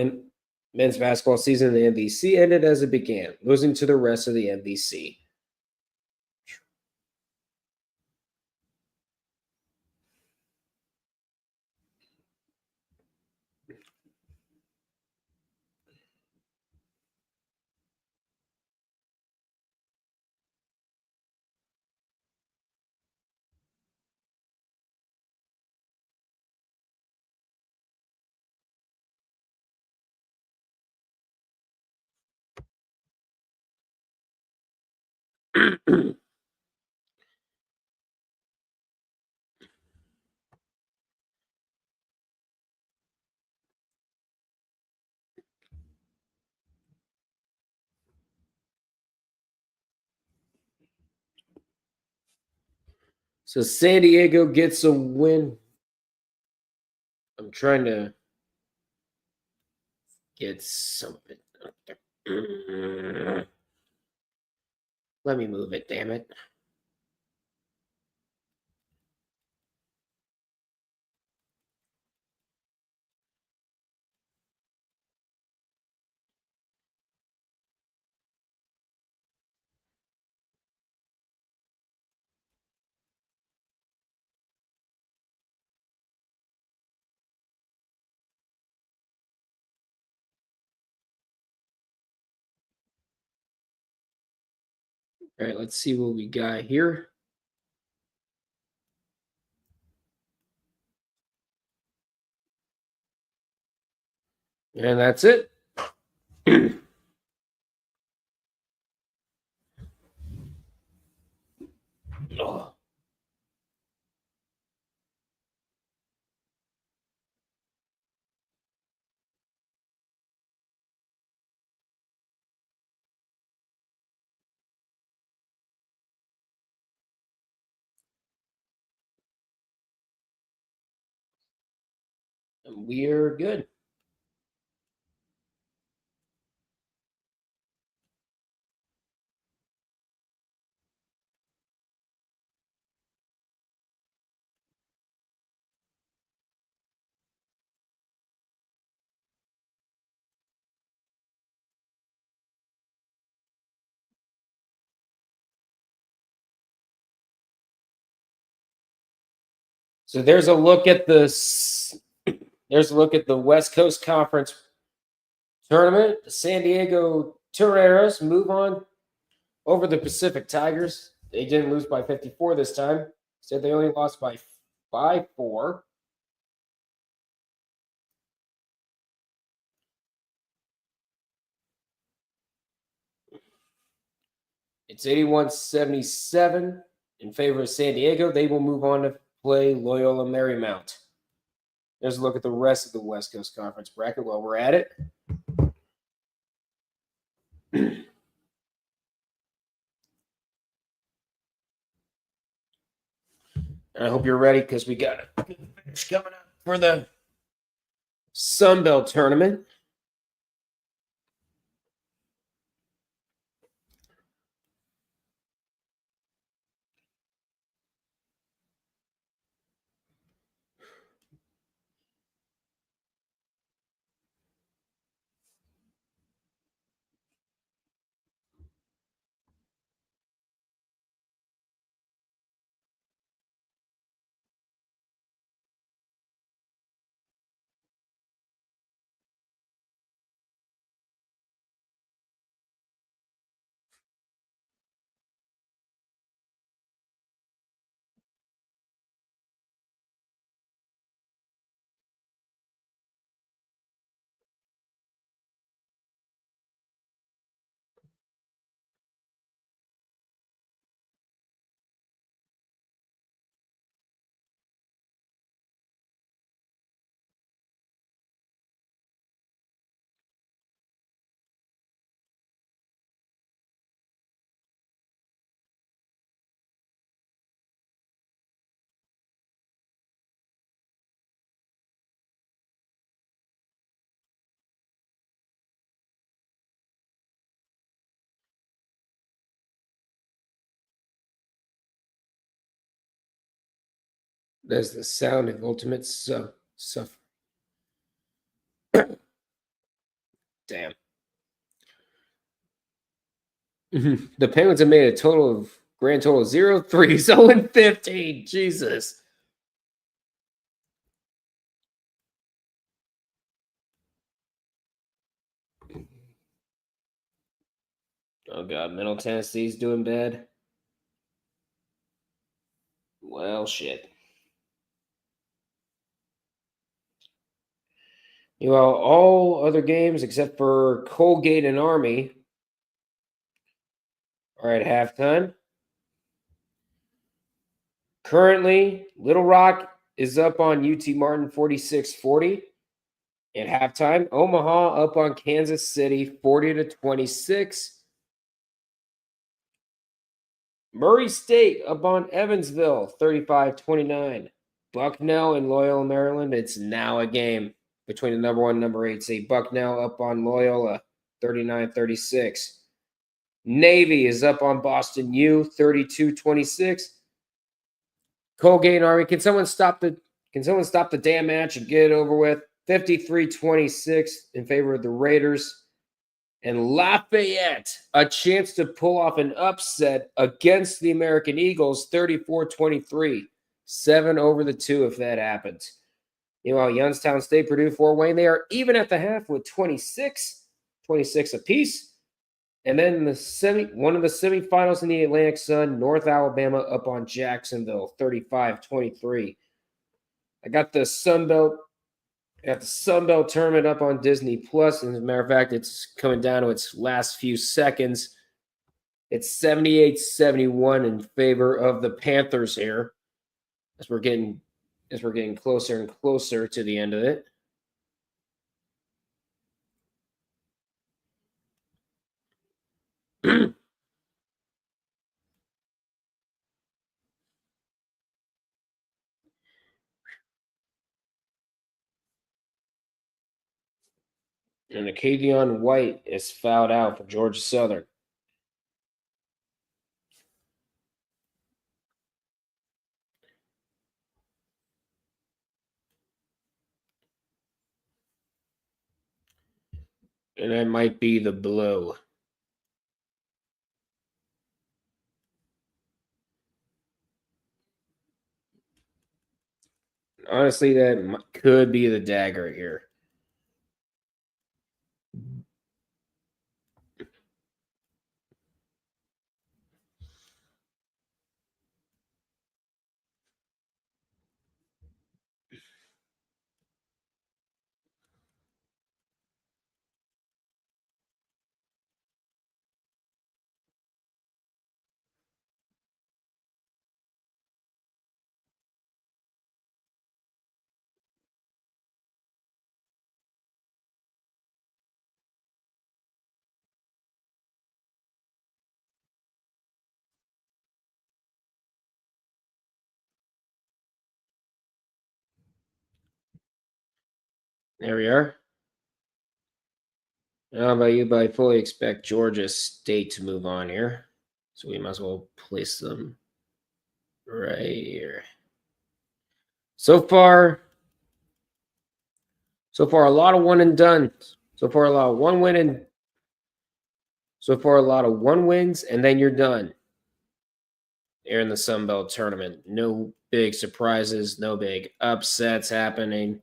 men's basketball season in the MVC ended as it began, losing to the rest of the MVC. So San Diego gets a win. I'm trying to get something. Let me move it, damn it. All right, let's see what we got here. And that's it. Oh. And we're good. So there's a look at the West Coast Conference tournament. The San Diego Toreros move on over the Pacific Tigers. They didn't lose by 54 this time. Said they only lost by 5-4. It's 81-77 in favor of San Diego. They will move on to play Loyola Marymount. There's a look at the rest of the West Coast Conference bracket while we're at it. And I hope you're ready because we got a good finish coming up for the Sun Belt tournament. There's the sound of ultimate suffering. Damn. The Penguins have made a grand total of 0-3, 0-15. Jesus. Oh God, Middle Tennessee's doing bad. Well, shit. Well, all other games except for Colgate and Army are at halftime. Currently, Little Rock is up on UT Martin 46-40 at halftime. Omaha up on Kansas City 40-26. Murray State up on Evansville 35-29. Bucknell and Loyola, Maryland. It's now a game between the number 1 and number 8 seed. Bucknell up on Loyola 39-36. Navy is up on Boston U 32-26. Colgate and Army. Can someone stop the damn match and get it over with? 53-26 in favor of the Raiders. And Lafayette, a chance to pull off an upset against the American Eagles, 34-23. 7 over the 2 if that happens. Meanwhile, Youngstown State, Purdue, Fort Wayne, they are even at the half with 26 apiece. And then one of the semifinals in the Atlantic Sun, North Alabama up on Jacksonville, 35-23. I got the Sun Belt tournament up on Disney Plus. As a matter of fact, it's coming down to its last few seconds. It's 78-71 in favor of the Panthers here, as we're getting closer and closer to the end of it. And Acadion White is fouled out for Georgia Southern. And that might be the blow. Honestly, that could be the dagger here. There we are. I don't know about you, but I fully expect Georgia State to move on here. So we might as well place them right here. So far, a lot of one and done. So far, a lot of one wins, and then you're done. Here in the Sun Belt tournament. No big surprises, no big upsets happening.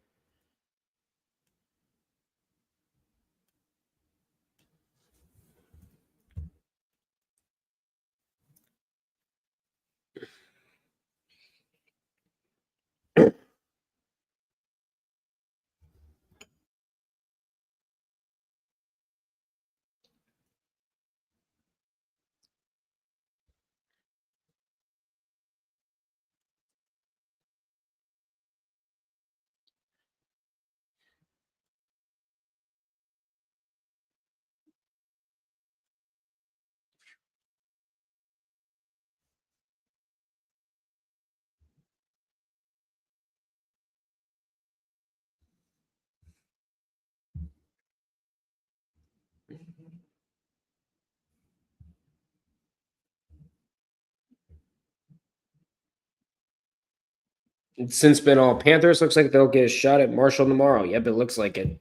It's since been all Panthers. Looks like they'll get a shot at Marshall tomorrow. Yep, it looks like it.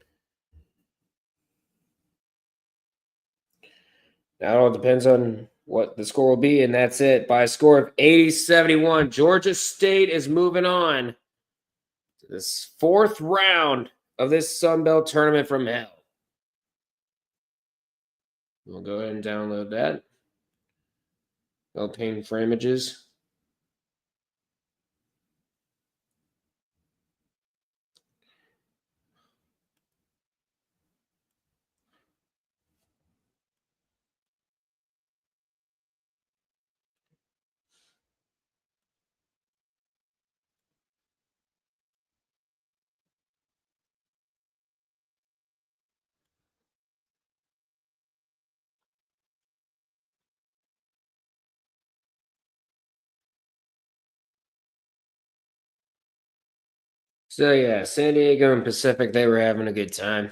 Now it all depends on what the score will be, and that's it. By a score of 80-71, Georgia State is moving on to this fourth round of this Sun Belt tournament from hell. We'll go ahead and download that. No pain for images. So yeah, San Diego and Pacific, they were having a good time.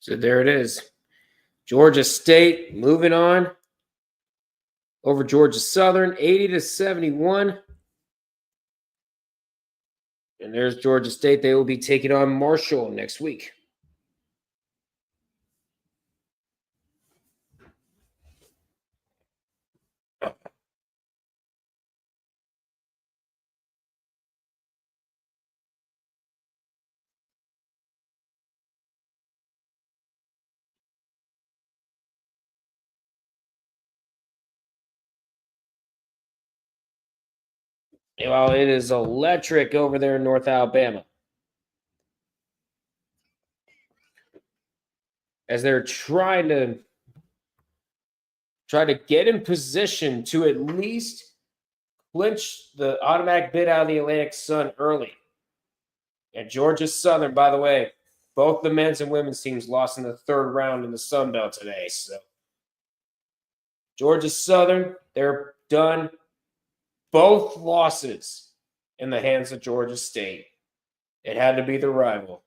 So there it is. Georgia State moving on over Georgia Southern, 80-71. And there's Georgia State. They will be taking on Marshall next week. Well, it is electric over there in North Alabama. As they're trying to get in position to at least clinch the automatic bid out of the Atlantic Sun early. And Georgia Southern, by the way, both the men's and women's teams lost in the third round in the Sun Belt today. So Georgia Southern, they're done. Both losses in the hands of Georgia State. It had to be the rival.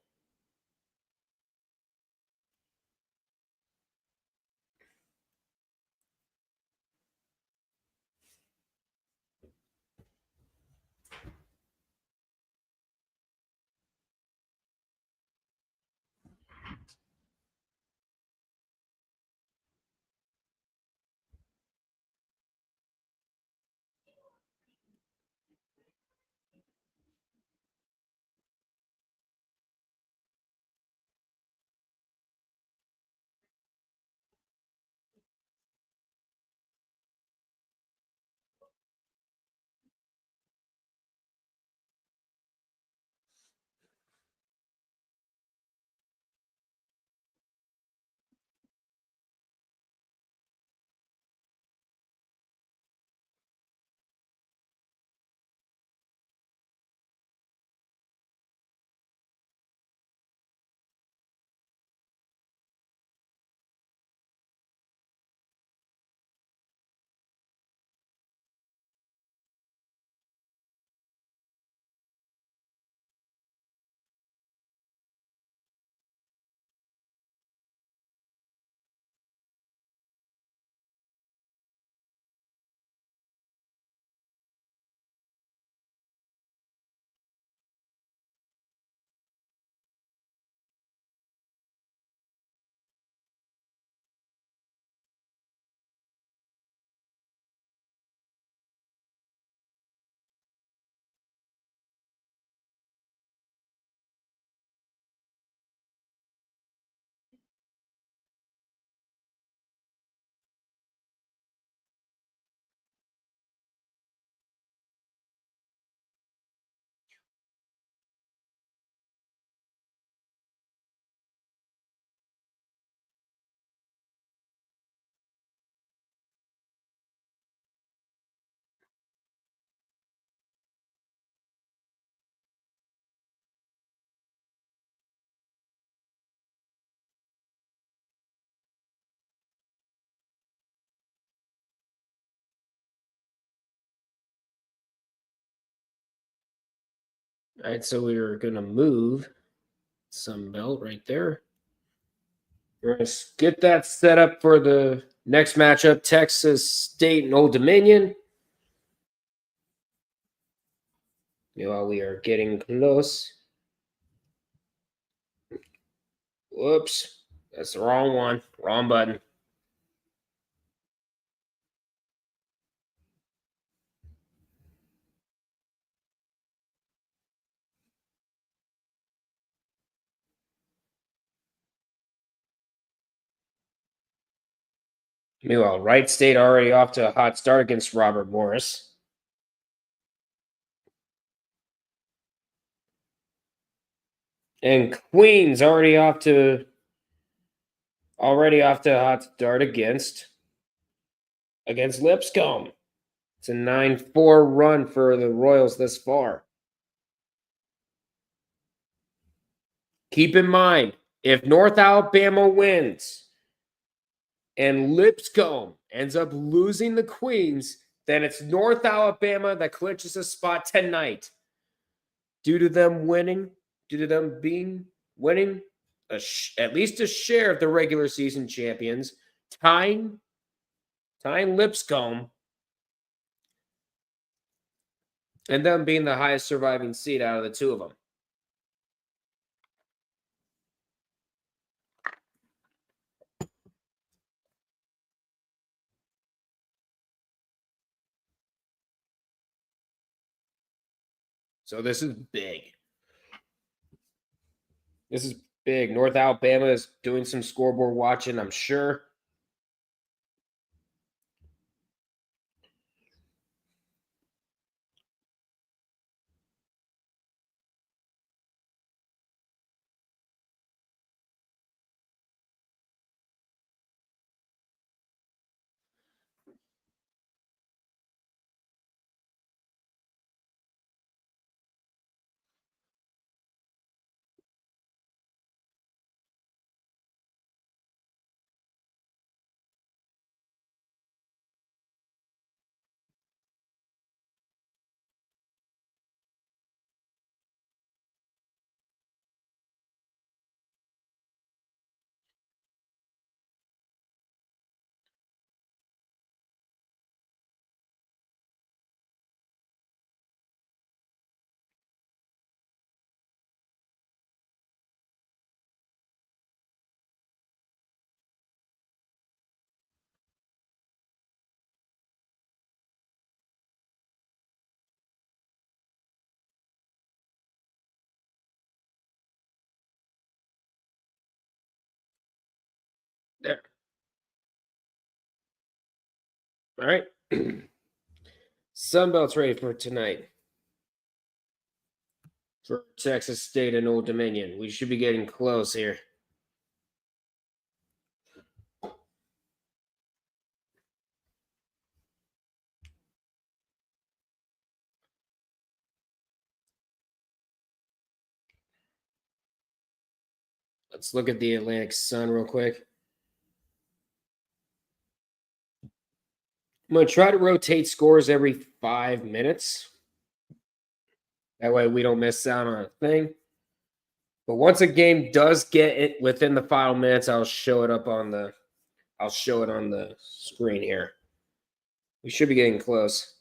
All right, so we're going to move Sun Belt right there. We're going to get that set up for the next matchup, Texas State and Old Dominion. Meanwhile, we are getting close. Whoops, that's the wrong one. Wrong button. Meanwhile, Wright State already off to a hot start against Robert Morris. And Queens already off to a hot start against Lipscomb. It's a 9-4 run for the Royals this far. Keep in mind, if North Alabama wins and Lipscomb ends up losing the Queens, then it's North Alabama that clinches a spot tonight. Due to them winning, winning, at least a share of the regular season champions, tying Lipscomb, and them being the highest surviving seed out of the two of them. So this is big. This is big. North Alabama is doing some scoreboard watching, I'm sure. There. All right. Sunbelt's ready for tonight. For Texas State and Old Dominion. We should be getting close here. Let's look at the Atlantic Sun real quick. I'm going to try to rotate scores every 5 minutes. That way we don't miss out on a thing. But once a game does get it within the final minutes, I'll show it on the screen here. We should be getting close.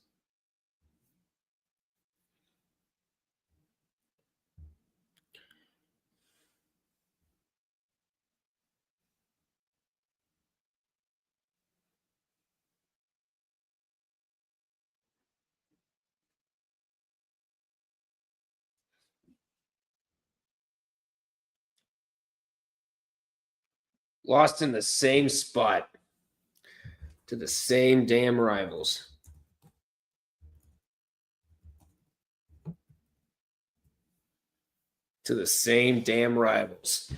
Lost in the same spot to the same damn rivals. To the same damn rivals.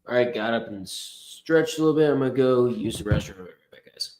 All right, got up and stretched a little bit. I'm going to go use the restroom. Right back, guys.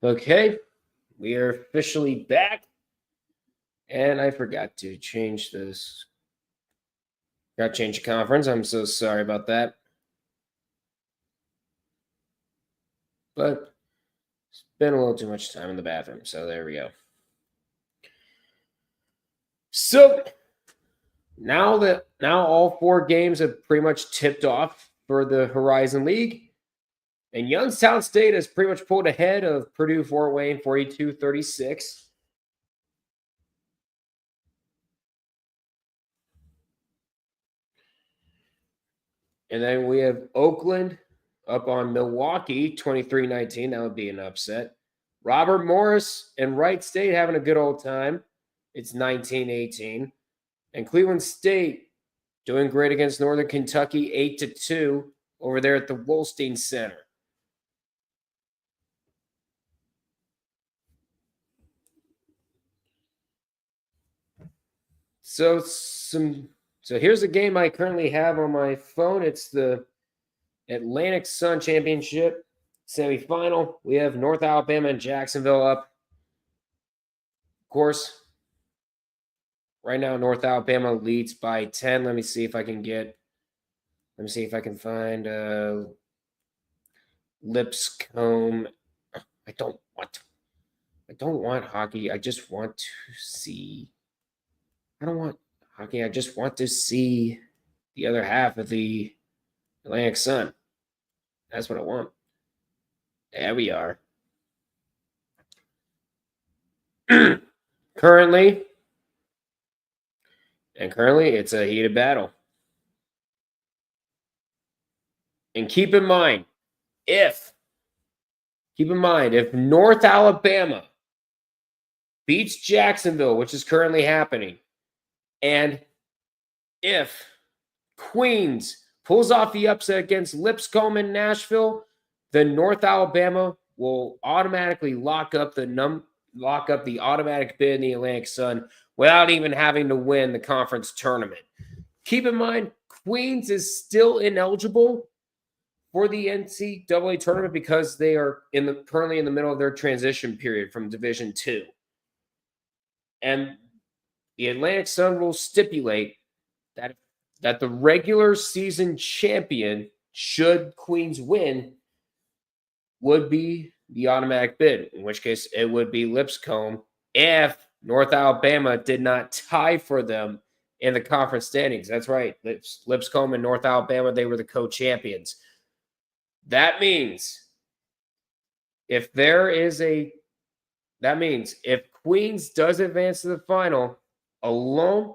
Okay, we are officially back. And I forgot to change this. Got to change the conference. I'm so sorry about that. But it's been a little too much time in the bathroom. So there we go. So now all 4 games have pretty much tipped off for the Horizon League. And Youngstown State has pretty much pulled ahead of Purdue Fort Wayne 42-36. And then we have Oakland up on Milwaukee 23-19. That would be an upset. Robert Morris and Wright State having a good old time. It's 19-18. And Cleveland State doing great against Northern Kentucky 8-2 over there at the Wolstein Center. So here's a game I currently have on my phone. It's the Atlantic Sun Championship semifinal. We have North Alabama and Jacksonville up. Of course, right now North Alabama leads by 10. Let me see if I can find Lipscomb. I don't want hockey. I just want to see. I don't want hockey. I just want to see the other half of the Atlantic Sun. That's what I want. There we are. Currently, it's a heated battle. And keep in mind, if North Alabama beats Jacksonville, which is currently happening, and if Queens pulls off the upset against Lipscomb in Nashville, then North Alabama will automatically lock up the automatic bid in the Atlantic Sun without even having to win the conference tournament. Keep in mind, Queens is still ineligible for the NCAA tournament because they are currently in the middle of their transition period from Division II. And the Atlantic Sun rules stipulate that the regular season champion, should Queens win, would be the automatic bid, in which case it would be Lipscomb if North Alabama did not tie for them in the conference standings. That's right. Lipscomb and North Alabama, they were the co-champions. That means if Queens does advance to the final alone,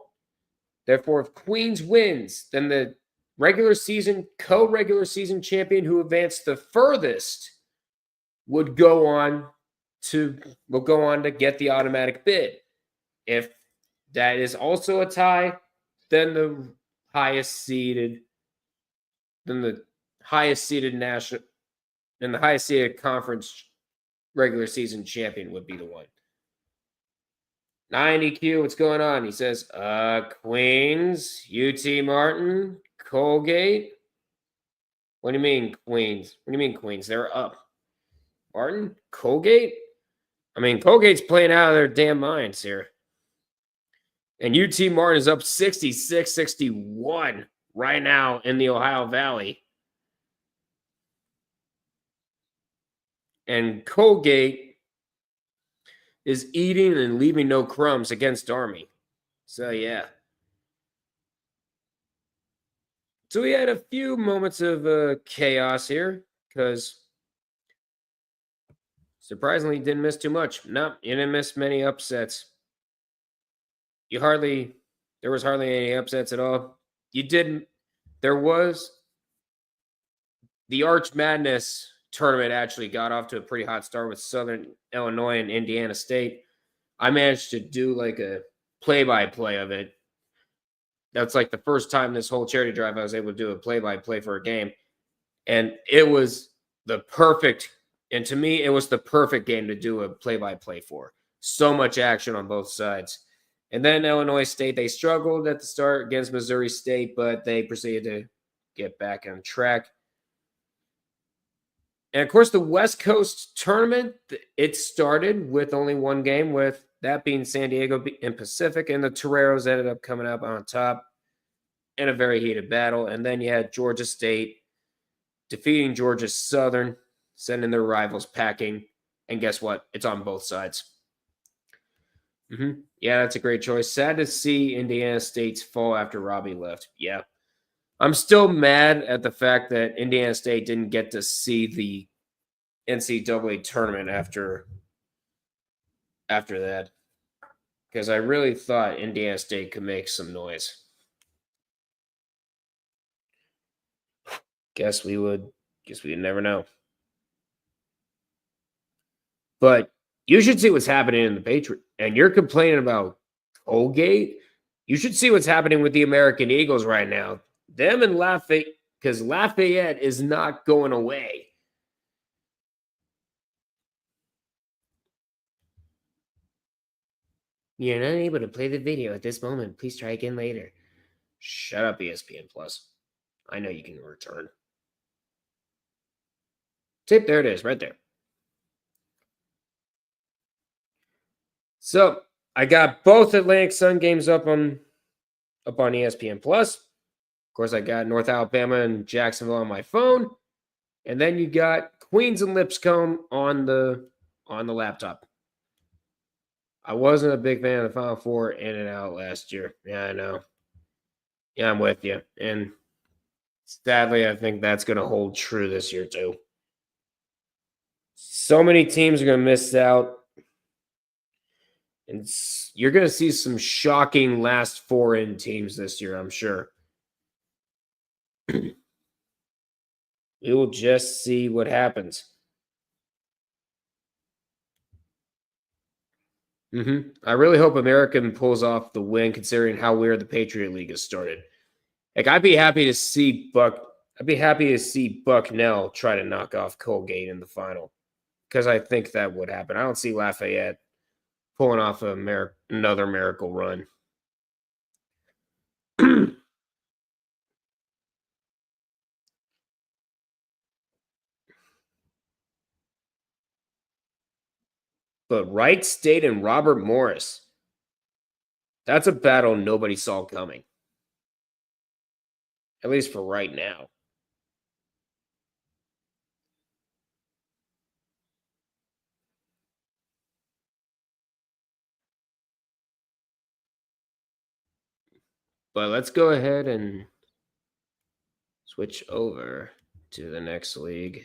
therefore if Queens wins, then the regular season champion who advanced the furthest would go on to get the automatic bid. If that is also a tie, then the highest seeded conference regular season champion would be the one. 90Q, what's going on? He says, Queens, UT Martin, Colgate. What do you mean, Queens? What do you mean, Queens? They're up. Martin? Colgate? I mean, Colgate's playing out of their damn minds here. And UT Martin is up 66-61 right now in the Ohio Valley. And Colgate is eating and leaving no crumbs against Army. So, yeah. So we had a few moments of chaos here because surprisingly didn't miss too much. No, you didn't miss many upsets. There was hardly any upsets at all. There was the Arch Madness tournament actually got off to a pretty hot start with Southern Illinois and Indiana State. I managed to do like a play-by-play of it. That's like the first time this whole charity drive I was able to do a play-by-play for a game. And it was to me, it was the perfect game to do a play-by-play for. So much action on both sides. And then Illinois State, they struggled at the start against Missouri State, but they proceeded to get back on track. And of course, the West Coast tournament, it started with only one game, with that being San Diego and Pacific, and the Toreros ended up coming up on top in a very heated battle. And then you had Georgia State defeating Georgia Southern, sending their rivals packing. And guess what? It's on both sides. Yeah, that's a great choice. Sad to see Indiana State's fall after Robbie left. Yeah. I'm still mad at the fact that Indiana State didn't get to see the NCAA tournament after that, because I really thought Indiana State could make some noise. Guess we would never know. But you should see what's happening in the Patriot. And you're complaining about Colgate. You should see what's happening with the American Eagles right now. Them and Lafayette, because Lafayette is not going away. You're not able to play the video at this moment. Please try again later. Shut up, ESPN Plus. I know you can return. Tip, there it is, right there. So I got both Atlantic Sun games up on ESPN Plus. Of course, I got North Alabama and Jacksonville on my phone, and then you got Queens and Lipscomb on the laptop. I wasn't a big fan of the Final Four in and out last year. Yeah, I know. Yeah, I'm with you. And sadly, I think that's going to hold true this year too. So many teams are going to miss out. And you're going to see some shocking last four in teams this year, I'm sure. We will just see what happens. I really hope American pulls off the win, considering how weird the Patriot League has started. Like, I'd be happy to see Bucknell try to knock off Colgate in the final, because I think that would happen. I don't see Lafayette pulling off another miracle run. But Wright State and Robert Morris, that's a battle nobody saw coming. At least for right now. But let's go ahead and switch over to the next league.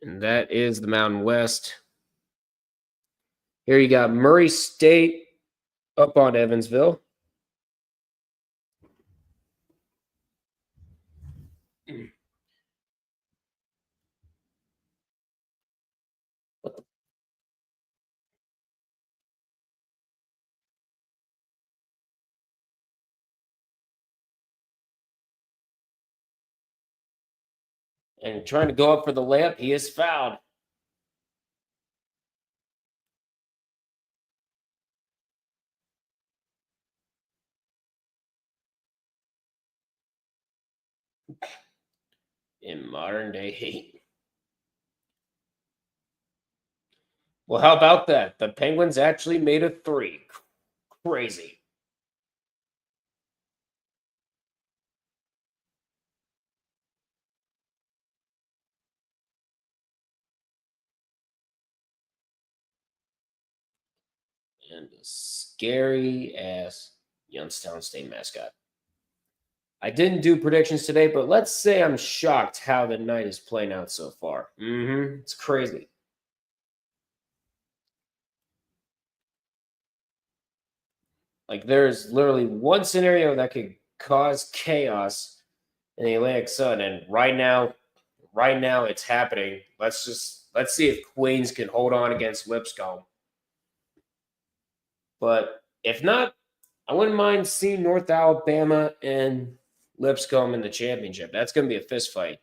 And that is the Mountain West. Here you got Murray State up on Evansville. And trying to go up for the layup, he is fouled. In modern day hate. Well, how about that? The Penguins actually made a three. Crazy. And a scary ass Youngstown State mascot. I didn't do predictions today, but let's say I'm shocked how the night is playing out so far. It's crazy. Like, there's literally one scenario that could cause chaos in the Atlantic Sun, and right now it's happening. Let's see if Queens can hold on against Lipscomb. But if not, I wouldn't mind seeing North Alabama and Lipscomb in the championship. That's going to be a fist fight.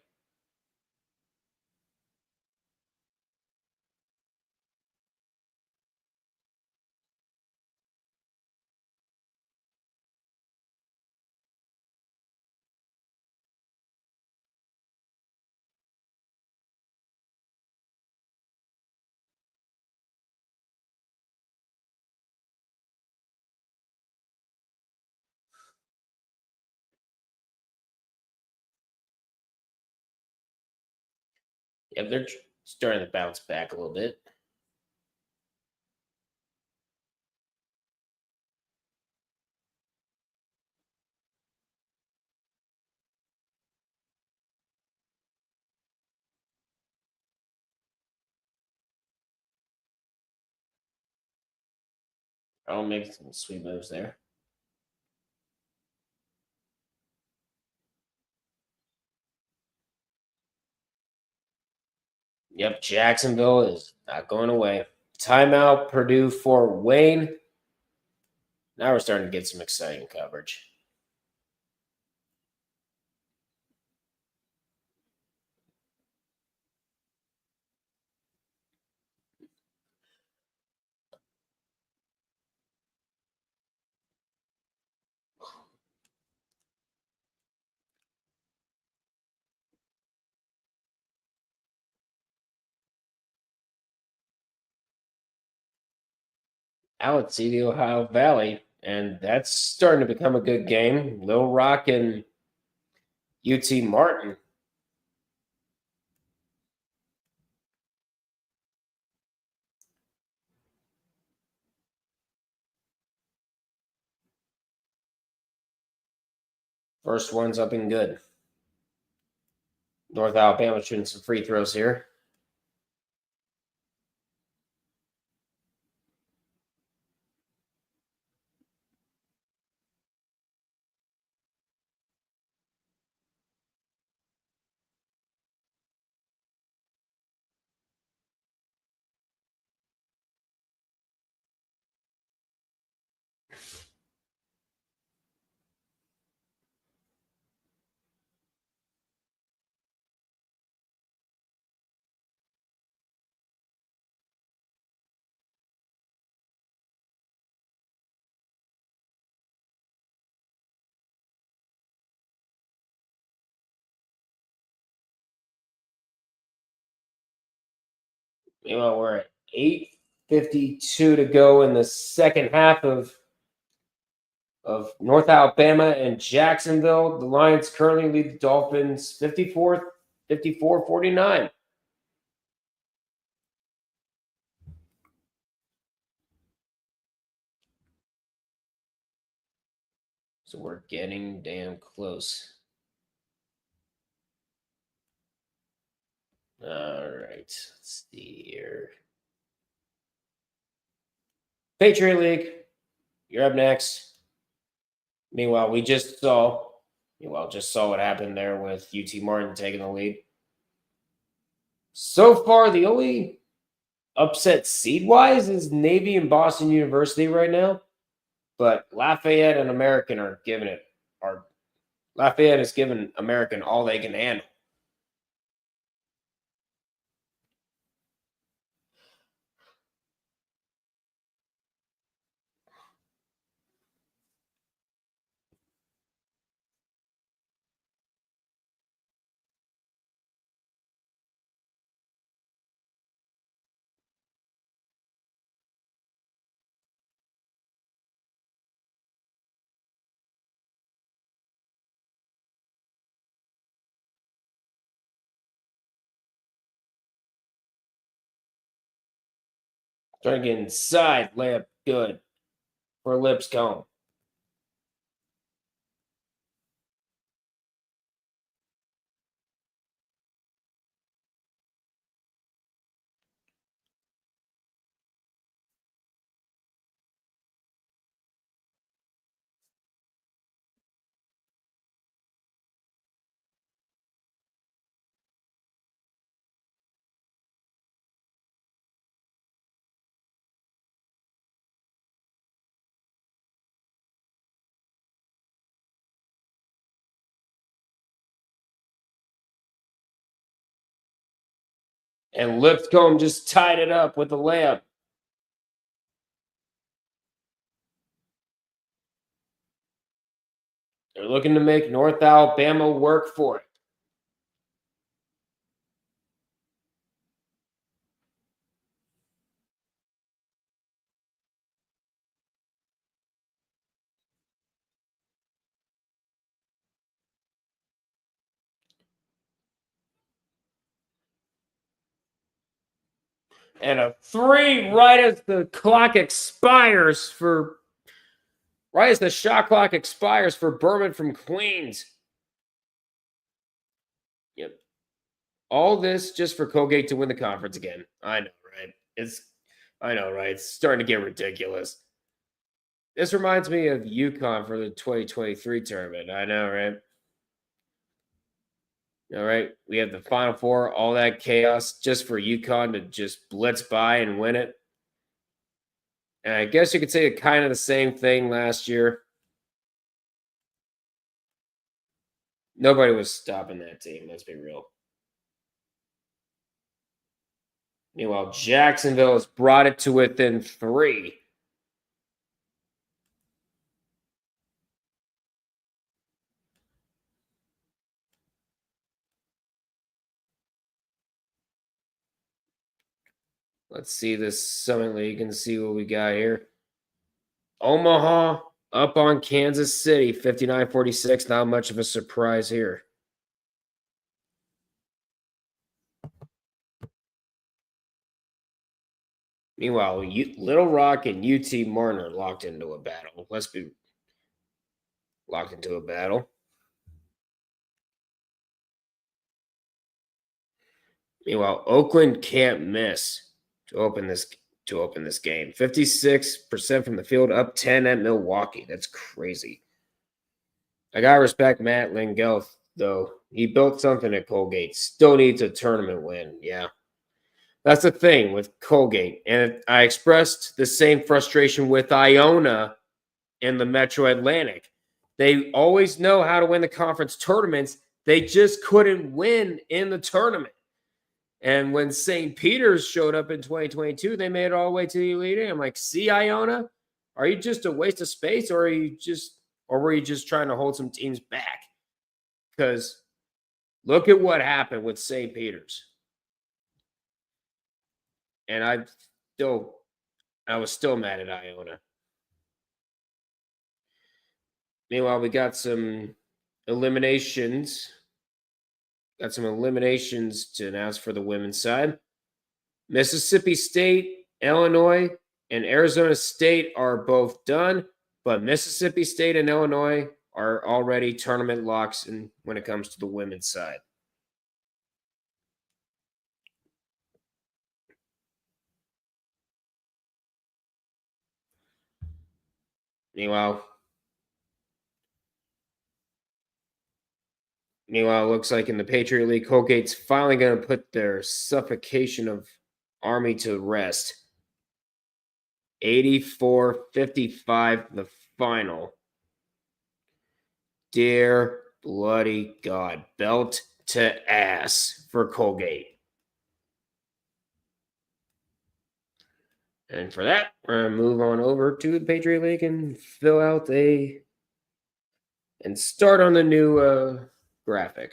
Yeah, they're starting to bounce back a little bit. I'll make some sweet moves there. Yep, Jacksonville is not going away. Timeout, Purdue for Wayne. Now we're starting to get some exciting coverage. Out at the Ohio Valley, and that's starting to become a good game. Little Rock and UT Martin. First one's up and good. North Alabama shooting some free throws here. Meanwhile, we're at 8:52 to go in the second half of North Alabama and Jacksonville. The Lions currently lead the Dolphins 54-49. So we're getting damn close. All right, let's see here. Patriot League, you're up next. Meanwhile, just saw what happened there with UT Martin taking the lead. So far, the only upset seed-wise is Navy and Boston University right now. But Lafayette and American are giving it. Lafayette is giving American all they can handle. Trying to get inside, layup good for Lipscomb. And Lipscomb just tied it up with a layup. They're looking to make North Alabama work for it. And a 3 right as the clock expires right as the shot clock expires for Berman from Queens. Yep. All this just for Colgate to win the conference again. I know, right? I know, right? It's starting to get ridiculous. This reminds me of UConn for the 2023 tournament. I know, right? All right. We have the Final Four, all that chaos just for UConn to just blitz by and win it. And I guess you could say kind of the same thing last year. Nobody was stopping that team. Let's be real. Meanwhile, Jacksonville has brought it to within 3. Let's see this Summit League and see what we got here. Omaha up on Kansas City, 59-46. Not much of a surprise here. Meanwhile, Little Rock and UT Martin are locked into a battle. Let's be locked into a battle. Meanwhile, Oakland can't miss to open this game. 56% from the field, up 10 at Milwaukee. That's crazy. I gotta respect Matt Lingel, though. He built something at Colgate. Still needs a tournament win. Yeah. That's the thing with Colgate. And I expressed the same frustration with Iona in the Metro Atlantic. They always know how to win the conference tournaments. They just couldn't win in the tournament. And when St. Peter's showed up in 2022, they made it all the way to the Elite Eight. I'm like, see, Iona, are you just a waste of space, or were you just trying to hold some teams back? Because look at what happened with St. Peter's. And I was still mad at Iona. Meanwhile, we got some eliminations. Got some eliminations to announce for the women's side. Mississippi State, Illinois, and Arizona State are both done, but Mississippi State and Illinois are already tournament locks when it comes to the women's side. Meanwhile, it looks like in the Patriot League, Colgate's finally going to put their suffocation of Army to rest. 84-55, the final. Dear bloody God, belt to ass for Colgate. And for that, we're going to move on over to the Patriot League and start on the new graphic.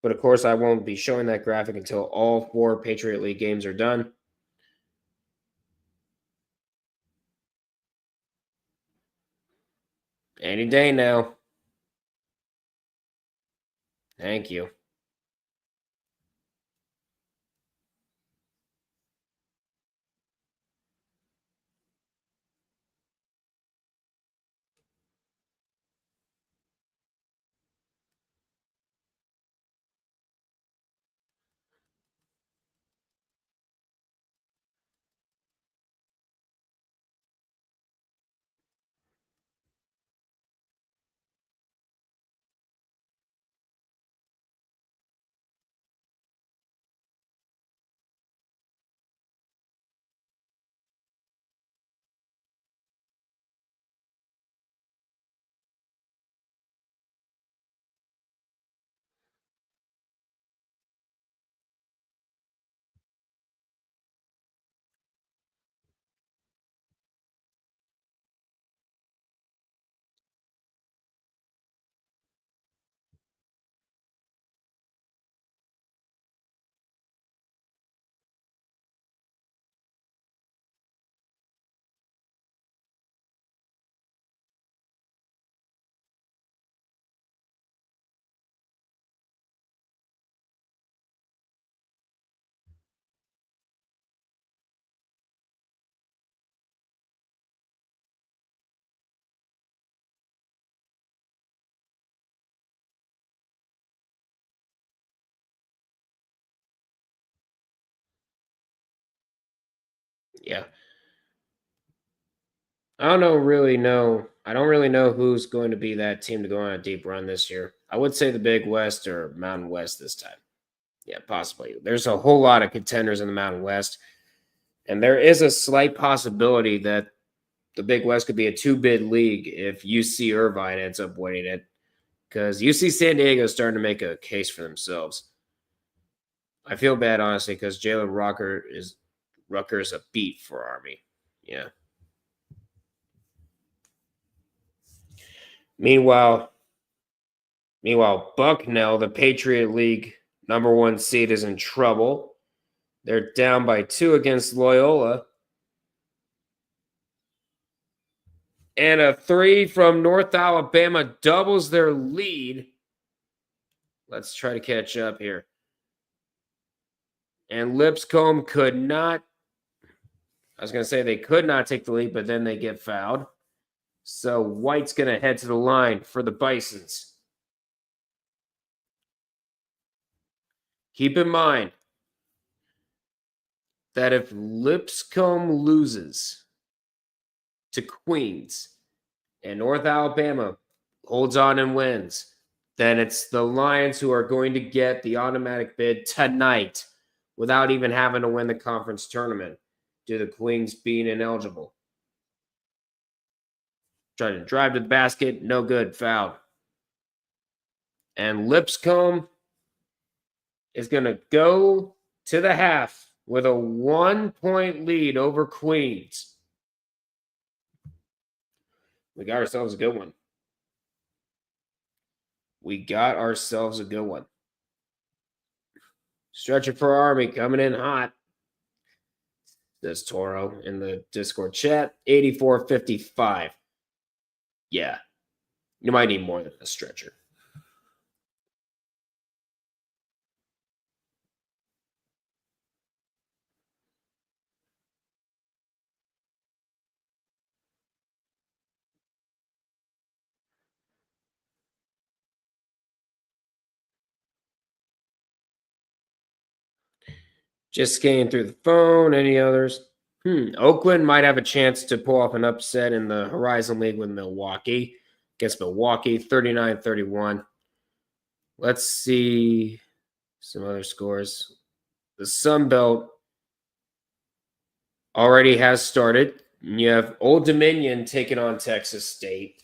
But of course, I won't be showing that graphic until all 4 Patriot League games are done. Any day now. Thank you. Yeah. I don't really know who's going to be that team to go on a deep run this year. I would say the Big West or Mountain West this time. Yeah, possibly. There's a whole lot of contenders in the Mountain West, and there is a slight possibility that the Big West could be a two-bid league if UC Irvine ends up winning it, because UC San Diego is starting to make a case for themselves. I feel bad, honestly, because Jalen Rucker is a beat for Army. Yeah. Meanwhile, Bucknell, the Patriot League #1 seed, is in trouble. They're down by 2 against Loyola. And a 3 from North Alabama doubles their lead. Let's try to catch up here. And Lipscomb could not. I was going to say they could not take the lead, but then they get fouled. So White's going to head to the line for the Bisons. Keep in mind that if Lipscomb loses to Queens and North Alabama holds on and wins, then it's the Lions who are going to get the automatic bid tonight without even having to win the conference tournament due to Queens being ineligible. Trying to drive to the basket, no good, foul. And Lipscomb is going to go to the half with a 1-point lead over Queens. We got ourselves a good one. Stretcher for Army coming in hot. This Toro in the Discord chat, 84-55. Yeah, you might need more than a stretcher. Just scanning through the phone. Any others? Oakland might have a chance to pull off an upset in the Horizon League with Milwaukee. Against Milwaukee, 39-31. Let's see some other scores. The Sun Belt already has started. You have Old Dominion taking on Texas State.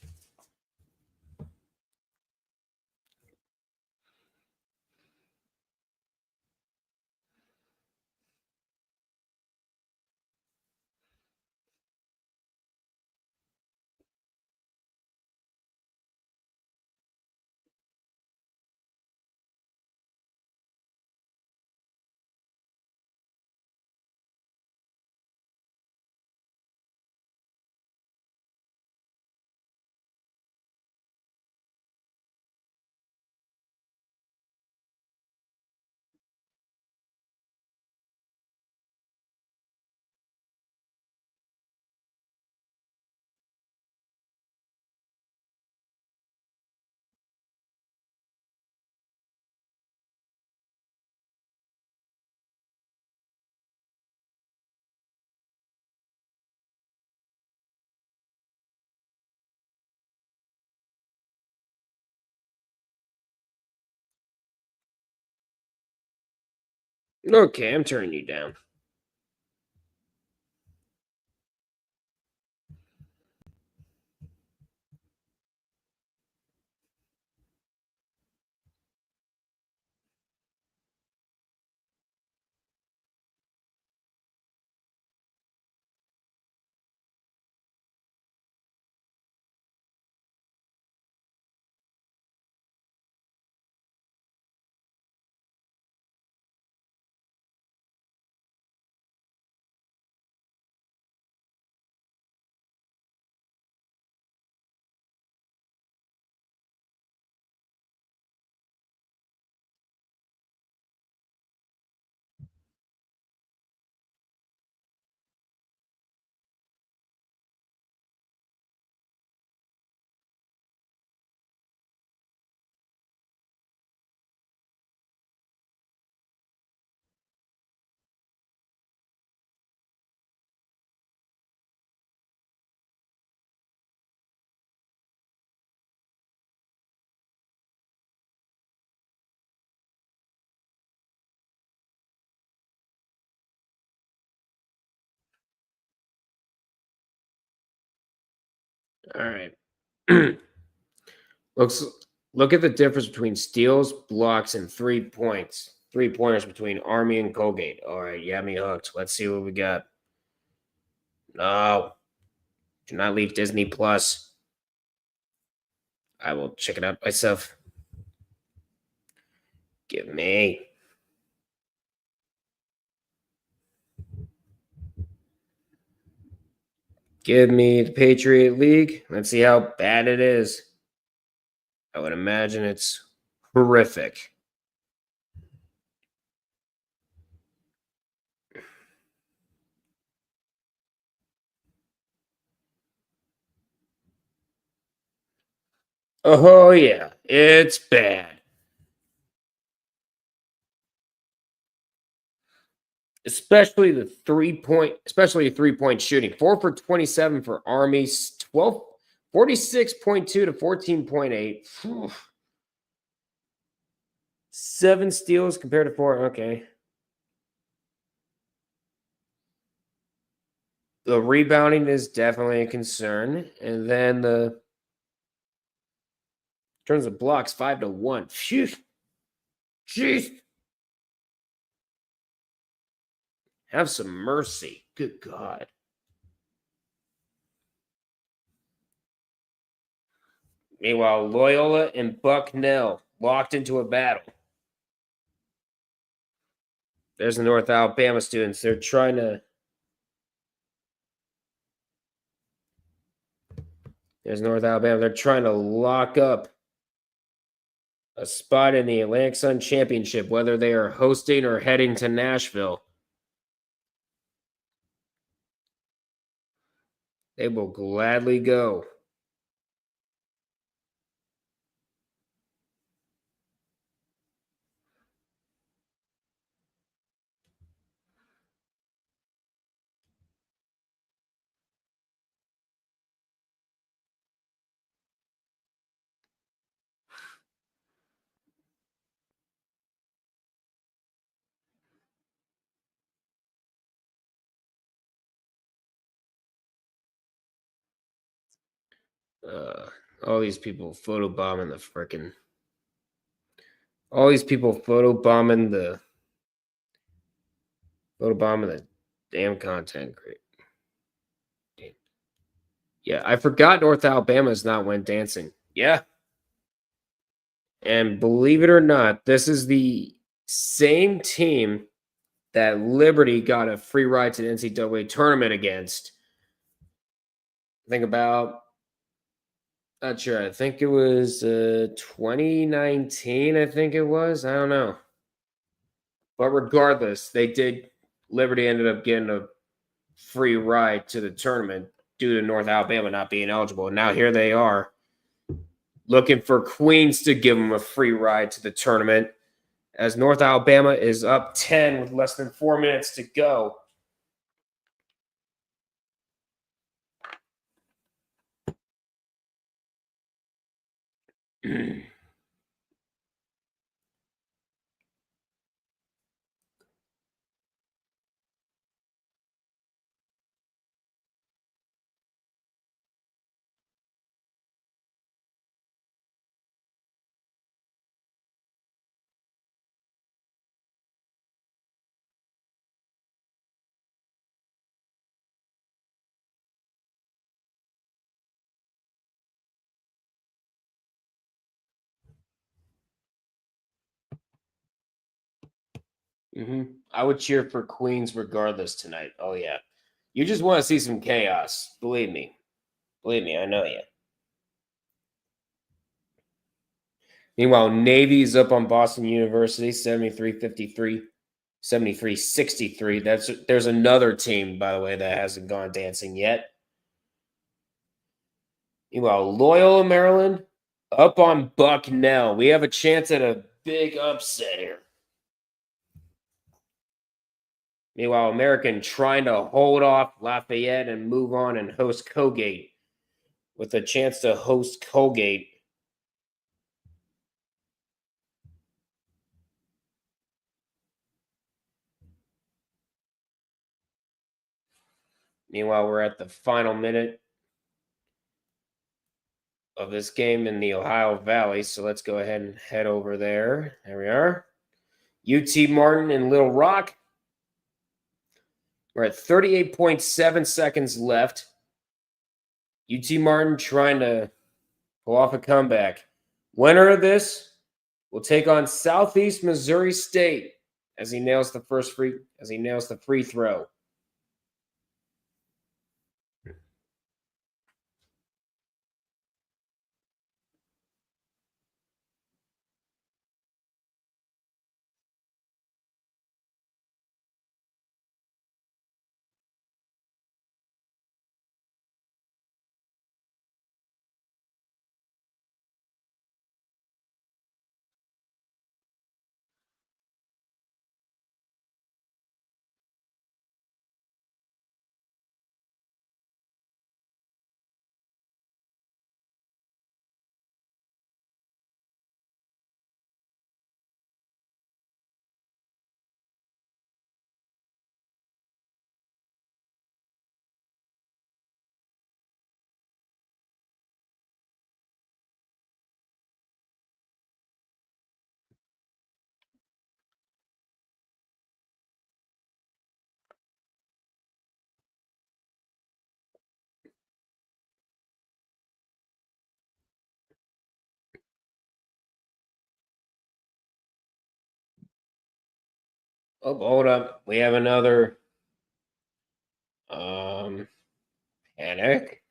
Okay, I'm turning you down. All right. Look at the difference between steals, blocks, and 3 points. 3-pointers between Army and Colgate. All right, you have me hooked. Let's see what we got. No. Do not leave Disney Plus. I will check it out myself. Give me. Give me the Patriot League. Let's see how bad it is. I would imagine it's horrific. Oh, yeah. It's bad. Especially the 3-point shooting. 4 for 27 for Army, 46.2 to 14.8. 7 steals compared to 4. Okay. The rebounding is definitely a concern. And then in terms of blocks, 5 to 1. Phew. Jeez. Have some mercy. Good God. Meanwhile, Loyola and Bucknell locked into a battle. There's the North Alabama students. They're trying to. There's North Alabama. They're trying to lock up a spot in the Atlantic Sun Championship, whether they are hosting or heading to Nashville. They will gladly go. All these people photobombing the frickin'. All these people photobombing the damn content. Great. Yeah, I forgot North Alabama's not went dancing. Yeah. And believe it or not, this is the same team that Liberty got a free ride to the NCAA tournament against. Think about, not sure. I think it was 2019. I think it was. I don't know. But regardless, Liberty ended up getting a free ride to the tournament due to North Alabama not being eligible. And now here they are looking for Queens to give them a free ride to the tournament as North Alabama is up 10 with less than 4 minutes to go. I would cheer for Queens regardless tonight. Oh, yeah. You just want to see some chaos. Believe me. Believe me, I know you. Meanwhile, Navy's up on Boston University, 73-53, 73-63. There's another team, by the way, that hasn't gone dancing yet. Meanwhile, Loyola, Maryland, up on Bucknell. We have a chance at a big upset here. Meanwhile, American trying to hold off Lafayette and move on and host Colgate with a chance to host Colgate. Meanwhile, we're at the final minute. of this game in the Ohio Valley. So let's go ahead and head over there. There we are. UT Martin and Little Rock. We're at 38.7 seconds left. UT Martin trying to pull off a comeback. Winner of this will take on Southeast Missouri State as he nails the free throw. Oh, hold up. We have another panic.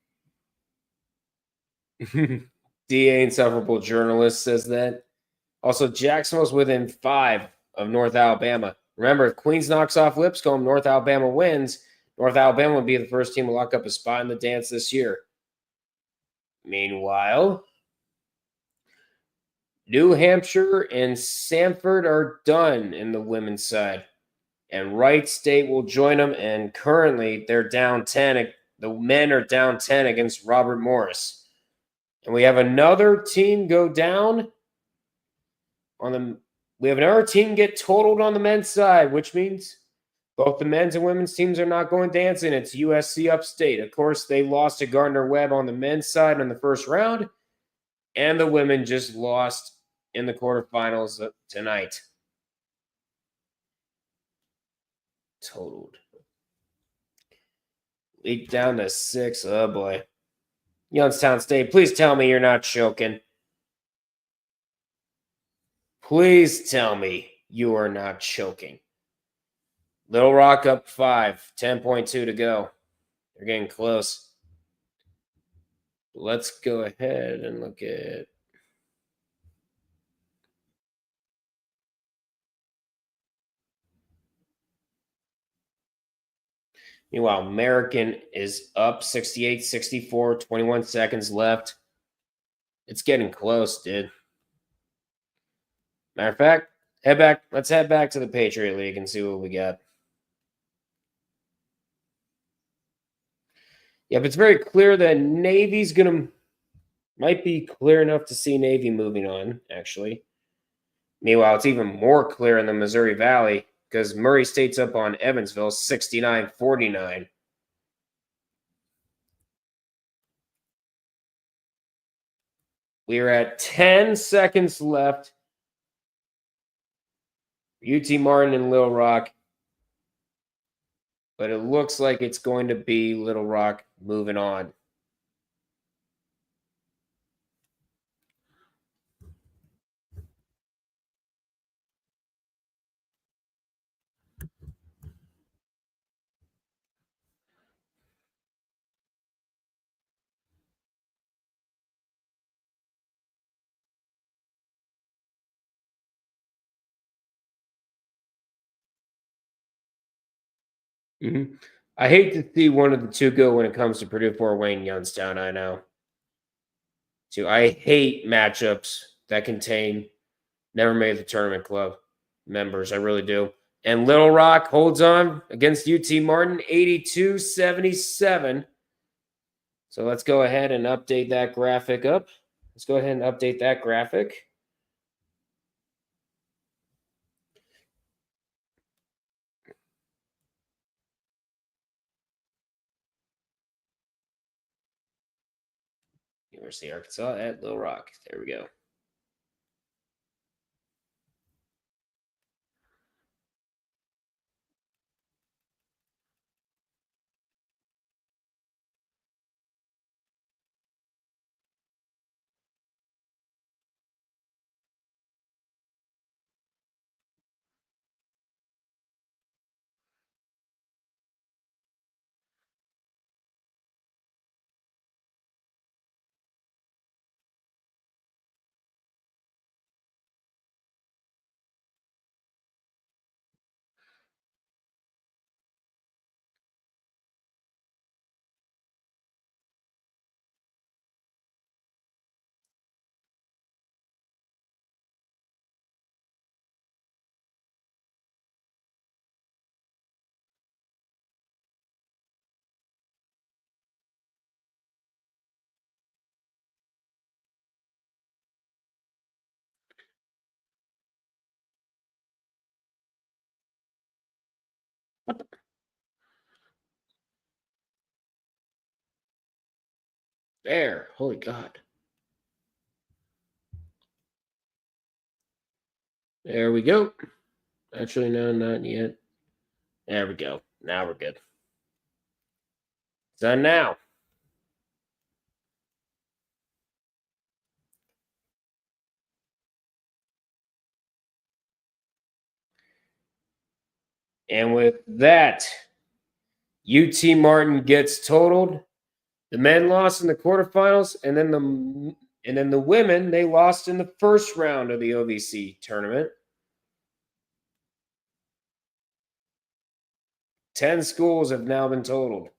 DA Insufferable Journalist says that. Also, Jacksonville's within 5 of North Alabama. Remember, if Queens knocks off Lipscomb, North Alabama wins. North Alabama would be the first team to lock up a spot in the dance this year. Meanwhile, New Hampshire and Sanford are done in the women's side. And Wright State will join them, and currently they're down 10. The men are down 10 against Robert Morris. And we have another team go down we have another team get totaled on the men's side, which means both the men's and women's teams are not going dancing. It's USC Upstate. Of course, they lost to Gardner-Webb on the men's side in the first round, and the women just lost in the quarterfinals tonight. Totaled. Leaked down to 6. Oh, boy. Youngstown State, please tell me you're not choking. Please tell me you are not choking. Little Rock up 5, 10.2 to go. They're getting close. Let's go ahead and look at. Meanwhile, American is up 68-64, 21 seconds left. It's getting close, dude. Matter of fact, let's head back to the Patriot League and see what we got. Yeah, but it's very clear that Navy's might be clear enough to see Navy moving on, actually. Meanwhile, it's even more clear in the Missouri Valley because Murray State's up on Evansville 69-49. We are at 10 seconds left. UT Martin and Little Rock. But it looks like it's going to be Little Rock moving on. Mm-hmm. I hate to see one of the two go when it comes to Purdue, Fort Wayne, Youngstown. I know. Too. I hate matchups that contain never made the tournament club members. I really do. And Little Rock holds on against UT Martin, 82-77. So let's go ahead and update that graphic up. Let's go ahead and update that graphic. University of Arkansas at Little Rock. There we go. There. Holy God. There we go. Actually, no, not yet. There we go. Now we're good. Done now. And with that, UT Martin gets totaled. The men lost in the quarterfinals, and then the women, they lost in the first round of the OVC tournament. 10 schools have now been totaled.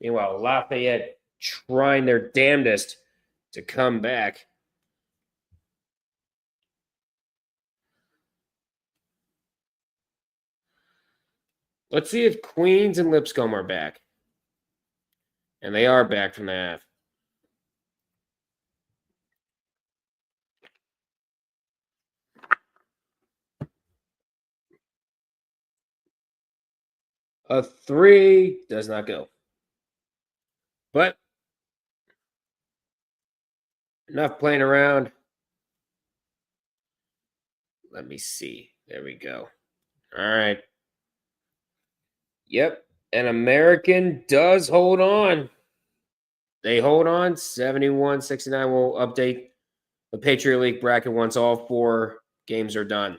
Meanwhile, Lafayette trying their damnedest to come back. Let's see if Queens and Lipscomb are back. And they are back from the half. A 3 does not go. But enough playing around. Let me see. There we go. All right. Yep. An American does hold on. They hold on. 71-69 will update the Patriot League bracket once all 4 games are done.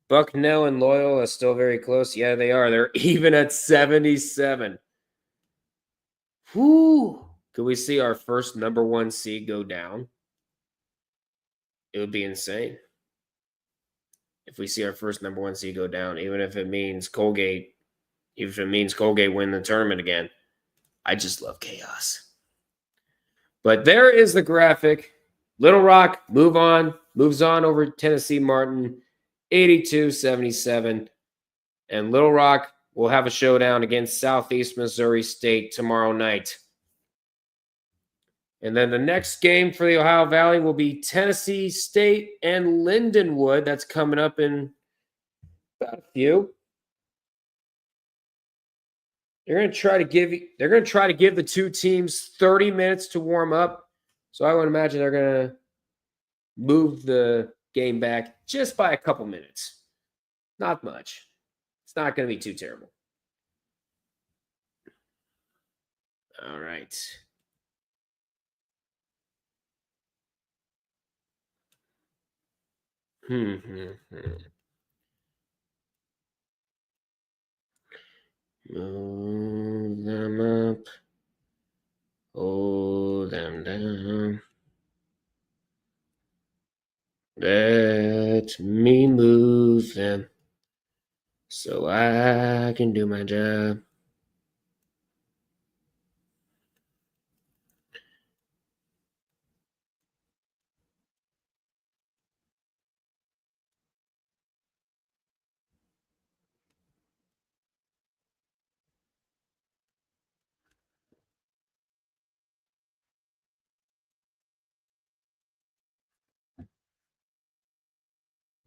Bucknell and Loyal are still very close. Yeah, they are. They're even at 77. Whoo! Could we see our first number 1 seed go down? It would be insane if we see our first number 1 seed go down, even if it means Colgate win the tournament again. I just love chaos. But there is the graphic. Little Rock moves on over Tennessee Martin, 82-77. And Little Rock will have a showdown against Southeast Missouri State tomorrow night. And then the next game for the Ohio Valley will be Tennessee State and Lindenwood. That's coming up in about a few. They're going to try to give the 2 teams 30 minutes to warm up. So I would imagine they're going to move the game back just by a couple minutes. Not much. It's not going to be too terrible. All right. Move them up. Hold them down. Let me move them so I can do my job.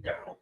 No.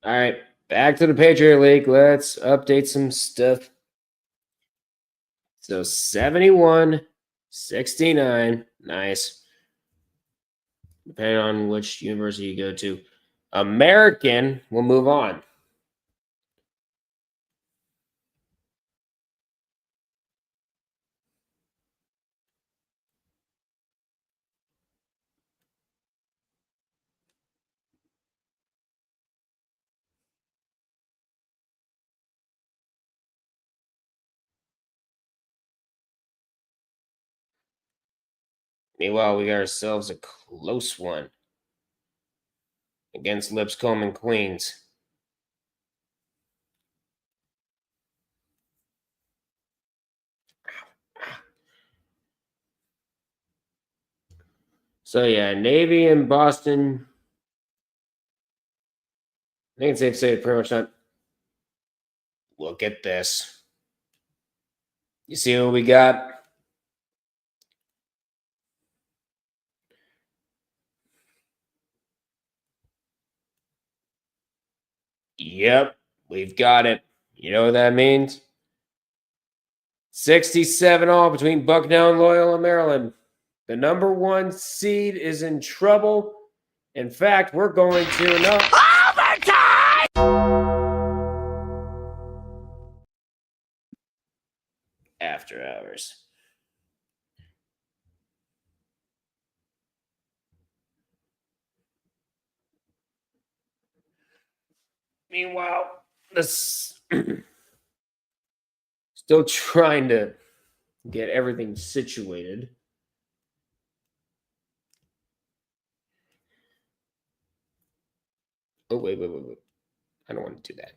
All right, back to the Patriot League. Let's update some stuff. So 71-69. Nice. Depending on which university you go to. American will move on. Meanwhile, we got ourselves a close one against Lipscomb and Queens. So yeah, Navy and Boston. I think it's safe to say pretty much not. Look at this. You see what we got? Yep, we've got it. You know what that means? 67 all between Bucknell and Loyola, Maryland. The number 1 seed is in trouble. In fact, we're going to overtime! After hours. Meanwhile, this still trying to get everything situated. Oh, wait. I don't want to do that.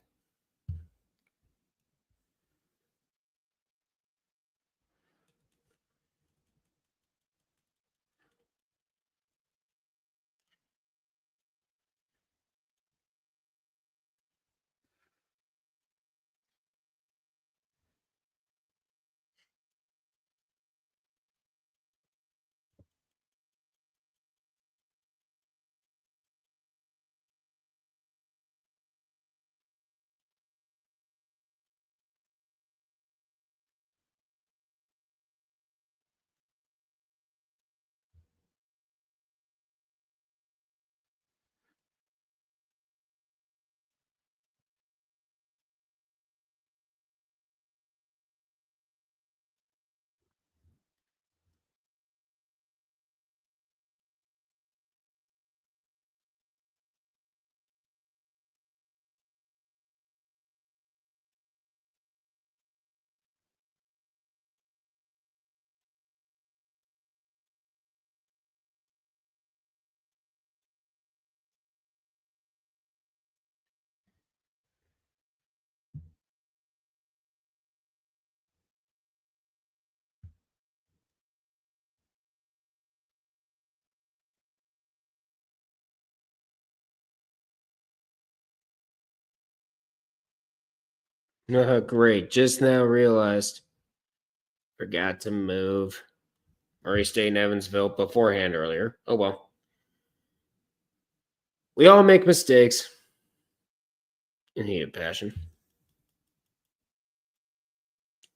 Great. Just now realized. Forgot to move Murray State and Evansville beforehand earlier. Oh well. We all make mistakes. In heat of passion.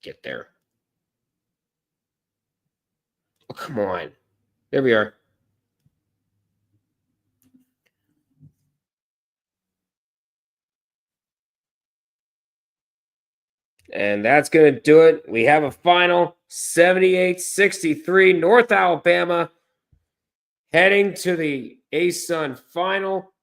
Get there. Oh, come on. There we are. And that's going to do it. We have a final 78-63 North Alabama heading to the ASUN final.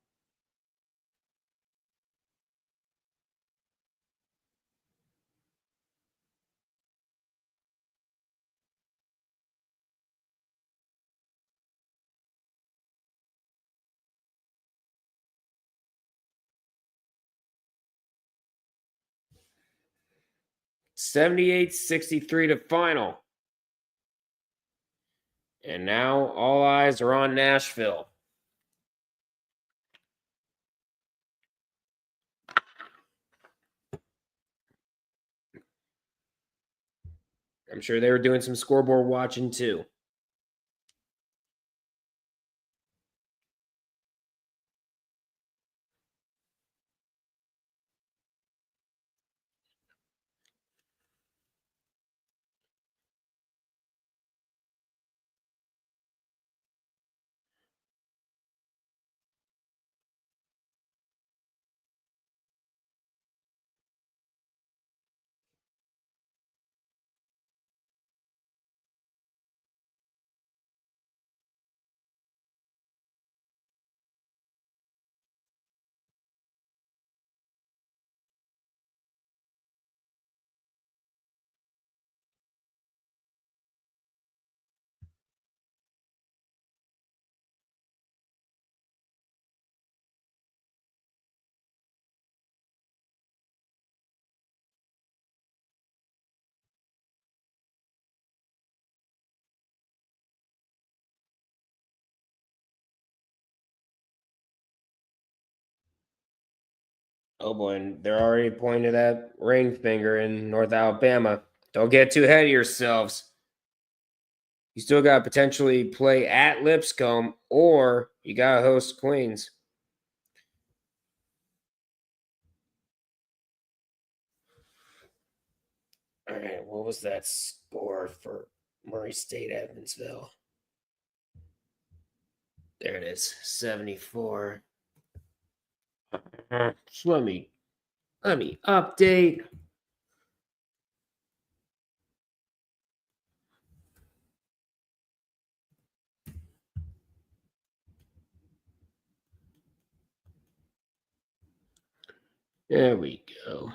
78-63 to final. And now all eyes are on Nashville. I'm sure they were doing some scoreboard watching too. Oh boy, and they're already pointing to that ring finger in North Alabama. Don't get too ahead of yourselves. You still got to potentially play at Lipscomb, or you got to host Queens. All right, what was that score for Murray State Evansville? There it is, 74. So let me update. There we go.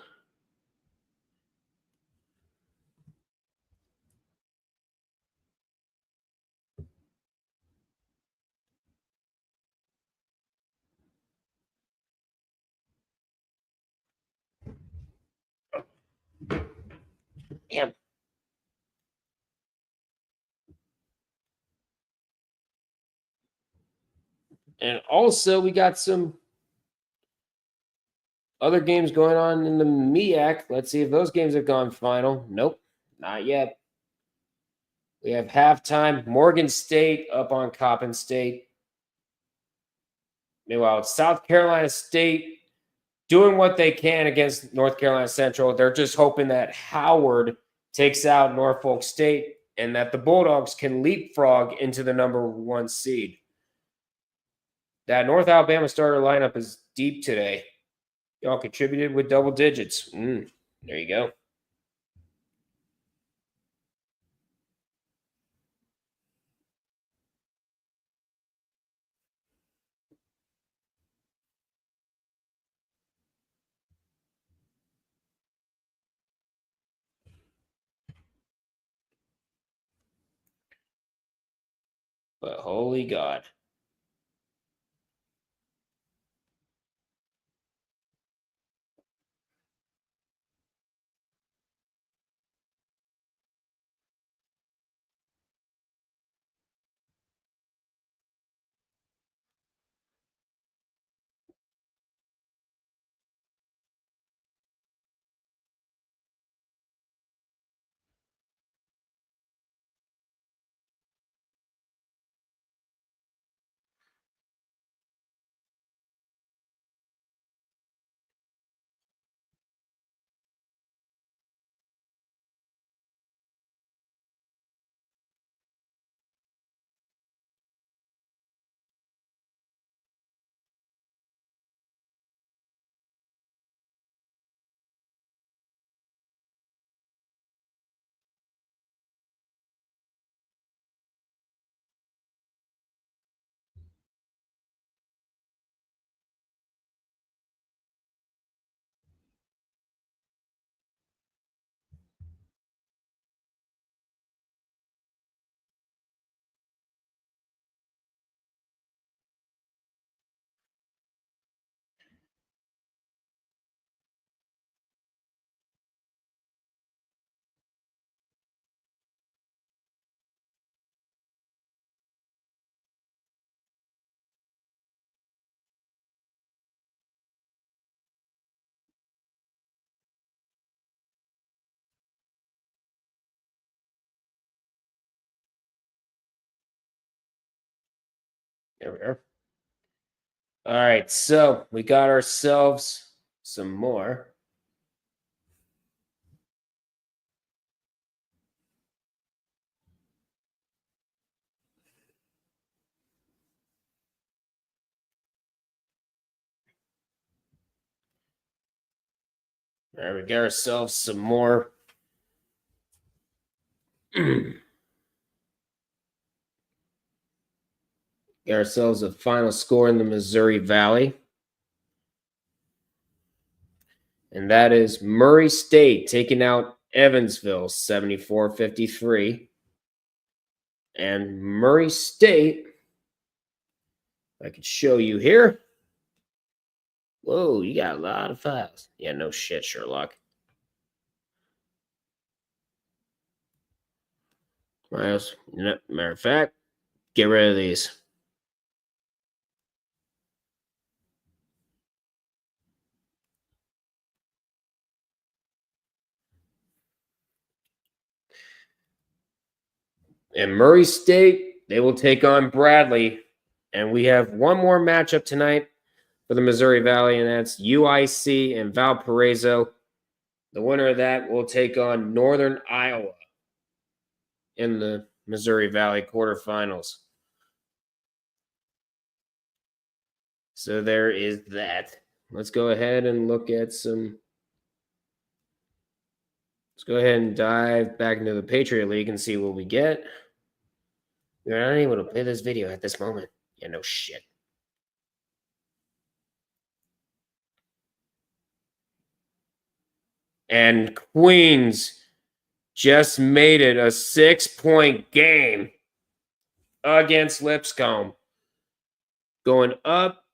Damn. And also, we got some other games going on in the MEAC. Let's see if those games have gone final. Nope, not yet. We have halftime. Morgan State up on Coppin State. Meanwhile, it's South Carolina State doing what they can against North Carolina Central. They're just hoping that Howard takes out Norfolk State and that the Bulldogs can leapfrog into the number 1 seed. That North Alabama starter lineup is deep today. Y'all contributed with double digits. There you go. But holy God. There we are. All right, so we got ourselves some more. All right, we got ourselves some more. Got ourselves a final score in the Missouri Valley. And that is Murray State taking out Evansville 74-53. And Murray State, I could show you here. Whoa, you got a lot of files. Yeah, no shit, Sherlock. Miles, matter of fact, get rid of these. And Murray State, they will take on Bradley. And we have one more matchup tonight for the Missouri Valley, and that's UIC and Valparaiso. The winner of that will take on Northern Iowa in the Missouri Valley Quarterfinals. So there is that. Let's go ahead and look at some. Let's go ahead and dive back into the Patriot League and see what we get. We're not able to play this video at this moment. Yeah, no shit. And Queens just made it a 6-point game against Lipscomb. Going up,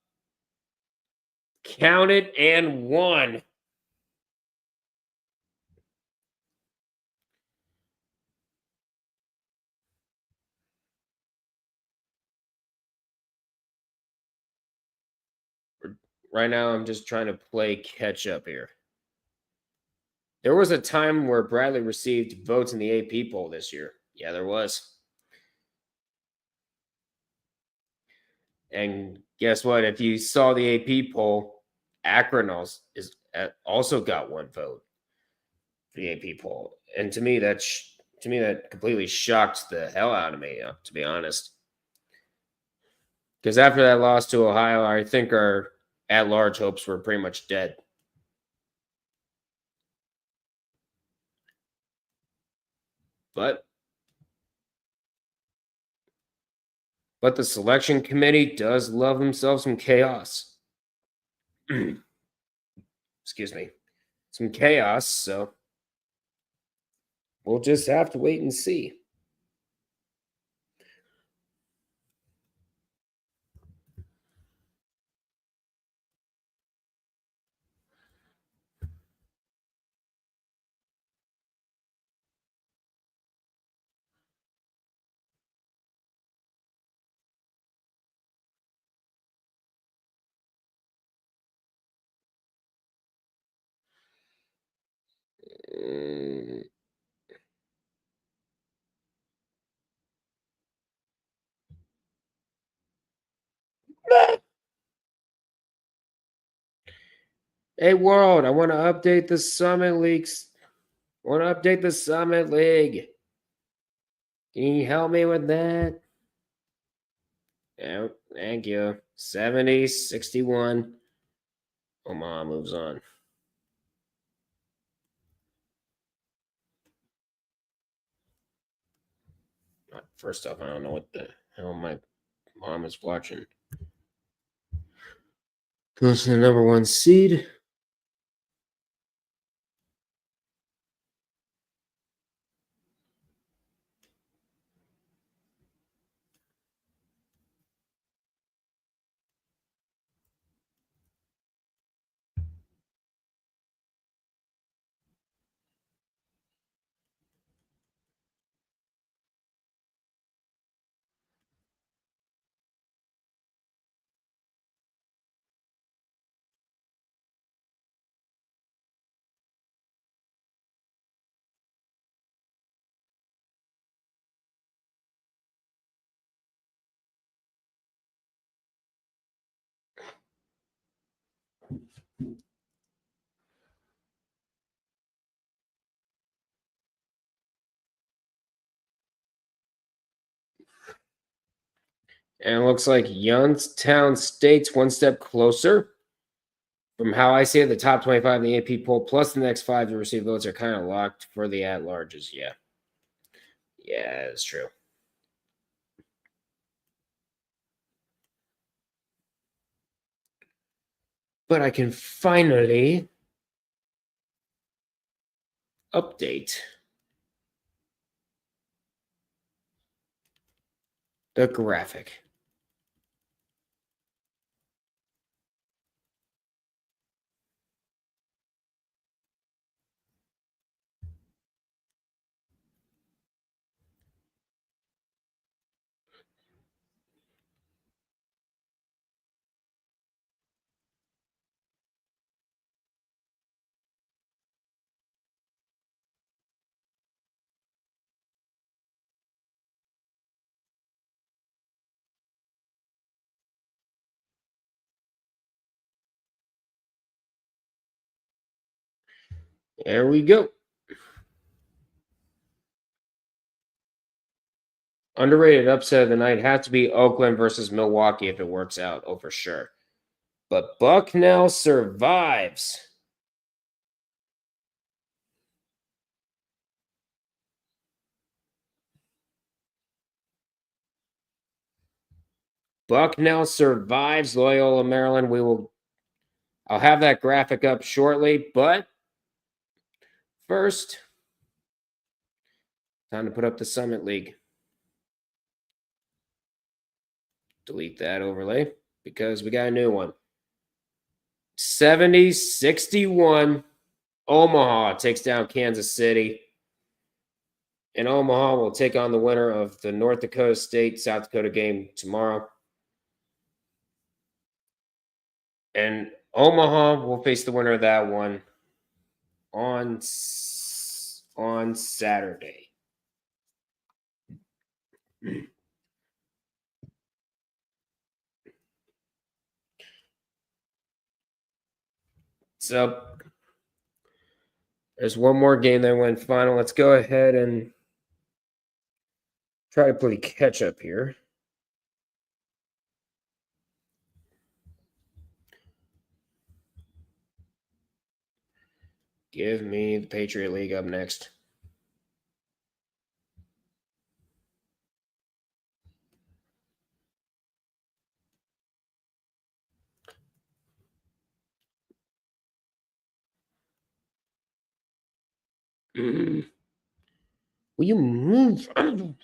counted, and won. Right now, I'm just trying to play catch up here. There was a time where Bradley received votes in the AP poll this year. Yeah, there was. And guess what? If you saw the AP poll, Akron also got one vote for the AP poll. And to me, that completely shocked the hell out of me, to be honest. Because after that loss to Ohio, I think our at-large hopes were pretty much dead. But the selection committee does love themselves some chaos. Excuse me. Some chaos, so we'll just have to wait and see. Hey, world, I want to update the Summit Leagues. I want to update the Summit League. Can you help me with that? Yeah, thank you. 70-61. Omaha moves on. First off, I don't know what the hell my mom is watching. Goes to the number 1 seed. And it looks like Youngstown State's one step closer. From how I see it, the top 25 in the AP poll plus the next 5 to receive votes are kind of locked for the at-larges. Yeah. Yeah, that's true. But I can finally update the graphic. There we go. Underrated upset of the night had to be Oakland versus Milwaukee if it works out. Oh, for sure. But Bucknell survives. Bucknell survives Loyola, Maryland. I'll have that graphic up shortly, but first, time to put up the Summit League. Delete that overlay because we got a new one. 70-61. Omaha takes down Kansas City. And Omaha will take on the winner of the North Dakota State South Dakota game tomorrow. And Omaha will face the winner of that one on Saturday. So there's one more game that went final. Let's go ahead and try to play catch up here. Give me the Patriot League up next. Will you move? Oh.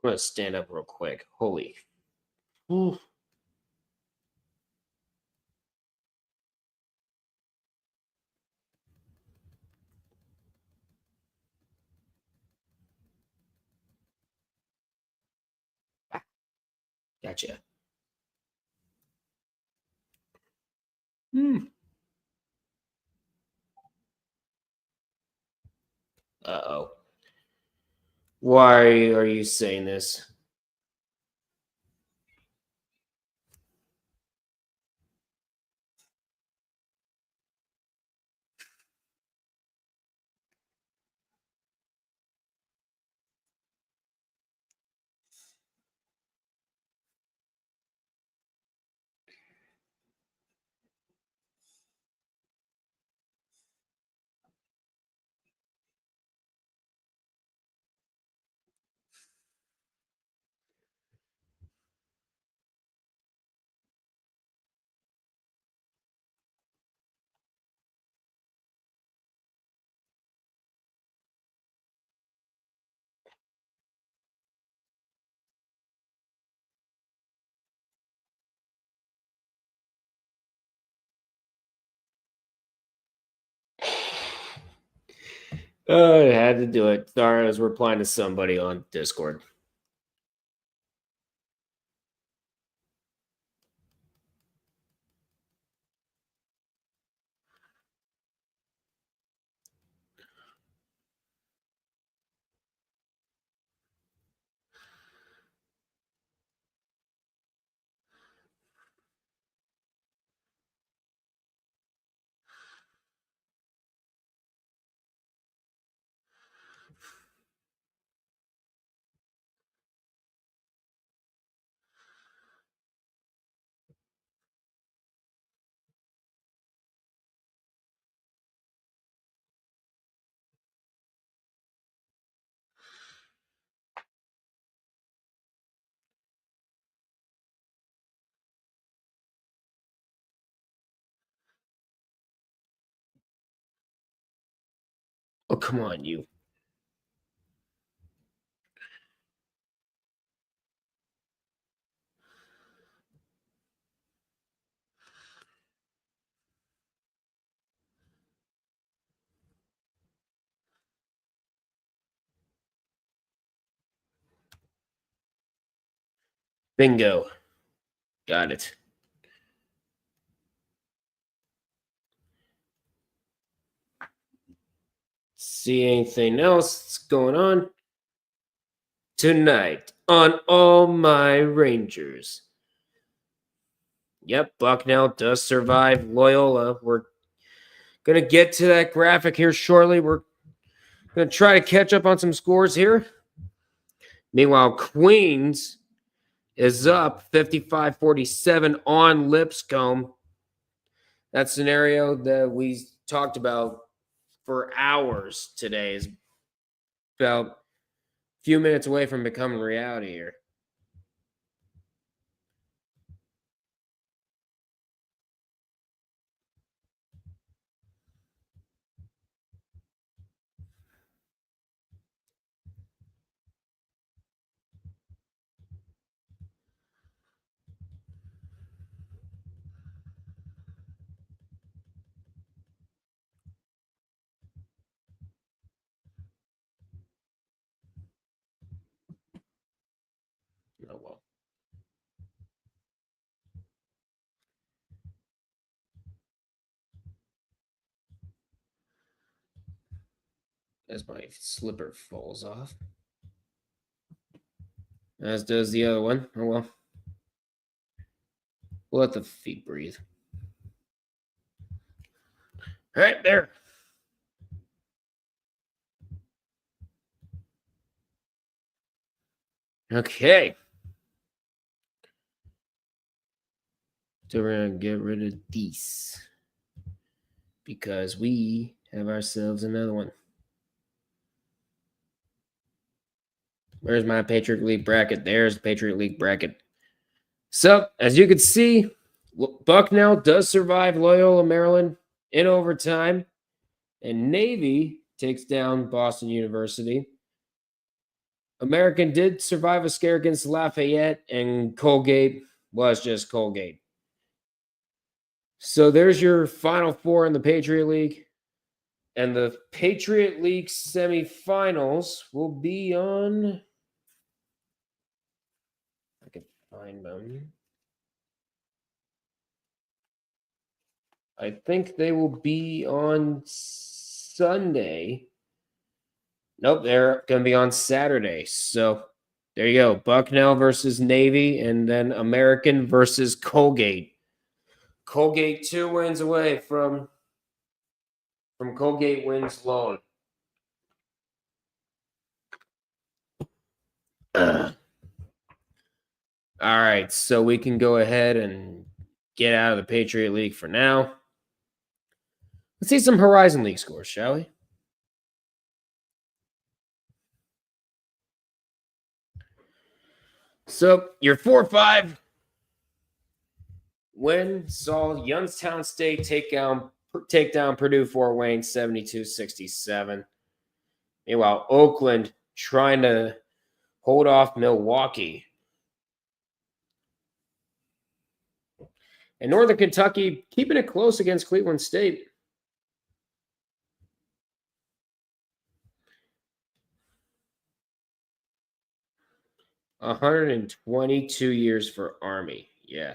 I'm going to stand up real quick. Holy. Ooh. Gotcha. Uh-oh. Why are you saying this? I had to do it. Sorry, I was replying to somebody on Discord. Oh, come on, you. Bingo. Got it. See anything else that's going on tonight on All My Rangers? Yep, Bucknell does survive Loyola. We're going to get to that graphic here shortly. We're going to try to catch up on some scores here. Meanwhile, Queens is up 55-47 on Lipscomb. That scenario that we talked about for hours today is about a few minutes away from becoming reality here. Oh, well. As my slipper falls off. As does the other one. Oh, well. We'll let the feet breathe. All right, there. Okay. So we're going to get rid of these because we have ourselves another one. Where's my Patriot League bracket? There's the Patriot League bracket. So, as you can see, Bucknell does survive Loyola, Maryland in overtime, and Navy takes down Boston University. American did survive a scare against Lafayette, and Colgate was just Colgate. So there's your Final Four in the Patriot League. And the Patriot League semifinals will be on... I can find them. I think they will be on Sunday. Nope, they're going to be on Saturday. So there you go. Bucknell versus Navy, and then American versus Colgate. Colgate 2 wins away from Colgate wins alone. All right, so we can go ahead and get out of the Patriot League for now. Let's see some Horizon League scores, shall we? So your 4-5 win saw Youngstown State take down Purdue Fort Wayne 72-67. Meanwhile, Oakland trying to hold off Milwaukee. And Northern Kentucky keeping it close against Cleveland State. $122 for Army. Yeah,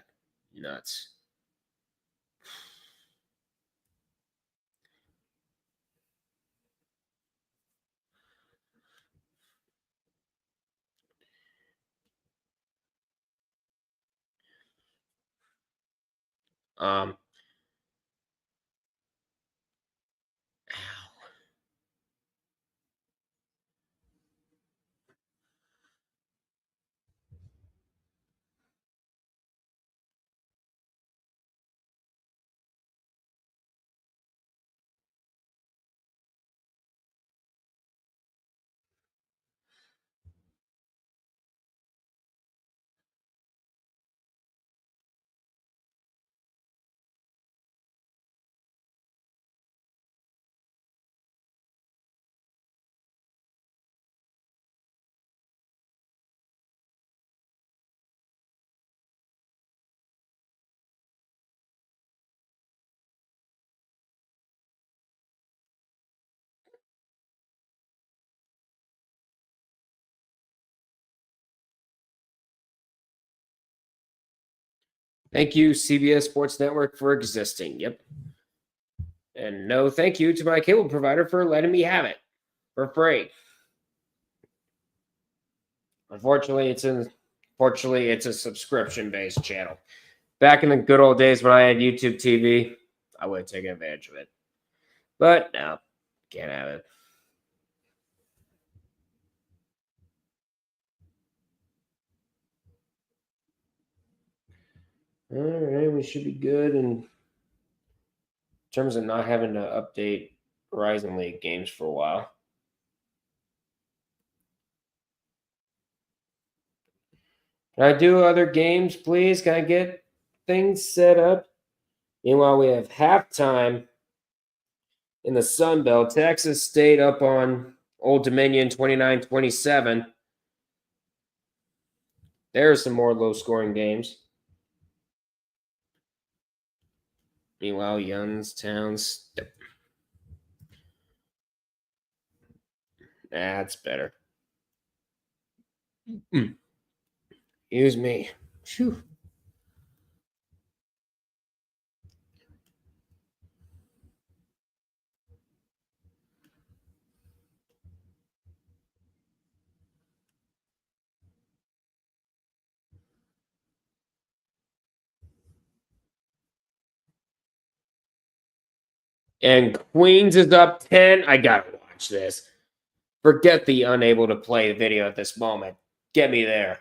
nuts. Ow. Thank you, CBS Sports Network, for existing. Yep. And no thank you to my cable provider for letting me have it for free. Unfortunately, it's a subscription-based channel. Back in the good old days when I had YouTube TV, I would take advantage of it. But no, can't have it. All right, we should be good in terms of not having to update Horizon League games for a while. Can I do other games, please? Can I get things set up? Meanwhile, we have halftime in the Sun Belt. Texas State up on Old Dominion 29-27. There are some more low-scoring games. Meanwhile, Youngstown's. That's better. Excuse me. Phew. And Queens is up 10. I gotta watch this. Forget the unable to play video at this moment. Get me there.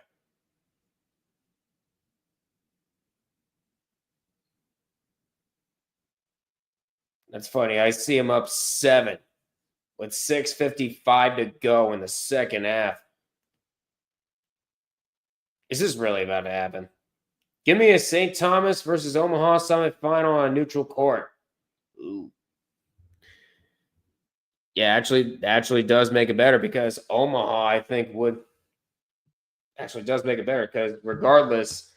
That's funny. I see him up 7 with 6:55 to go in the second half. Is this really about to happen? Give me a St. Thomas versus Omaha Summit final on a neutral court. Ooh. Yeah, actually does make it better because Omaha, I think, does make it better because regardless,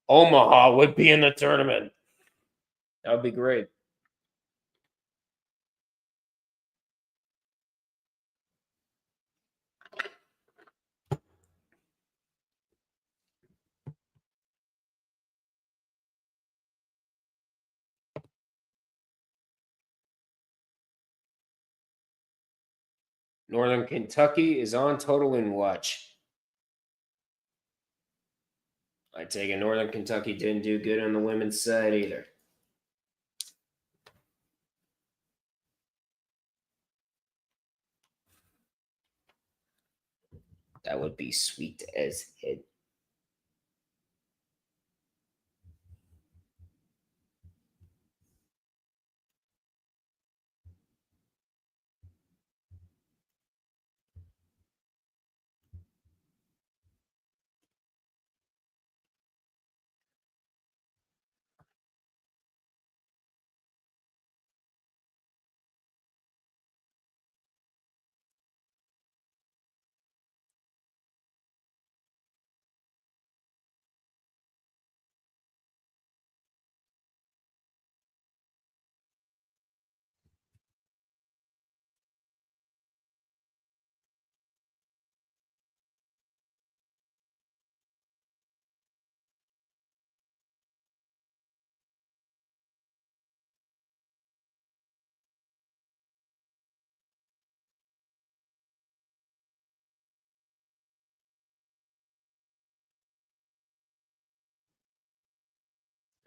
Omaha would be in the tournament. That would be great. Northern Kentucky is on total in watch. I take it Northern Kentucky didn't do good on the women's side either. That would be sweet as head.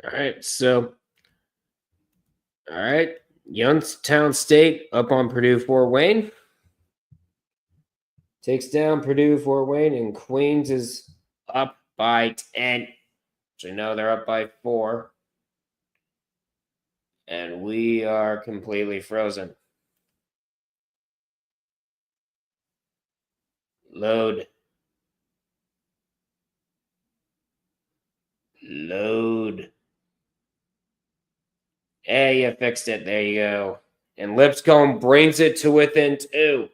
All right. Youngstown State up on Purdue Fort Wayne. Takes down Purdue Fort Wayne, and Queens is up by 10. Actually, no, they're up by 4. And we are completely frozen. Load. Hey, you fixed it. There you go. And Lipscomb brings it to within 2.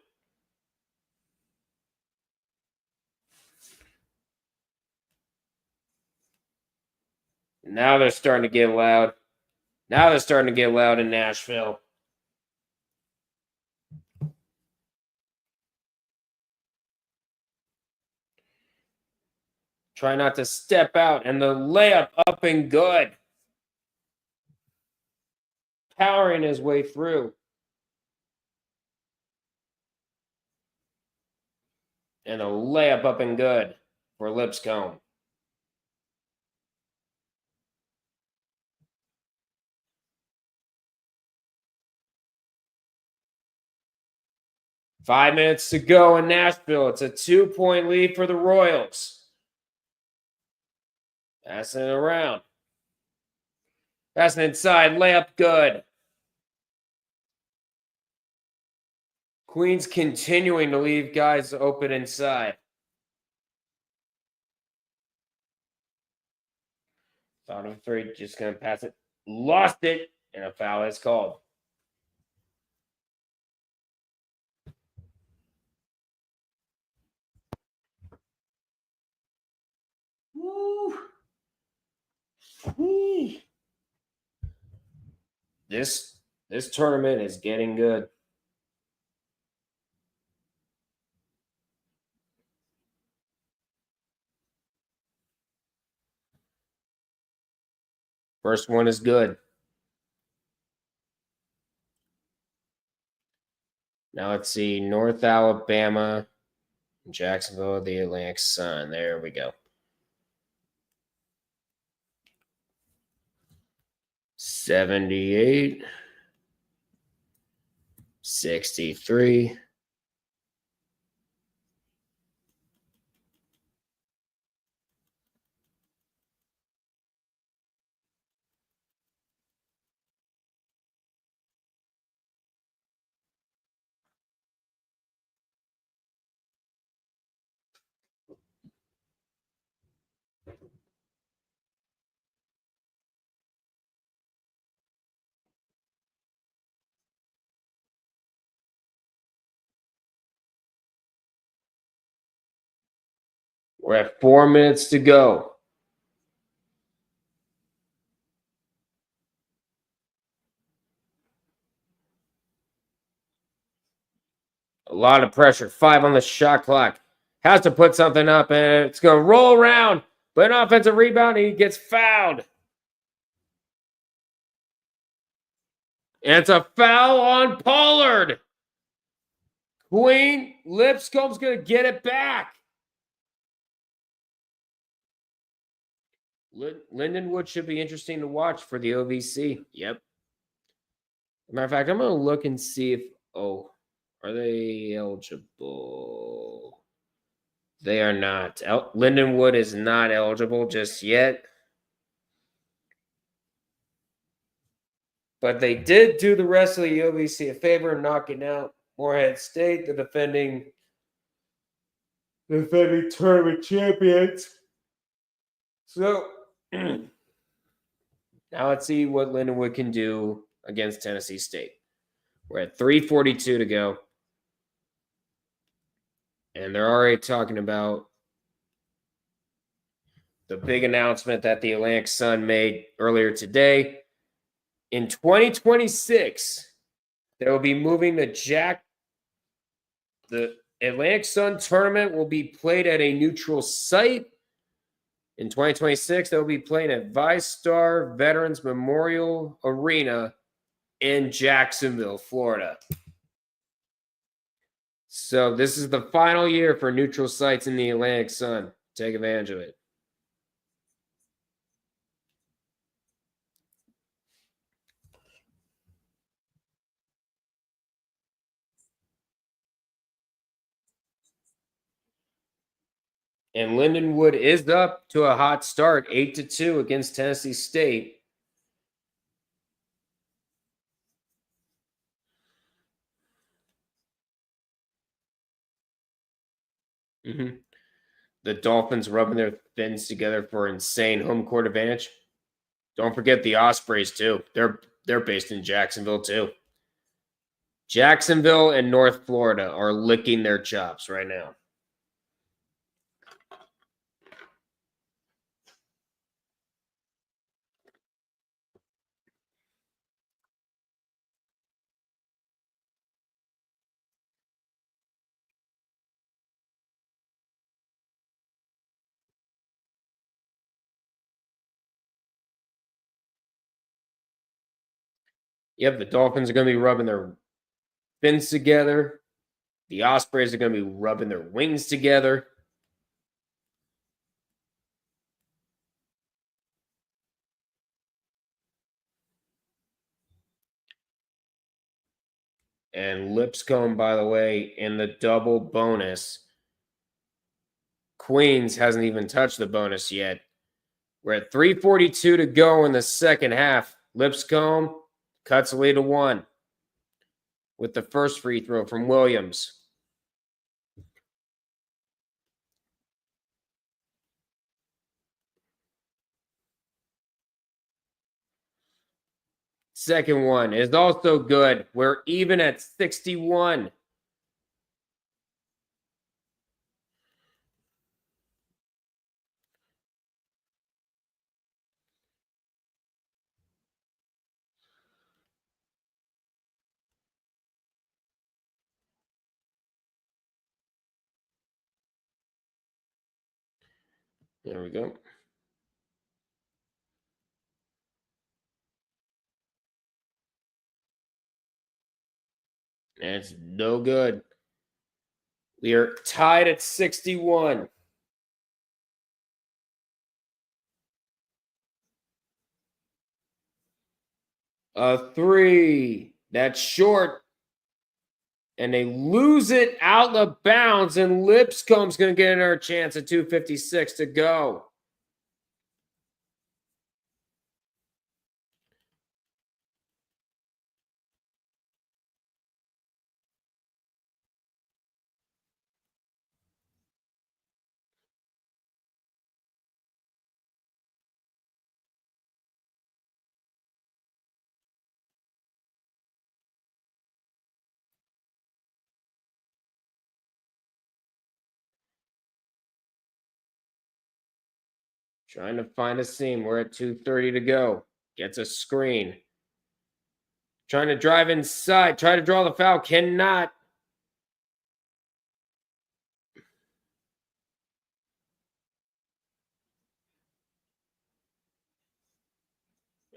Now they're starting to get loud. In Nashville. Try not to step out. And the layup up and good. Powering his way through. And a layup up and good for Lipscomb. Five minutes to go in Nashville. It's a 2-point lead for the Royals. Passing it around. Passing inside. Layup good. Queens continuing to leave guys open inside. Thought of three. Just going to pass it. Lost it. And a foul is called. Woo. This tournament is getting good. First one is good. Now let's see. North Alabama, Jacksonville, the Atlantic Sun. There we go. 78, 63. We're at 4 minutes to go. A lot of pressure. 5 on the shot clock. Has to put something up, and it's going to roll around. But an offensive rebound, and he gets fouled. And it's a foul on Pollard. Queen Lipscomb's going to get it back. Lindenwood should be interesting to watch for the OVC. Yep. Matter of fact, I'm going to look and see if, are they eligible? They are not. Lindenwood is not eligible just yet. But they did do the rest of the OVC a favor, knocking out Morehead State, the defending tournament champions. So now let's see what Lindenwood can do against Tennessee State. We're at 3:42 to go. And they're already talking about the big announcement that the Atlantic Sun made earlier today. In 2026, they will be moving to the Atlantic Sun tournament will be played at a neutral site. In 2026, they will be playing at ViStar Veterans Memorial Arena in Jacksonville, Florida. So this is the final year for neutral sites in the Atlantic Sun. Take advantage of it. And Lindenwood is up to a hot start, 8-2 against Tennessee State. The Dolphins rubbing their fins together for insane home court advantage. Don't forget the Ospreys too. They're based in Jacksonville too. Jacksonville and North Florida are licking their chops right now. Yep, the Dolphins are going to be rubbing their fins together. The Ospreys are going to be rubbing their wings together. And Lipscomb, by the way, in the double bonus. Queens hasn't even touched the bonus yet. We're at 3:42 to go in the second half. Lipscomb cuts the lead to 1 with the first free throw from Williams. Second one is also good. We're even at 61. There we go. And it's no good. We are tied at 61. A 3. That's short. And they lose it out of bounds. And Lipscomb's going to get another chance at 2:56 to go. Trying to find a seam. We're at 2:30 to go. Gets a screen. Trying to drive inside. Try to draw the foul. Cannot.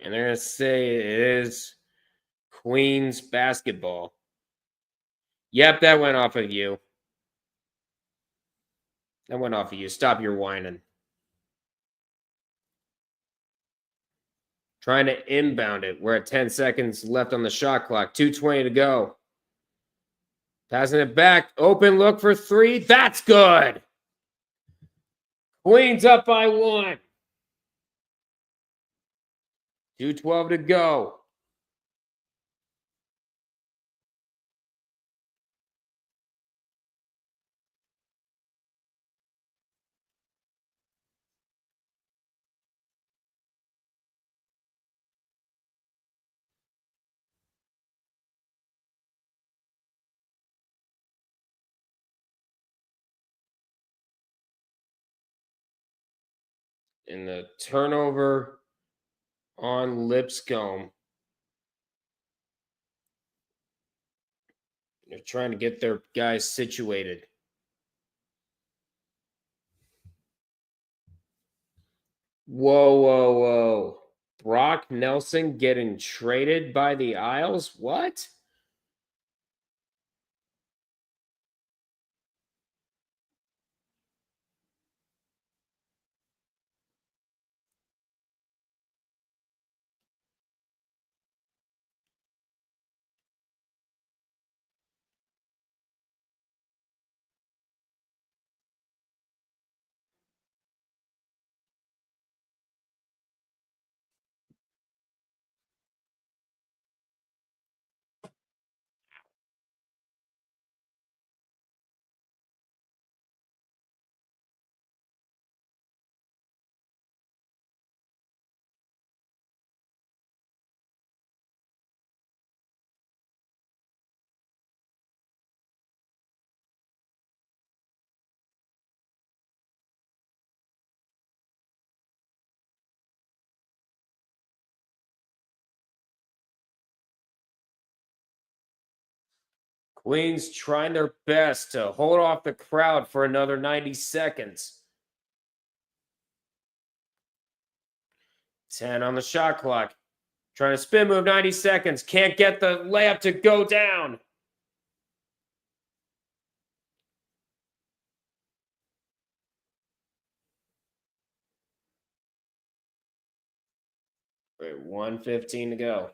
And they're going to say it is Queens basketball. Yep, that went off of you. That went off of you. Stop your whining. Trying to inbound it. We're at 10 seconds left on the shot clock. 2:20 to go. Passing it back. Open look for 3. That's good. Queens up by 1. 2:12 to go. And the turnover on Lipscomb. They're trying to get their guys situated. Whoa, whoa, whoa. Brock Nelson getting traded by the Isles? What? Queens trying their best to hold off the crowd for another 90 seconds. 10 on the shot clock. Trying to spin move, 90 seconds. Can't get the layup to go down. Right, 1:15 to go.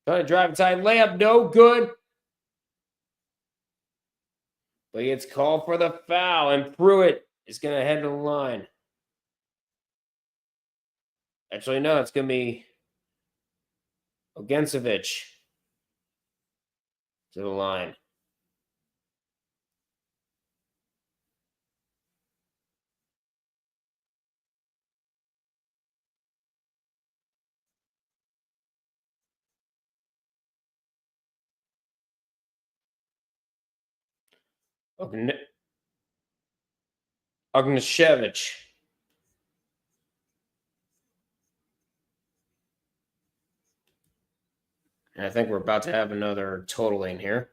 Trying to drive inside. Layup, no good. But he gets called for the foul, and Pruitt is going to head to the line. Actually, no, it's going to be Ogencevic to the line. Ognjeshevich. And I think we're about to have another totaling here.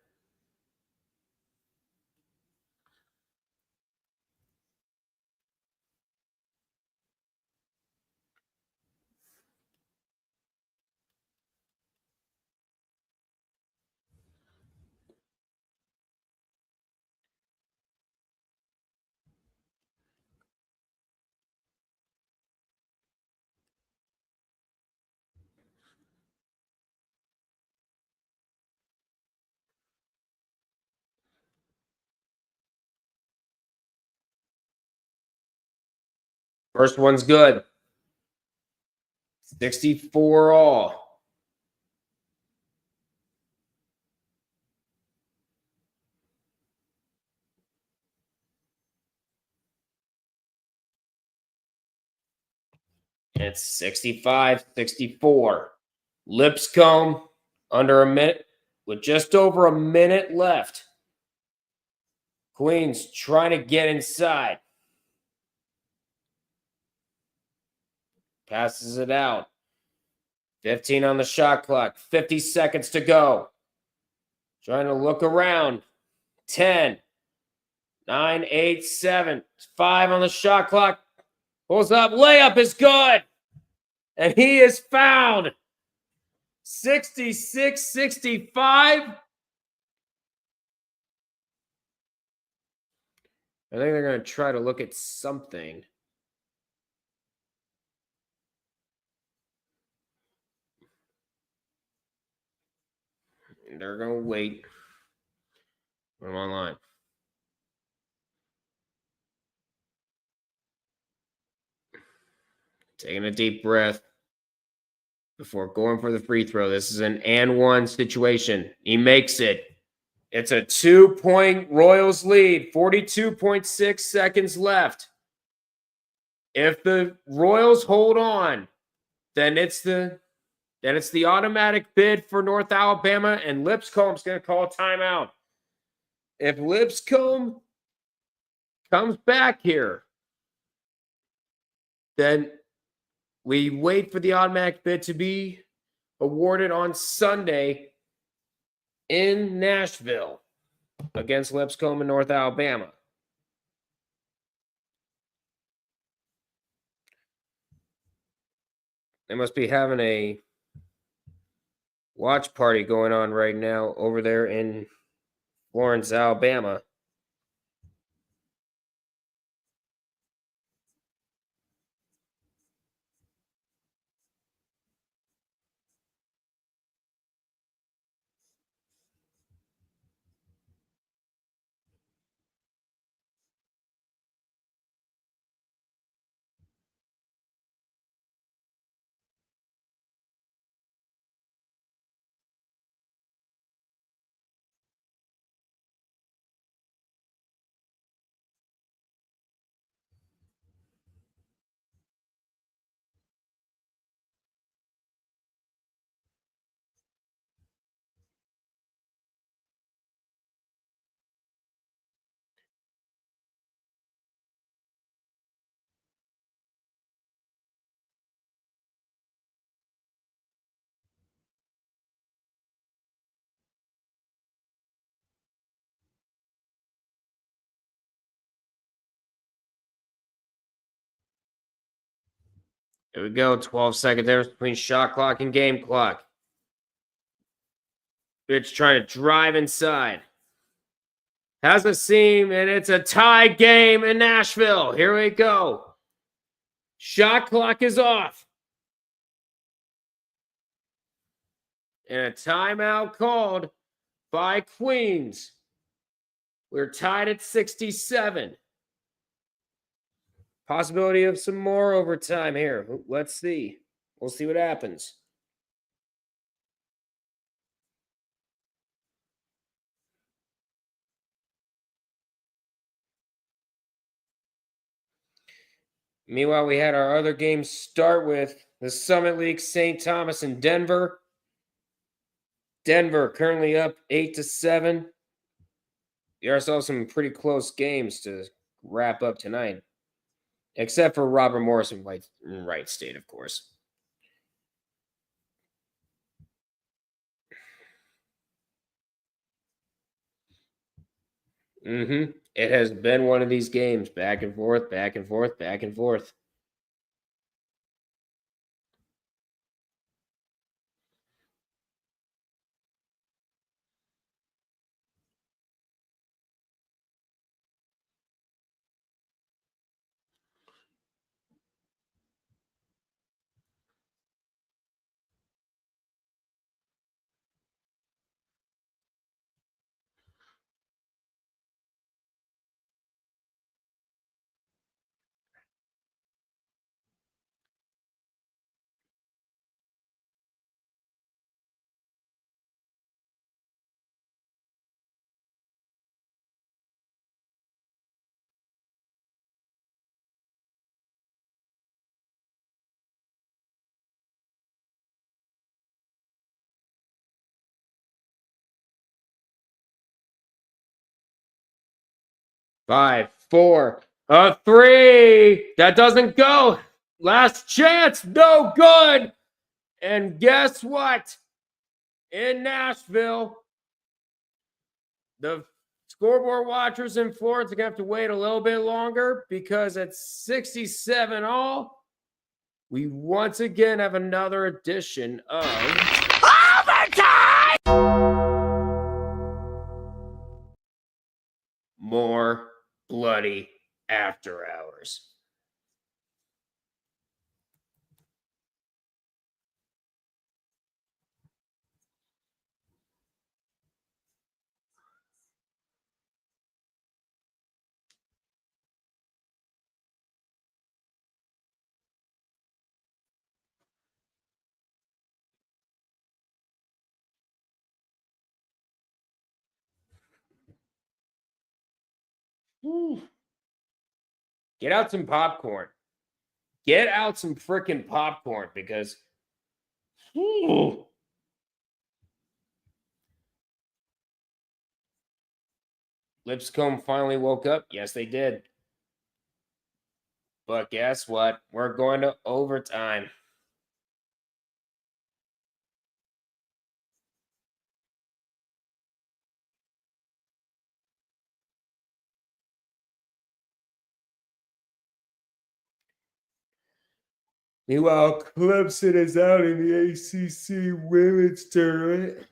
First one's good. 64 all. It's 65-64. Lipscomb under a minute with just over a minute left. Queens trying to get inside. Passes it out. 15 on the shot clock. 50 seconds to go. Trying to look around. 10, 9, 8, 7, 5 on the shot clock. Pulls up. Layup is good. And he is fouled. 66-65. I think they're going to try to look at something. They're going to wait. I'm online. Taking a deep breath before going for the free throw. This is an and one situation. He makes it. It's a 2-point Royals lead. 42.6 seconds left. If the Royals hold on, then it's the automatic bid for North Alabama, and Lipscomb's going to call a timeout. If Lipscomb comes back here, then we wait for the automatic bid to be awarded on Sunday in Nashville against Lipscomb in North Alabama. They must be having a watch party going on right now over there in Florence, Alabama. Here we go. 12 second difference between shot clock and game clock. Bitch trying to drive inside. Has a seam, and it's a tie game in Nashville. Here we go. Shot clock is off. And a timeout called by Queens. We're tied at 67. Possibility of some more overtime here. Let's see. We'll see what happens. Meanwhile, we had our other games start with the Summit League, St. Thomas and Denver. Denver currently up 8-7. We also have some pretty close games to wrap up tonight. Except for Robert Morris and Wright State, of course. It has been one of these games. Back and forth, back and forth, back and forth. Five, four, a three. That doesn't go. Last chance, no good. And guess what? In Nashville, the scoreboard watchers in Florida are going to have to wait a little bit longer because at 67 all, we once again have another edition of Overtime! More bloody after hours. Get out some popcorn. Get out some freaking popcorn because Lipscomb finally woke up. Yes, they did. But guess what? We're going to overtime. Meanwhile, Clemson is out in the ACC Women's Tournament.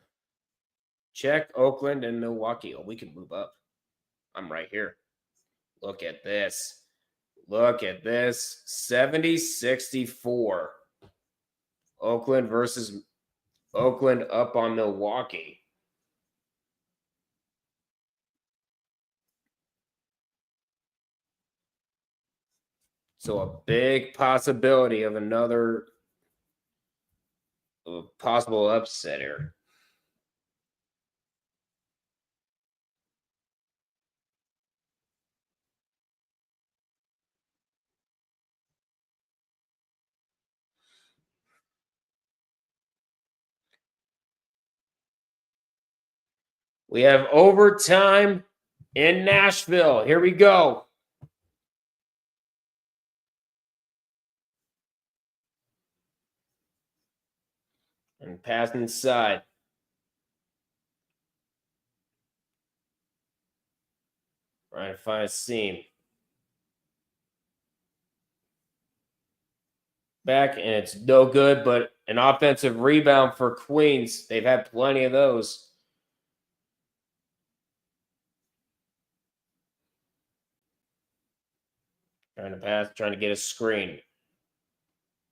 Check Oakland and Milwaukee. Oh, we can move up. I'm right here. Look at this. Look at this. 70-64. Oakland versus Oakland up on Milwaukee. So a big possibility of another possible upset here. We have overtime in Nashville. Here we go. And pass inside. Trying to find a seam. back, and it's no good, but an offensive rebound for Queens. They've had plenty of those. Trying to pass, trying to get a screen.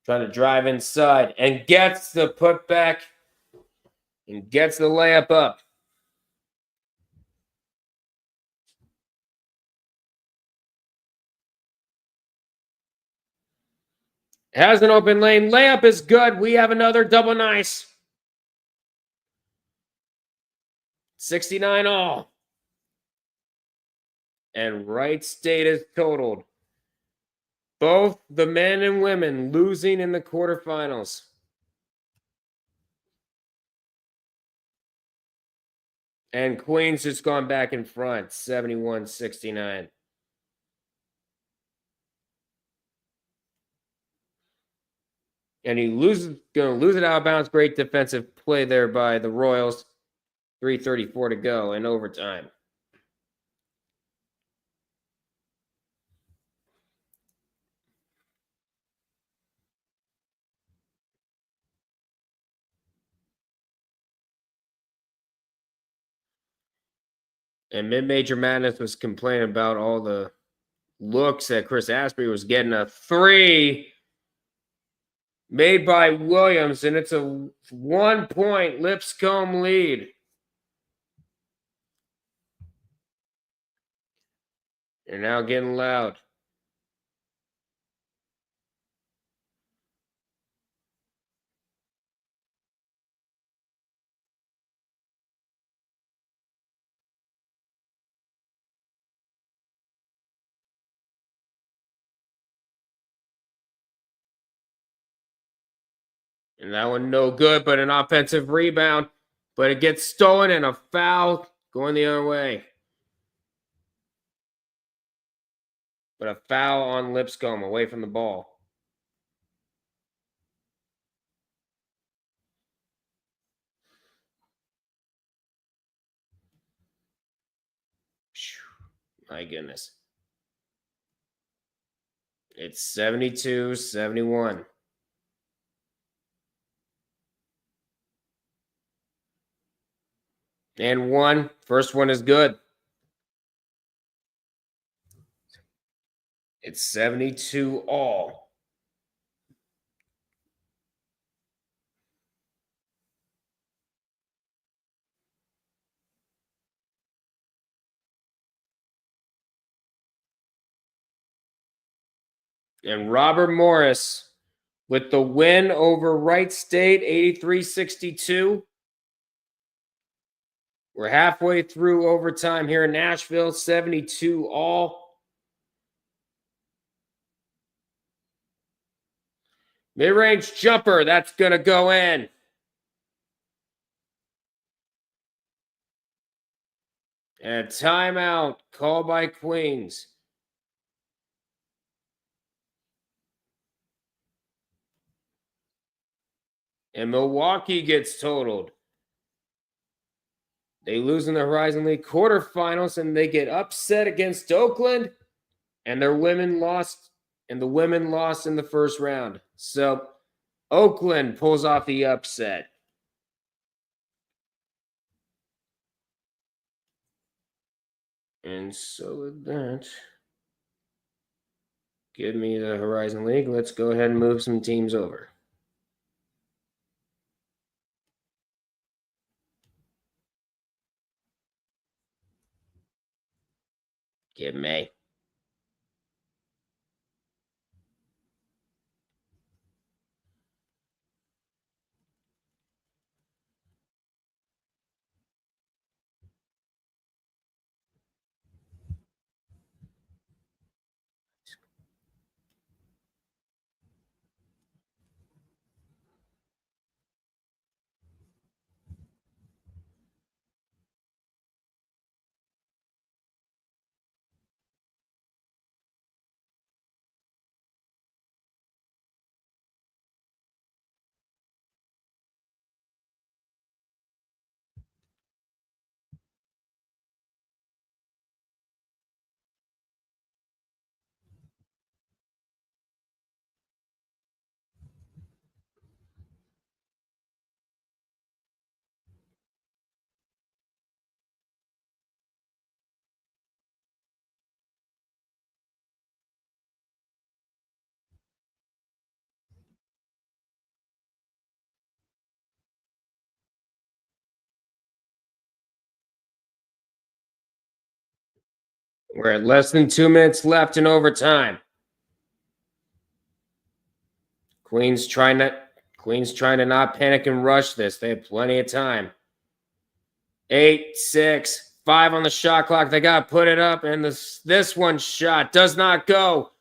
Trying to drive inside and gets the putback and gets the layup up. Has an open lane. Layup is good. We have another double nice. 69 all. And Wright State is totaled. Both the men and women losing in the quarterfinals. And Queens just gone back in front, 71-69. And going to lose it out of bounds. Great defensive play there by the Royals. 3:34 to go in overtime. And Mid-Major Madness was complaining about all the looks that Chris Asprey was getting. A three made by Williams, and it's a 1-point Lipscomb lead. They're now getting loud. And that one no good, but an offensive rebound. But it gets stolen and a foul going the other way. But a foul on Lipscomb away from the ball. My goodness. It's 72-71. And one. First one is good. It's 72 all. And Robert Morris with the win over Wright State, 83-62. We're halfway through overtime here in Nashville, 72 all. Mid-range jumper, that's going to go in. And a timeout called by Queens. And Milwaukee gets totaled. They lose in the Horizon League quarterfinals, and they get upset against Oakland, and their women lost, and the women lost in the first round. So Oakland pulls off the upset. And so with that, give me the Horizon League. Let's go ahead and move some teams over. Give me. We're at less than 2 minutes left in overtime. Queens trying to not panic and rush this. They have plenty of time. 8, 6, 5 on the shot clock. They got to put it up, and this one shot does not go.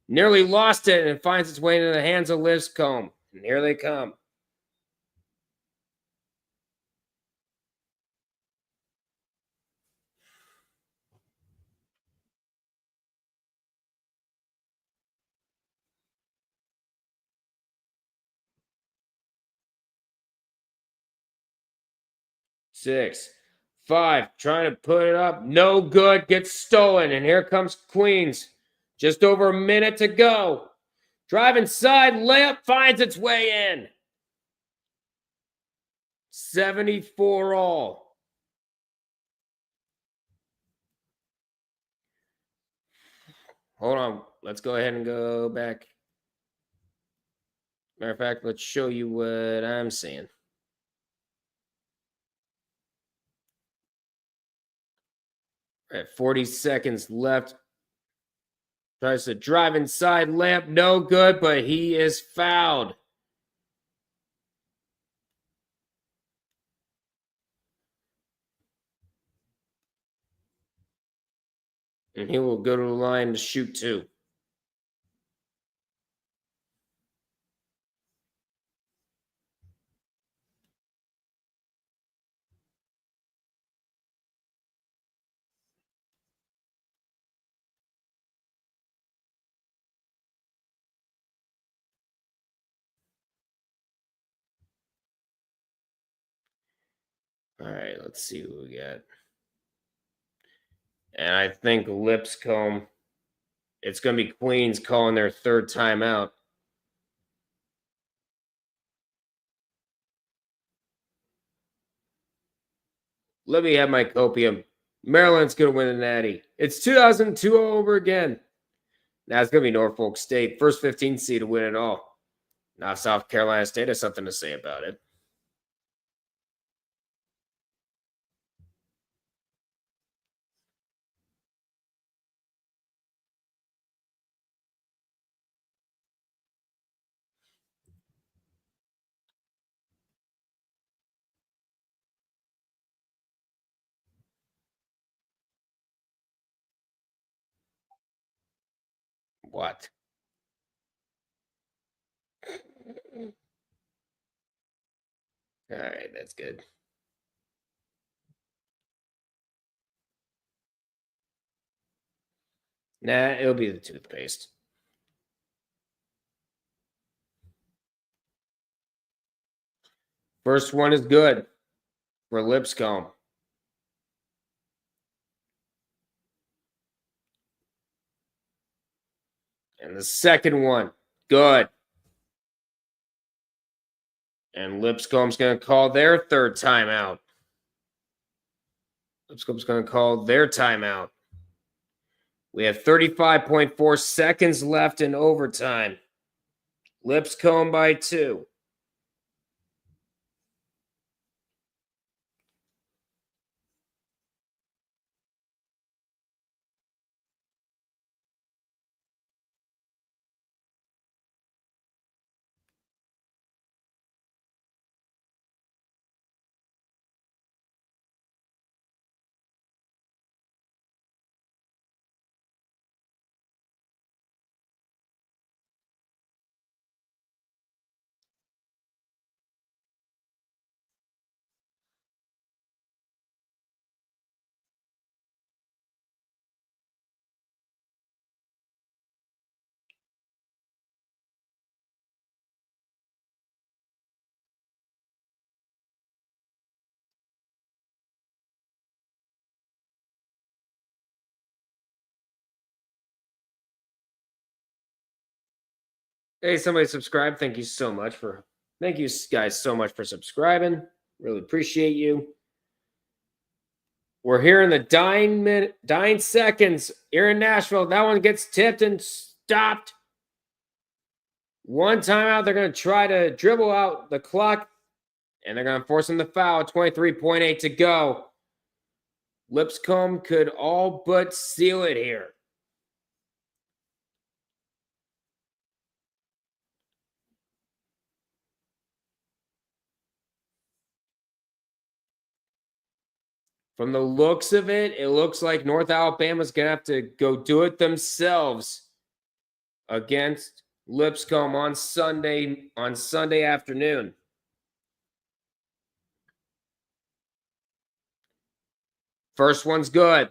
Nearly lost it, and it finds its way into the hands of Lipscomb. And here they come. Six, 5, trying to put it up. No good. Gets stolen. And here comes Queens. Just over a minute to go. Driving side, layup finds its way in. 74 all. Hold on. Let's go ahead and go back. Matter of fact, let's show you what I'm seeing. At 40 seconds left. Tries to drive inside layup. No good, but he is fouled. And he will go to the line to shoot 2. All right, let's see who we got. And I think Lipscomb, it's going to be Queens calling their third timeout. Let me have my copium. Maryland's going to win the Natty. It's 2002 over again. Now it's going to be Norfolk State. First 15 seed to win it all. Now South Carolina State has something to say about it. What? All right, that's good. Nah, it'll be the toothpaste. First one is good for Lipscomb. And the second one, good. And Lipscomb's going to call their third timeout. Lipscomb's going to call their timeout. We have 35.4 seconds left in overtime. Lipscomb by 2. Hey, somebody subscribe. Thank you guys so much for subscribing. Really appreciate you. We're here in the dying seconds here in Nashville. That one gets tipped and stopped. One timeout. They're going to try to dribble out the clock, and they're going to force him to foul. 23.8 to go. Lipscomb could all but seal it here. From the looks of it, it looks like North Alabama's going to have to go do it themselves against Lipscomb on Sunday afternoon. First one's good.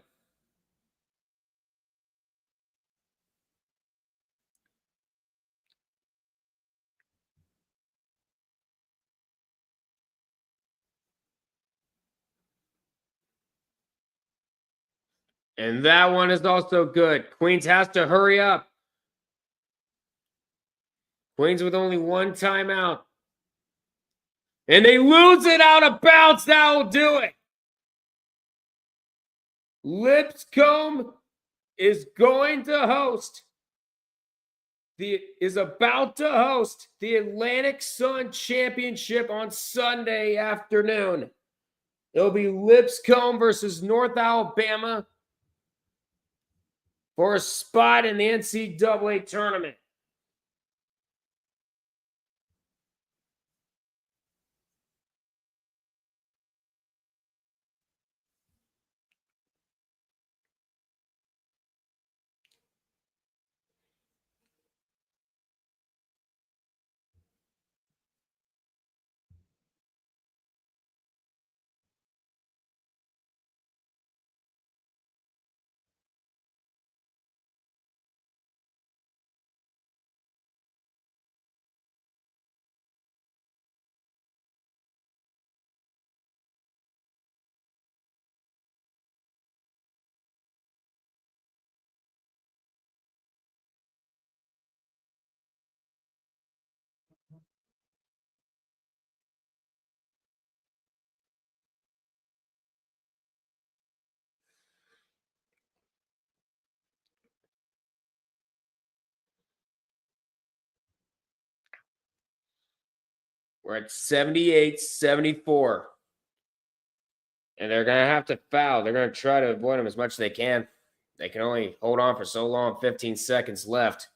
And that one is also good. Queens has to hurry up. Queens with only one timeout. And they lose it out of bounds. That will do it. Lipscomb is about to host the Atlantic Sun Championship on Sunday afternoon. It'll be Lipscomb versus North Alabama for a spot in the NCAA tournament. We're at 78-74. And they're going to have to foul. They're going to try to avoid them as much as they can. They can only hold on for so long, 15 seconds left.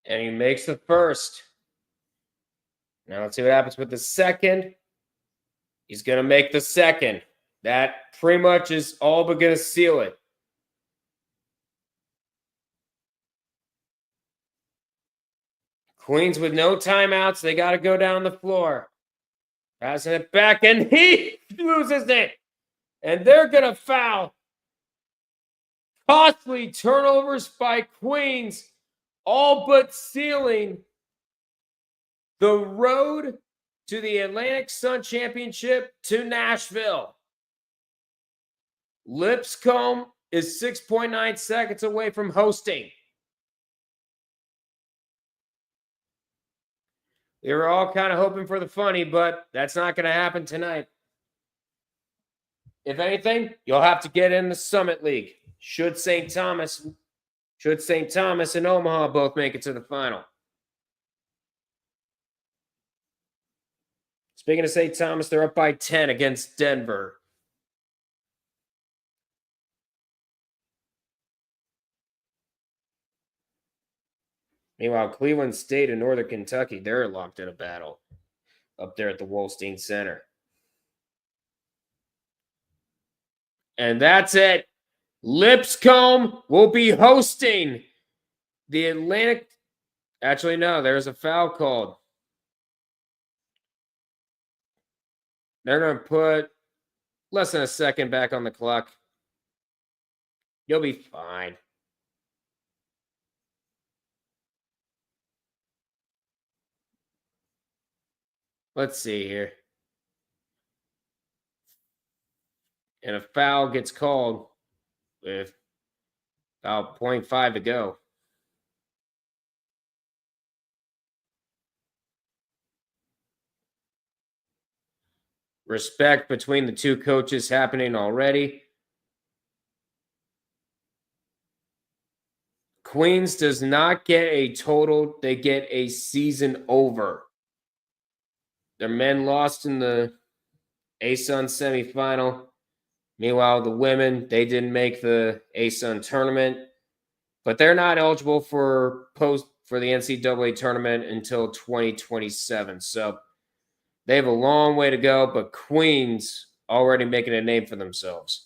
And he makes the first. Now let's see what happens with the second. He's going to make the second. That pretty much is all but going to seal it. Queens with no timeouts. They got to go down the floor. Passing it back, and he loses it. And they're going to foul. Costly turnovers by Queens, all but sealing the road to the Atlantic Sun Championship to Nashville. Lipscomb is 6.9 seconds away from hosting. They were all kind of hoping for the funny, but that's not going to happen tonight. If anything, you'll have to get in the Summit League. Should St. Thomas and Omaha both make it to the final. Speaking of St. Thomas, they're up by 10 against Denver. Meanwhile, Cleveland State and Northern Kentucky, they're locked in a battle up there at the Wolstein Center. And that's it. Lipscomb will be hosting the Atlantic. Actually, no, there's a foul called. They're going to put less than a second back on the clock. You'll be fine. Let's see here. And a foul gets called with about 0.5 to go. Respect between the two coaches happening already. Queens does not get a total. They get a season over. Their men lost in the ASUN semifinal. Meanwhile, the women, they didn't make the ASUN tournament, but they're not eligible for the NCAA tournament until 2027. So they have a long way to go, but Queens already making a name for themselves.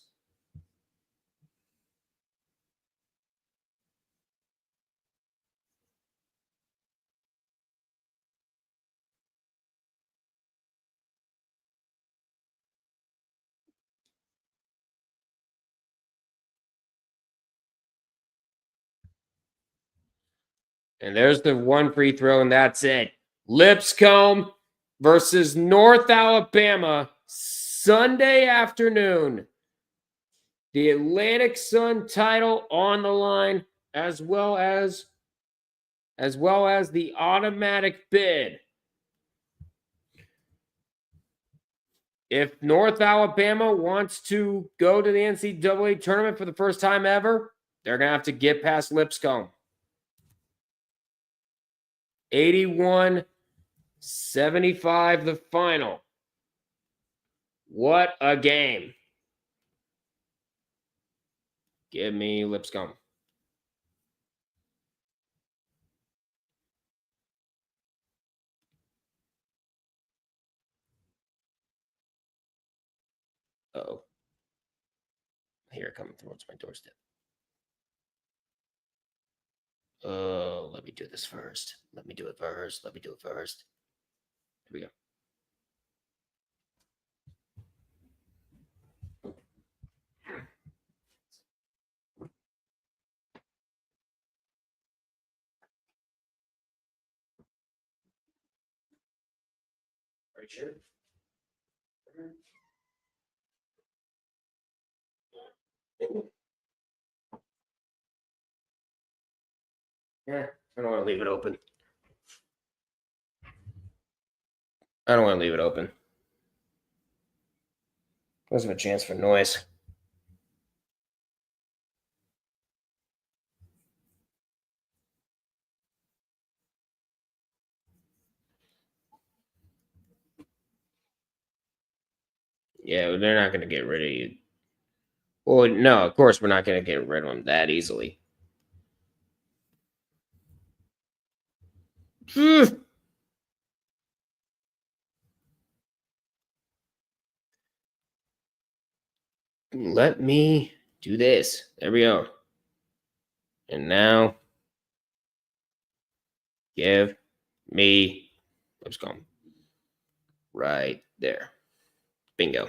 And there's the one free throw, and that's it. Lipscomb versus North Alabama, Sunday afternoon. The Atlantic Sun title on the line, as well as the automatic bid. If North Alabama wants to go to the NCAA tournament for the first time ever, they're going to have to get past Lipscomb. 81-75 the final. What a game. Give me Lipscomb. Uh-oh. Here it coming towards my doorstep. Oh, let me do this first. Let me do it first. Here we go. Right here. Yeah, I don't want to leave it open. Doesn't have a chance for noise. Yeah, they're not going to get rid of you. Well, no, of course we're not going to get rid of them that easily. Let me do this. There we go. And now, give me Lipscomb. Right there. Bingo.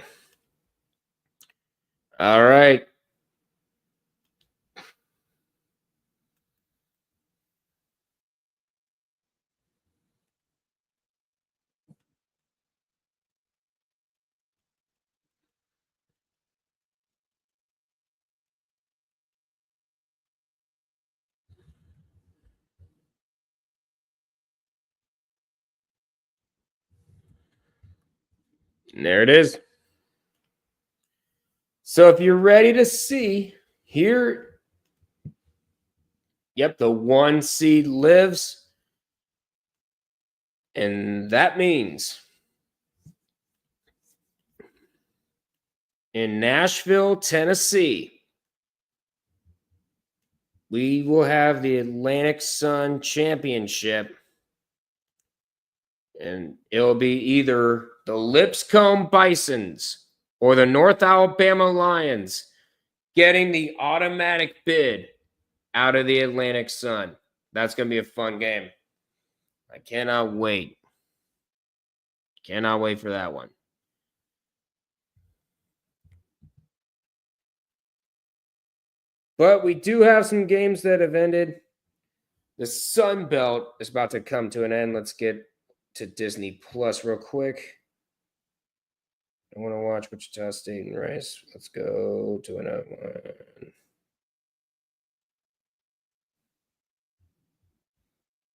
All right. And there it is. So if you're ready to see here, yep, the 1 seed lives. And that means in Nashville, Tennessee, we will have the Atlantic Sun Championship. And it'll be either the Lipscomb Bisons or the North Alabama Lions getting the automatic bid out of the Atlantic Sun. That's going to be a fun game. I cannot wait. Cannot wait for that one. But we do have some games that have ended. The Sun Belt is about to come to an end. Let's get to Disney Plus real quick. I want to watch Wichita State and Rice. Let's go to another one.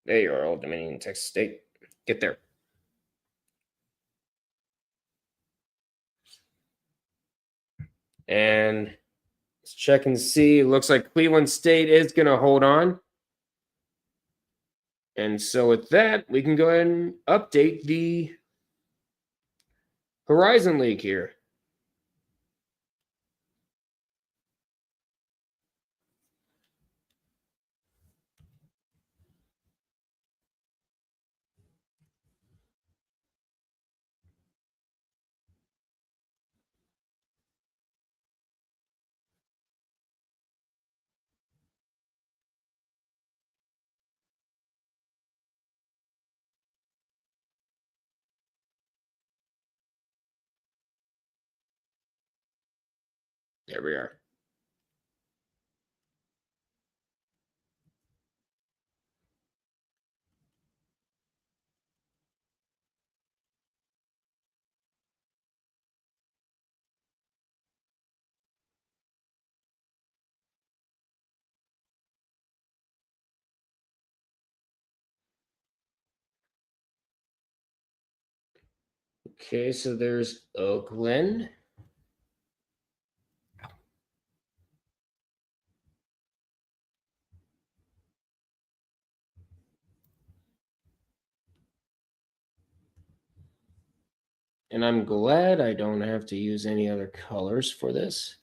There you are, Old Dominion, Texas State. Get there. And let's check and see. It looks like Cleveland State is going to hold on. And so with that, we can go ahead and update the Horizon League here. There we are. Okay, so there's Oakland. And I'm glad I don't have to use any other colors for this.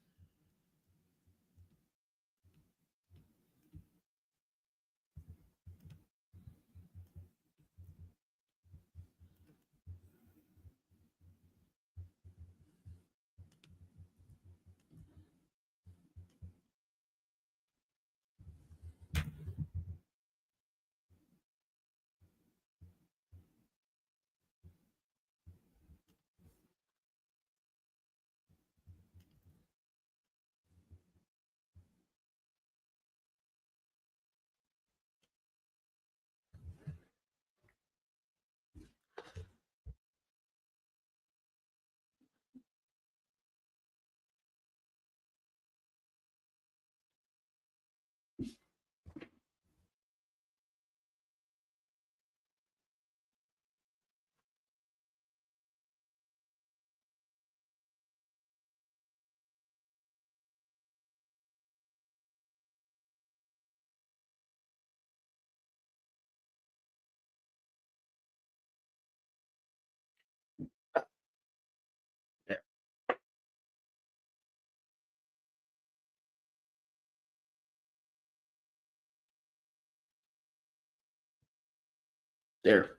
There.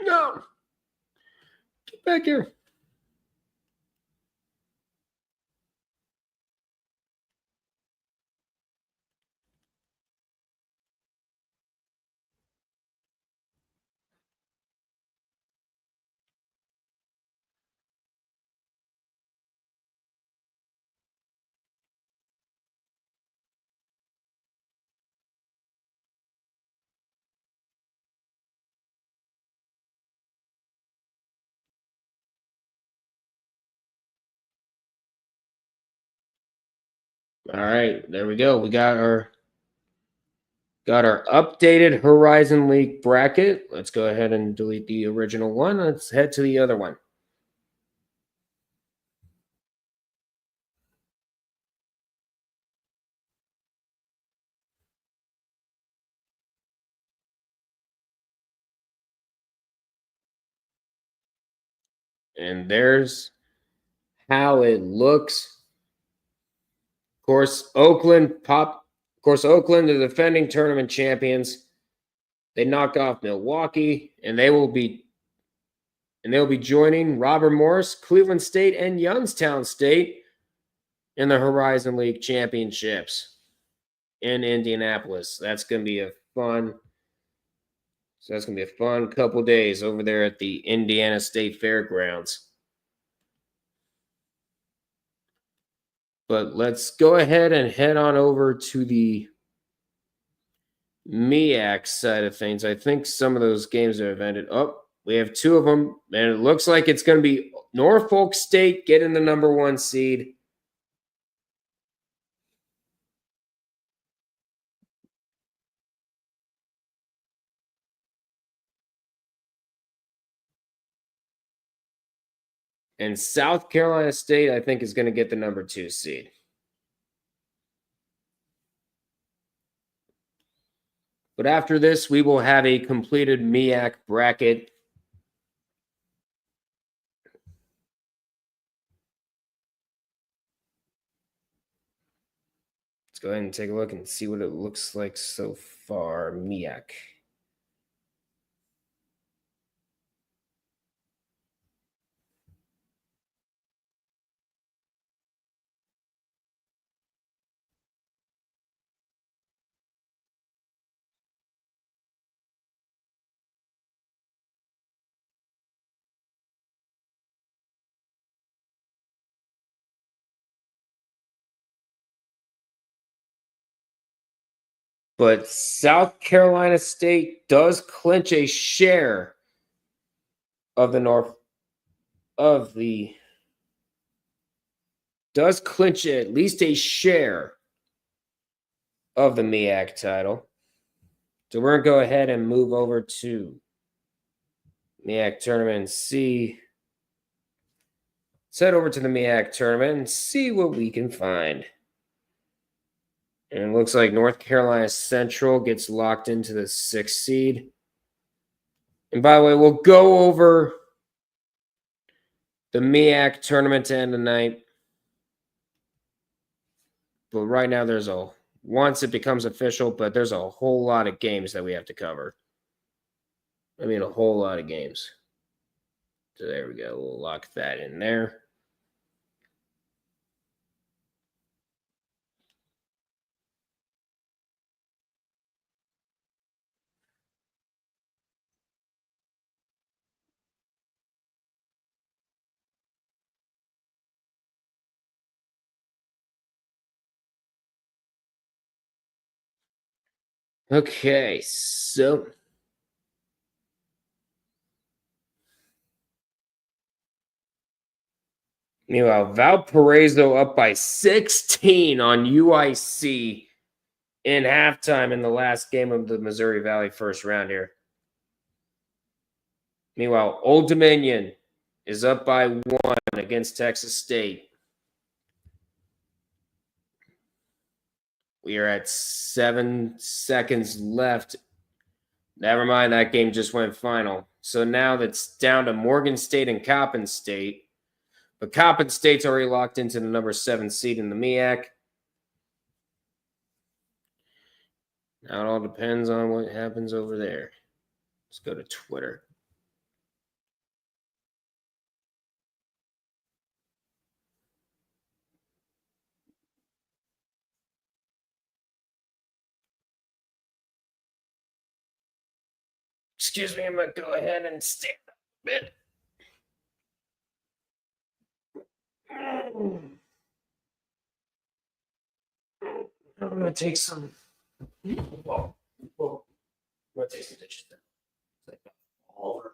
No. Get back here. All right, there we go. We got our updated Horizon League bracket. Let's go ahead and delete the original one. Let's head to the other one. And there's how it looks. Of course, Oakland, the defending tournament champions. They knocked off Milwaukee, and they will be joining Robert Morris, Cleveland State, and Youngstown State in the Horizon League Championships in Indianapolis. That's going to be a fun couple days over there at the Indiana State Fairgrounds. But let's go ahead and head on over to the MEAC side of things. I think some of those games have ended. Oh, we have two of them, and it looks like it's going to be Norfolk State getting the number 1 seed. And South Carolina State, I think, is going to get the number 2 seed. But after this, we will have a completed MEAC bracket. Let's go ahead and take a look and see what it looks like so far. MEAC. But South Carolina State does clinch a share of the does clinch at least a share of the MEAC title. So we're going to go ahead and move over to MEAC tournament and see. Let's head over to the MEAC tournament and see what we can find. And it looks like North Carolina Central gets locked into the 6th seed. And by the way, we'll go over the MEAC tournament to end the night. But right now, once it becomes official, but there's a whole lot of games that we have to cover. I mean, a whole lot of games. So there we go. We'll lock that in there. Okay, so meanwhile, Valparaiso up by 16 on UIC in halftime in the last game of the Missouri Valley first round here. Meanwhile, Old Dominion is up by 1 against Texas State. We are at 7 seconds left. Never mind, that game just went final. So now that's down to Morgan State and Coppin State. But Coppin State's already locked into the number 7 seed in the MEAC. Now it all depends on what happens over there. Let's go to Twitter. Excuse me, I'm going to go ahead and stand up a bit. I'm going to take some. Whoa. I'm going to take some ditches there. Like all over.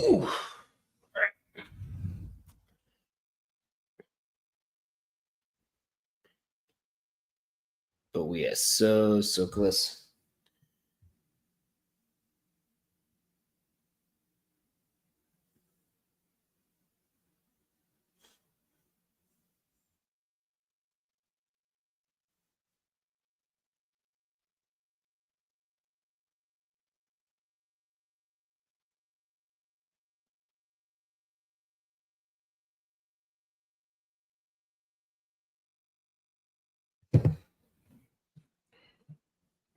Ooh. But we are so close.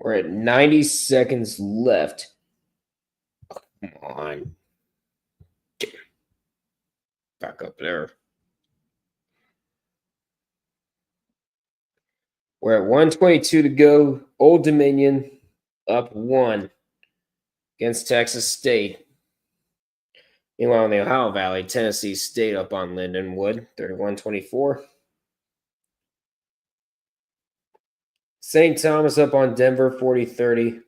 We're at 90 seconds left. Oh, come on. Back up there. We're at 122 to go. Old Dominion up 1 against Texas State. Meanwhile, in the Ohio Valley, Tennessee State up on Lindenwood, 31-24. St. Thomas up on Denver, 40-30.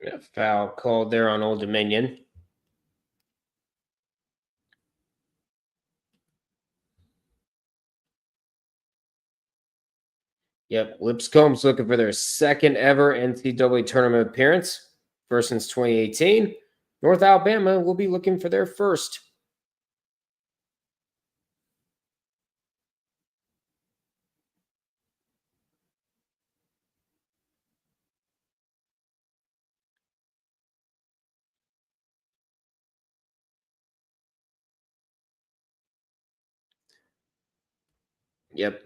A foul called there on Old Dominion. Yep, Lipscomb's looking for their second ever NCAA tournament appearance, first since 2018. North Alabama will be looking for their first. Yep.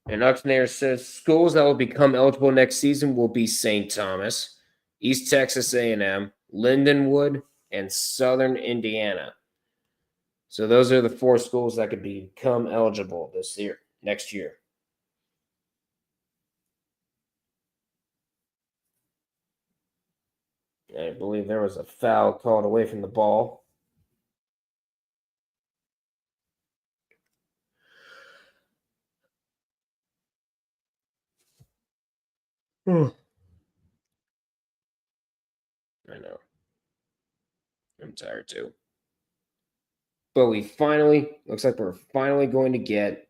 And Oxnair says schools that will become eligible next season will be St. Thomas, East Texas A&M, Lindenwood, and Southern Indiana. So those are the 4 schools that could become eligible next year. I believe there was a foul called away from the ball. I know. I'm tired too. But looks like we're finally going to get,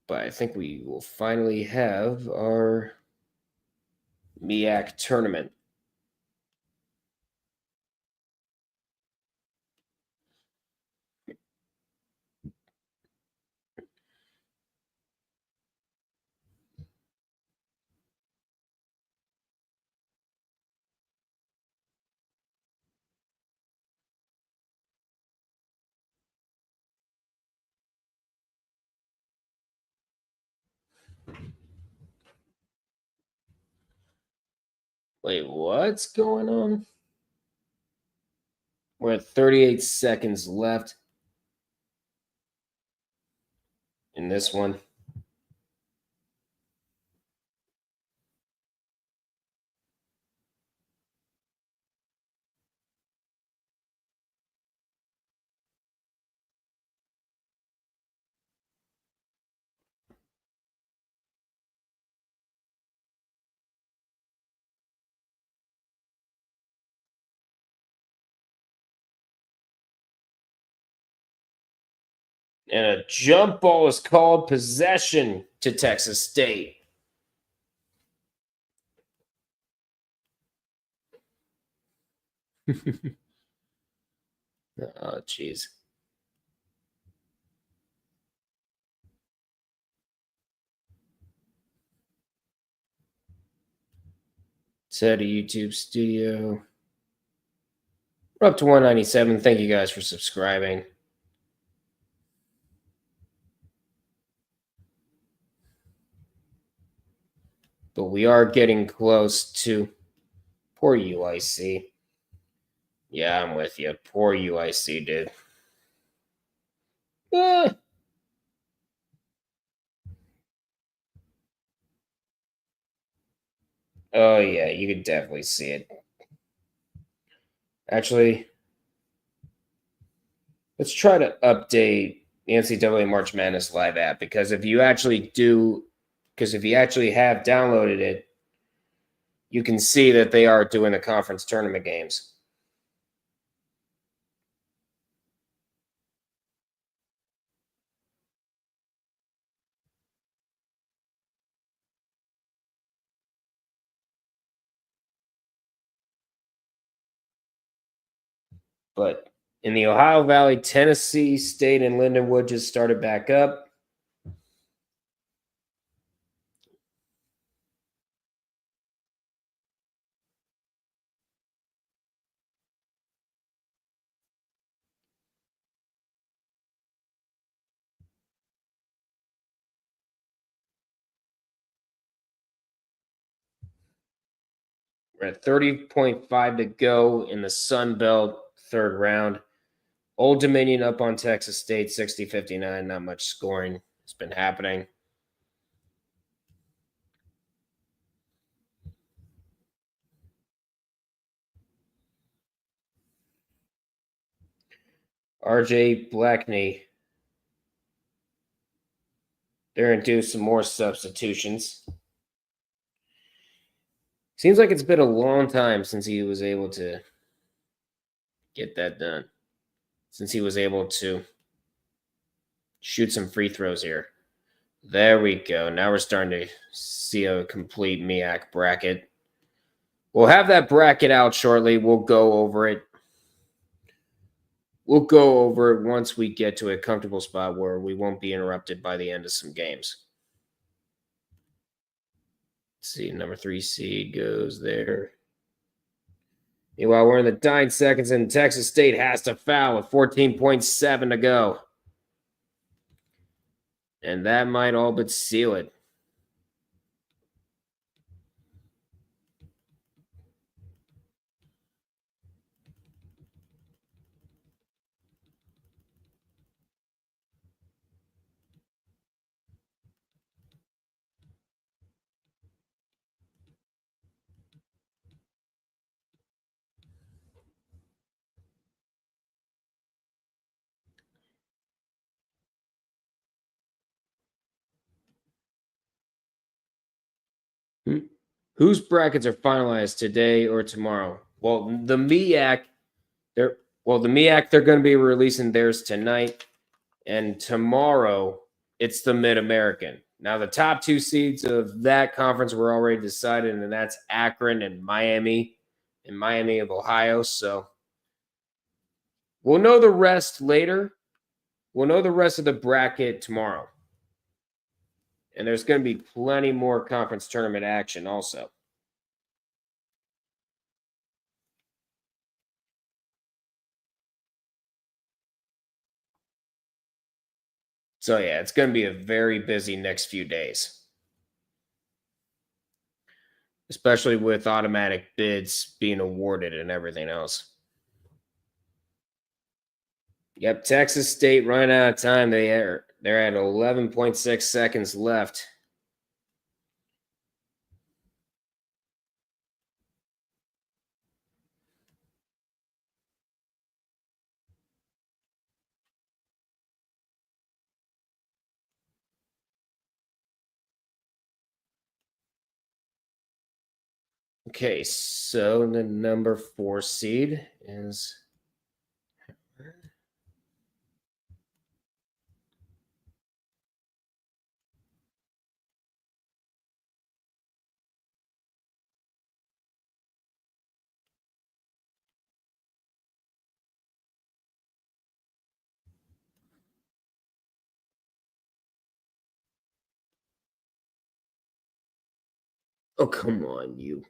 but I think we will finally have our MEAC tournament. Wait, what's going on? We're at 38 seconds left in this one. And a jump ball is called possession to Texas State. Oh, jeez. Set a YouTube studio. We're up to 197. Thank you guys for subscribing. But we are getting close to poor UIC. Yeah, I'm with you. Poor UIC, dude. Oh, yeah, you could definitely see it. Actually, let's try to update the NCAA March Madness Live app, because if you actually have downloaded it, you can see that they are doing the conference tournament games. But in the Ohio Valley, Tennessee State and Lindenwood just started back up. We're at 30.5 to go in the Sun Belt third round. Old Dominion up on Texas State, 60-59. Not much scoring has been happening. RJ Blackney. They're going to do some more substitutions. Seems like it's been a long time since he was able to get that done. Since he was able to shoot some free throws here. There we go. Now we're starting to see a complete MEAC bracket. We'll have that bracket out shortly. We'll go over it. We'll go over it once we get to a comfortable spot where we won't be interrupted by the end of some games. Let's see, number 3 seed goes there. Meanwhile, we're in the 9 seconds, and Texas State has to foul with 14.7 to go. And that might all but seal it. Whose brackets are finalized today or tomorrow? Well, the MEAC, they're going to be releasing theirs tonight, and tomorrow it's the Mid-American. Now, the top 2 seeds of that conference were already decided, and that's Akron and Miami of Ohio. So we'll know the rest later. We'll know the rest of the bracket tomorrow. And there's going to be plenty more conference tournament action also. So, yeah, it's going to be a very busy next few days, especially with automatic bids being awarded and everything else. Yep, Texas State running out of time. They're at 11.6 seconds left. Okay, so the number 4 seed is Oh, come on, you.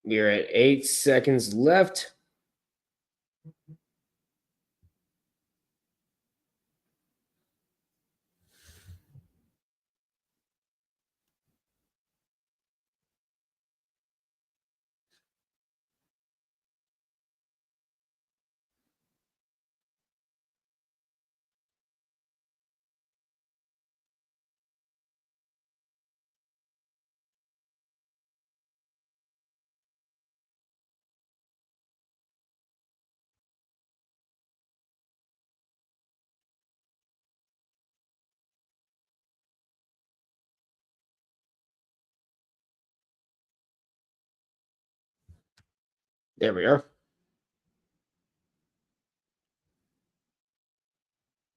You're at 8 seconds left. There we are.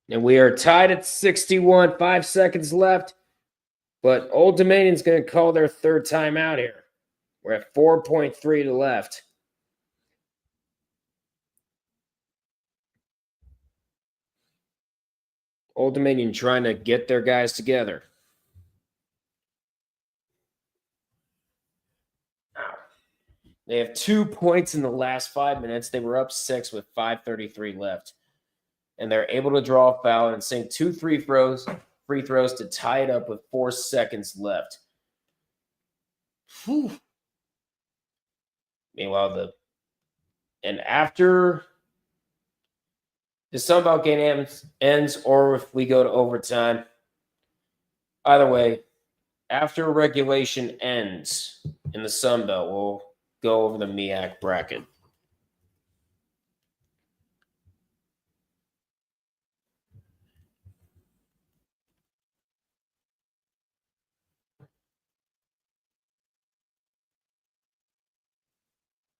And we are tied at 61, 5 seconds left. But Old Dominion's going to call their third timeout here. We're at 4.3 to left. Old Dominion trying to get their guys together. They have 2 points in the last 5 minutes. They were up 6 with 5:33 left. And they're able to draw a foul and sink 2 free throws to tie it up with 4 seconds left. Whew. Meanwhile, after the Sun Belt game ends, or if we go to overtime, either way, after regulation ends in the Sun Belt, we'll go over the MEAC bracket.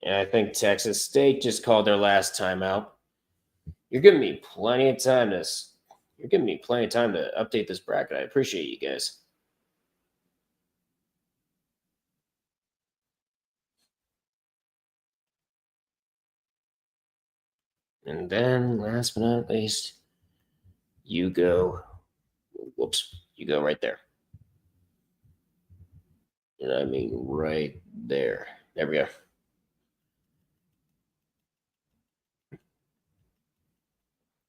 And I think Texas State just called their last timeout. You're giving me plenty of time to update this bracket. I appreciate you guys. And then, last but not least, you go. Whoops, you go right there. And I mean right there. There we go.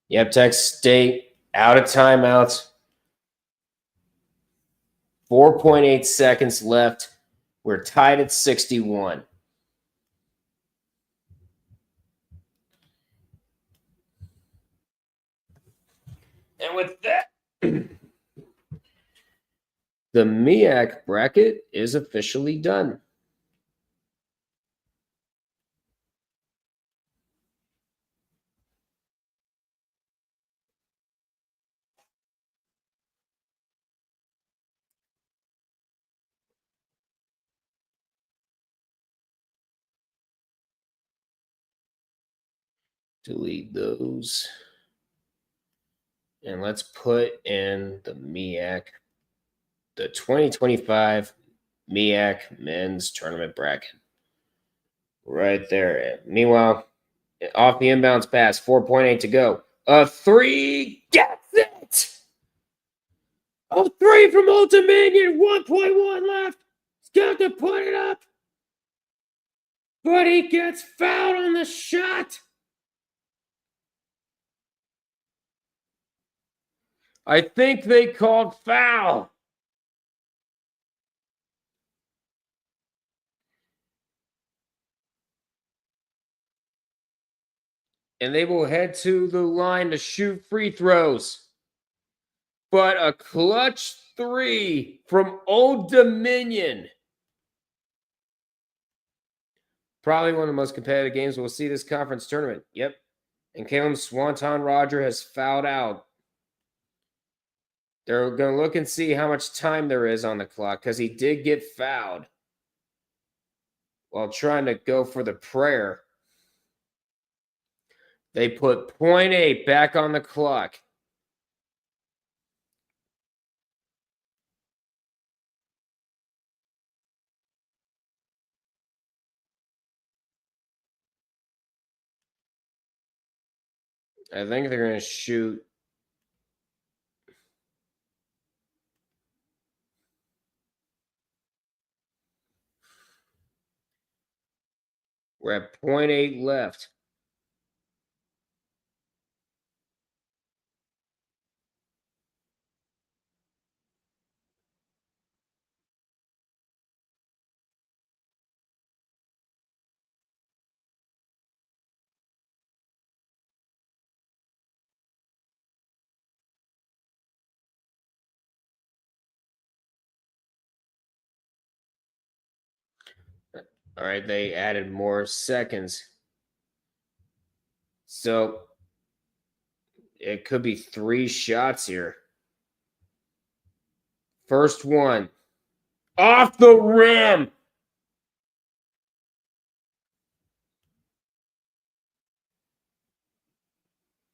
Yep, Texas State out of timeouts. 4.8 seconds left. We're tied at 61. And with that, the MEAC bracket is officially done. Delete those. And let's put in the MEAC, the 2025 MEAC men's tournament bracket. Right there. Meanwhile, off the inbounds pass, 4.8 to go. A 3 gets it! A 3 from Old Dominion, 1.1 left. He's got to put it up. But he gets fouled on the shot. I think they called foul. And they will head to the line to shoot free throws. But a clutch 3 from Old Dominion. Probably one of the most competitive games we'll see this conference tournament. Yep. And Caleb Swanton Roger has fouled out. They're going to look and see how much time there is on the clock because he did get fouled while trying to go for the prayer. They put 0.8 back on the clock. I think they're going to shoot. We're at 0.8 left. All right, they added more seconds. So it could be 3 shots here. First one. Off the rim.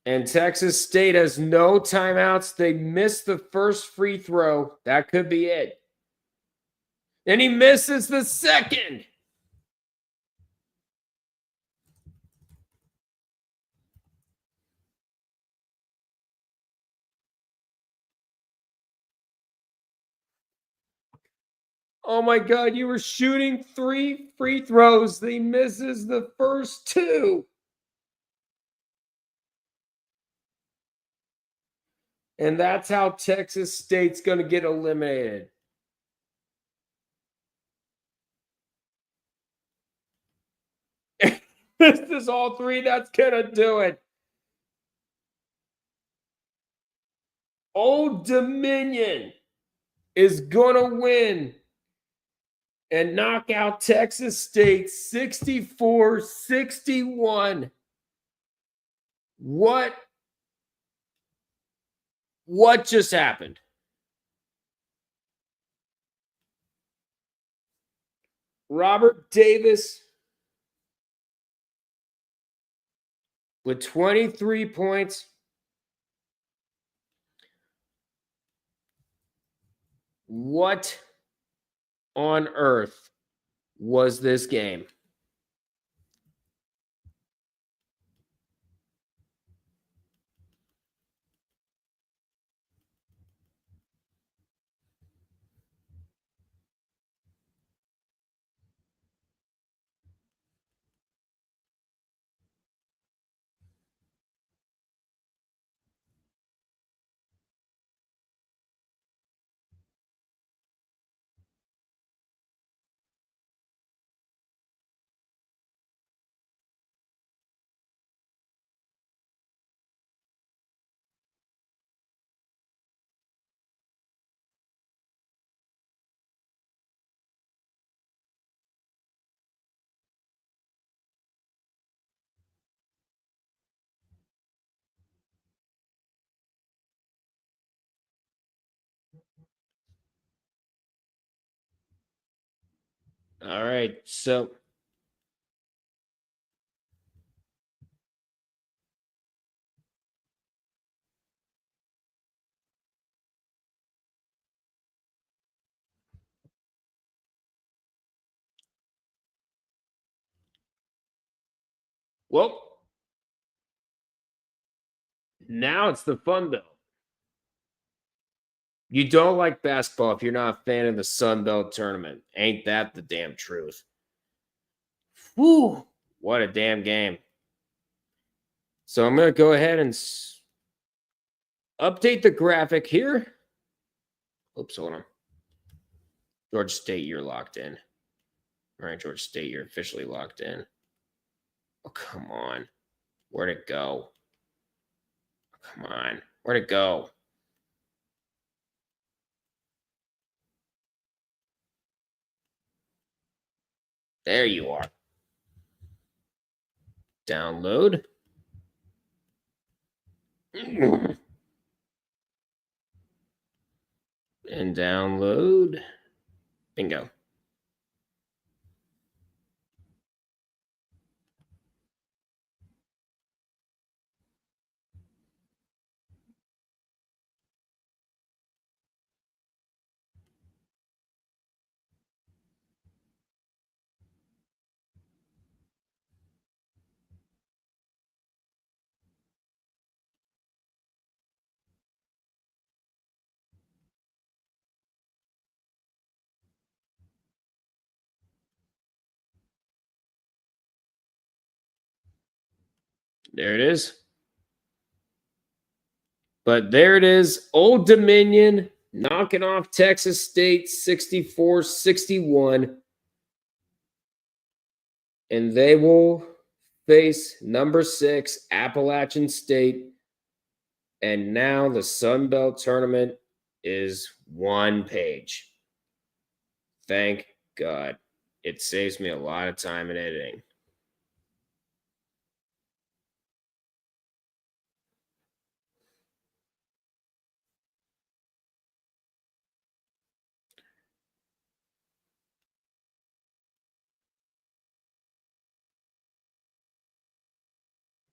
And Texas State has no timeouts. They missed the first free throw. That could be it. And he misses the second. Oh my God, you were shooting 3 free throws. He misses the first 2. And that's how Texas State's going to get eliminated. This is all 3 that's going to do it. Old Dominion is going to win and knock out Texas State 64-61. What just happened? Robert Davis with 23 points. What on earth was this game? All right, so well, now it's the fun belt. You don't like basketball if you're not a fan of the Sun Belt tournament. Ain't that the damn truth? Whew, what a damn game. So I'm going to go ahead and update the graphic here. Oops, hold on. Georgia State, you're locked in. All right, Georgia State, you're officially locked in. Oh, come on. Where'd it go? Come on. Where'd it go? There you are. Download. And download. Bingo. There it is. But there it is. Old Dominion knocking off Texas State 64-61. And they will face number 6 Appalachian State. And now the Sun Belt tournament is one page. Thank God. It saves me a lot of time in editing.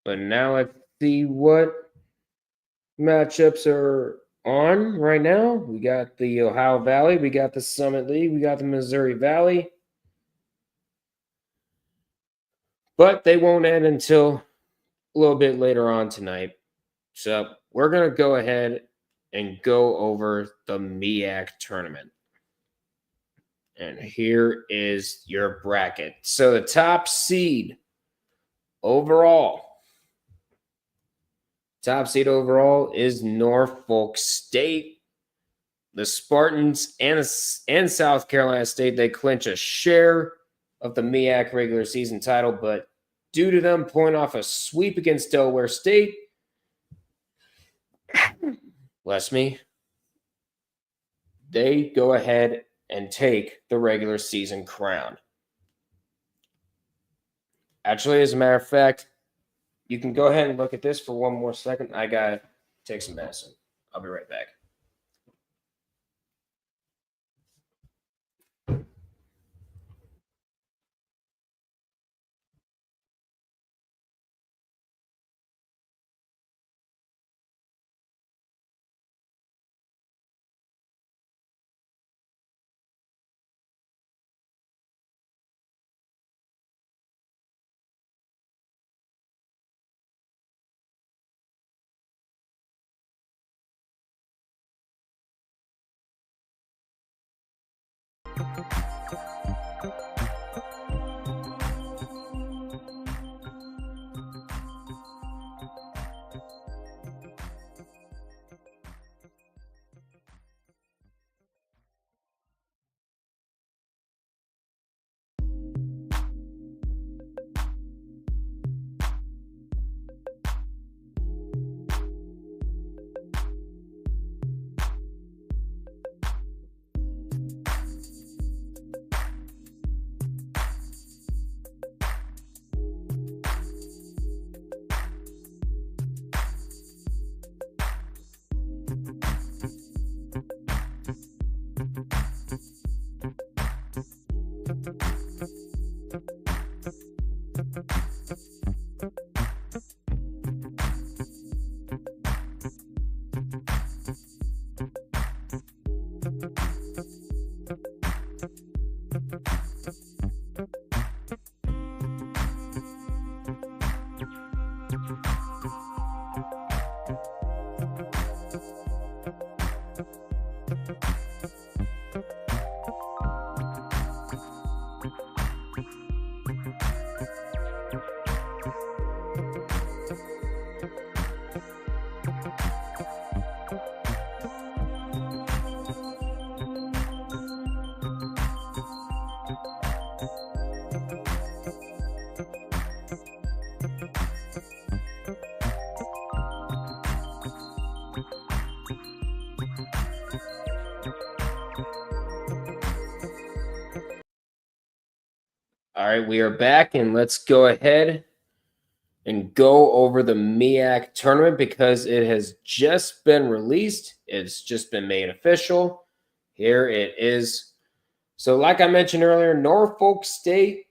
But now let's see what matchups are on right now. We got the Ohio Valley, we got the Summit League, we got the Missouri Valley. But they won't end until a little bit later on tonight. So we're going to go ahead and go over the MEAC tournament. And here is your bracket. So the top seed overall is Norfolk State. The Spartans and South Carolina State, they clinch a share of the MEAC regular season title, but due to them pulling off a sweep against Delaware State, bless me, they go ahead and take the regular season crown. Actually, as a matter of fact, you can go ahead and look at this for one more second. I got to take some medicine. I'll be right back. All right, we are back, and let's go ahead and go over the MEAC tournament because it has just been released. It's just been made official. Here it is. So like I mentioned earlier, Norfolk State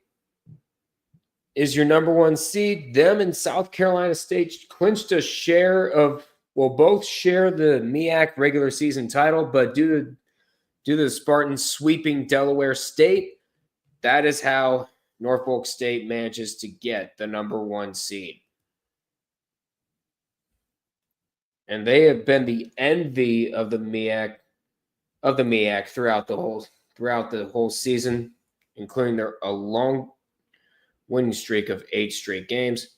is your number 1 seed. Them and South Carolina State clinched a share of, well, both share the MEAC regular season title, but due to the Spartans sweeping Delaware State, that is how Norfolk State manages to get the number 1 seed. And they have been the envy of the MEAC throughout the whole season, including a long winning streak of 8 straight games.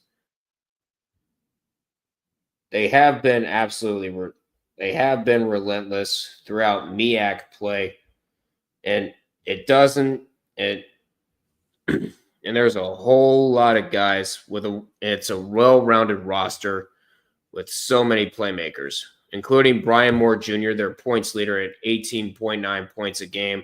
they have been they have been relentless throughout MEAC play, and it doesn't it and there's a whole lot of guys it's a well-rounded roster with so many playmakers, including Brian Moore Jr., their points leader at 18.9 points a game.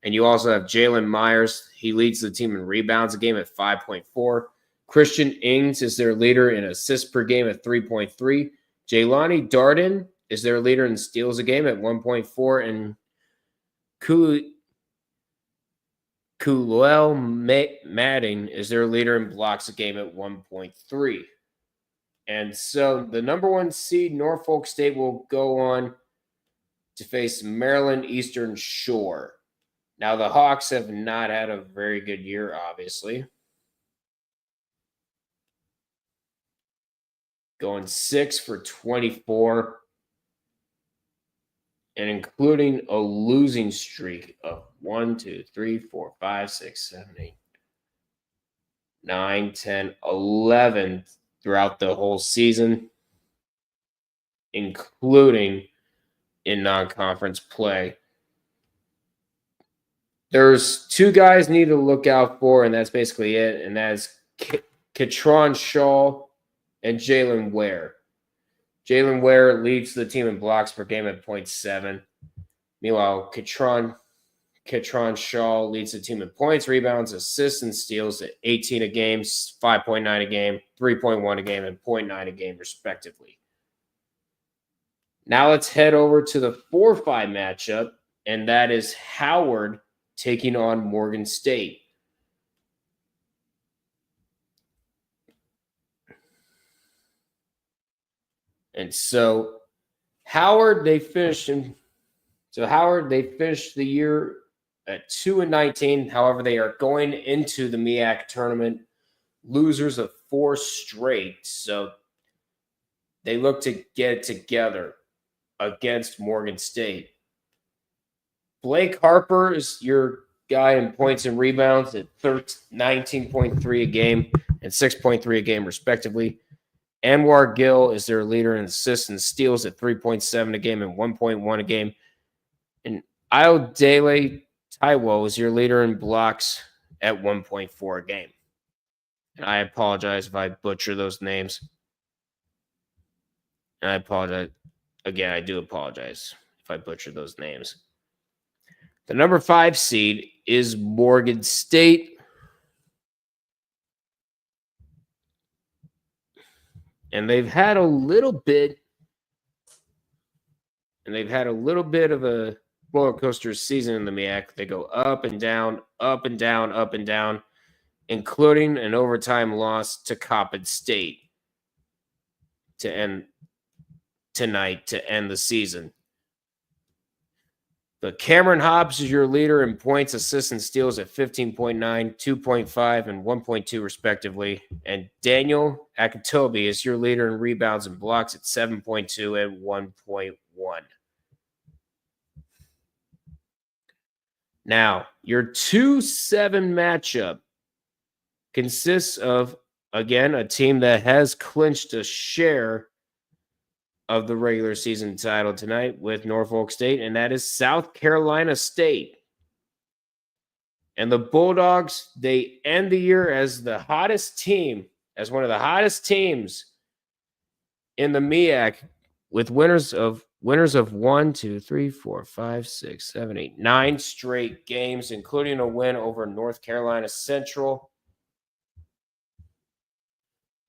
And you also have Jalen Myers. He leads the team in rebounds a game at 5.4. Christian Ings is their leader in assists per game at 3.3. Jaylani Darden is their leader in steals a game at 1.4. And Kuluel Madding is their leader in blocks a game at 1.3. And so the number 1 seed, Norfolk State, will go on to face Maryland Eastern Shore. Now, the Hawks have not had a very good year, obviously. Going 6 for 24, and including a losing streak of 1, 2, 3, 4, 5, 6, 7, 8, 9, 10, 11 throughout the whole season, including in non-conference play. There's 2 guys need to look out for, and that's basically it, and that's Katron Shaw and Jalen Ware. Jalen Ware leads the team in blocks per game at 0.7. Meanwhile, Katron Shaw leads the team in points, rebounds, assists, and steals at 18 a game, 5.9 a game, 3.1 a game, and 0.9 a game, respectively. Now let's head over to the 4-5 matchup, and that is Howard taking on Morgan State. And so Howard, they finished the year at 2-19. However, they are going into the MEAC tournament losers of 4 straight. So they look to get it together against Morgan State. Blake Harper is your guy in points and rebounds at 19.3 a game and 6.3 a game, respectively. Anwar Gill is their leader in assists and steals at 3.7 a game and 1.1 a game. And Ayodele Taiwo is your leader in blocks at 1.4 a game. And I apologize if I butcher those names. And I apologize. Again, I do apologize if I butcher those names. The number 5 seed is Morgan State. And they've had a little bit of a roller coaster season in the MEAC. They go up and down, up and down, up and down, including an overtime loss to Coppin State to end the season. But Cameron Hobbs is your leader in points, assists, and steals at 15.9, 2.5, and 1.2, respectively. And Daniel Akatobi is your leader in rebounds and blocks at 7.2 and 1.1. Now, your 2-7 matchup consists of, again, a team that has clinched a share of the regular season title tonight with Norfolk State, and that is South Carolina State. And the Bulldogs, they end the year as one of the hottest teams in the MEAC, with winners of 1, 2, 3, 4, 5, 6, 7, 8, 9 straight games, including a win over North Carolina Central.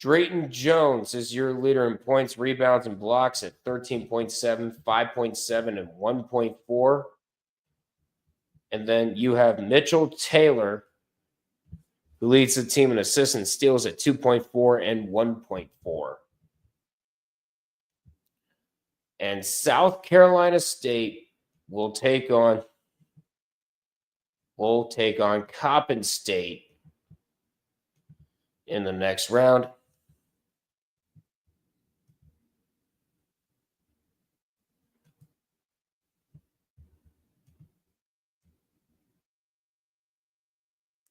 Drayton Jones is your leader in points, rebounds, and blocks at 13.7, 5.7, and 1.4. And then you have Mitchell Taylor, who leads the team in assists and steals at 2.4 and 1.4. And South Carolina State will take on Coppin State in the next round.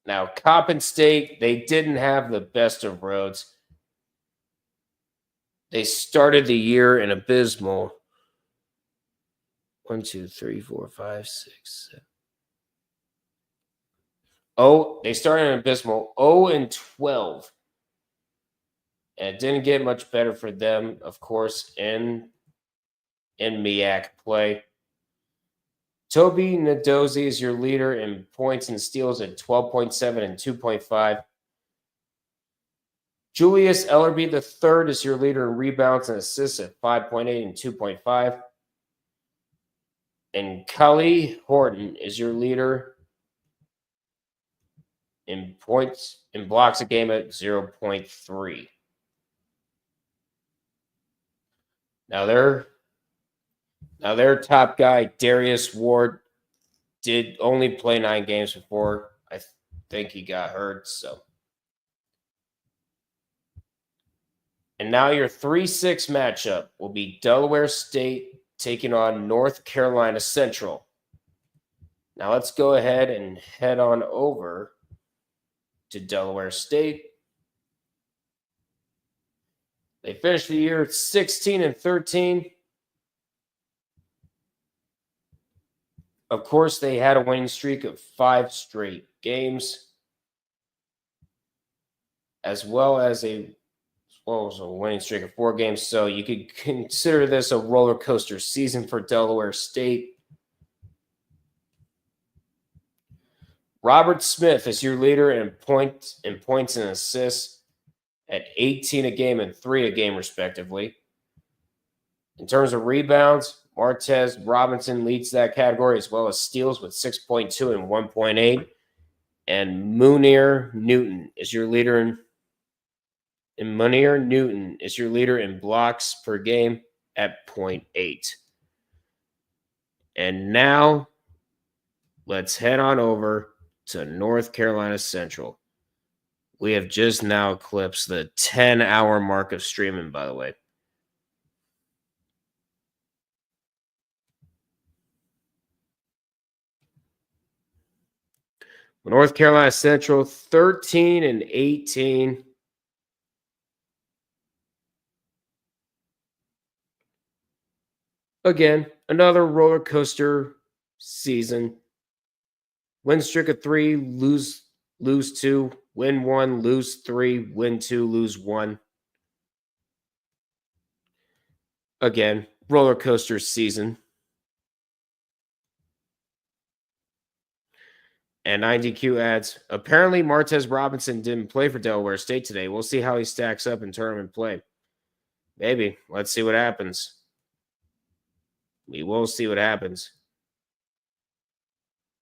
Now, Coppin State, they didn't have the best of roads. They started the year in abysmal. 1, 2, 3, 4, 5, 6, 7. Oh, they started in abysmal 0-12. And it didn't get much better for them, of course, in MEAC play. Toby Nadozi is your leader in points and steals at 12.7 and 2.5. Julius Ellerby III is your leader in rebounds and assists at 5.8 and 2.5. And Cully Horton is your leader in points and blocks a game at 0.3. Now their top guy, Darius Ward, did only play 9 games before I think he got hurt. So, and now your 3-6 matchup will be Delaware State taking on North Carolina Central. Now let's go ahead and head on over to Delaware State. They finished the year 16-13. Of course, they had a winning streak of 5 straight games, as well as a winning streak of 4 games. So you could consider this a roller coaster season for Delaware State. Robert Smith is your leader in points and assists at 18 a game and 3 a game, respectively. In terms of rebounds, Martez Robinson leads that category, as well as steals with 6.2 and 1.8. And Munir Newton is your leader in blocks per game at 0.8. And now let's head on over to North Carolina Central. We have just now eclipsed the 10-hour mark of streaming, by the way. North Carolina Central, 13-18. Again, another roller coaster season. Win streak of 3, lose 2, win 1, lose 3, win 2, lose 1. Again, roller coaster season. And IDQ adds, apparently Martez Robinson didn't play for Delaware State today. We'll see how he stacks up in tournament play. Maybe. Let's see what happens. We will see what happens.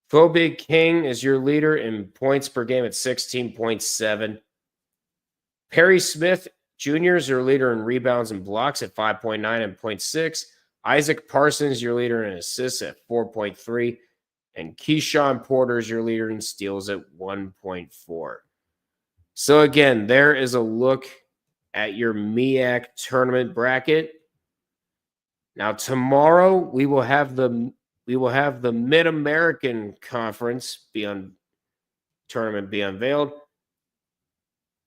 Phoebe King is your leader in points per game at 16.7. Perry Smith Jr. is your leader in rebounds and blocks at 5.9 and 0.6. Isaac Parsons, your leader in assists at 4.3. And Keyshawn Porter is your leader in steals at 1.4. So again, there is a look at your MEAC tournament bracket. Now tomorrow we will have the Mid-American Conference tournament be unveiled.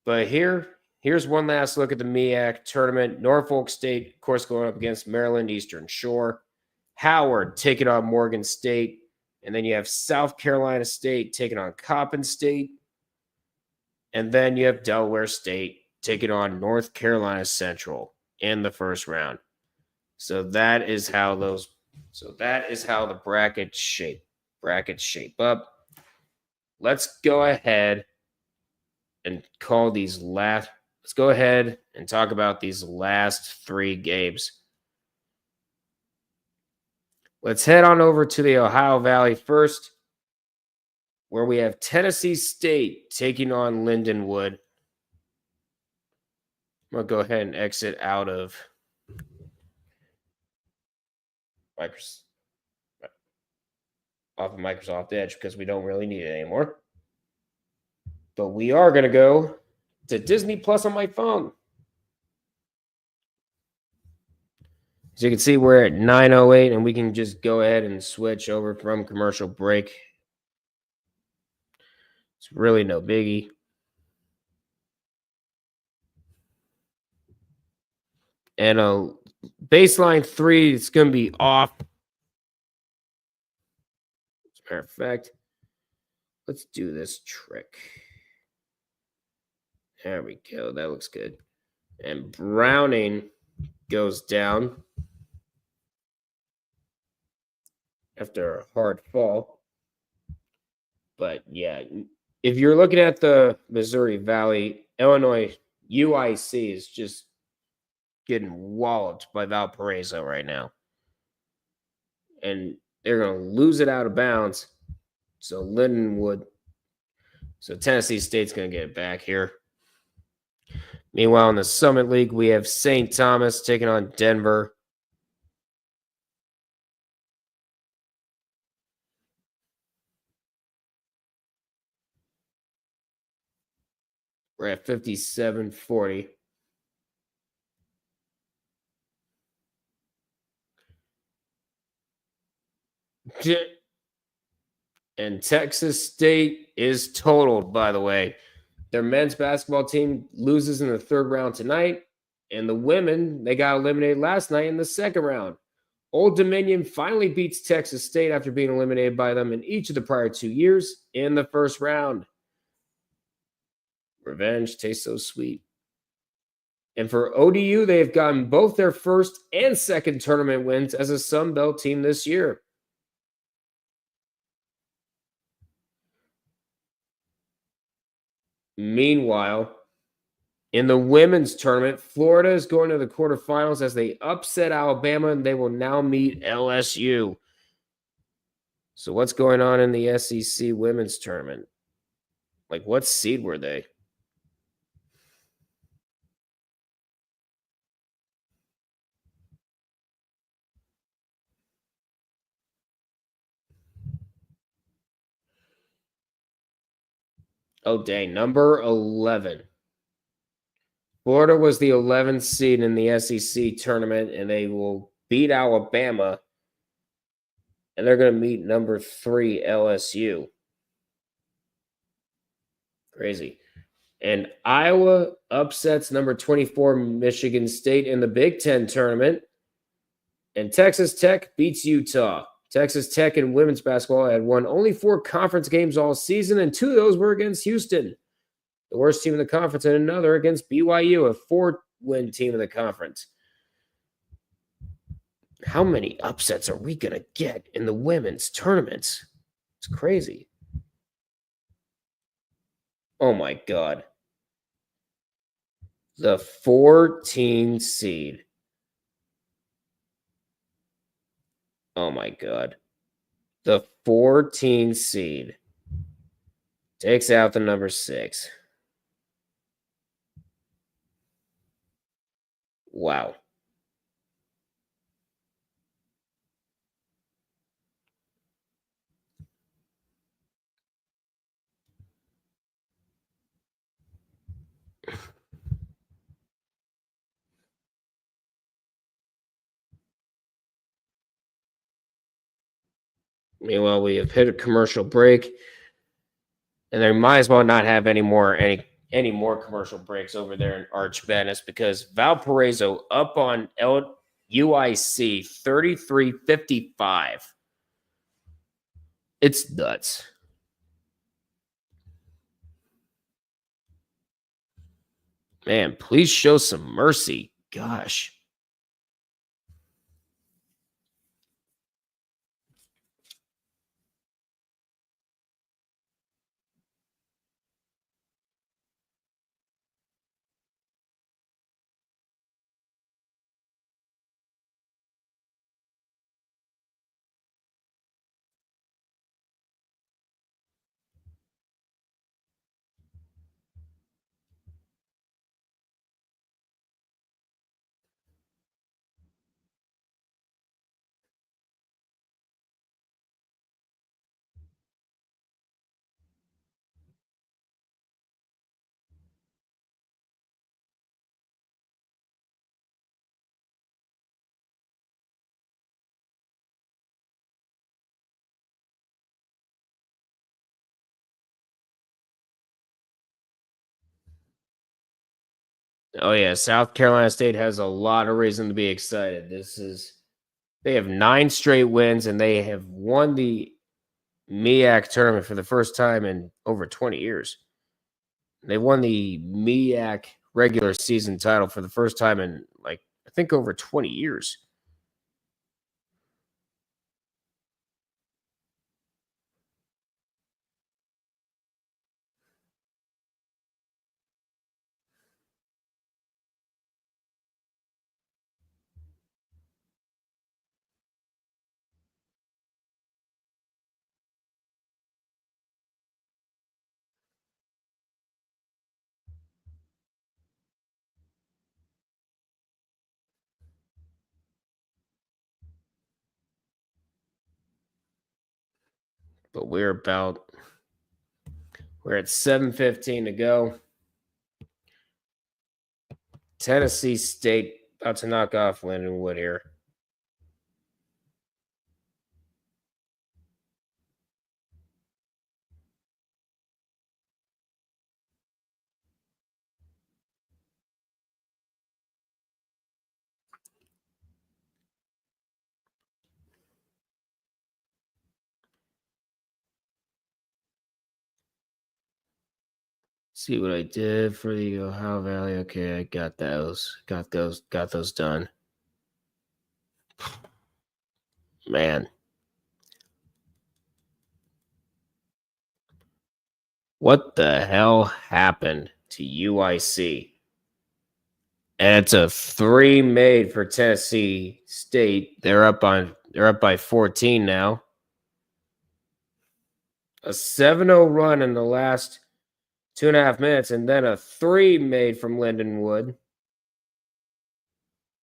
But here's one last look at the MEAC tournament. Norfolk State, of course, going up against Maryland Eastern Shore. Howard taking on Morgan State. And then you have South Carolina State taking on Coppin State. And then you have Delaware State taking on North Carolina Central in the first round. So that is how the brackets shape up. Let's go ahead and let's go ahead and talk about these last 3 games. Let's head on over to the Ohio Valley first, where we have Tennessee State taking on Lindenwood. I'm going to go ahead and exit out of Microsoft Edge because we don't really need it anymore. But we are going to go to Disney Plus on my phone. As you can see, we're at 9:08, and we can just go ahead and switch over from commercial break. It's really no biggie. And a baseline 3, it's going to be off. As a matter of fact, let's do this trick. There we go. That looks good. And Browning goes down after a hard fall. But yeah, if you're looking at the Missouri Valley, Illinois UIC is just getting walloped by Valparaiso right now. And they're going to lose it out of bounds. So Tennessee State's going to get it back here. Meanwhile, in the Summit League, we have St. Thomas taking on Denver. We're at 57-40. And Texas State is totaled, by the way. Their men's basketball team loses in the third round tonight. And the women, they got eliminated last night in the second round. Old Dominion finally beats Texas State after being eliminated by them in each of the prior 2 years in the first round. Revenge tastes so sweet. And for ODU, they have gotten both their first and second tournament wins as a Sun Belt team this year. Meanwhile, in the women's tournament, Florida is going to the quarterfinals as they upset Alabama, and they will now meet LSU. So what's going on in the SEC women's tournament? Like, what seed were they? Oh, dang. Number 11. Florida was the 11th seed in the SEC tournament, and they will beat Alabama. And they're going to meet number 3, LSU. Crazy. And Iowa upsets number 24, Michigan State in the Big Ten tournament. And Texas Tech beats Utah. Texas Tech in women's basketball had won only 4 conference games all season, and 2 of those were against Houston, the worst team in the conference, and another against BYU, a 4-win team in the conference. How many upsets are we going to get in the women's tournaments? It's crazy. Oh, my God. The 14 seed. Oh, my God. The 14 seed takes out the number 6. Wow. Meanwhile, we have hit a commercial break, and they might as well not have any more commercial breaks over there in Arch Madness because Valparaiso up on UIC 33-55. It's nuts. Man, please show some mercy. Gosh. Oh yeah, South Carolina State has a lot of reason to be excited. They have 9 straight wins and they have won the MEAC tournament for the first time in over 20 years. They won the MEAC regular season title for the first time in I think over 20 years. But we're at 7:15 to go. Tennessee State about to knock off Lindenwood here. See what I did for the Ohio Valley. Okay, I got those. Got those done. Man. What the hell happened to UIC? And it's a 3 made for Tennessee State. They're up by 14 now. A 7-0 run in the last 2.5 minutes, and then a 3 made from Lindenwood.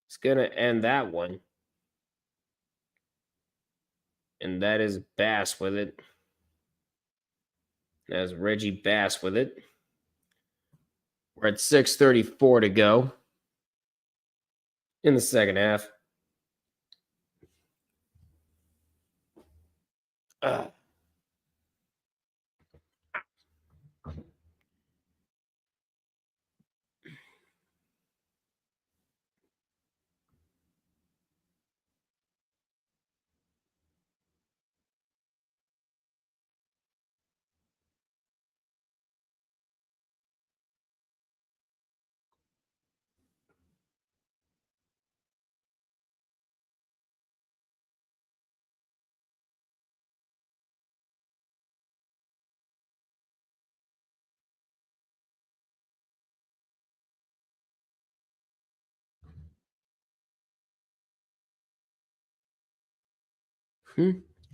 It's gonna end that one. And that is Bass with it. That's Reggie Bass with it. We're at 6:34 to go in the second half.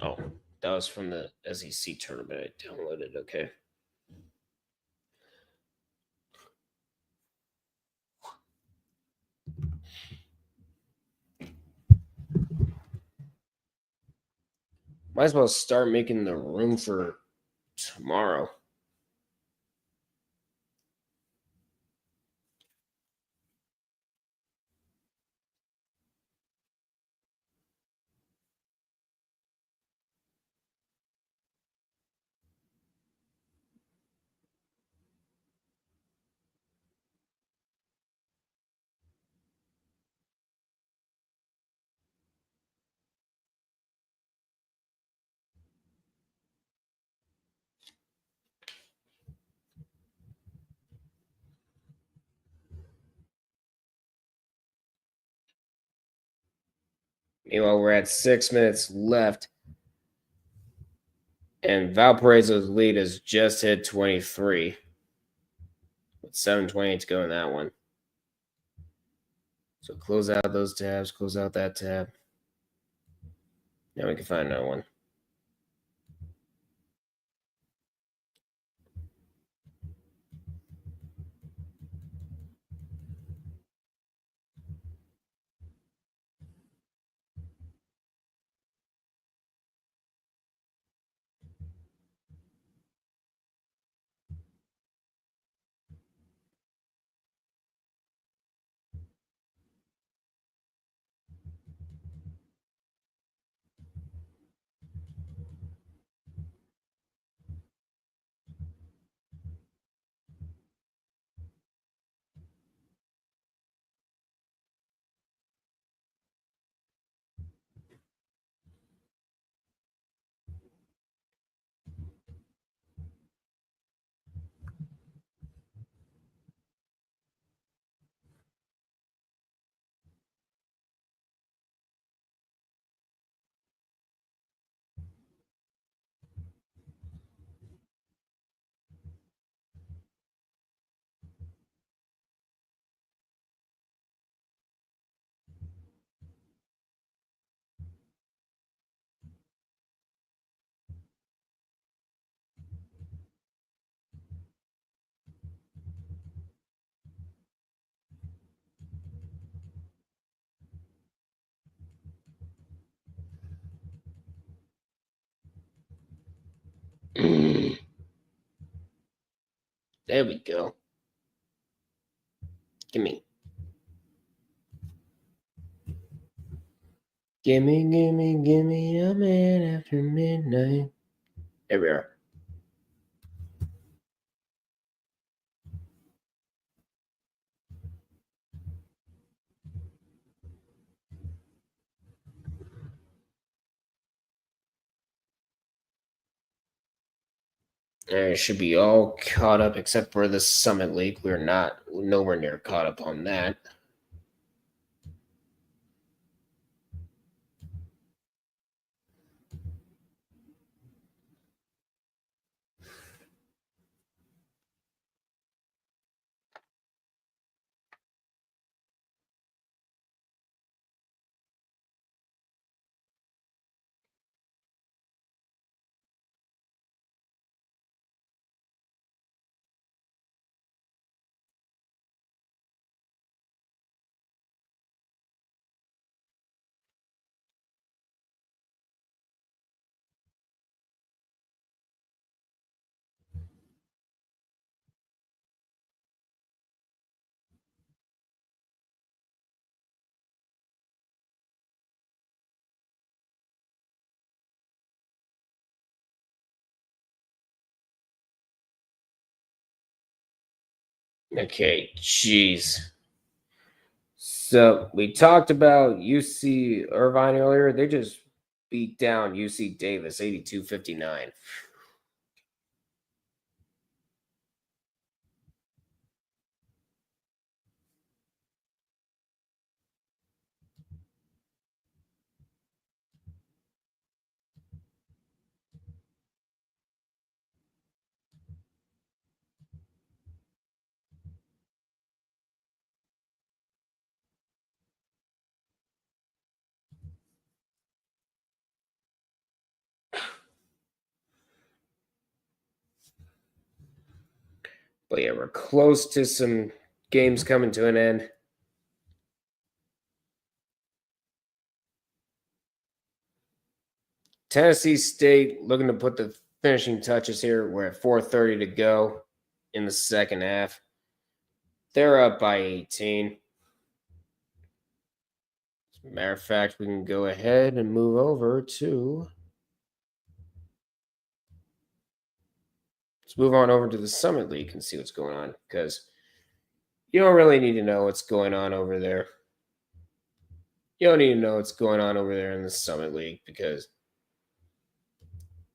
Oh, that was from the SEC tournament I downloaded. Okay. Might as well start making the room for tomorrow. Meanwhile, we're at 6 minutes left. And Valparaiso's lead has just hit 23. With 7:28 to go in that one. So close out those tabs, close out that tab. Now we can find another one. There we go. Gimme. Gimme a man after midnight. There we are. It should be all caught up except for the Summit League. We're nowhere near caught up on that. Okay, jeez. So we talked about UC Irvine earlier. They just beat down UC Davis 82-59. But yeah, we're close to some games coming to an end. Tennessee State looking to put the finishing touches here. We're at 4:30 to go in the second half. They're up by 18. As a matter of fact, we can go ahead and move over to. Let's move on over to the Summit League and see what's going on, because you don't really need to know what's going on over there. You don't need to know what's going on over there in the Summit League because,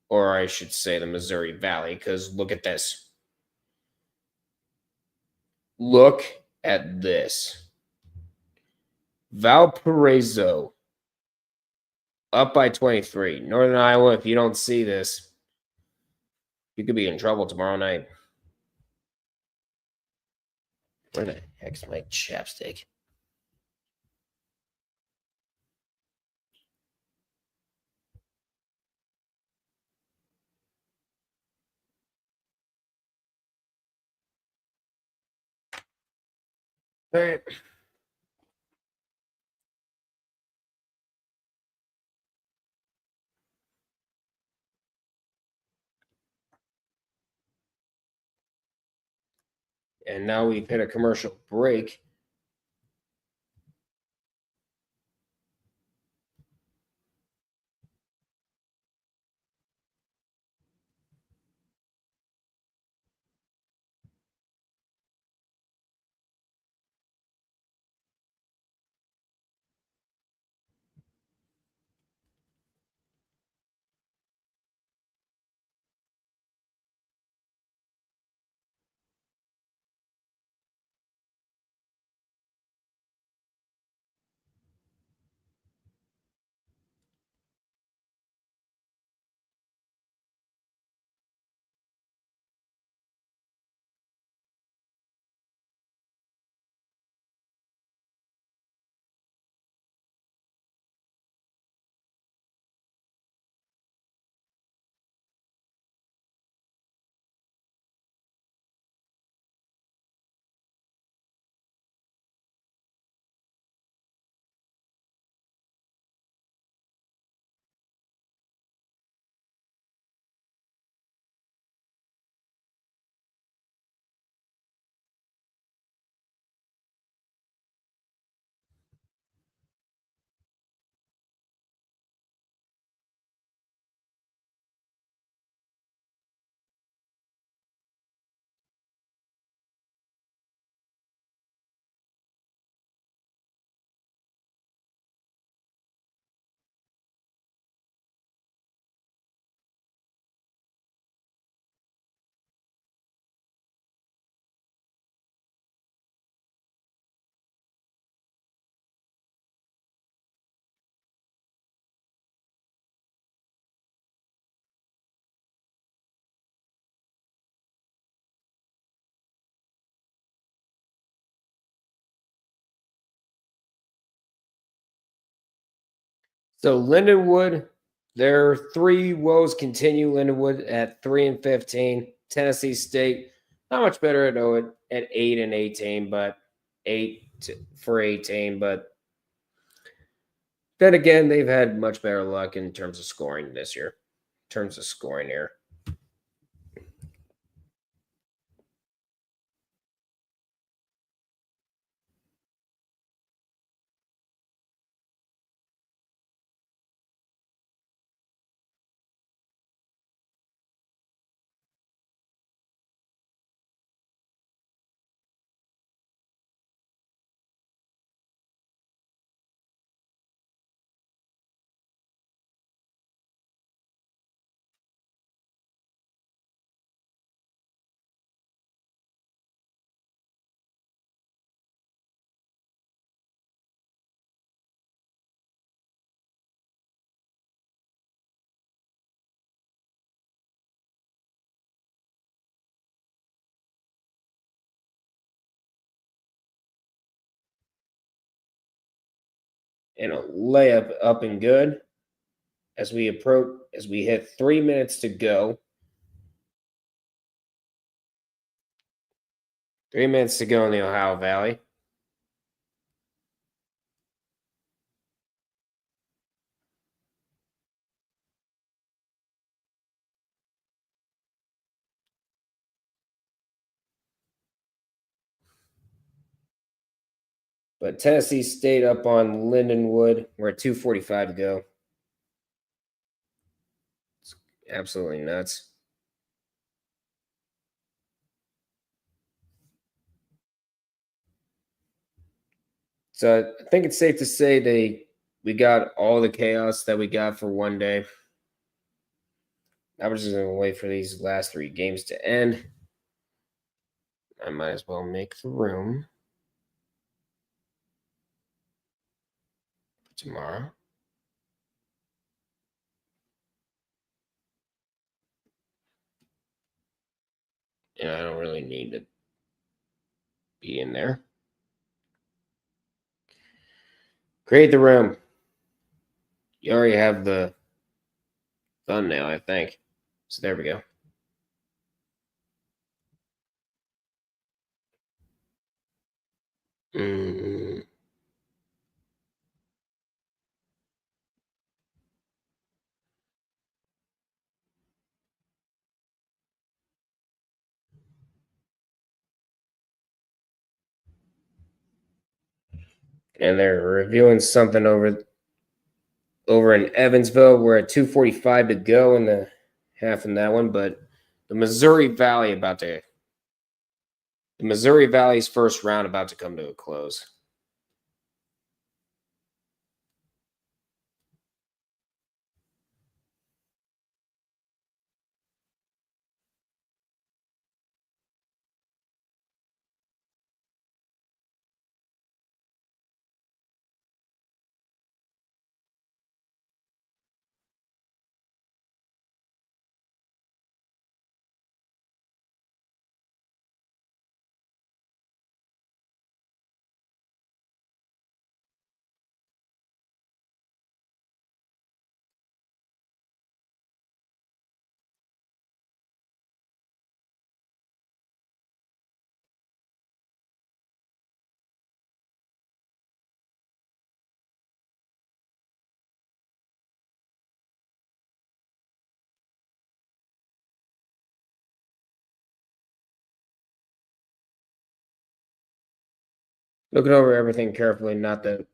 or I should say the Missouri Valley, because look at this. Look at this. Valparaiso up by 23. Northern Iowa, if you don't see this, you could be in trouble tomorrow night. Where the heck's my chapstick? All right. And now we've hit a commercial break. So Lindenwood, their three woes continue. Lindenwood at 3-15. Tennessee State, not much better at 8-18, but 8-18. But then again, they've had much better luck in terms of scoring this year. In terms of scoring here. And a layup up and good as we hit 3 minutes to go. 3 minutes to go in the Ohio Valley. But Tennessee State up on Lindenwood. We're at 2:45 to go. It's absolutely nuts. So I think it's safe to say we got all the chaos that we got for one day. I was just going to wait for these last 3 games to end. I might as well make the room for tomorrow. And I don't really need to be in there. Create the room. You already have the thumbnail, I think. So there we go. And they're reviewing something over in Evansville. We're at 2:45 to go in the half in that one, but the Missouri Valley's first round about to come to a close. Looking over everything carefully, not that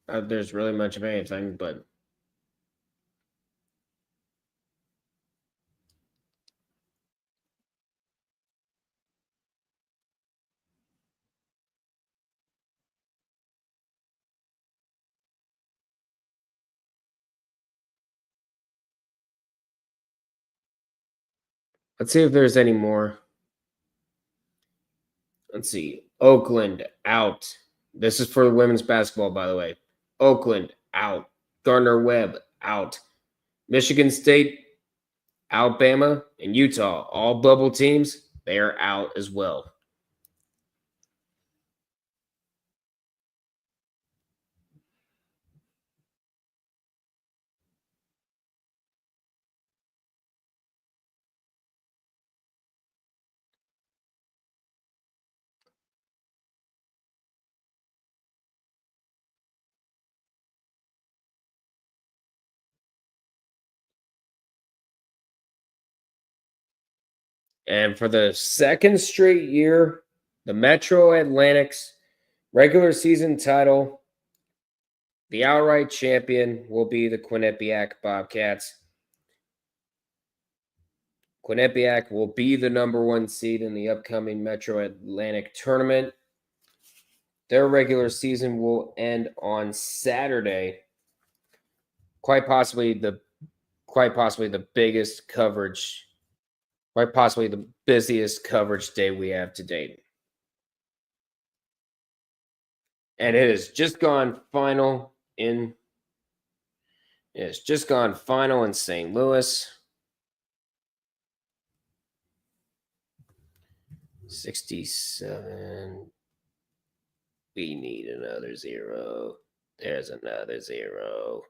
there's really much of anything, but let's see if there's any more. Let's see. Oakland out. This is for women's basketball, by the way. Oakland out. Gardner-Webb out. Michigan State, Alabama, and Utah, all bubble teams, they are out as well. And for the second straight year, the Metro Atlantic's regular season title, the outright champion will be the Quinnipiac Bobcats. Quinnipiac will be the #1 seed in the upcoming Metro Atlantic tournament. Their regular season will end on Saturday. Quite possibly the biggest coverage, quite possibly the busiest coverage day we have to date. And it has just gone final in St. Louis. 67. We need another 0. There's another 0.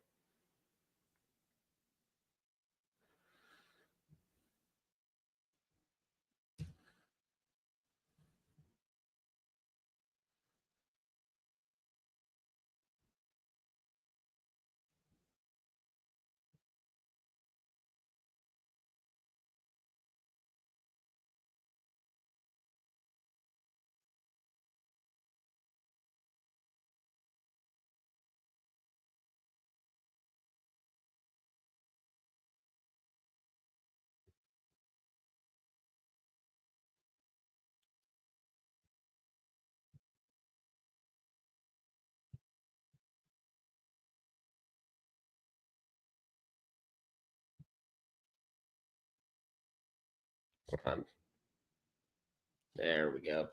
There we go.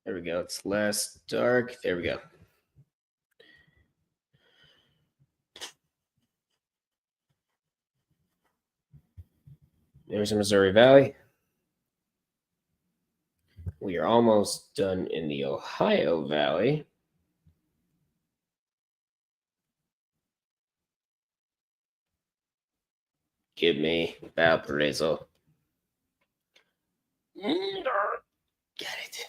There we go. It's less dark. There we go. There's the Missouri Valley. We are almost done in the Ohio Valley. Give me Valparaiso. Get it.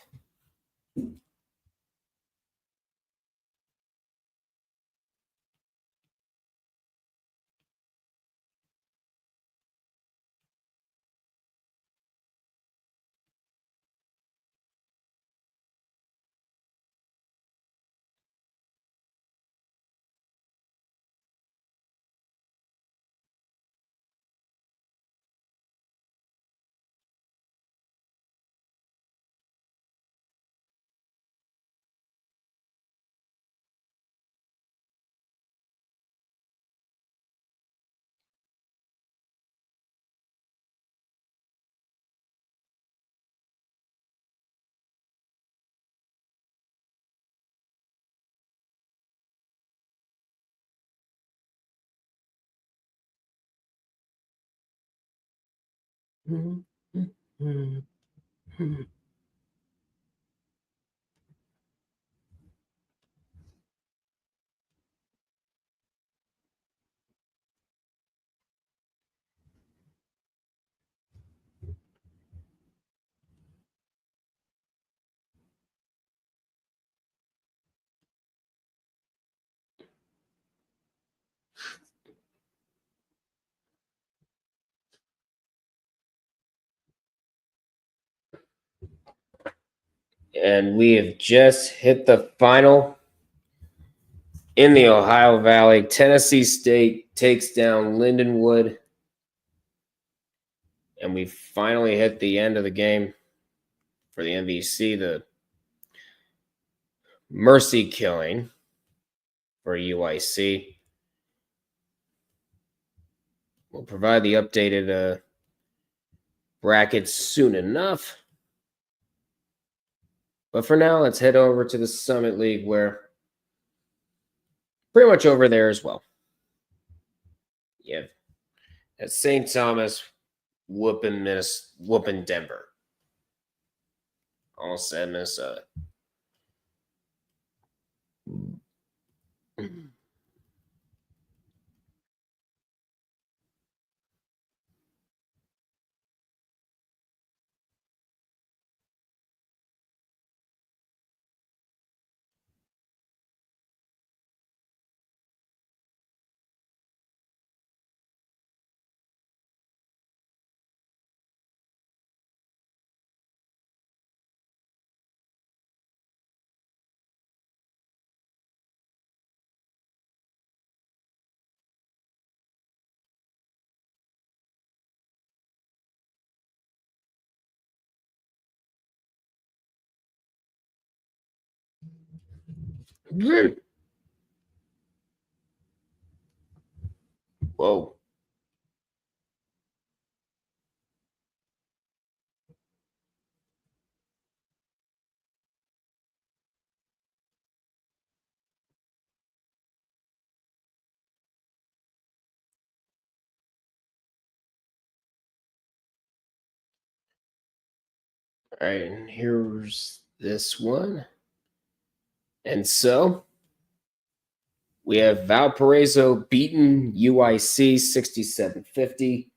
And we have just hit the final in the Ohio Valley. Tennessee State takes down Lindenwood. And we finally hit the end of the game for the MVC, the mercy killing for UIC. We'll provide the updated brackets soon enough. But for now, let's head over to the Summit League, where pretty much over there as well. Yeah, at St. Thomas, whooping Denver. All said Minnesota. Whoa. All right, and here's this one. And so we have Valparaiso beating UIC 67-50.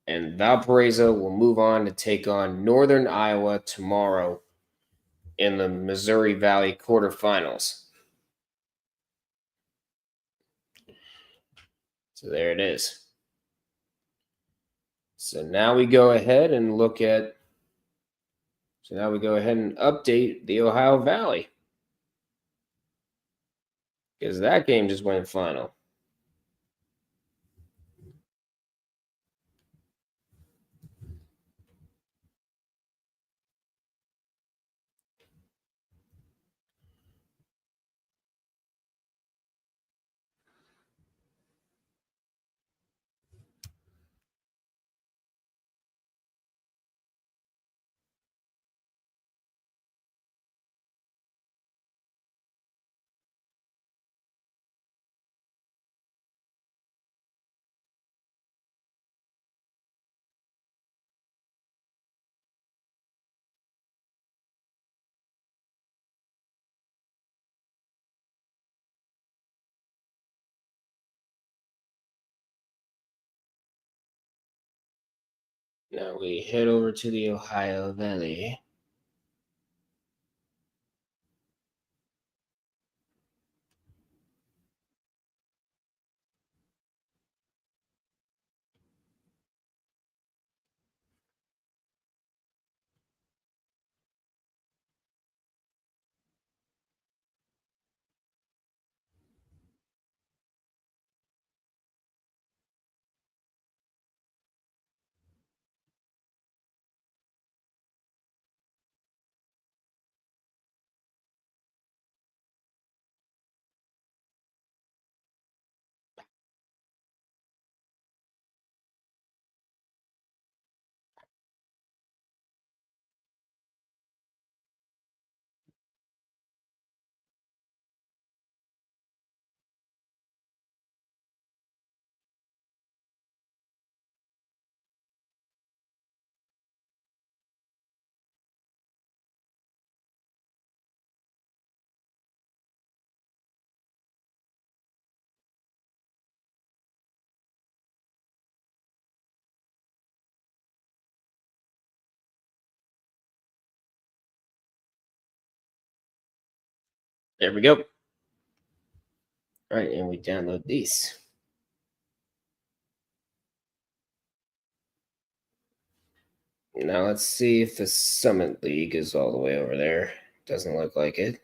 And Valparaiso will move on to take on Northern Iowa tomorrow in the Missouri Valley Quarterfinals. So there it is. So now we go ahead and update the Ohio Valley, because that game just went final. Now we head over to the Ohio Valley. There we go. All right, and we download these. Now let's see if the Summit League is all the way over there. Doesn't look like it.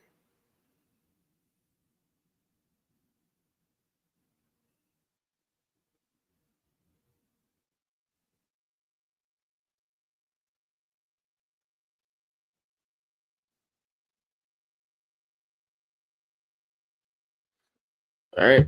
All right.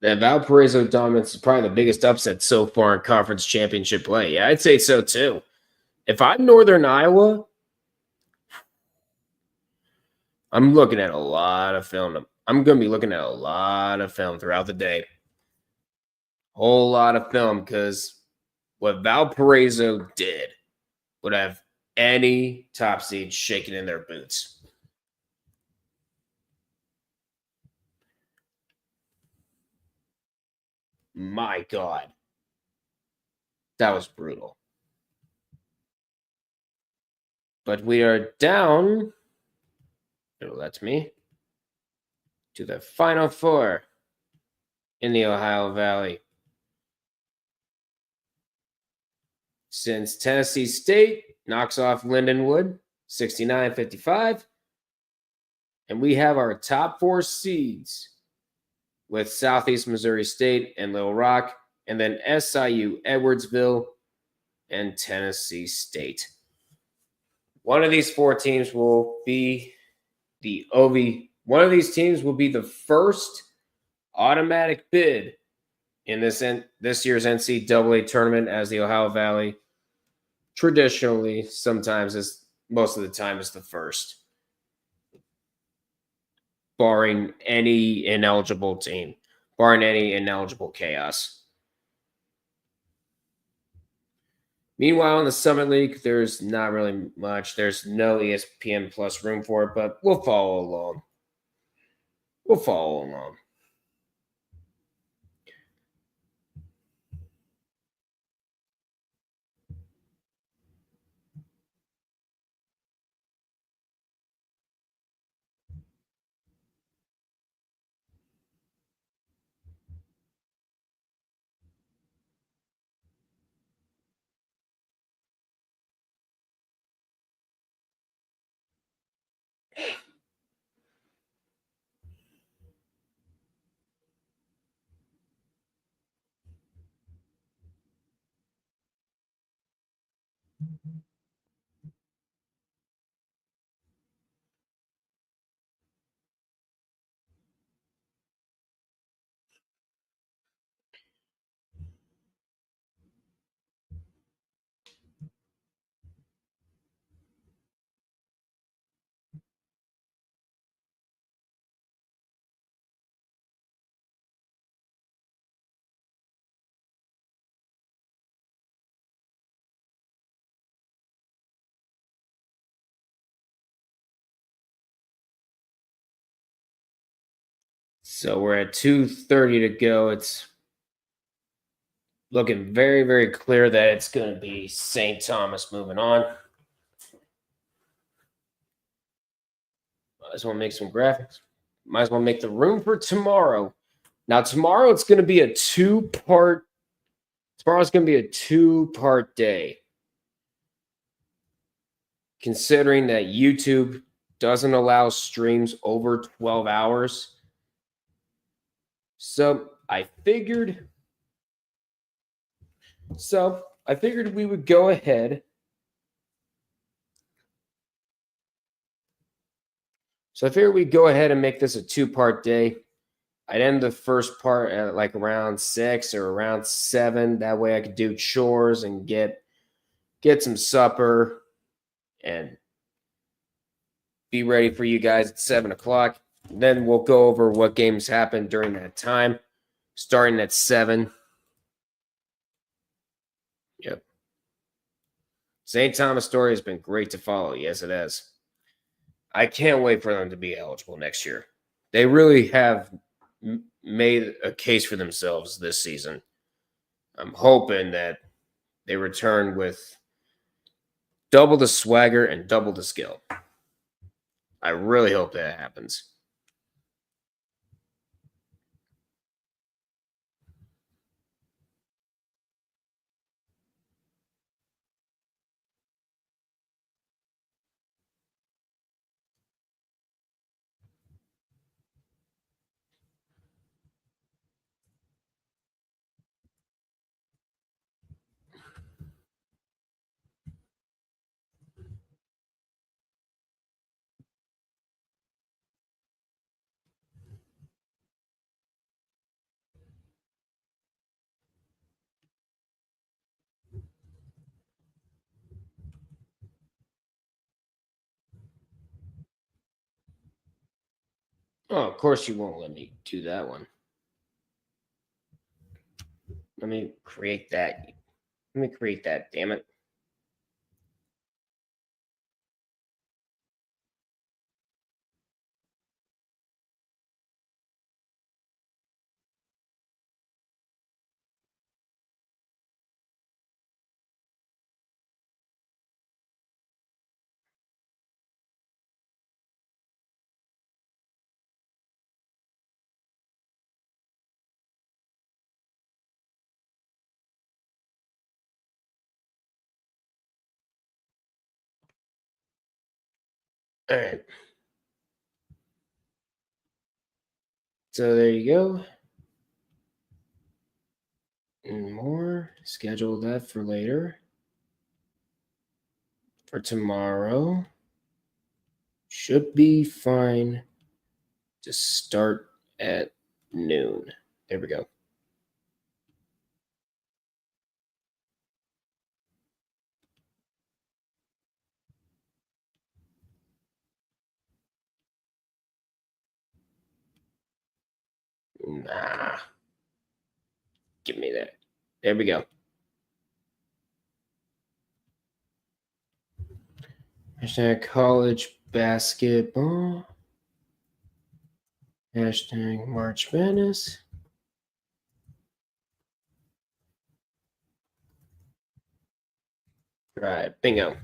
That Valparaiso dominance is probably the biggest upset so far in conference championship play. Yeah, I'd say so too. If I'm Northern Iowa, I'm looking at a lot of film. I'm going to be looking at a lot of film throughout the day. Whole lot of film, because what Valparaiso did would have any top seed shaking in their boots. My God. That was brutal. But we are down. Oh, that's me. To the Final Four in the Ohio Valley. Since Tennessee State knocks off Lindenwood 69-55. And we have our top 4 seeds with Southeast Missouri State and Little Rock, and then SIU, Edwardsville, and Tennessee State. One of these 4 teams will be the OV. One of these teams will be the first automatic bid in this year's NCAA tournament, as the Ohio Valley traditionally, sometimes is most of the time is the first, barring any ineligible team, barring any ineligible chaos. Meanwhile, in the Summit League, there's not really much. There's no ESPN Plus room for it, but we'll follow along. We'll follow along. So we're at 2:30 to go. It's looking very, very clear that it's going to be St. Thomas moving on. Might as well make some graphics. Might as well make the room for tomorrow. Now, tomorrow it's going to be a two-part. Tomorrow's going to be a two-part day. Considering that YouTube doesn't allow streams over 12 hours. So I figured we would go ahead. So I figured we'd go ahead and make this a two-part day. I'd end the first part at like around 6 or around 7. That way I could do chores and get some supper and be ready for you guys at 7 o'clock. Then we'll go over what games happened during that time, starting at 7. Yep. St. Thomas story has been great to follow. Yes, it has. I can't wait for them to be eligible next year. They really have made a case for themselves this season. I'm hoping that they return with double the swagger and double the skill. I really hope that happens. Oh, of course you won't let me do that one. Let me create that. Damn it. All right. So there you go. And more. Schedule that for later. For tomorrow. Should be fine to start at noon. There we go. Nah. Give me that. There we go. Hashtag college basketball. Hashtag March Madness. Right. Bingo.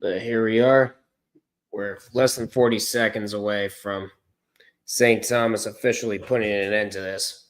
But here we are. We're less than 40 seconds away from St. Thomas officially putting an end to this.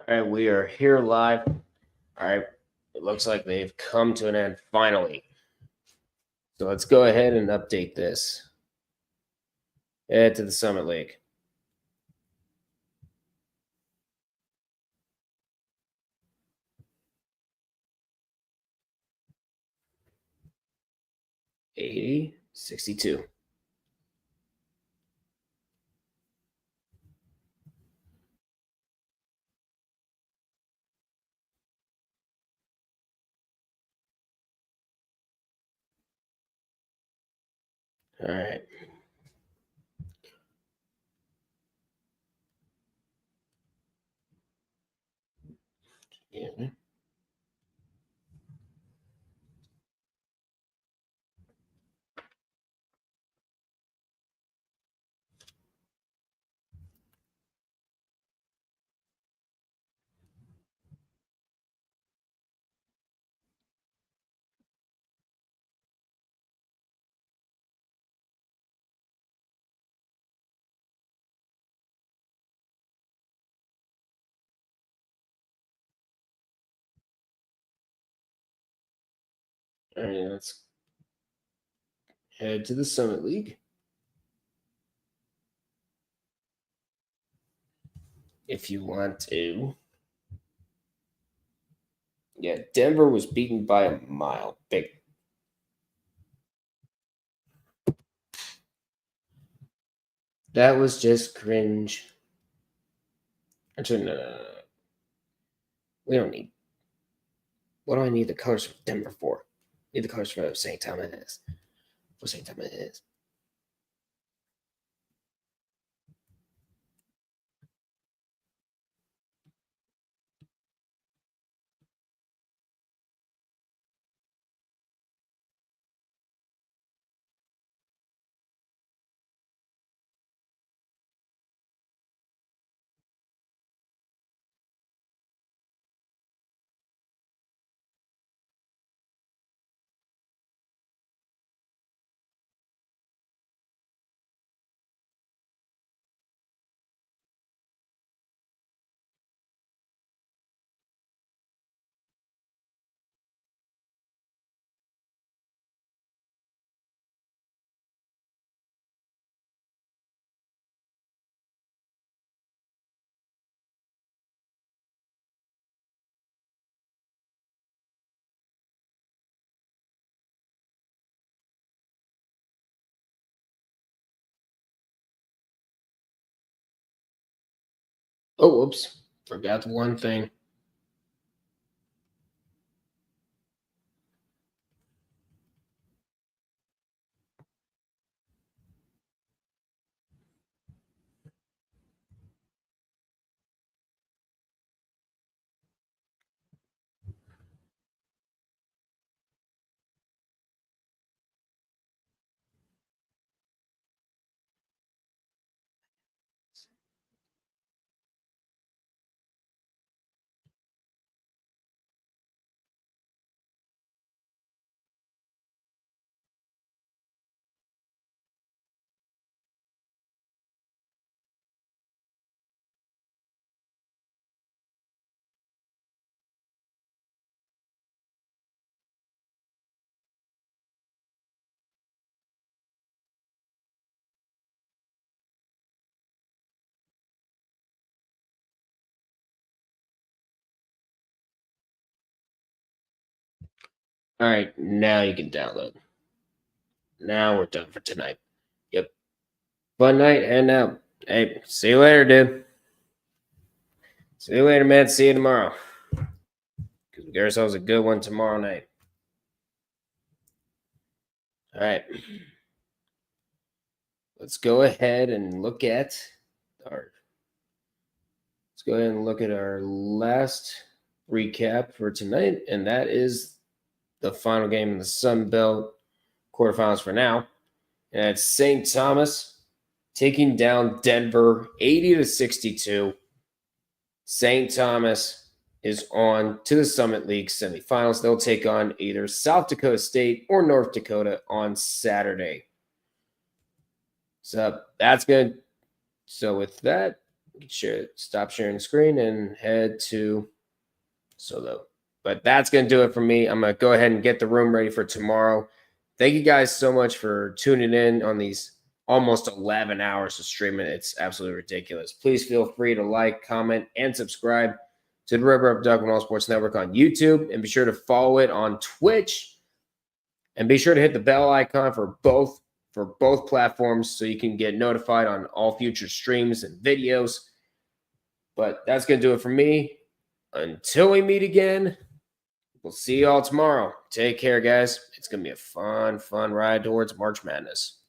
All right, we are here live. All right, it looks like they've come to an end finally. So let's go ahead and update this. Head to the Summit League. $80, $62. All right. Yeah. All right, let's head to the Summit League. If you want to. Yeah, Denver was beaten by a mile. Big. That was just cringe. Actually, no. We don't need. What do I need the colors for Denver for? I need the colors for St. Thomas. For St. Thomas. Oh, whoops. Forgot one thing. All right, now you can download. Now we're done for tonight. Yep. Fun night, and now, hey, see you later, dude. See you later, man. See you tomorrow. Because we got ourselves a good one tomorrow night. All right. Let's go ahead and look at our. Let's go ahead and look at our last recap for tonight, and that is the final game in the Sun Belt quarterfinals for now. And it's St. Thomas taking down Denver 80-62. St. Thomas is on to the Summit League semifinals. They'll take on either South Dakota State or North Dakota on Saturday. So that's good. So with that, we can stop sharing the screen and head to Solo. But that's going to do it for me. I'm going to go ahead and get the room ready for tomorrow. Thank you guys so much for tuning in on these almost 11 hours of streaming. It's absolutely ridiculous. Please feel free to like, comment, and subscribe to the Red Rubber Duck and All Sports Network on YouTube. And be sure to follow it on Twitch. And be sure to hit the bell icon for both platforms so you can get notified on all future streams and videos. But that's going to do it for me. Until we meet again, we'll see you all tomorrow. Take care, guys. It's going to be a fun ride towards March Madness.